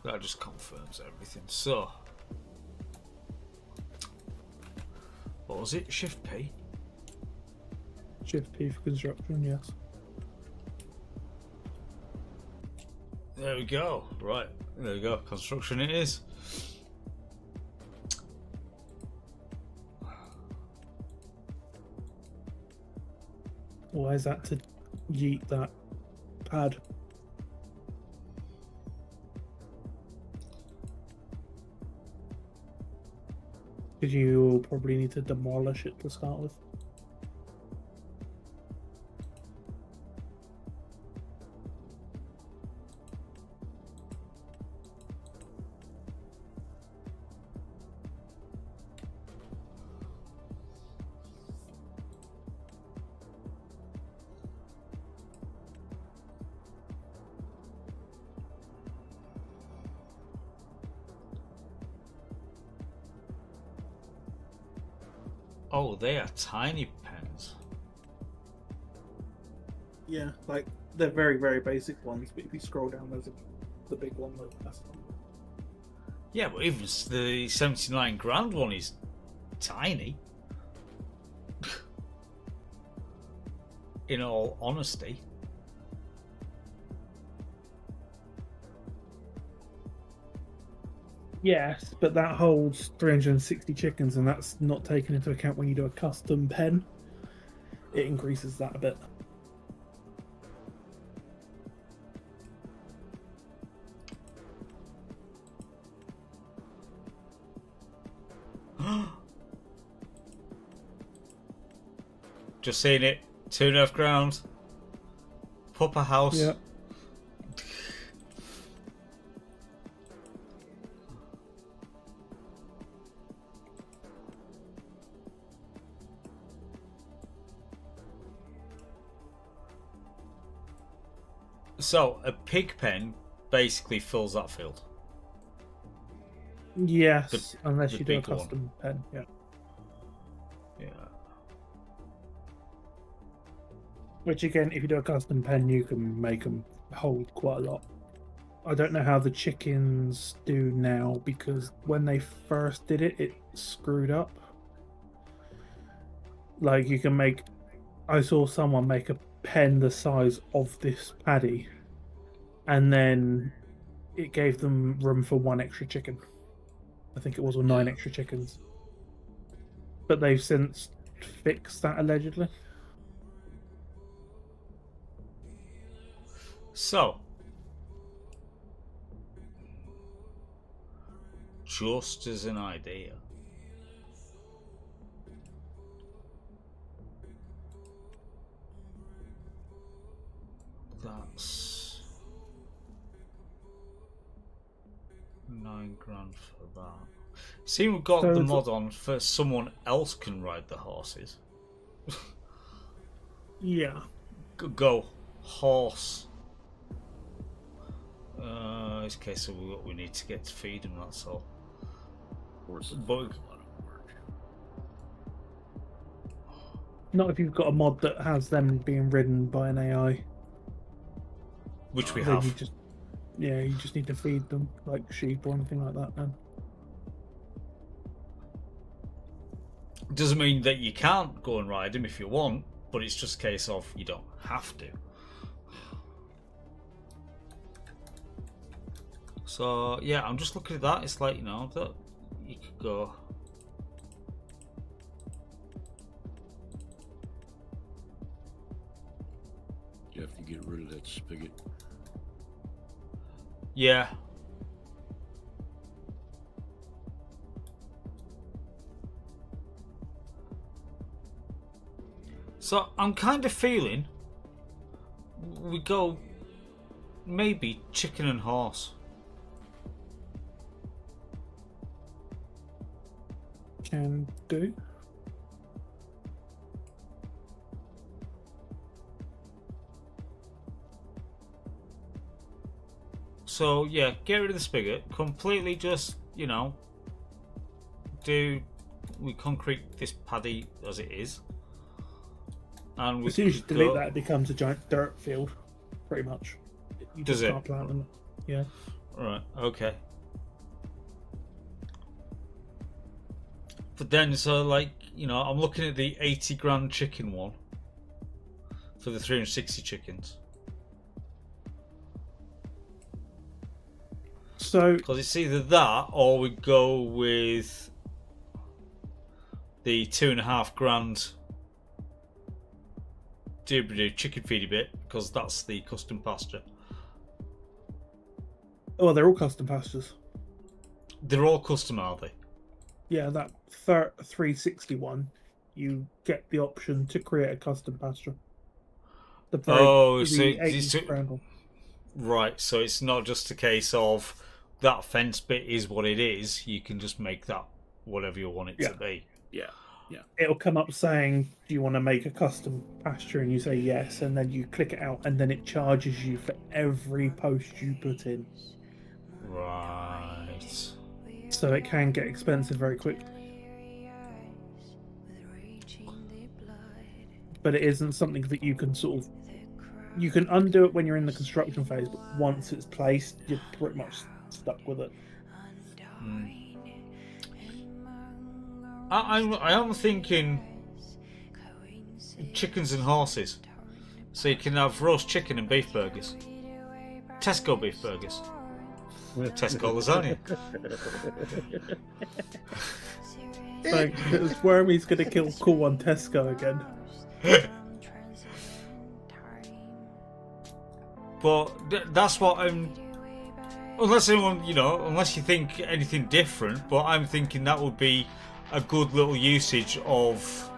that just confirms everything. So, what was it? Shift P? Shift P for construction, yes. There we go. Right, there we go. Construction it is. Why is that to yeet that pad? Because you probably need to demolish it to start with. Oh, they are tiny pens. Yeah, like they're very, very basic ones, but if you scroll down, there's the big one that's one. Yeah, but even the 79 grand one is tiny. In all honesty. Yes, but that holds 360 chickens, and that's not taken into account when you do a custom pen. It increases that a bit. Just seen it. 2.5 grand. Pupper house. Yeah. So, a pig pen basically fills that field. Yes, unless the you do a big one. custom pen. Yeah. Yeah. Which again, if you do a custom pen, you can make them hold quite a lot. I don't know how the chickens do now because when they first did it, it screwed up. Like you can make, I saw someone make a pen the size of this paddy, and then it gave them room for 1 extra chicken. I think it was, or 9 extra chickens. But they've since fixed that allegedly. So, just as an idea, that's 9 grand for that. See, we've got So the it's- mod on for someone else can ride the horses. Yeah. Go horse. It's a case of we need to get to feed them, that's all. Horses But- are a lot of work. Not if you've got a mod that has them being ridden by an AI. Which we Then have. you just, Yeah, you just need to feed them like sheep or anything like that. Then. Doesn't mean that you can't go and ride them if you want, but it's just a case of you don't have to. So yeah, I'm just looking at that. It's like, you know, that you could go. You have to get rid of that spigot. Yeah. So I'm kind of feeling we go maybe chicken and horse. Can do. So yeah, get rid of the spigot. Completely just, you know, we concrete this paddy as it is. And we As soon as you could delete go- that, it becomes a giant dirt field, pretty much. You Does just it? can't plant them. Yeah. Right, okay. But then, so like, you know, I'm looking at the 80 grand chicken one for the 360 chickens. So Because it's either that or we go with the 2.5 grand chicken feedy bit, because that's the custom pasture. oh, they're all custom pastures. They're all custom, are they? Yeah, that 361, you get the option to create a custom pasture. The Oh, so the it's 80 grand one. right. So it's not just a case of that fence bit is what it is. You can just make that whatever you want it Yeah. to be. Yeah. It'll come up saying, "Do you want to make a custom pasture?" And you say yes, and then you click it out, and then it charges you for every post you put in. Right. So it can get expensive very quick. But it isn't something that you can sort of. You can undo it when you're in the construction phase, but once it's placed, you're pretty much stuck with it. I am thinking chickens and horses. So you can have roast chicken and beef burgers. Tesco beef burgers. Tesco lasagna. Like, Wormy's gonna kill Cool on Tesco again. But that's what I'm. Unless anyone, you know, unless you think anything different, but I'm thinking that would be a good little usage of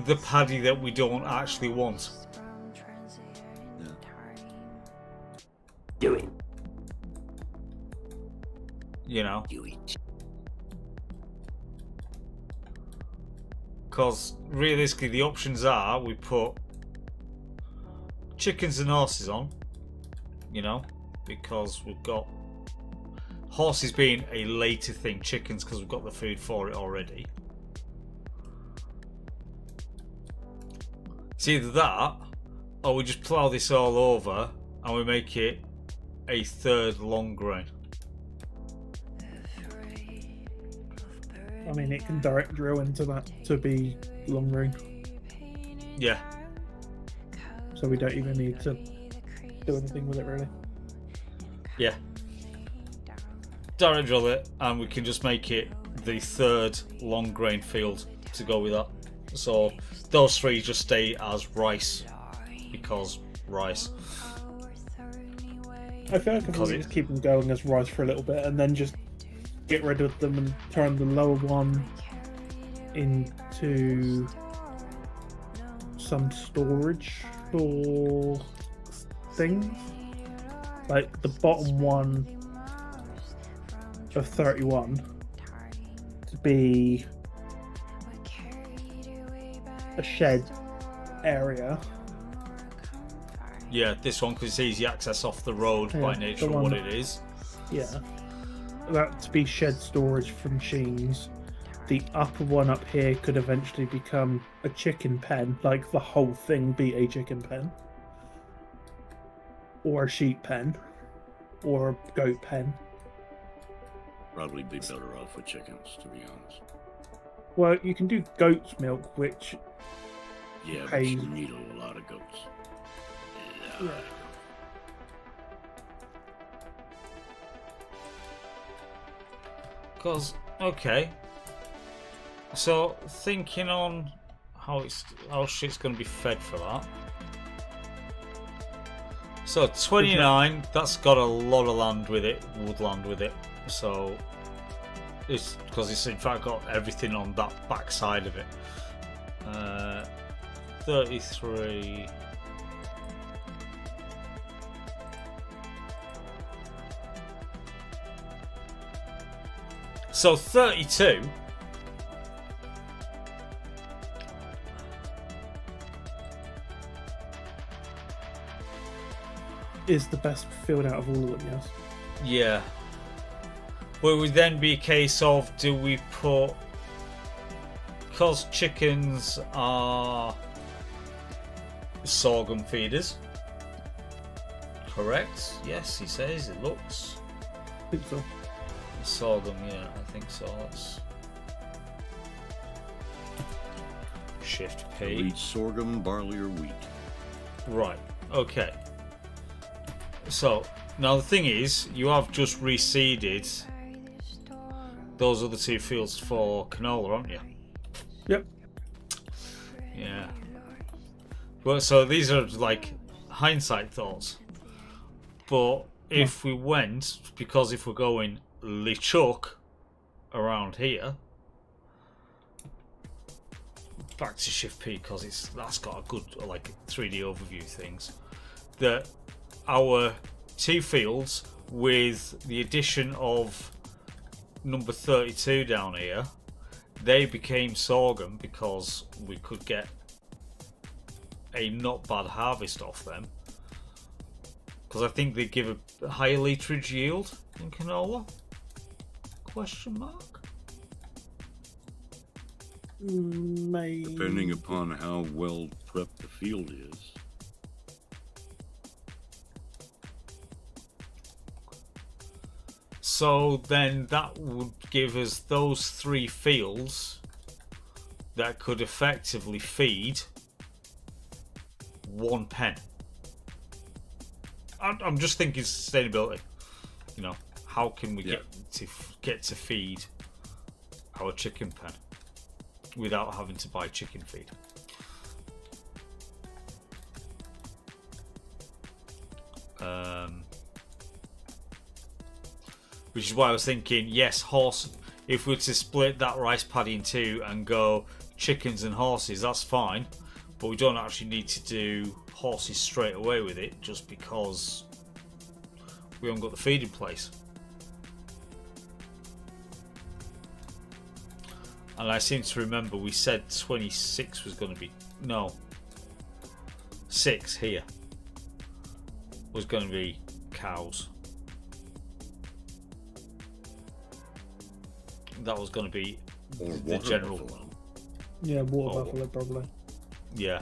the paddy that we don't actually want. Do it. You know? Do it. Because realistically, the options are we put chickens and horses on, you know, because we've got horses being a later thing, chickens because we've got the food for it already. It's either that or we just plough this all over and we make it a third long grain. I mean, it can direct drill into that to be long range, Yeah. so we don't even need to do anything with it really. Yeah. Direct drill it and we can just make it the third long grain field to go with that. So those three just stay as rice because rice. I feel like if Because we it- just keep them going as rice for a little bit and then just get rid of them and turn the lower one into some storage for things. Like the bottom one of 31 to be a shed area. Yeah, this one because it's easy access off the road by Yeah, nature the of what one- it is. Yeah. That to be shed storage for machines. The upper one up here could eventually become a chicken pen, like the whole thing be a chicken pen. Or a sheep pen. or a goat pen. Probably be better off with chickens, to be honest. Well, you can do goat's milk, which Yeah, but Pays. you need a lot of goats. Yeah. Because, okay. So, thinking on how shit's going to be fed for that. So, 29, that's got a lot of land with it, woodland with it. So, it's because it's in fact got everything on that back side of it. 33. So 32. is the best field out of all of them, yes. Yeah. But it would then be a case of, do we put, because chickens are sorghum feeders, correct? Yes, he says, it looks. I think so. Sorghum, yeah, I think so. Let's shift They'll P. eat sorghum, barley, or wheat. Right, okay. So, now the thing is, you have just reseeded those other two fields for canola, aren't you? Yep. Yeah. Well, so these are like hindsight thoughts. But if we went, because if we're going Lichuk around here, back to Shift P because that's got a good like 3D overview things. That our two fields with the addition of number 32 down here, they became sorghum because we could get a not bad harvest off them. Because I think they give a higher literage yield in canola? Question mark? Maybe. Depending upon how well prepped the field is. So then that would give us those three fields that could effectively feed one pen. I'm just thinking sustainability. You know, how can we get to feed our chicken pen without having to buy chicken feed? Which is why I was thinking, yes, horse. If we were to split that rice paddy in two and go chickens and horses, that's fine. But we don't actually need to do horses straight away with it, just because we haven't got the feed in place. And I seem to remember we said 26 was going to be... No. 6 here was going to be cows. That was going to be Or the water general... buffalo. Yeah, water Oh. buffalo probably. Yeah.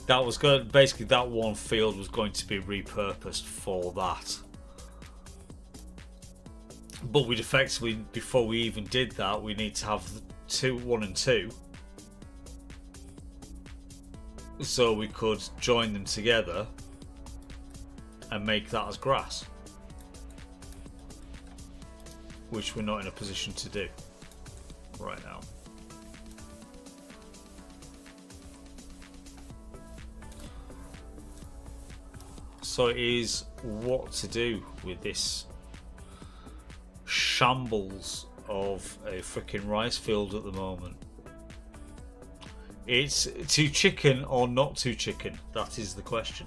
That was going... Basically, that one field was going to be repurposed for that. But we'd effectively, before we even did that, we need to have 1 and 2. So we could join them together and make that as grass. Which we're not in a position to do right now. So it is what to do with this shambles of a freaking rice field at the moment. It's too chicken or not too chicken? That is the question.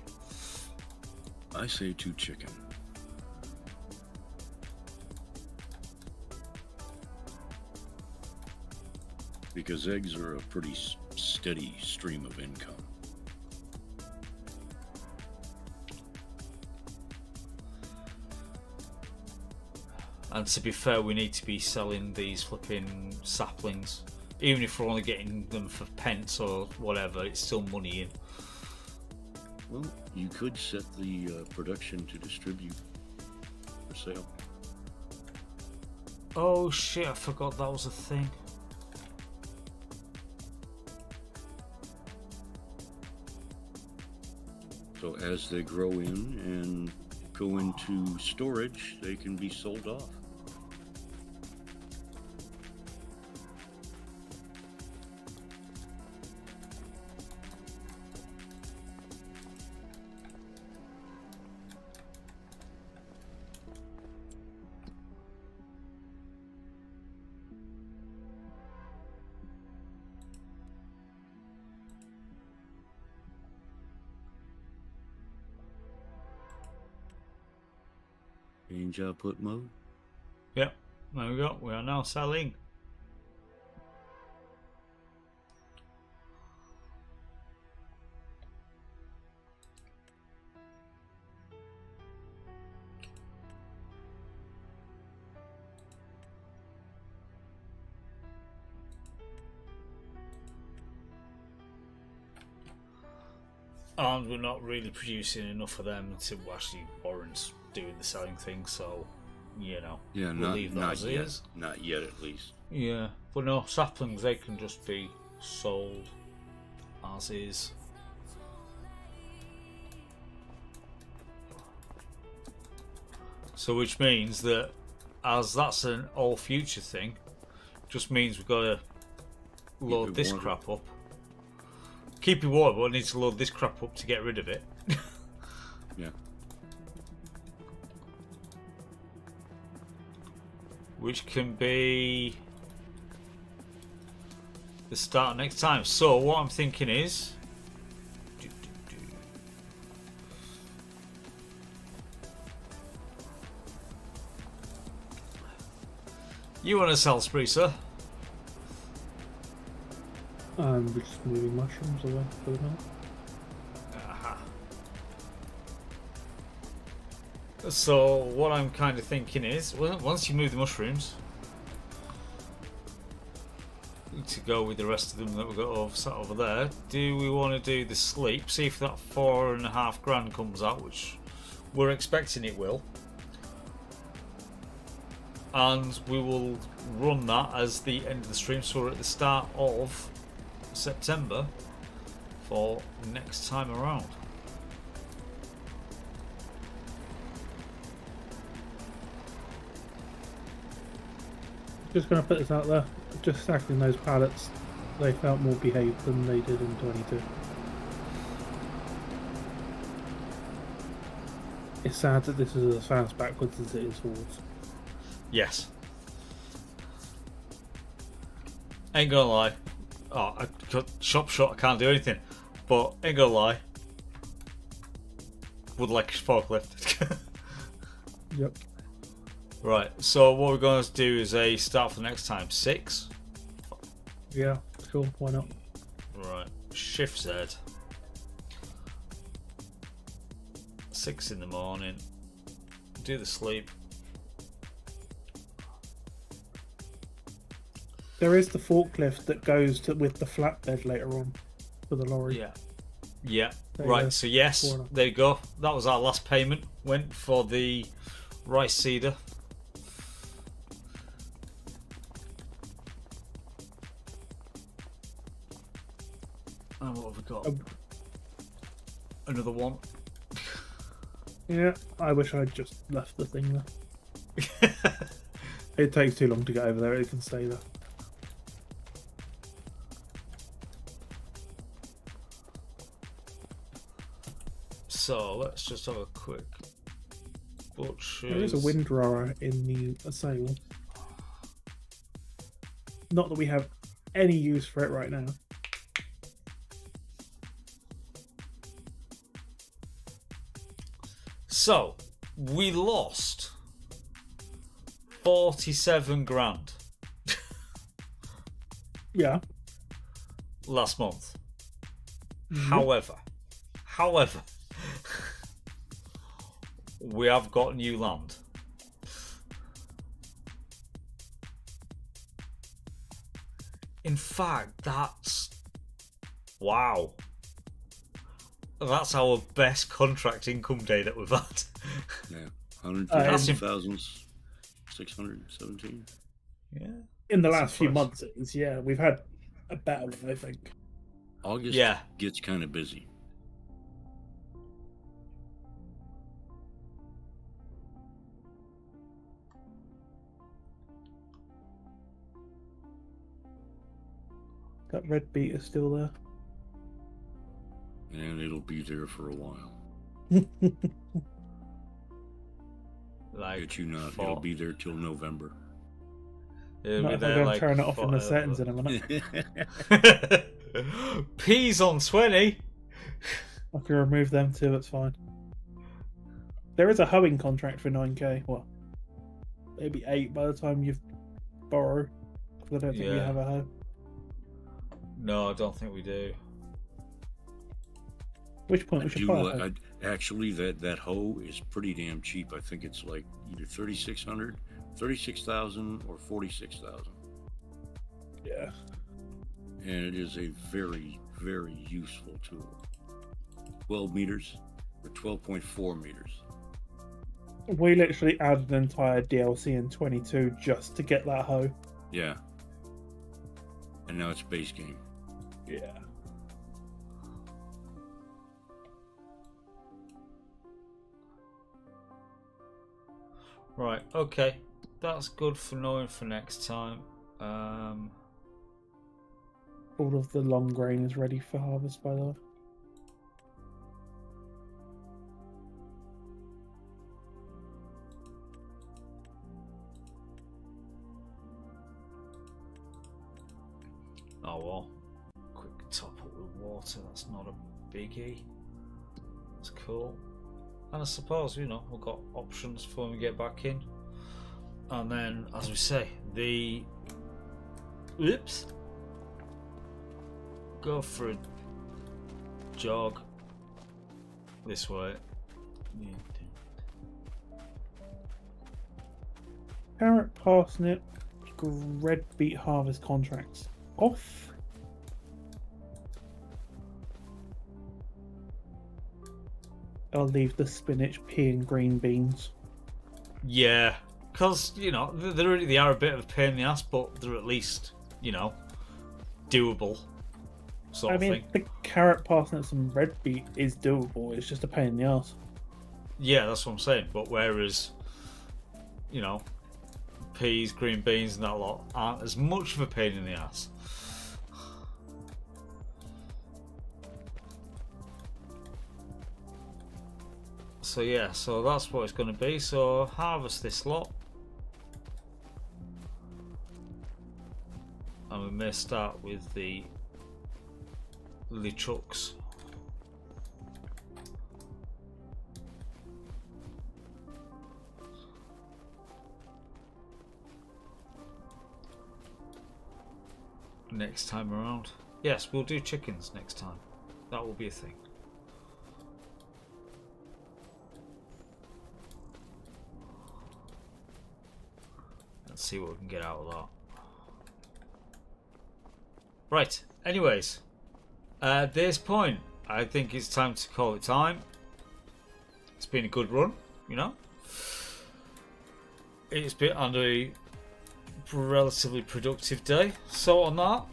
I say too chicken. Because eggs are a pretty steady stream of income. And to be fair, we need to be selling these flipping saplings. Even if we're only getting them for pence or whatever, it's still money in. Well, you could set the production to distribute sale. Oh shit, I forgot that was a thing. So as they grow in and go into storage, they can be sold off. Change output mode. Yep, there we go. We are now selling. And we're not really producing enough of them to actually warrant doing the selling thing, so, you know, Yeah, we'll leave that not as yet. is. Not yet, at least. Yeah, but no, saplings, they can just be sold as is. So which means that, as that's an all future thing, just means we've got to load this crap up. Keep it warm, but I need to load this crap up to get rid of it. Yeah. Which can be the start next time. So what I'm thinking is, you want to sell spree, sir? We're just moving mushrooms away for the minute. Aha. So what I'm kind of thinking is, once you move the mushrooms, to go with the rest of them that we've got over, sat over there, do we want to do the sleep? See if that $4.5 grand comes out, which we're expecting it will. And we will run that as the end of the stream, so we're at the start of September for next time around. Just going to put this out there. Just stacking those pallets, they felt more behaved than they did in 22. It's sad that this is as fast backwards as it is forwards. Yes. Ain't gonna lie. Oh, I got shop shot, I can't do anything. But ain't gonna lie. Would like a forklift. Yep. Right, so what we're going to do is a start for the next time. 6. Yeah, cool, why not? Right, shift Z. 6 in the morning. Do the sleep. There is the forklift that goes with the flatbed later on for the lorry. Yeah. Yeah. There you Right, go. so yes, 4.5. there you go. That was our last payment. Went for the rice seeder. And what have we got? Another one. Yeah, I wish I'd just left the thing there. It takes too long to get over there, it can stay there. So let's just have a quick butcher. There is a windrower in the sale. Not that we have any use for it right now. So we lost 47 grand Yeah. last month. Mhm. However, we have got new land. In fact, wow. That's our best contract income day that we've had. Yeah, 150,617. Yeah. In the That's last few impressive. months, it is, yeah. We've had a better one, I think. August Yeah. gets kind of busy. That red beat is still there. And it'll be there for a while. Like, Get you not. for- It'll be there till November. It'll Not be if I there go and like turn it off in the forever. settings in a minute. P's on 20. I can remove them too, it's fine. There is a hoeing contract for 9k. Well, maybe 8 by the time you've borrowed. Because I don't think we Yeah. have a hoe. No, I don't think we do. Which point we should buy a hoe. Actually, that hoe is pretty damn cheap. I think it's like either 3,600, 36,000, or 46,000. Yeah. And it is a very, very useful tool. 12 meters or 12.4 meters. We literally added an entire DLC in 22 just to get that hoe. Yeah. And now it's base game. Yeah. Right, okay. That's good for knowing for next time. All of the long grain is ready for harvest, by the way. Oh well. Quick top up with water, that's not a biggie. That's cool. And I suppose, we've got options for when we get back in. And then, as we say, go for a jog this way. Carrot, parsnip, red beet harvest contracts off. I'll leave the spinach, pea, and green beans. Yeah, because they are a bit of a pain in the ass, but they're at least doable. Sort I of mean, thing. the carrot, parsnips, and red beet is doable. It's just a pain in the ass. Yeah, that's what I'm saying. But whereas, peas, green beans, and that lot aren't as much of a pain in the ass. So yeah, so that's what it's going to be. So harvest this lot. And we may start with the trucks. Next time around. Yes, we'll do chickens next time. That will be a thing. Let's see what we can get out of that. Right, anyways. At this point, I think it's time to call it time. It's been a good run, It's been a relatively productive day. So on that,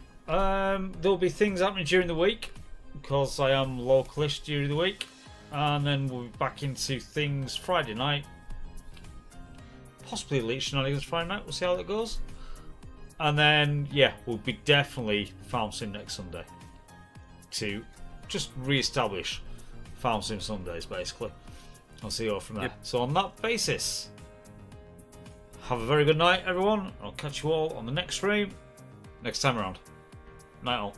there'll be things happening during the week because I am localish during the week, and then we'll be back into things Friday night. Possibly Elite Shenanigans Friday night. We'll see how that goes. And then, yeah, we'll be definitely Farm Sim next Sunday to just re-establish Farm Sim Sundays, basically. I'll see you all from there. Yep. So on that basis, have a very good night, everyone. I'll catch you all on the next stream next time around. Night all.